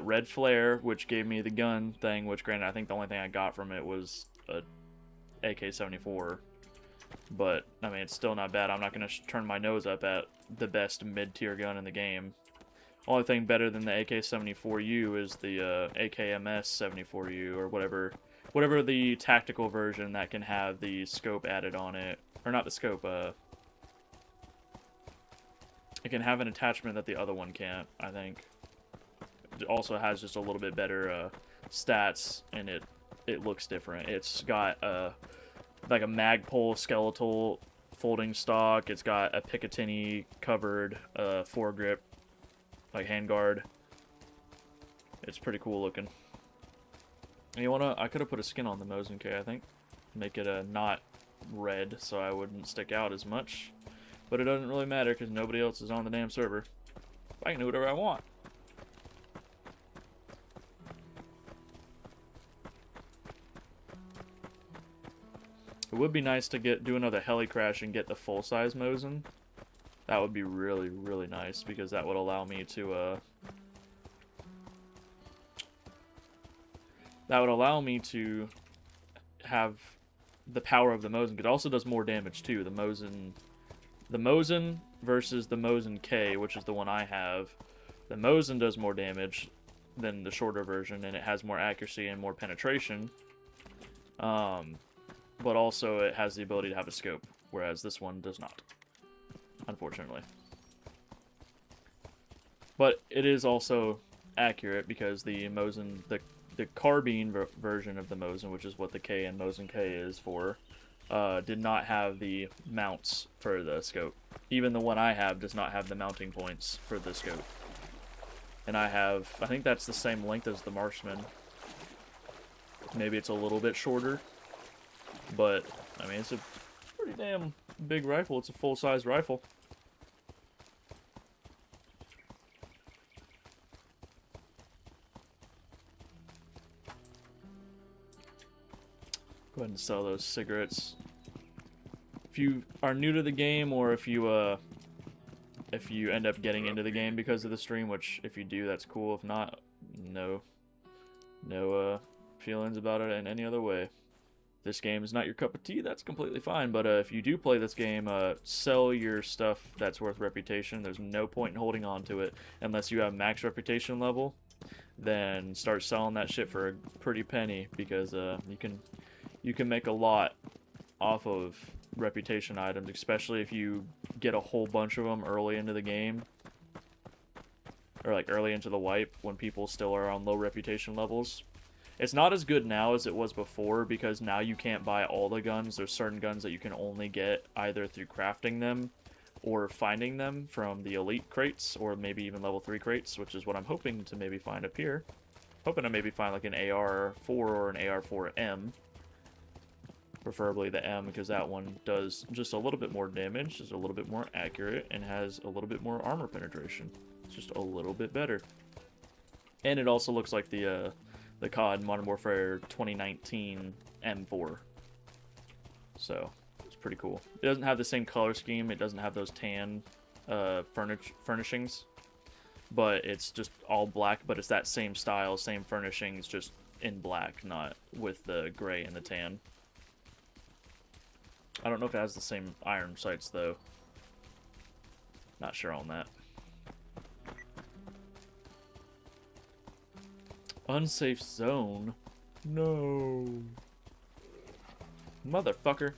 red flare, which gave me the gun thing, which granted I think the only thing I got from it was a AK-74. But, I mean, it's still not bad. I'm not going to turn my nose up at the best mid-tier gun in the game. Only thing better than the AK-74U is the AKMS-74U, or whatever the tactical version that can have the scope added on it. Or not the scope, it can have an attachment that the other one can't, I think. It also has just a little bit better stats, and it looks different. It's got like a Magpul skeletal folding stock. It's got a Picatinny covered foregrip, like handguard. It's pretty cool looking. And I could have put a skin on the Mosin K, I think. Make it not red so I wouldn't stick out as much. But it doesn't really matter because nobody else is on the damn server. I can do whatever I want. It would be nice to do another heli crash and get the full-size Mosin. That would be really, really nice because that would allow me to have the power of the Mosin. It also does more damage too. The Mosin versus the Mosin K, which is the one I have. The Mosin does more damage than the shorter version, and it has more accuracy and more penetration. But also it has the ability to have a scope, whereas this one does not, unfortunately. But it is also accurate because the Mosin, the carbine version of the Mosin, which is what the K and Mosin K is for, did not have the mounts for the scope. Even the one I have does not have the mounting points for the scope. And I think that's the same length as the Marksman. Maybe it's a little bit shorter. But, I mean, it's a pretty damn big rifle. It's a full-size rifle. Go ahead and sell those cigarettes. If you are new to the game, or if you end up getting into the game because of the stream, which if you do, that's cool. If not, no feelings about it in any other way. This game is not your cup of tea, that's completely fine. But if you do play this game, sell your stuff that's worth reputation. There's no point in holding on to it unless you have max reputation level. Then start selling that shit for a pretty penny, because you can make a lot off of reputation items, especially if you get a whole bunch of them early into the game, or like early into the wipe when people still are on low reputation levels. It's not as good now as it was before, because now you can't buy all the guns. There's certain guns that you can only get either through crafting them or finding them from the elite crates, or maybe even level 3 crates, which is what I'm hoping to maybe find up here. Hoping to maybe find like an AR-4 or an AR-4M. Preferably the M, because that one does just a little bit more damage, is a little bit more accurate, and has a little bit more armor penetration. It's just a little bit better. And it also looks like the COD Modern Warfare 2019 M4. So, it's pretty cool. It doesn't have the same color scheme. It doesn't have those tan furnishings. But it's just all black, but it's that same style, same furnishings, just in black, not with the gray and the tan. I don't know if it has the same iron sights, though. Not sure on that. Unsafe zone? No. Motherfucker.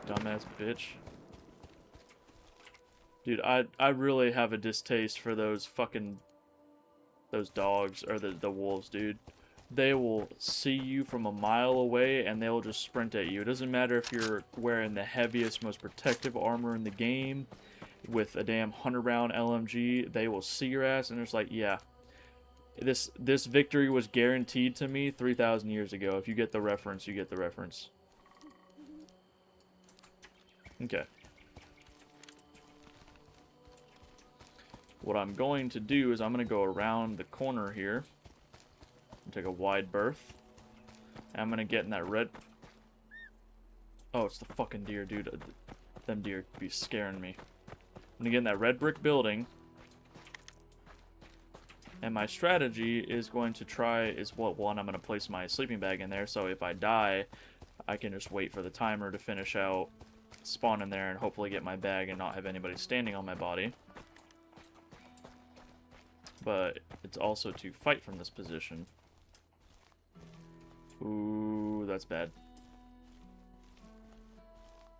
Dumbass bitch. Dude, I really have a distaste for those dogs, or the wolves, dude. They will see you from a mile away and they'll just sprint at you. It doesn't matter if you're wearing the heaviest, most protective armor in the game with a damn 100-round LMG. They will see your ass and it's like, yeah, this victory was guaranteed to me 3,000 years ago. If you get the reference, you get the reference. Okay. What I'm going to do is I'm going to go around the corner here and take a wide berth. And I'm going to get in that red... Oh, it's the fucking deer, dude. Them deer be scaring me. I'm going to get in that red brick building. And my strategy is going to try... One, I'm going to place my sleeping bag in there, so if I die, I can just wait for the timer to finish out, spawn in there, and hopefully get my bag and not have anybody standing on my body. But it's also to fight from this position. Ooh, that's bad.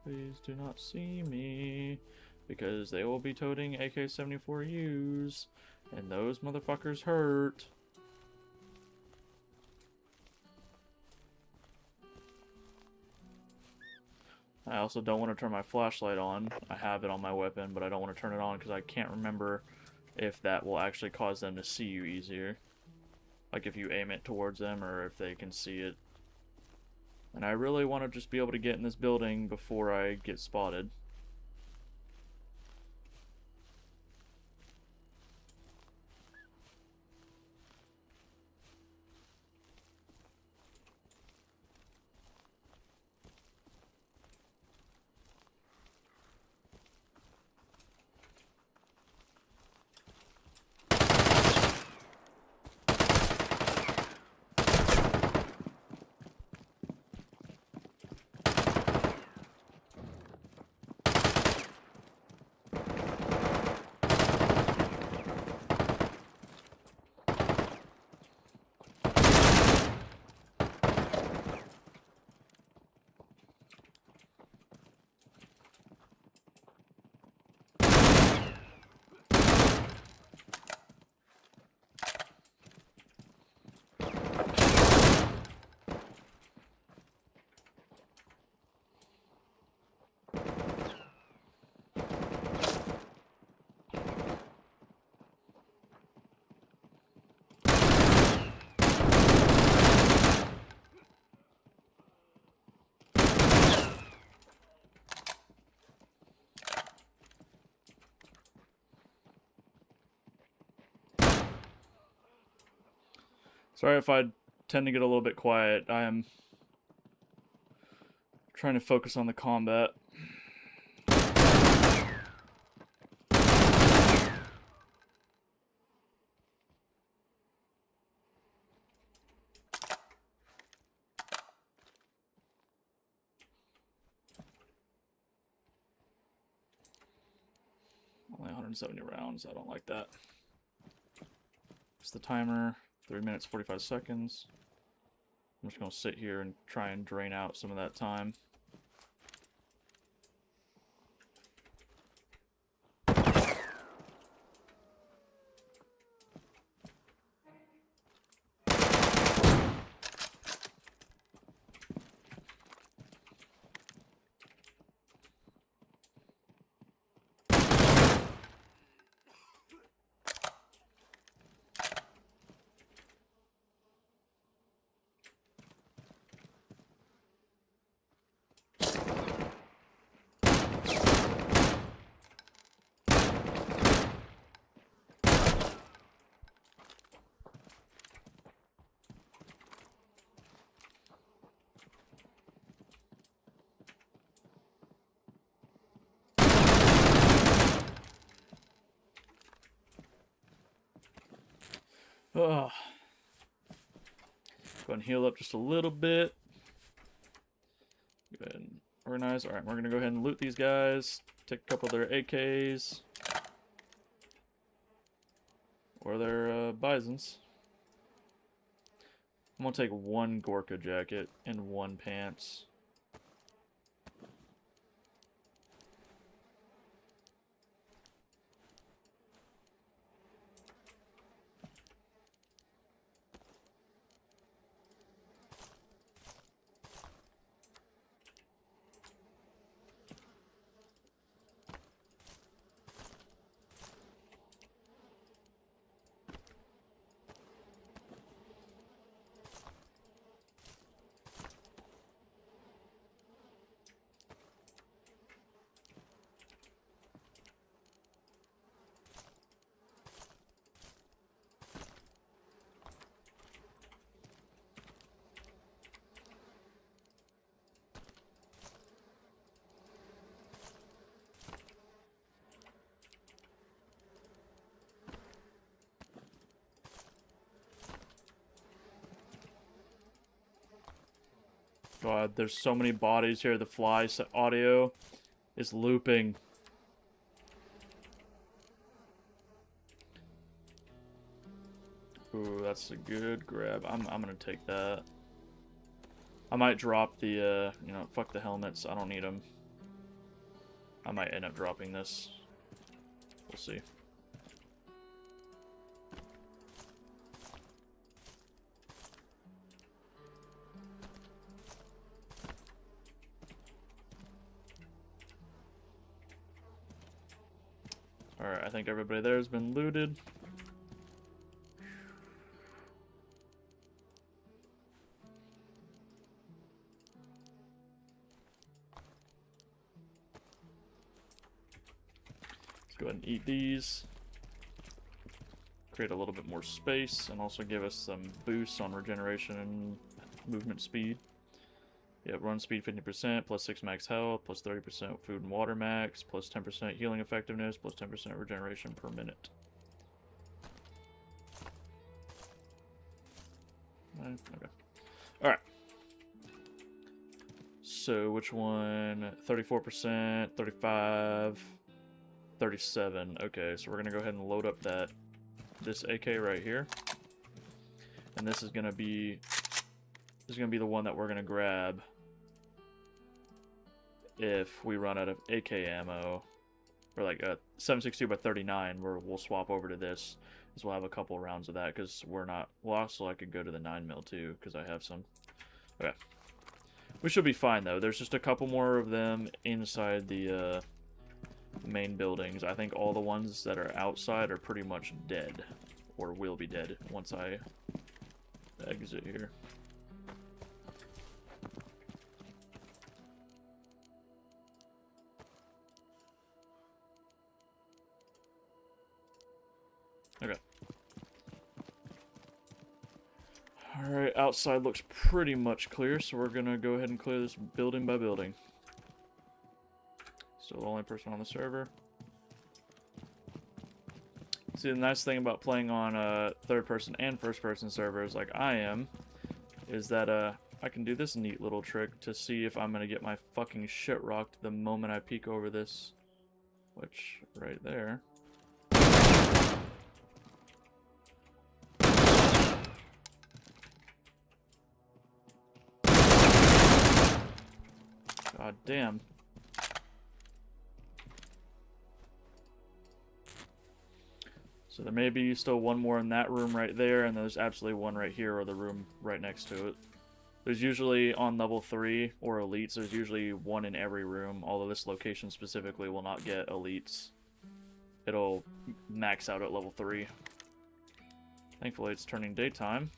Please do not see me, because they will be toting AK-74Us, and those motherfuckers hurt. I also don't want to turn my flashlight on. I have it on my weapon, but I don't want to turn it on because I can't remember if that will actually cause them to see you easier. Like if you aim it towards them or if they can see it. And I really want to just be able to get in this building before I get spotted. Sorry if I tend to get a little bit quiet. I am trying to focus on the combat. Only 170 rounds. I don't like that. It's the timer. 3 minutes, 45 seconds. I'm just going to sit here and try and drain out some of that time. Oh. Go ahead and heal up just a little bit. Go ahead and organize. Alright, we're going to go ahead and loot these guys. Take a couple of their AKs. Or they're bisons. I'm gonna take one Gorka jacket and one pants. God, there's so many bodies here. The fly audio is looping. Ooh, that's a good grab. I'm gonna take that. I might drop the, you know, fuck the helmets. I don't need them. I might end up dropping this. We'll see. Alright, I think everybody there has been looted. Let's go ahead and eat these. Create a little bit more space and also give us some boosts on regeneration and movement speed. Yeah, run speed 50%, plus 6 max health, plus 30% food and water max, plus 10% healing effectiveness, plus 10% regeneration per minute. Okay. Alright. So, which one? 34%, 35, 37. Okay, so we're going to go ahead and load up this AK right here. And this is going to be the one that we're going to grab if we run out of AK ammo, or like a 7.62 by 39, where we'll swap over to this, because we'll have a couple rounds of that, because we're not, well, also I could go to the 9mm too, because I have some. Okay. We should be fine, though. There's just a couple more of them inside the main buildings. I think all the ones that are outside are pretty much dead, or will be dead once I exit here. Okay. Alright, outside looks pretty much clear, so we're gonna go ahead and clear this building by building. Still the only person on the server. See, the nice thing about playing on third-person and first-person servers like I am is that I can do this neat little trick to see if I'm gonna get my fucking shit rocked the moment I peek over this. Which, right there. God damn. So there may be still one more in that room right there, and there's absolutely one right here or the room right next to it. There's usually, on level 3 or elites, there's usually one in every room, although this location specifically will not get elites. It'll max out at level 3. Thankfully it's turning daytime.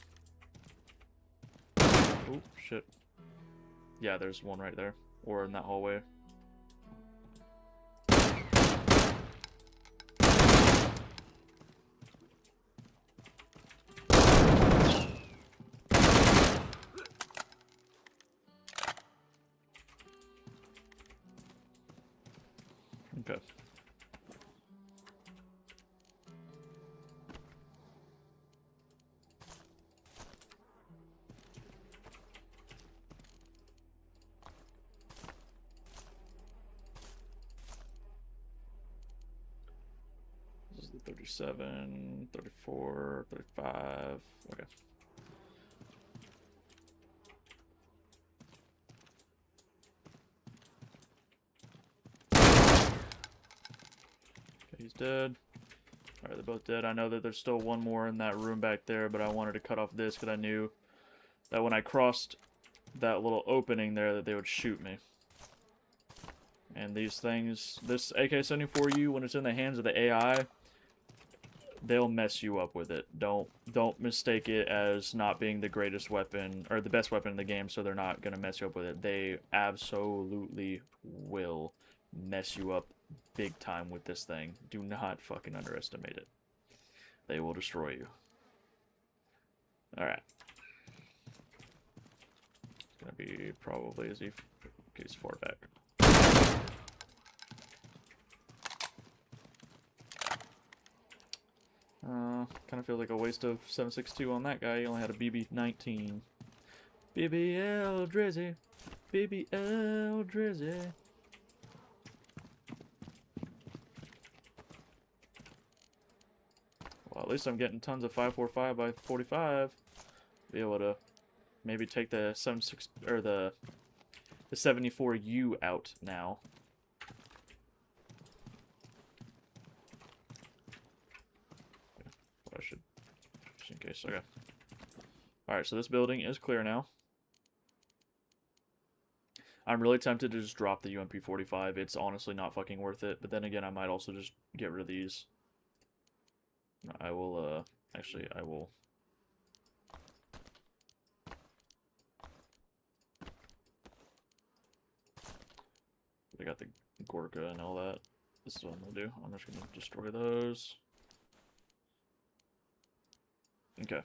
Oh, shit. Yeah, there's one right there. Or in that hallway. Okay. This is the 37, 34, 35. Okay. He's dead. Alright, they're both dead. I know that there's still one more in that room back there, but I wanted to cut off this because I knew that when I crossed that little opening there that they would shoot me. And these things, this AK-74U, when it's in the hands of the AI, they'll mess you up with it. Don't mistake it as not being the greatest weapon, or the best weapon in the game, so they're not going to mess you up with it. They absolutely will mess you up big time with this thing. Do not fucking underestimate it. They will destroy you. Alright. It's going to be probably as if he's far back. Kind of feels like a waste of 7.62 on that guy. He only had a BB-19. BBL Drizzy. BBL Drizzy. Well, at least I'm getting tons of 5.45 by 45. Be able to maybe take the 7.6 or the 74U out now. I should, just in case. Okay. Alright, so this building is clear now. I'm really tempted to just drop the UMP-45. It's honestly not fucking worth it. But then again, I might also just get rid of these. I will, actually, I will. I got the Gorka and all that. This is what I'm gonna do. I'm just gonna destroy those. Okay.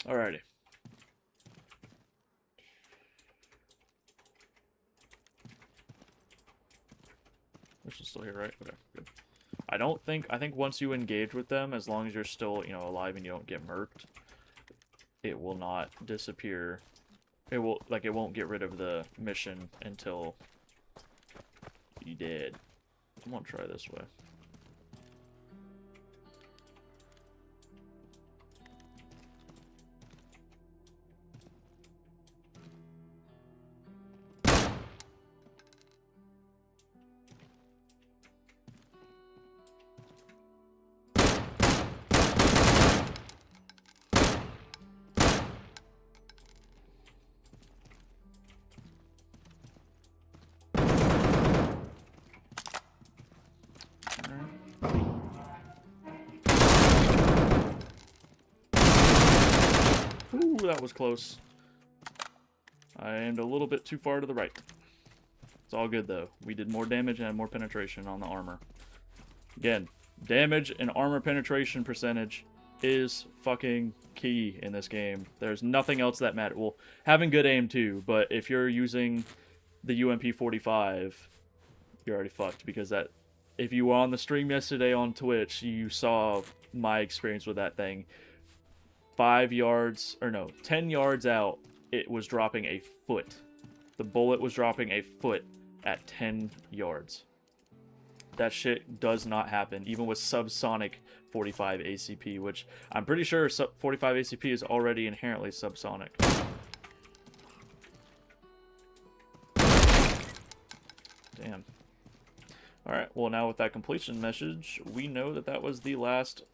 Alrighty. This is still here, right? Okay, good. I think once you engage with them, as long as you're still, you know, alive and you don't get murked, it will not disappear. It will, like, it won't get rid of the mission until you did. I'm gonna try this way. Ooh, that was close. I aimed a little bit too far to the right. It's all good, though. We did more damage and had more penetration on the armor. Again, damage and armor penetration percentage is fucking key in this game. There's nothing else that matters. Well, having good aim, too, but if you're using the UMP-45, you're already fucked, because that... If you were on the stream yesterday on Twitch, you saw my experience with that thing. 5 yards, or no, 10 yards out, it was dropping a foot. The bullet was dropping a foot at 10 yards. That shit does not happen, even with subsonic 45 ACP, which I'm pretty sure 45 ACP is already inherently subsonic. Damn. Alright, well now with that completion message, we know that that was the last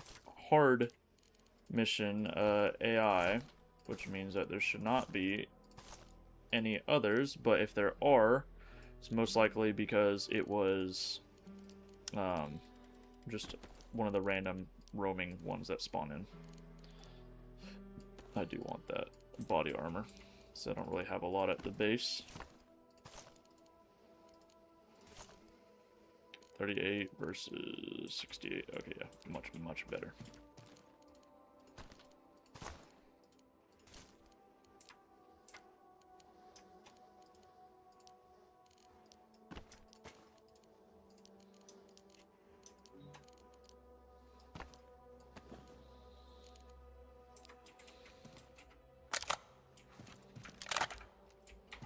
hard mission AI, which means that there should not be any others, but if there are, it's most likely because it was just one of the random roaming ones that spawn in. I do want that body armor, so I don't really have a lot at the base. 38 versus 68. Okay, yeah, much better.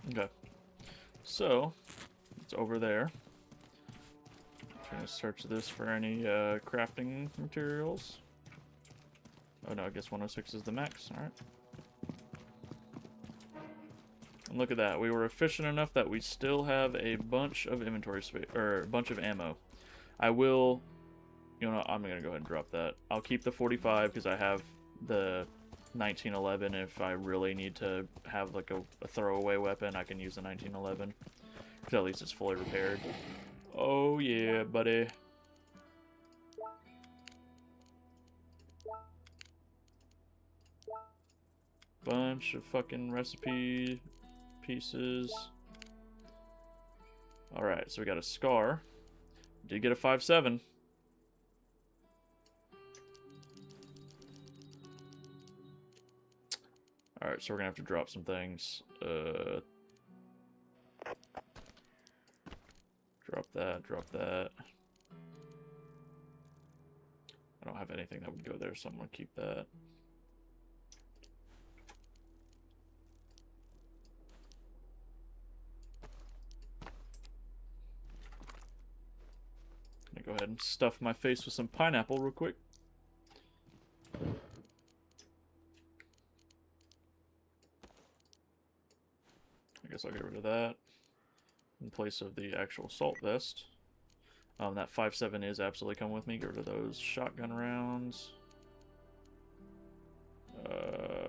Okay. So, it's over there. I'm gonna search this for any crafting materials. Oh no, I guess 106 is the max. Alright. And look at that. We were efficient enough that we still have a bunch of inventory space, or a bunch of ammo. I will, you know, I'm gonna go ahead and drop that. I'll keep the 45 because I have the 1911. If I really need to have like a throwaway weapon, I can use the 1911. Because at least it's fully repaired. Oh yeah, buddy. Bunch of fucking recipe pieces. Alright, so we got a scar. Did get a 5.7. Alright, so we're gonna have to drop some things. Drop that, drop that. I don't have anything that would go there, so I'm gonna keep that. Gonna go ahead and stuff my face with some pineapple real quick. I guess I'll get rid of that in place of the actual assault vest. That 5.7 is absolutely coming with me. Get rid of those shotgun rounds.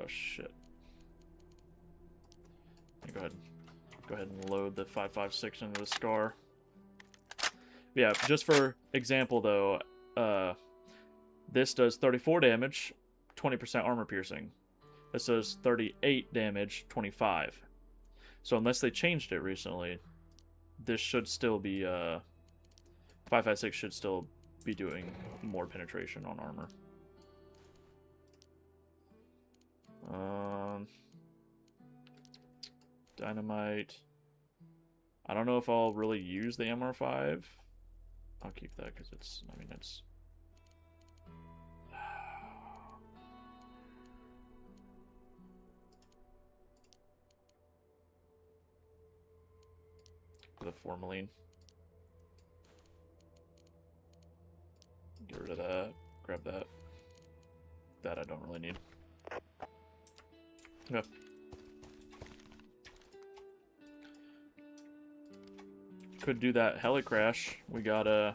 Shit. Go ahead and load the 5.56 into the scar. Yeah, just for example though, this does 34 damage, 20% armor piercing. This does 38 damage, 25. So unless they changed it recently, this should still be 5.56 should still be doing more penetration on armor. Dynamite. I don't know if I'll really use the MR5. I'll keep that because it's, I mean, it's... the formalin. Get rid of that. Grab that. That I don't really need. Yeah. Could do that helicrash. We got a...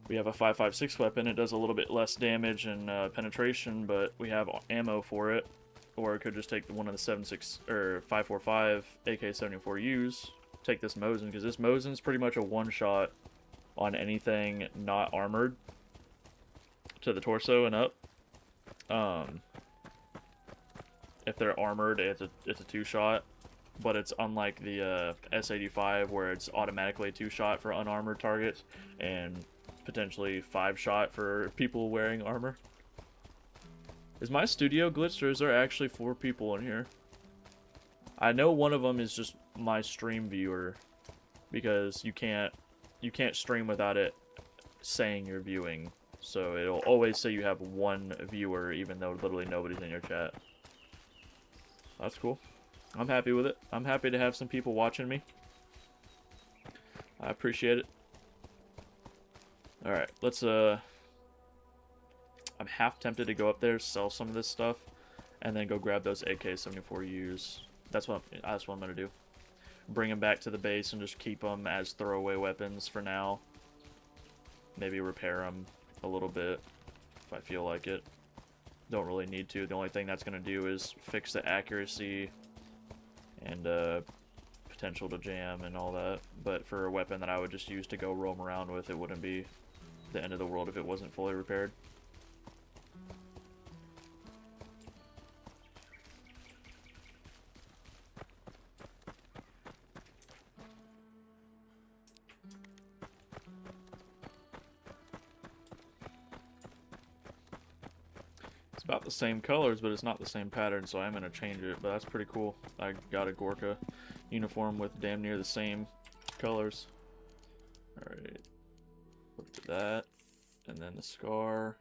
We have a 5.56 weapon. It does a little bit less damage and penetration, but we have ammo for it. Or it could just take one of the 7.6 or 5.45 AK-74Us. Take this Mosin, because this Mosin's pretty much a one-shot on anything not armored to the torso and up. If they're armored, it's a two-shot, but it's unlike the S85 where it's automatically a two-shot for unarmored targets and potentially 5-shot for people wearing armor. Is my studio glitched, or is there actually 4 people in here? I know one of them is just my stream viewer, because you can't stream without it saying you're viewing. So it'll always say you have one viewer, even though literally nobody's in your chat. That's cool. I'm happy with it. I'm happy to have some people watching me. I appreciate it. Alright, let's, I'm half tempted to go up there, sell some of this stuff, and then go grab those AK-74Us. That's what I'm gonna do. Bring them back to the base and just keep them as throwaway weapons for now. Maybe repair them a little bit if I feel like it. Don't really need to. The only thing that's gonna do is fix the accuracy and potential to jam and all that. But for a weapon that I would just use to go roam around with, it wouldn't be the end of the world if it wasn't fully repaired. It's about the same colors, but it's not the same pattern, so I'm going to change it, but that's pretty cool. I got a Gorka uniform with damn near the same colors. Alright, put it to that, and then the scar,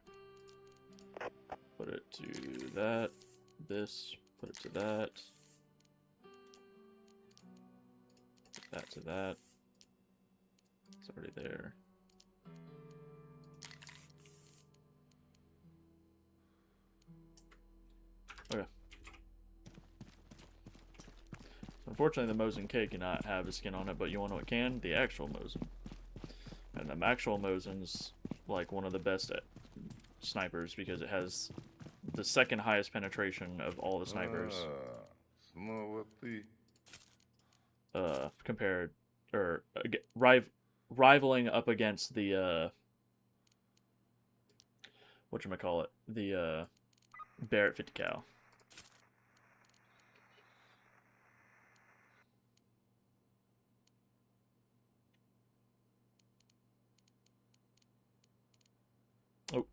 put it to that, this, put it to that. That to that. It's already there. Okay. Unfortunately, the Mosin K cannot have a skin on it, but you want to know what can? The actual Mosin. And the actual Mosin's like one of the best snipers because it has the second highest penetration of all the snipers. Снова ты. Compared or rivaling up against the whatchamacallit, the Barrett 50 cal. Oh.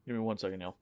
Give me 1 second, y'all.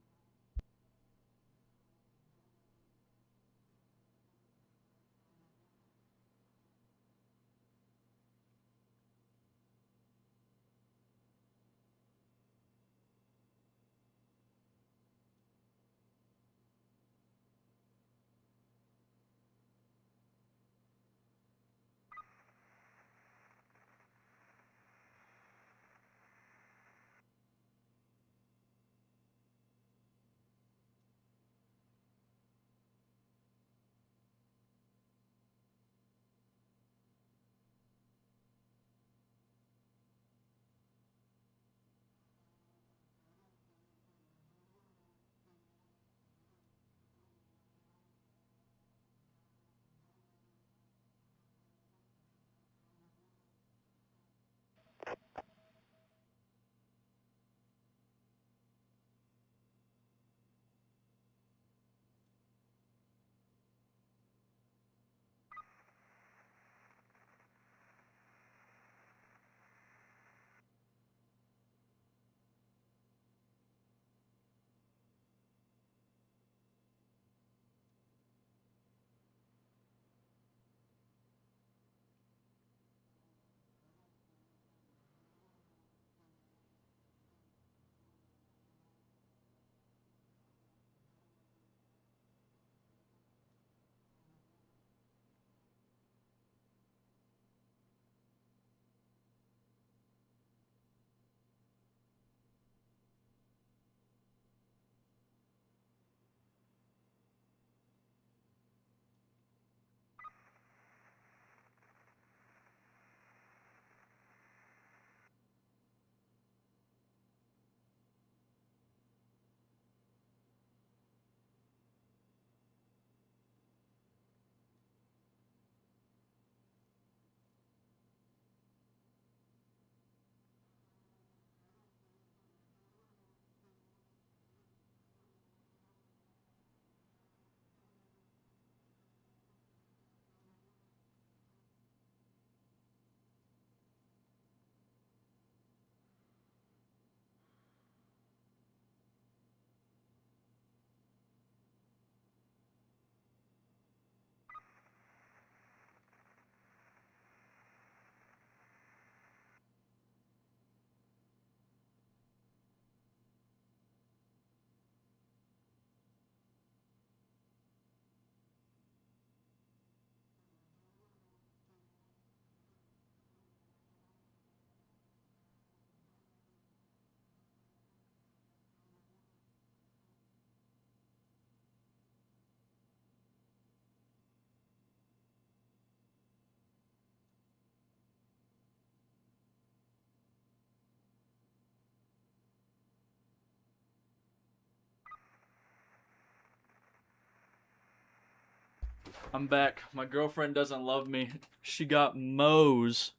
I'm back. My girlfriend doesn't love me. She got Moe's.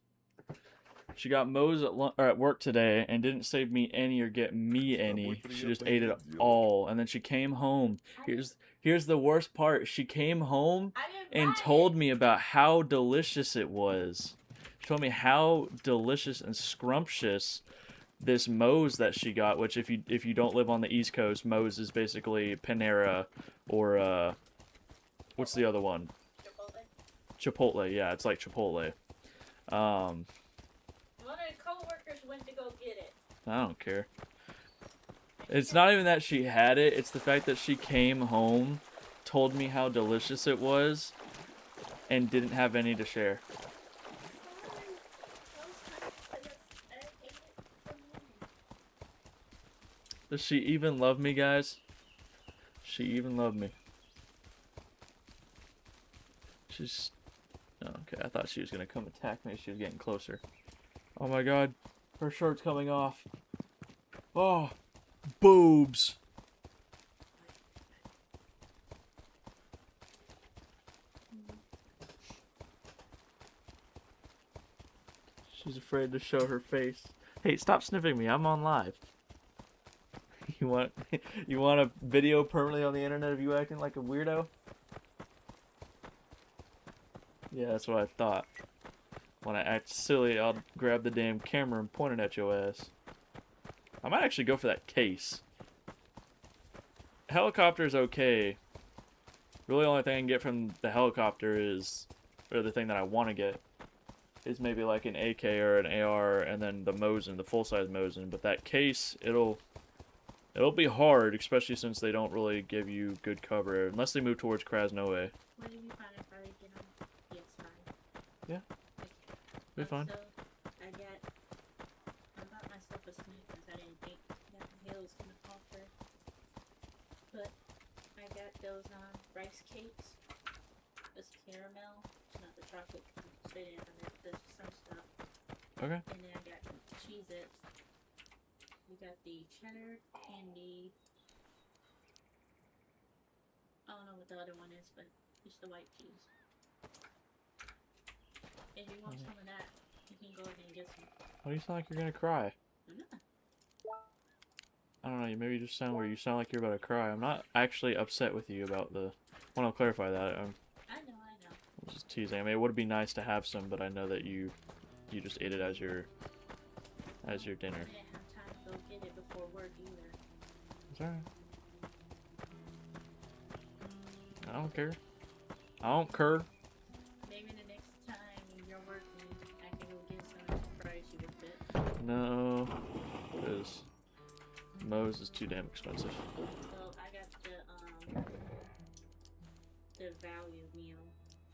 She got Moe's at work today and didn't save me any or get me any. She just ate it all. And then she came home. Here's the worst part. She came home and told me about how delicious it was. She told me how delicious and scrumptious this Moe's that she got, which if you don't live on the East Coast, Moe's is basically Panera or what's the other one? Chipotle, yeah, it's like Chipotle. One of the co-workers went to go get it. I don't care. It's not even that she had it, it's the fact that she came home, told me how delicious it was, and didn't have any to share. Does she even love me, guys? She even loved me. She's... Oh, okay, I thought she was gonna come attack me. She was getting closer. Oh my god. Her shirt's coming off. Oh. Boobs. She's afraid to show her face. Hey, stop sniffing me. I'm on live. You want a video permanently on the internet of you acting like a weirdo? Yeah, that's what I thought. When I act silly, I'll grab the damn camera and point it at your ass. I might actually go for that case. Helicopter's okay. Really, the only thing I can get from the helicopter is, or the thing that I want to get, is maybe like an AK or an AR, and then the Mosin, the full-size Mosin. But that case, it'll be hard, especially since they don't really give you good cover unless they move towards Krasnoye. What do you find if I get on Deadside? Yeah, be fine. So, I bought myself a sneak because I didn't think that Halo was gonna offer. But I got those rice cakes. This caramel, not the chocolate, because they didn't have it, there's some stuff. Okay. And then I got Cheez-Its. We got the cheddar candy. I don't know what the other one is, but it's the white cheese. If you want some of that, you can go ahead and get some. Why do you sound like you're gonna cry? I'm not. I don't know, you maybe just sound where you sound like you're about to cry. I'm not actually upset with you about the... I want to clarify that. I know. I'm just teasing. I mean, it would be nice to have some, but I know that you just ate it as your dinner. I didn't have time to go get it before work either. It's alright. I don't care. I don't care. Maybe the next time you're working, I can go get some and surprise you with it. No, because Moe's is too damn expensive. Well, I got the value meal,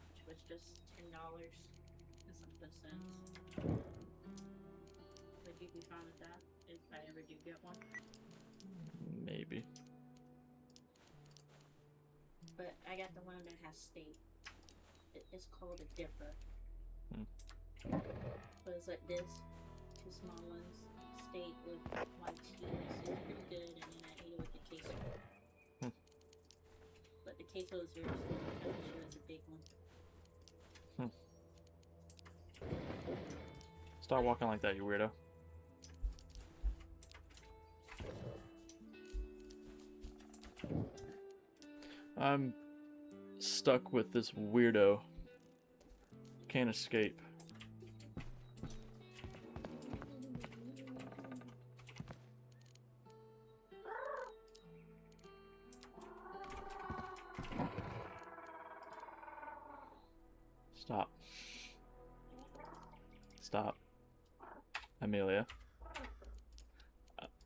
which was just $10 and something cents. Would you be fine with that if I ever do get one? Maybe. But I got the one that has steak. It's called a dipper. But it's like this, two small ones, steak with white cheese. It's pretty good, and then I ate it with the queso. But the queso is very small. I wish it was a big one. Stop walking like that, you weirdo. I'm stuck with this weirdo. Can't escape. Stop. Stop. Amelia.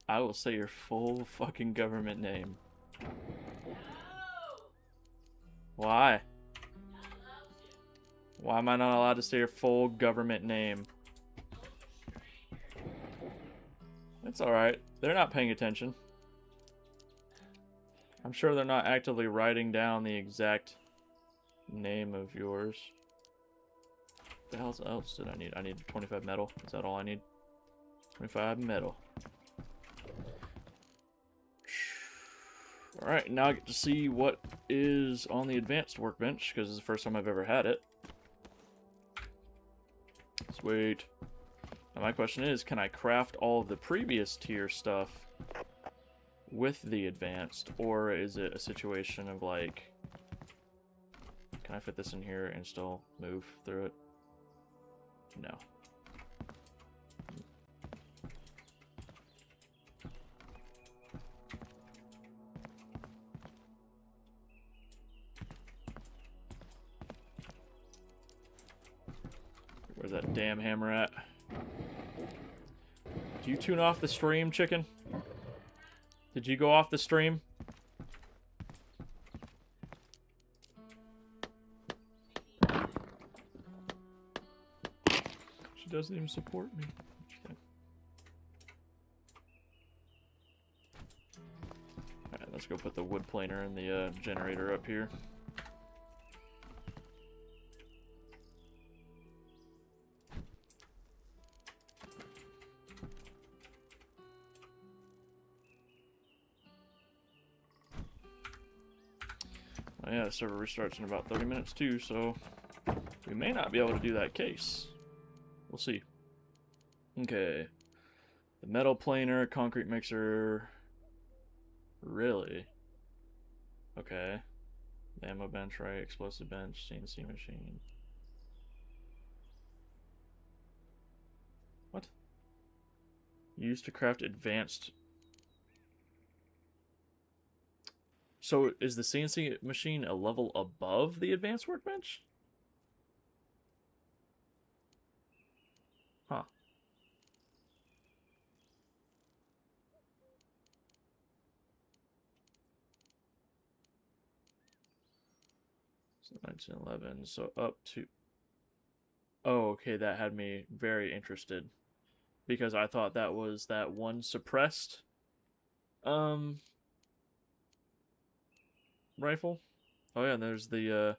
I will say your full fucking government name. Why? Why am I not allowed to say your full government name? It's alright. They're not paying attention. I'm sure they're not actively writing down the exact name of yours. What the hell else did I need? I need 25 metal. Is that all I need? 25 metal. Alright, now I get to see what is on the advanced workbench, because it's the first time I've ever had it. Sweet. Now my question is, can I craft all of the previous tier stuff with the advanced, or is it a situation of like, can I fit this in here and still move through it? No. Where's that damn hammer at? Do you tune off the stream, chicken? Did you go off the stream? She doesn't even support me. Okay. Alright, let's go put the wood planer and the generator up here. Oh yeah, the server restarts in about 30 minutes too, so we may not be able to do that case. We'll see. Okay. The metal planer, concrete mixer. Really? Okay. The ammo bench, right? Explosive bench, CNC machine. What? Used to craft advanced. So is the CNC machine a level above the advanced workbench? Huh. So 1911, so up to... Oh, okay, that had me very interested. Because I thought that was that one suppressed rifle. Oh yeah, and there's the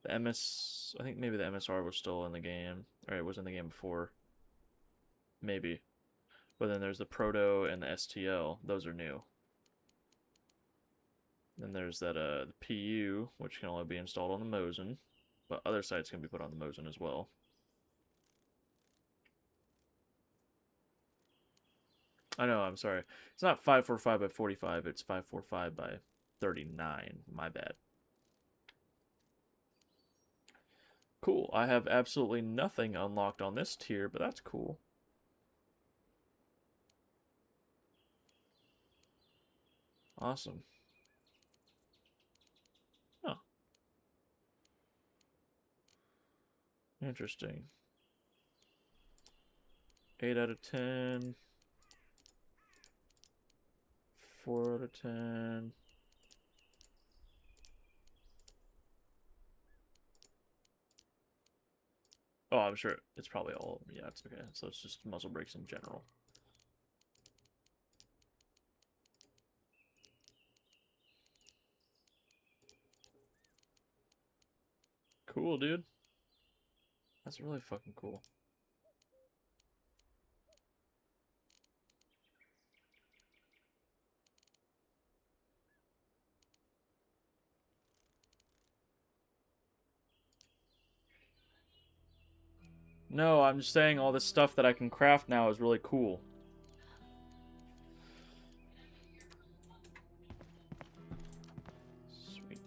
MS... I think maybe the MSR was still in the game. Or it was in the game before. Maybe. But then there's the Proto and the STL. Those are new. Then there's that the PU, which can only be installed on the Mosin. But other sites can be put on the Mosin as well. I know, I'm sorry. It's not 545 by 45, it's 545 by 39. My bad. Cool. I have absolutely nothing unlocked on this tier, but that's cool. Awesome. Huh. Interesting. 8 out of 10. 4 out of 10. Oh, I'm sure it's probably all. Yeah, it's okay. So it's just muzzle brakes in general. Cool, dude. That's really fucking cool. No, I'm just saying all this stuff that I can craft now is really cool. Sweet.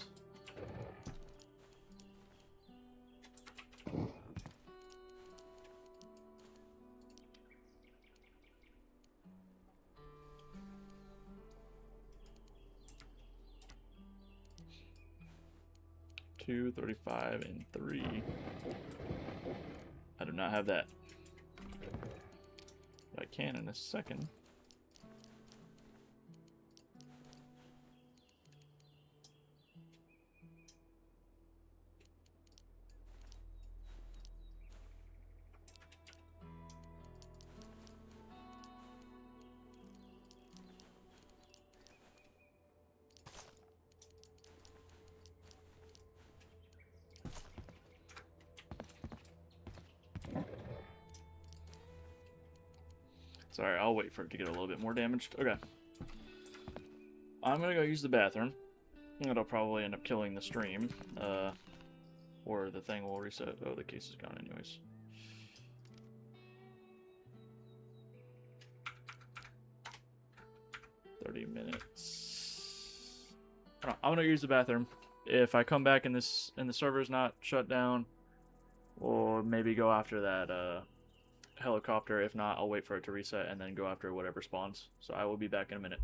Two, 35, and 3. I do not have that. But I can in a second. Sorry, I'll wait for it to get a little bit more damaged. Okay. I'm gonna go use the bathroom. It'll probably end up killing the stream. Or the thing will reset. Oh, the case is gone anyways. $30 minutes. I'm gonna use the bathroom. If I come back and the server's not shut down, or maybe go after that helicopter. If not, I'll wait for it to reset and then go after whatever spawns. So I will be back in a minute.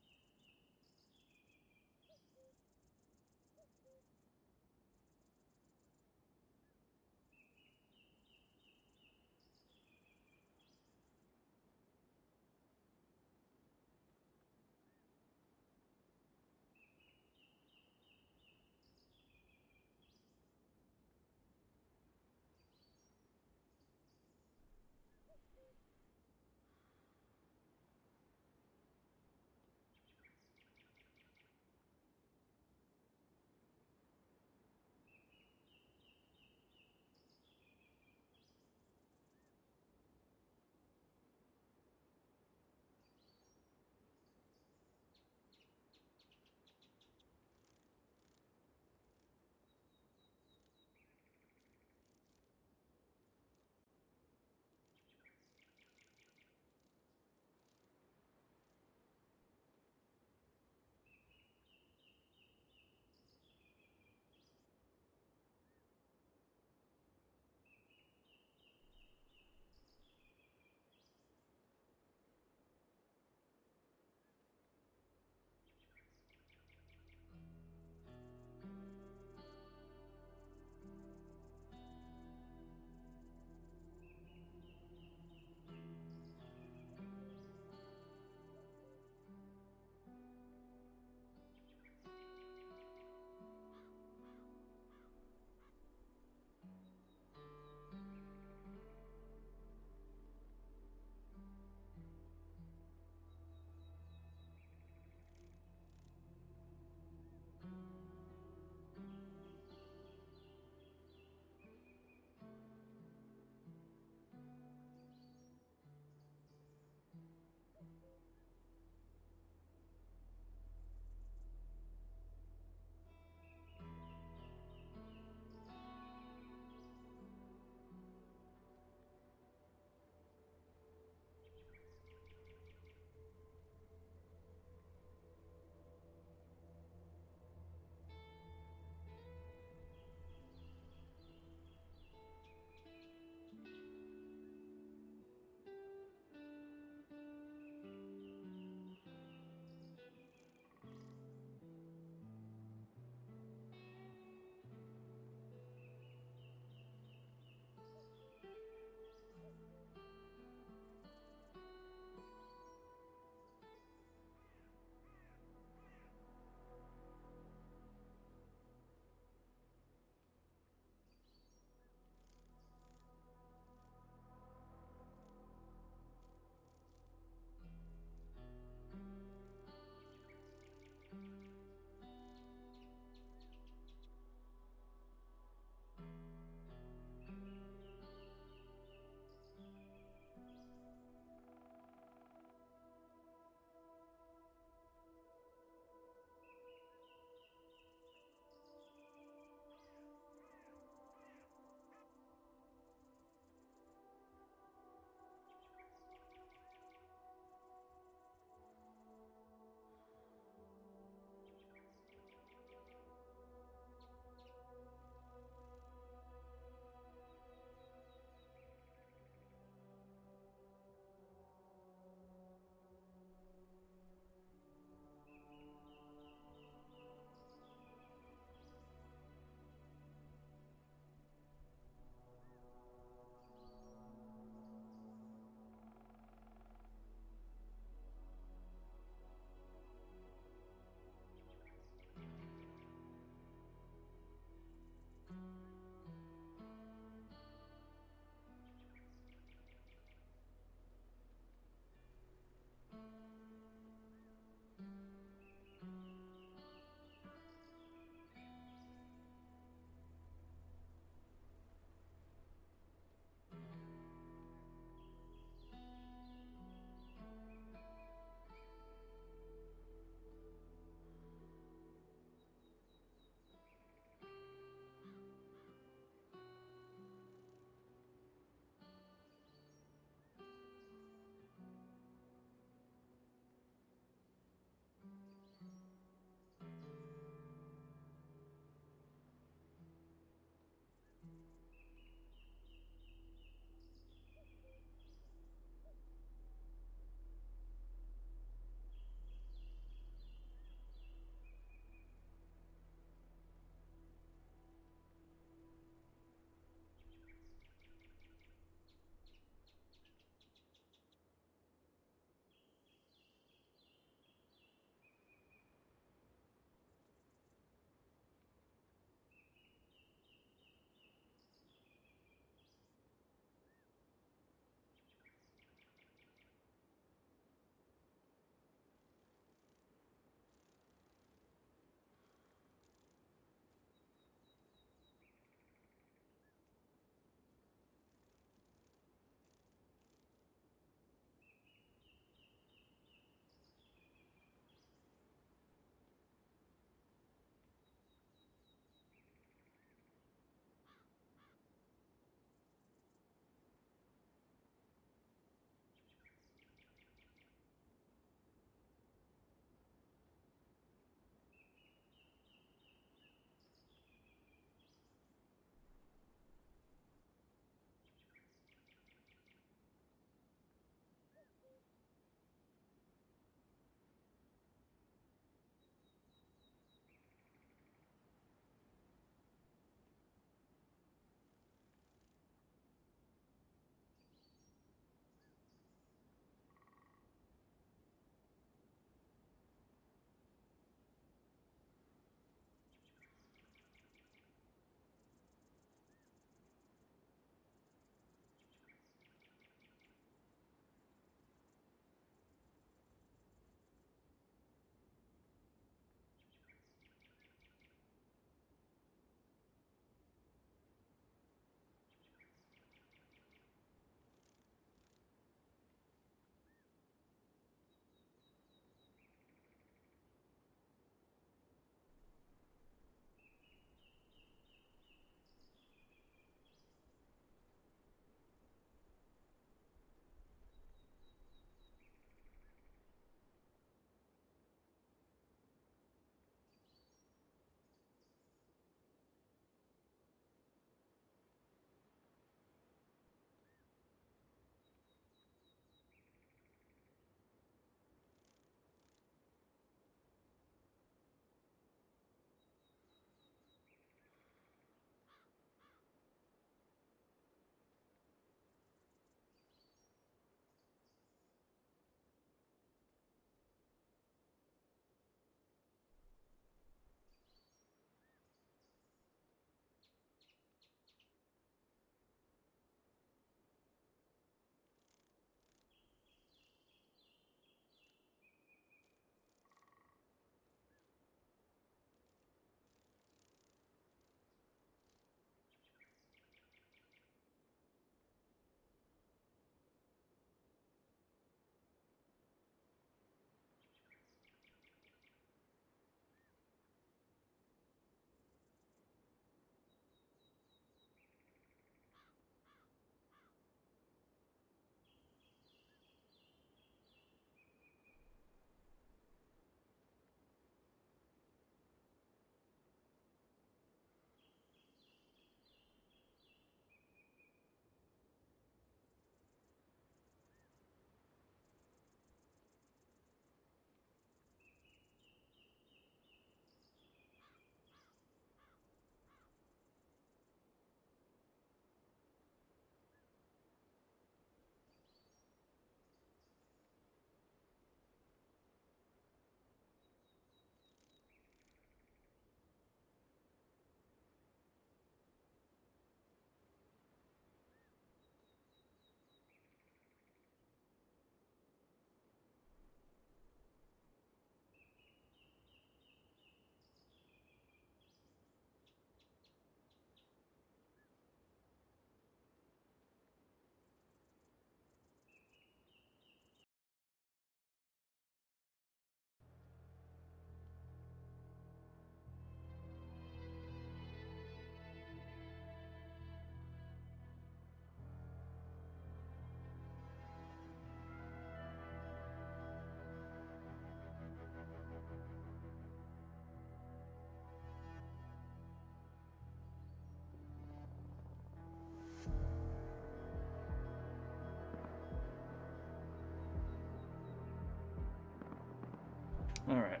Alright.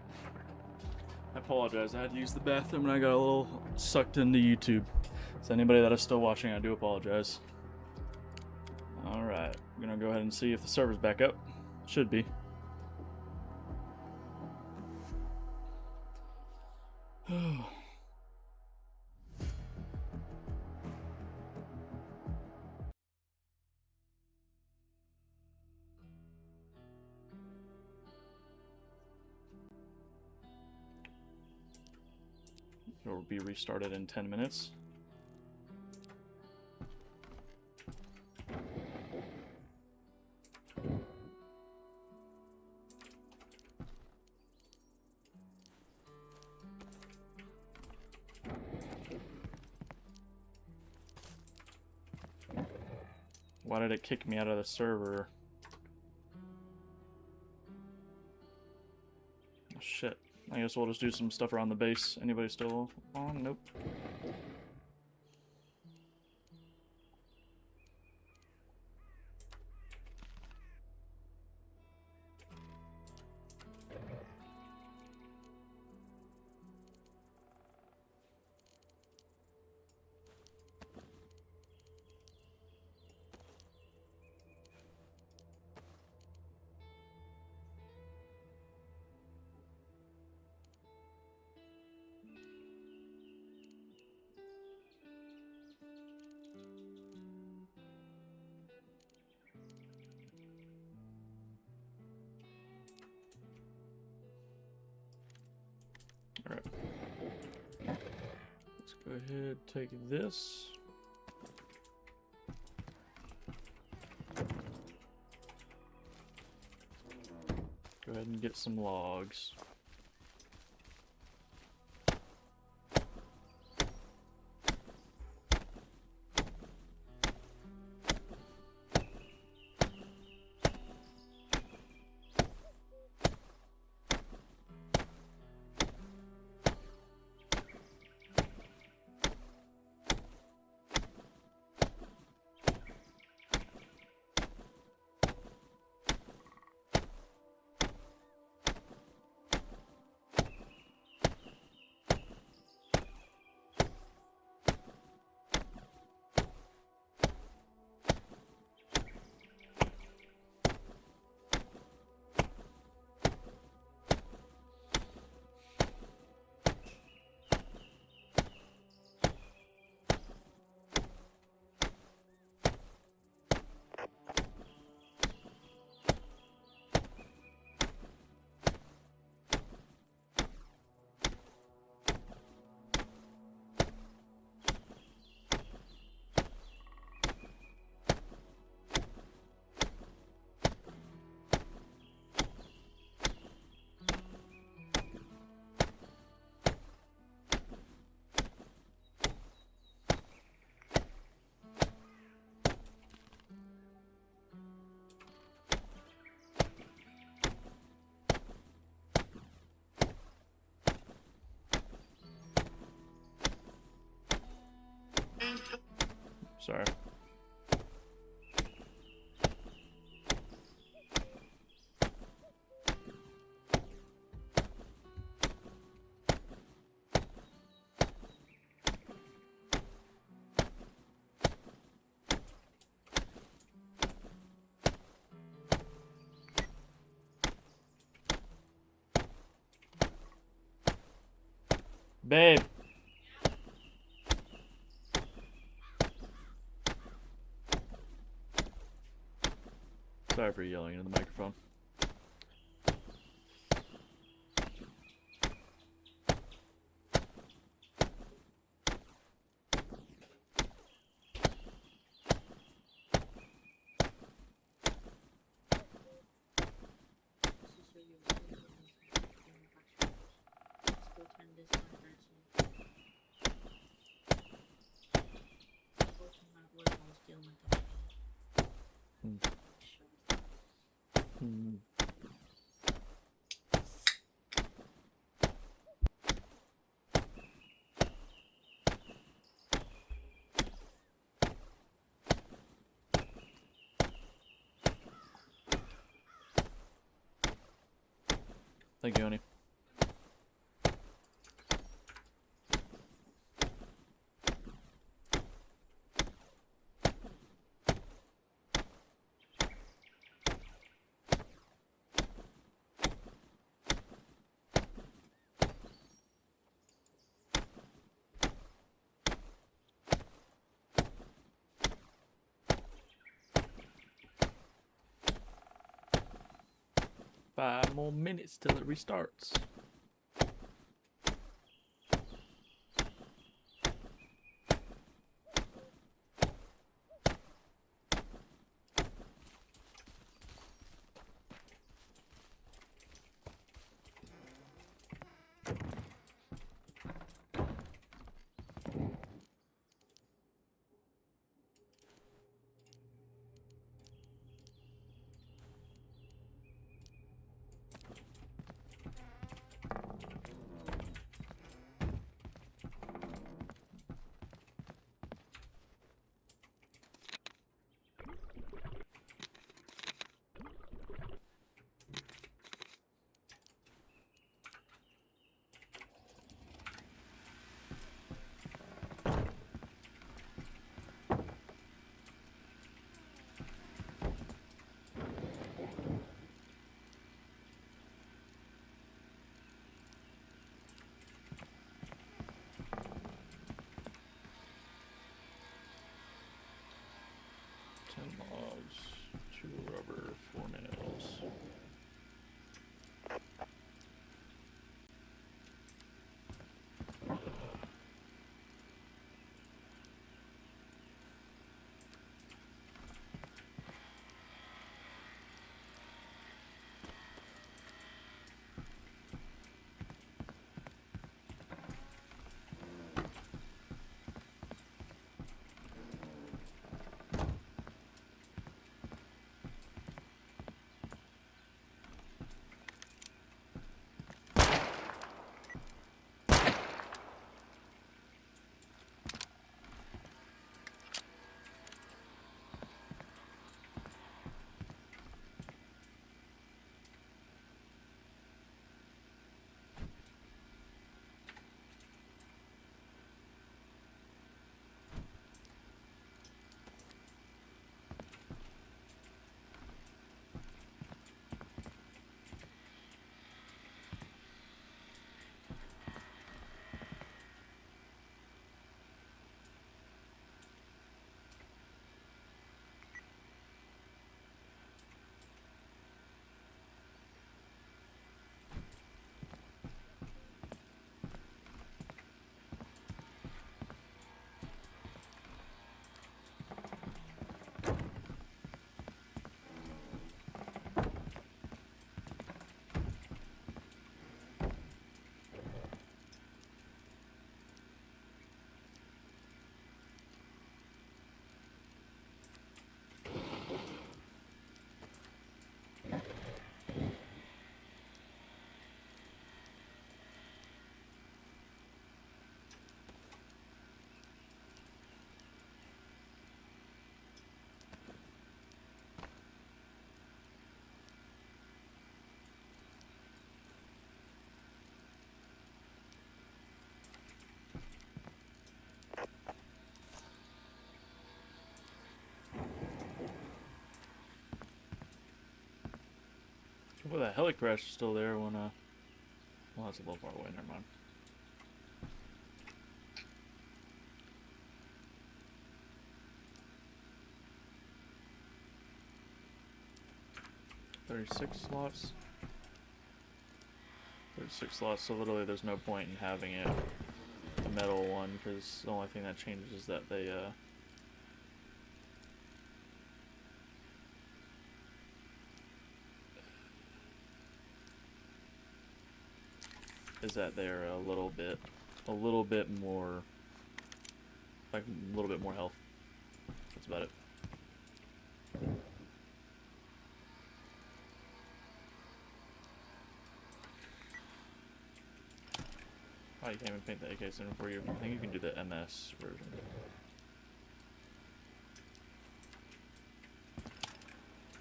I apologize. I had to use the bathroom and I got a little sucked into YouTube. So anybody that is still watching, I do apologize. Alright. I'm gonna go ahead and see if the server's back up. Should be. It will be restarted in 10 minutes. Why did it kick me out of the server? Oh, shit. I guess we'll just do some stuff around the base. Anybody still on? Nope. Alright. Let's go ahead, take this. Go ahead and get some logs. Sorry. Babe. Sorry for yelling into the microphone. Thank you, Oni. 5 more minutes till it restarts. Logs, 2 rubber, 4 nails. Well, that heli crash is still there when, well, that's a little far away, never mind. $36 slots. 36 slots, so literally there's no point in having it a metal one, because the only thing that changes is that they, is that they're a little bit more, like a little bit more health. That's about it. Oh, you can't even paint the AK-7 for you. I think you can do the MS version.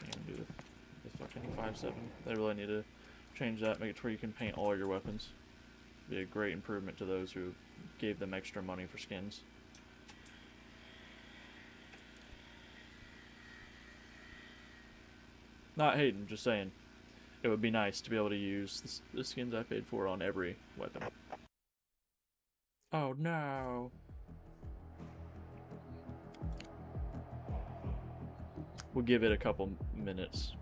You can do the fucking 5.7. They really need to change that, make it to where you can paint all your weapons. Be a great improvement to those who gave them extra money for skins. Not hating, just saying. It would be nice to be able to use the skins I paid for on every weapon. Oh no. We'll give it a couple minutes.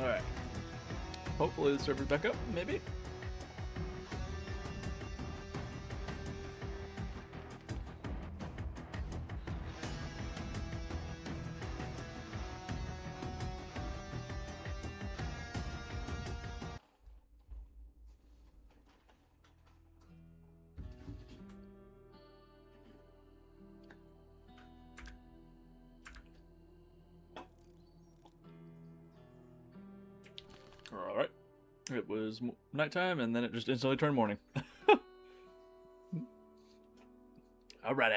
Alright. Hopefully the server's back up, maybe? Alright. It was nighttime, and then it just instantly turned morning. Alrighty.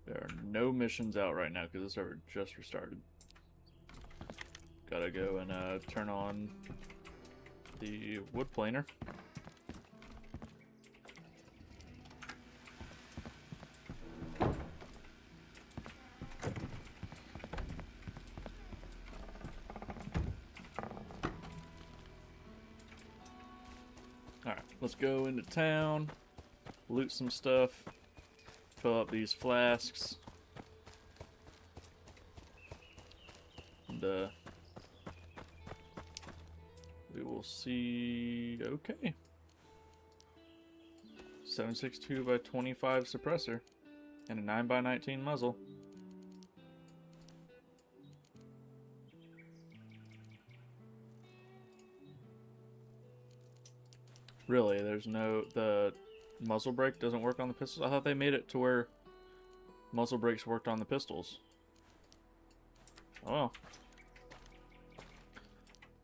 There are no missions out right now because the server just restarted. Gotta go and turn on the wood planer. Alright, let's go into town, loot some stuff, fill up these flasks, and we will see. Okay, 7.62 by 25 suppressor and a 9 by 19 muzzle. Really, there's no, the muzzle brake doesn't work on the pistols? I thought they made it to where muzzle brakes worked on the pistols. Oh well.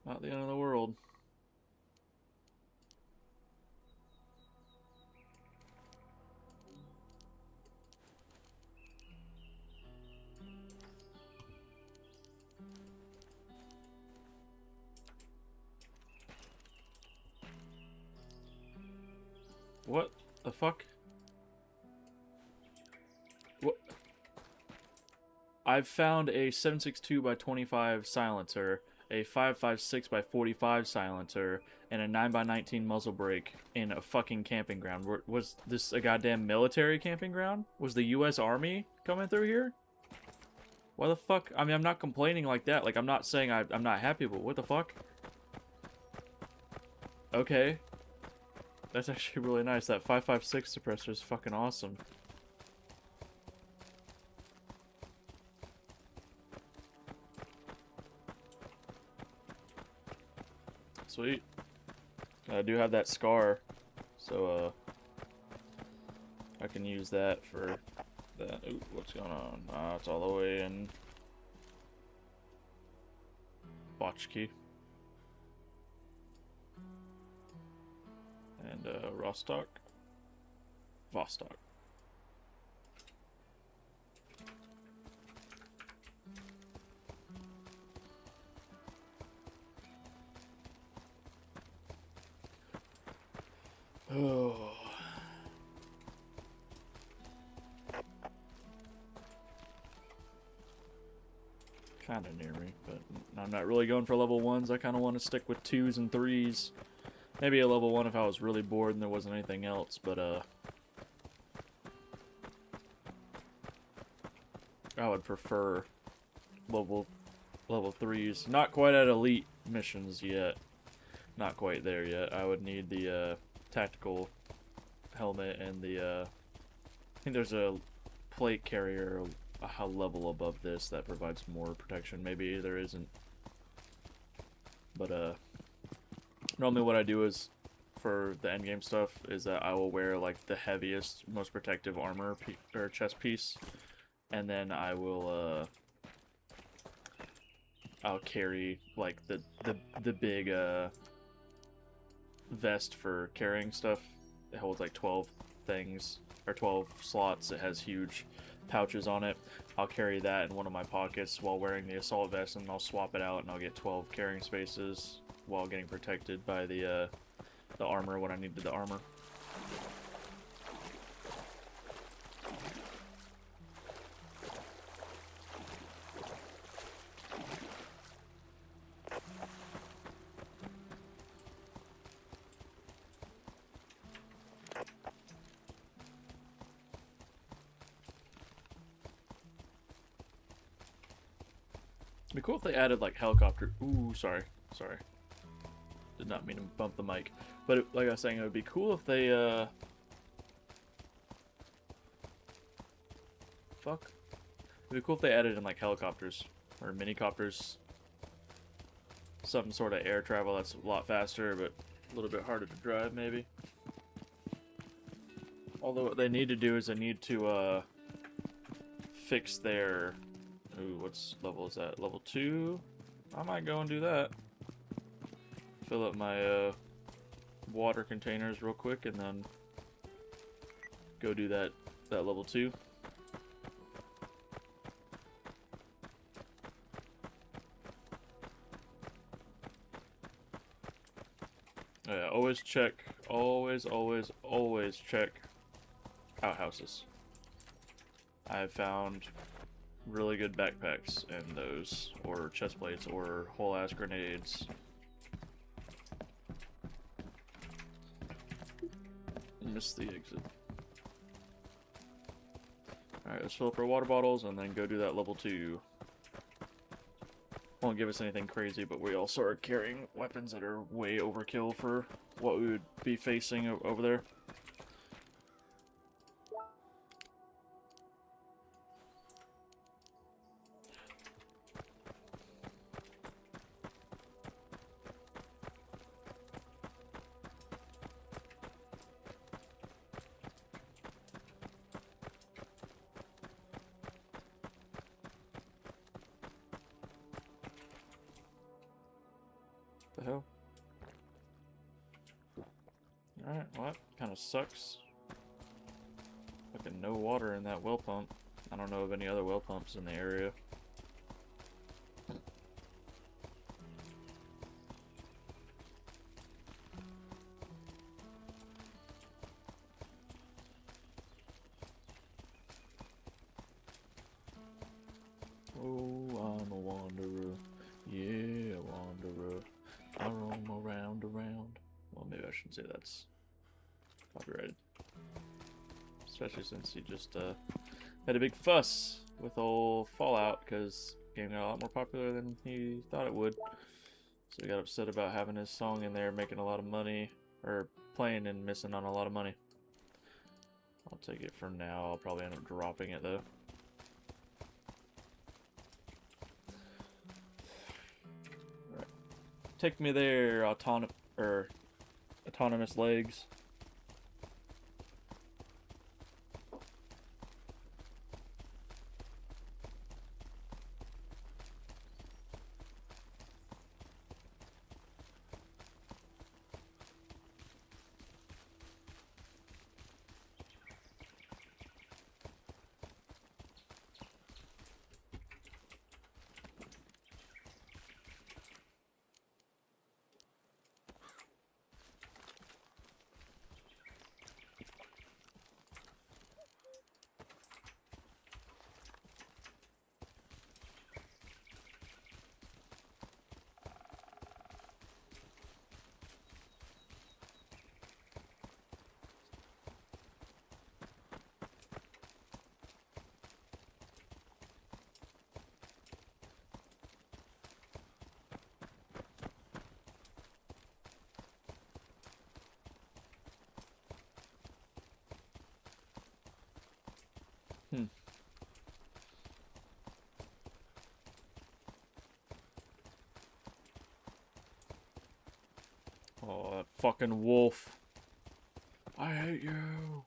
Not the end of the world. What the fuck? What? I've found a 7.62 by 25 silencer, a 5.56 by 45 silencer, and a 9 by 19 muzzle brake in a fucking camping ground. Was this a goddamn military camping ground? Was the U.S. Army coming through here? Why the fuck? I mean, I'm not complaining like that. Like, I'm not saying I'm not happy, but what the fuck? Okay. That's actually really nice. That 5.56 suppressor is fucking awesome. Sweet. I do have that scar, so I can use that for that. Ooh, what's going on? It's all the way in Botchkey. And Rostock. Vostok. Oh. Kinda near me, but I'm not really going for level 1s. I kinda want to stick with 2s and 3s. Maybe a level 1 if I was really bored and there wasn't anything else, but I would prefer level 3s. Not quite at elite missions yet. Not quite there yet. I would need the tactical helmet and the I think there's a plate carrier a level above this that provides more protection. Maybe there isn't. But normally what I do is, for the endgame stuff, is that I will wear like the heaviest, most protective armor or chest piece, and then I will I'll carry like the big vest for carrying stuff. It holds like 12 things or 12 slots. It has huge pouches on it. I'll carry that in one of my pockets while wearing the assault vest, and I'll swap it out and I'll get 12 carrying spaces while getting protected by the armor when I needed the armor. be cool if they added like helicopter. Ooh, sorry. Did not mean to bump the mic. But like I was saying, it would be cool if they fuck. It'd be cool if they added in like helicopters or minicopters. Some sort of air travel that's a lot faster, but a little bit harder to drive, maybe. Although what they need to do is they need to fix their... Ooh, what's level is that? Level 2? I might go and do that. Fill up my water containers real quick and then go do that level 2. Oh yeah, always check, always check outhouses. I have found really good backpacks in those, or chest plates, or whole ass grenades. Missed the exit. Alright, let's fill up our water bottles and then go do that level 2. Won't give us anything crazy, but we also are carrying weapons that are way overkill for what we would be facing over there. The hell? Alright, well that kinda sucks. Fucking no water in that well pump. I don't know of any other well pumps in the area. Oh, I'm a wanderer. Yeah, a wanderer. I roam around. Well, maybe I shouldn't say that's copyrighted. Especially since he just had a big fuss with old Fallout because the game got a lot more popular than he thought it would. So he got upset about having his song in there making a lot of money, or playing and missing on a lot of money. I'll take it for now. I'll probably end up dropping it though. Right. Take me there, autonomous legs. Oh, that fucking wolf. I hate you.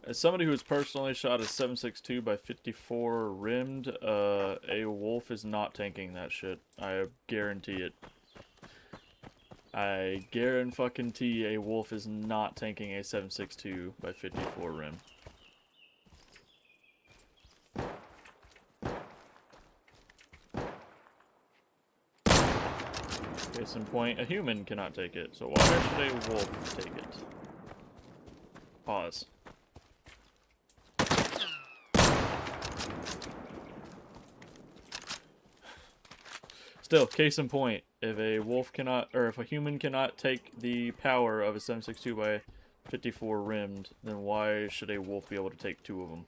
As somebody who has personally shot a 7.62 by 54 rimmed, a wolf is not tanking that shit. I guarantee it. I guarantee a wolf is not tanking a 7.62 by 54 rim. Case in point, a human cannot take it, so why should a wolf take it? Pause. Still, case in point, if a wolf cannot, or if a human cannot take the power of a 7.62 by 54 rimmed, then why should a wolf be able to take 2 of them?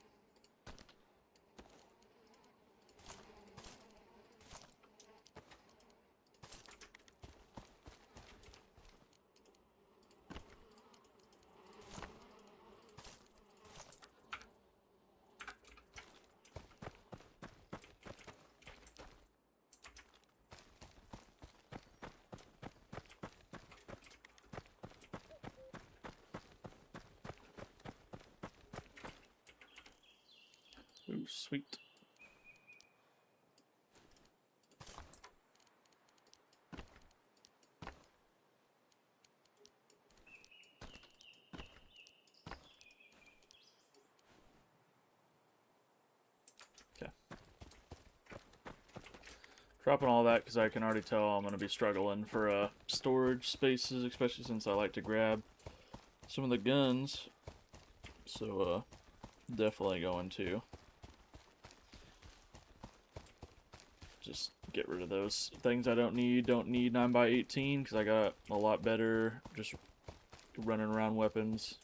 Ooh, sweet. Okay. Dropping all that because I can already tell I'm going to be struggling for storage spaces, especially since I like to grab some of the guns. So, definitely going to just get rid of those things I don't need. Don't need 9x18 because I got a lot better just running around weapons.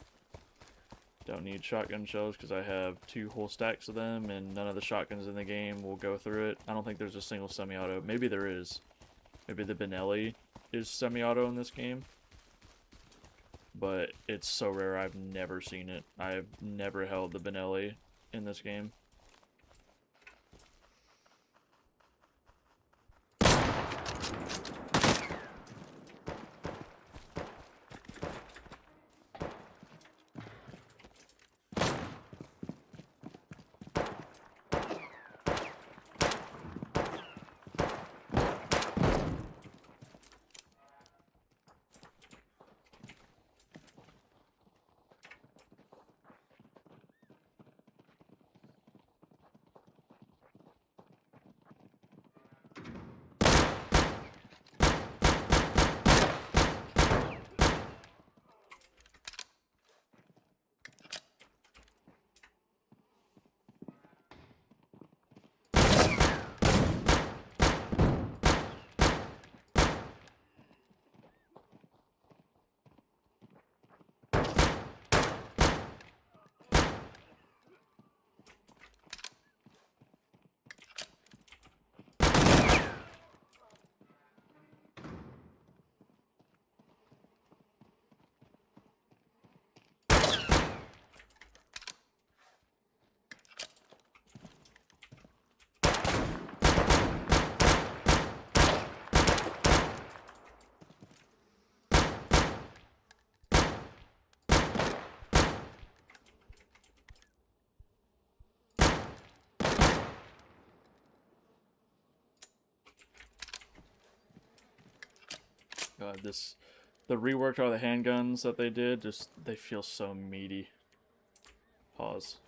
Don't need shotgun shells because I have 2 whole stacks of them and none of the shotguns in the game will go through it. I don't think there's a single semi-auto. Maybe there is. Maybe the Benelli is semi-auto in this game. But it's so rare I've never seen it. I've never held the Benelli in this game. God, the reworked all the handguns that they did, they feel so meaty. Pause.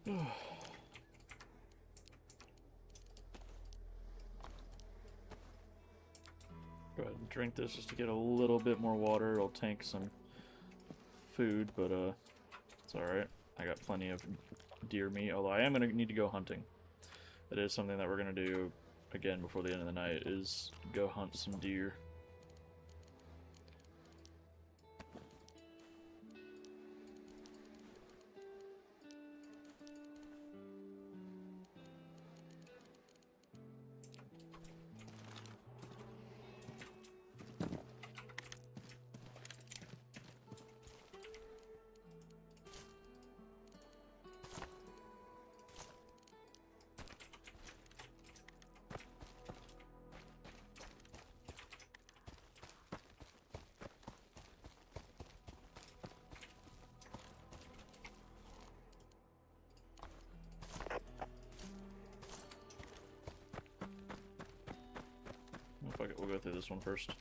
Go ahead and drink this just to get a little bit more water. It'll tank some food, but it's alright. I got plenty of deer meat, although I am going to need to go hunting. That is something that we're going to do again before the end of the night, is go hunt some deer. Fuck it, we'll go through this one first.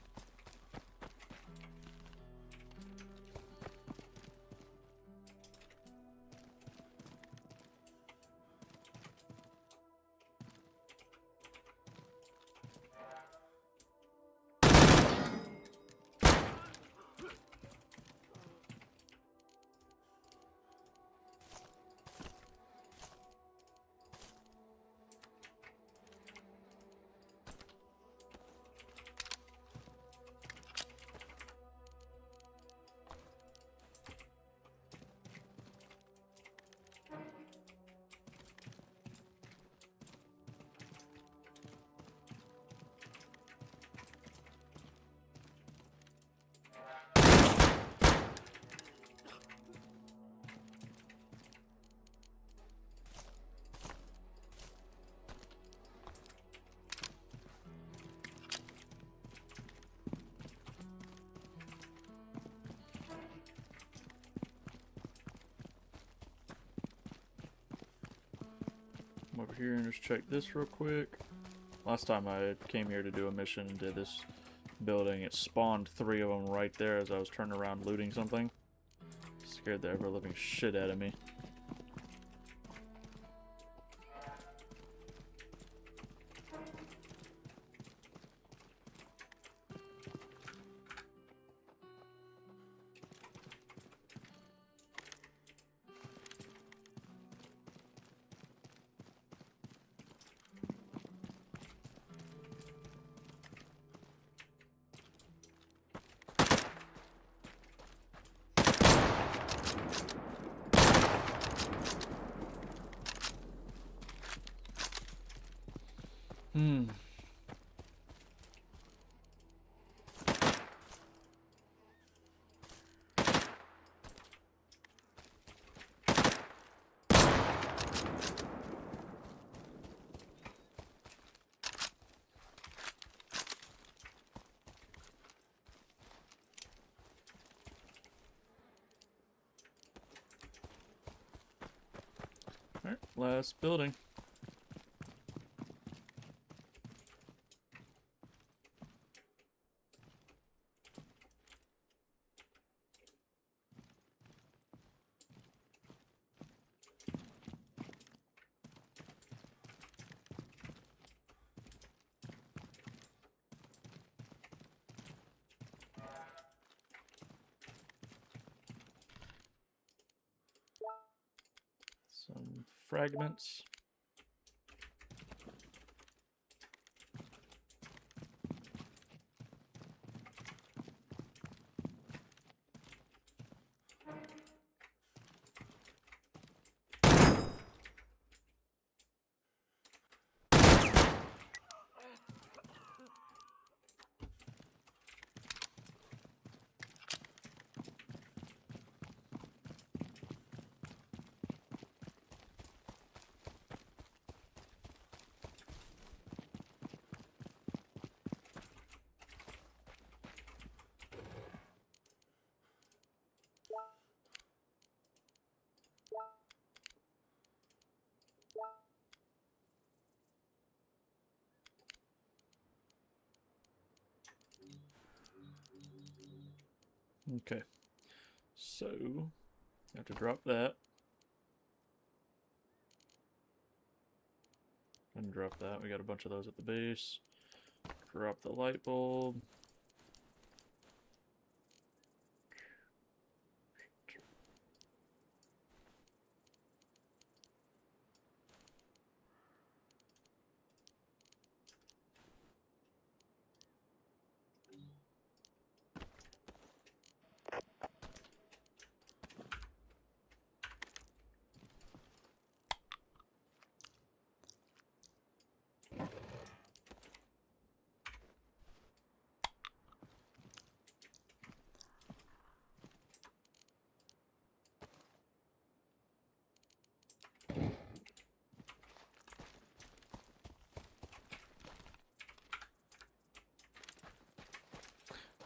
Come over here and just check this real quick. Last time I came here to do a mission and did this building, it spawned 3 of them right there as I was turning around looting something. Scared the ever-living shit out of me. Alright, last building. Some fragments. Okay, so I have to drop that. And drop that. We got a bunch of those at the base. Drop the light bulb.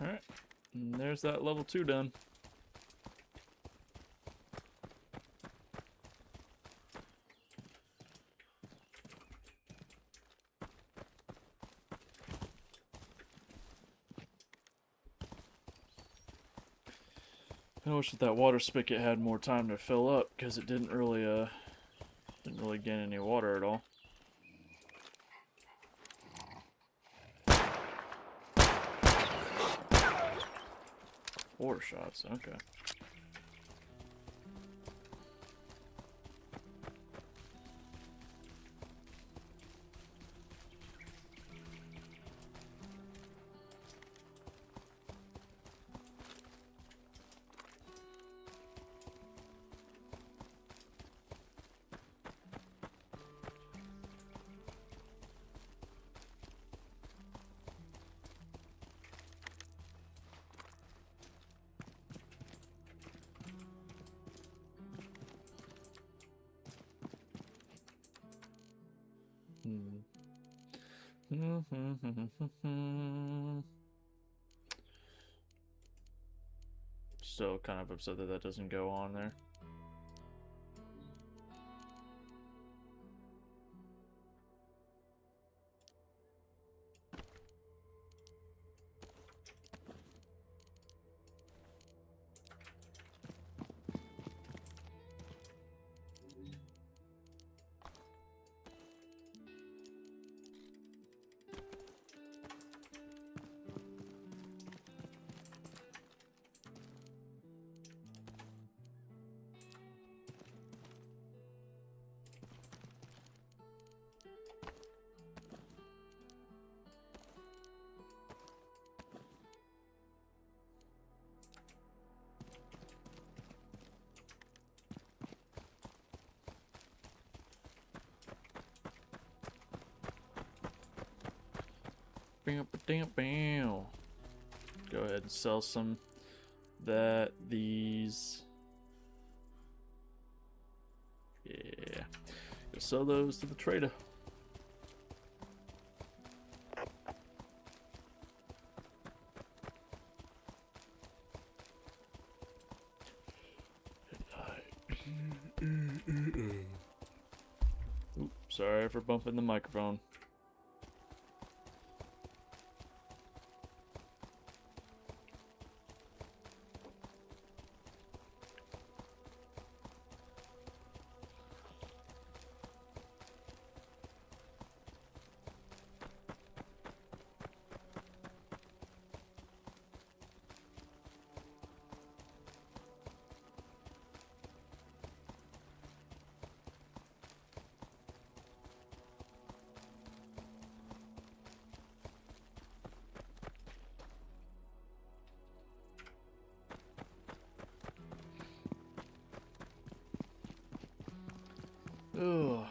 Alright, and there's that level 2 done. I wish that water spigot had more time to fill up, because it didn't really gain any water at all. 4 shots, okay. Still kind of upset that that doesn't go on there. Go ahead and sell some. These. Yeah. Go sell those to the trader. Oops, sorry for bumping the microphone. Ugh.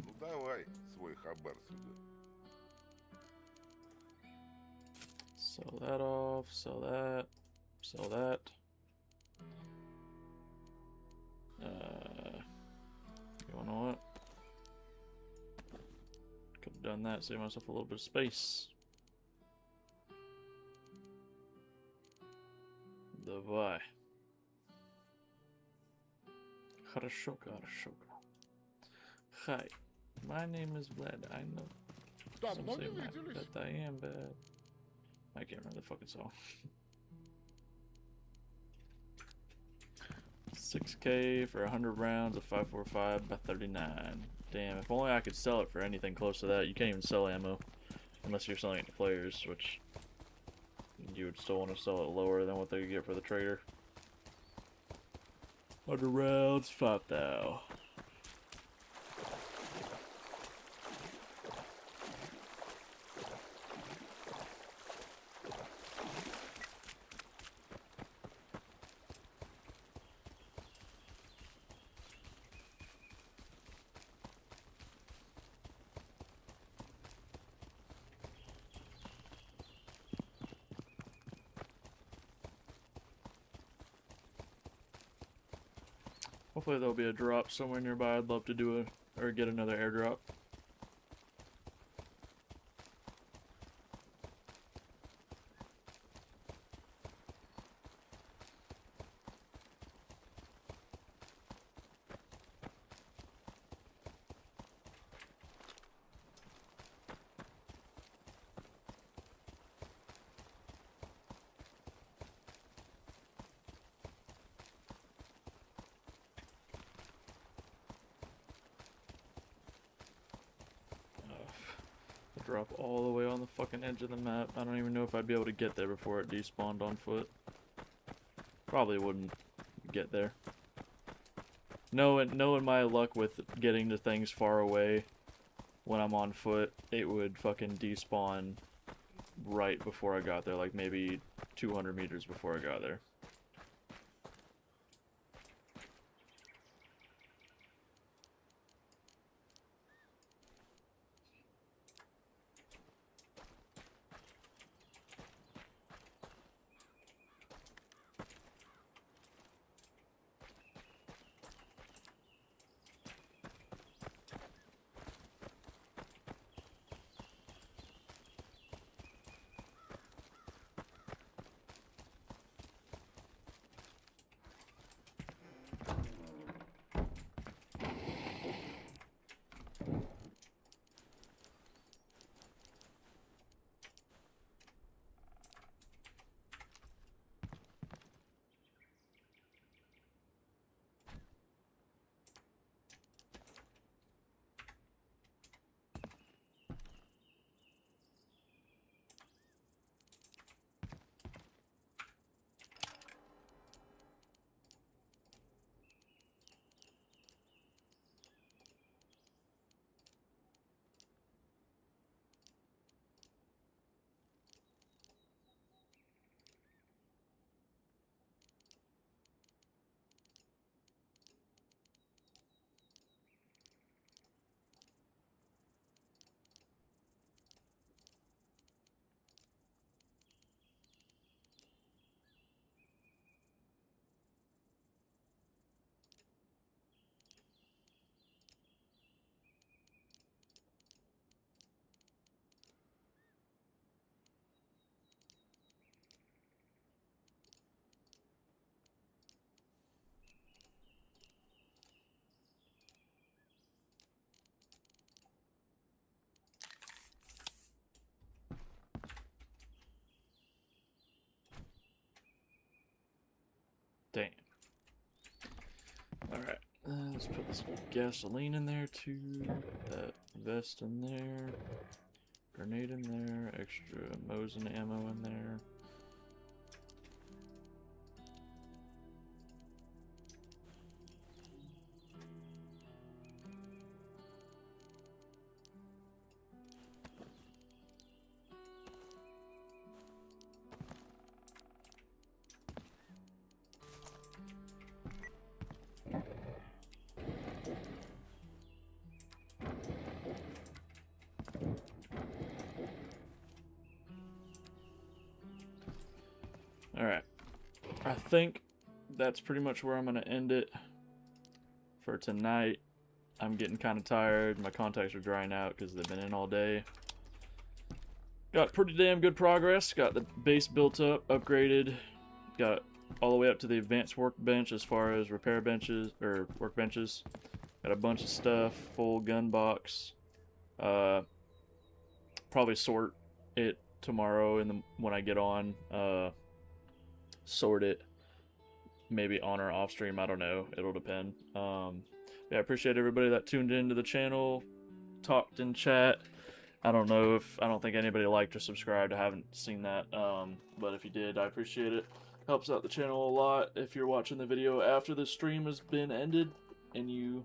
Ну давай свой хабар сюда. Sell that off, sell that, sell that. You know what? Could have done that, save myself a little bit of space. Давай. Хорошо-ка, хорошо-ка. Hi, my name is Vlad. I know. Some say that I am bad. I can't remember the fucking song. 6K for 100 rounds of 5.45 by 39. Damn, if only I could sell it for anything close to that. You can't even sell ammo unless you're selling it to players, which you would still want to sell it lower than what they get for the trader. 100 rounds, 5,000. Hopefully there'll be a drop somewhere nearby. I'd love to do or get another airdrop. Drop all the way on the fucking edge of the map. I don't even know if I'd be able to get there before it despawned on foot. Probably wouldn't get there. Knowing my luck with getting to things far away when I'm on foot, it would fucking despawn right before I got there, like maybe 200 meters before I got there. Damn. Alright, let's put this gasoline in there too. That vest in there. Grenade in there. Extra Mosin ammo in there. Alright, I think that's pretty much where I'm going to end it for tonight. I'm getting kind of tired. My contacts are drying out because they've been in all day. Got pretty damn good progress. Got the base built up, upgraded. Got all the way up to the advanced workbench as far as repair benches, or workbenches. Got a bunch of stuff, full gun box. Probably sort it tomorrow when I get on. Sort it, maybe on or off stream. I don't know. It'll depend. Yeah, I appreciate everybody that tuned into the channel, talked in chat. I don't think anybody liked or subscribed. I haven't seen that. But if you did, I appreciate it. Helps out the channel a lot. If you're watching the video after the stream has been ended and you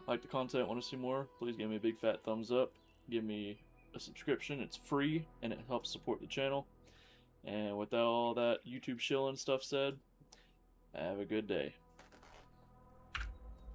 like the content, want to see more, please give me a big fat thumbs up. Give me a subscription. It's free and it helps support the channel. And with all that YouTube shilling stuff said, have a good day.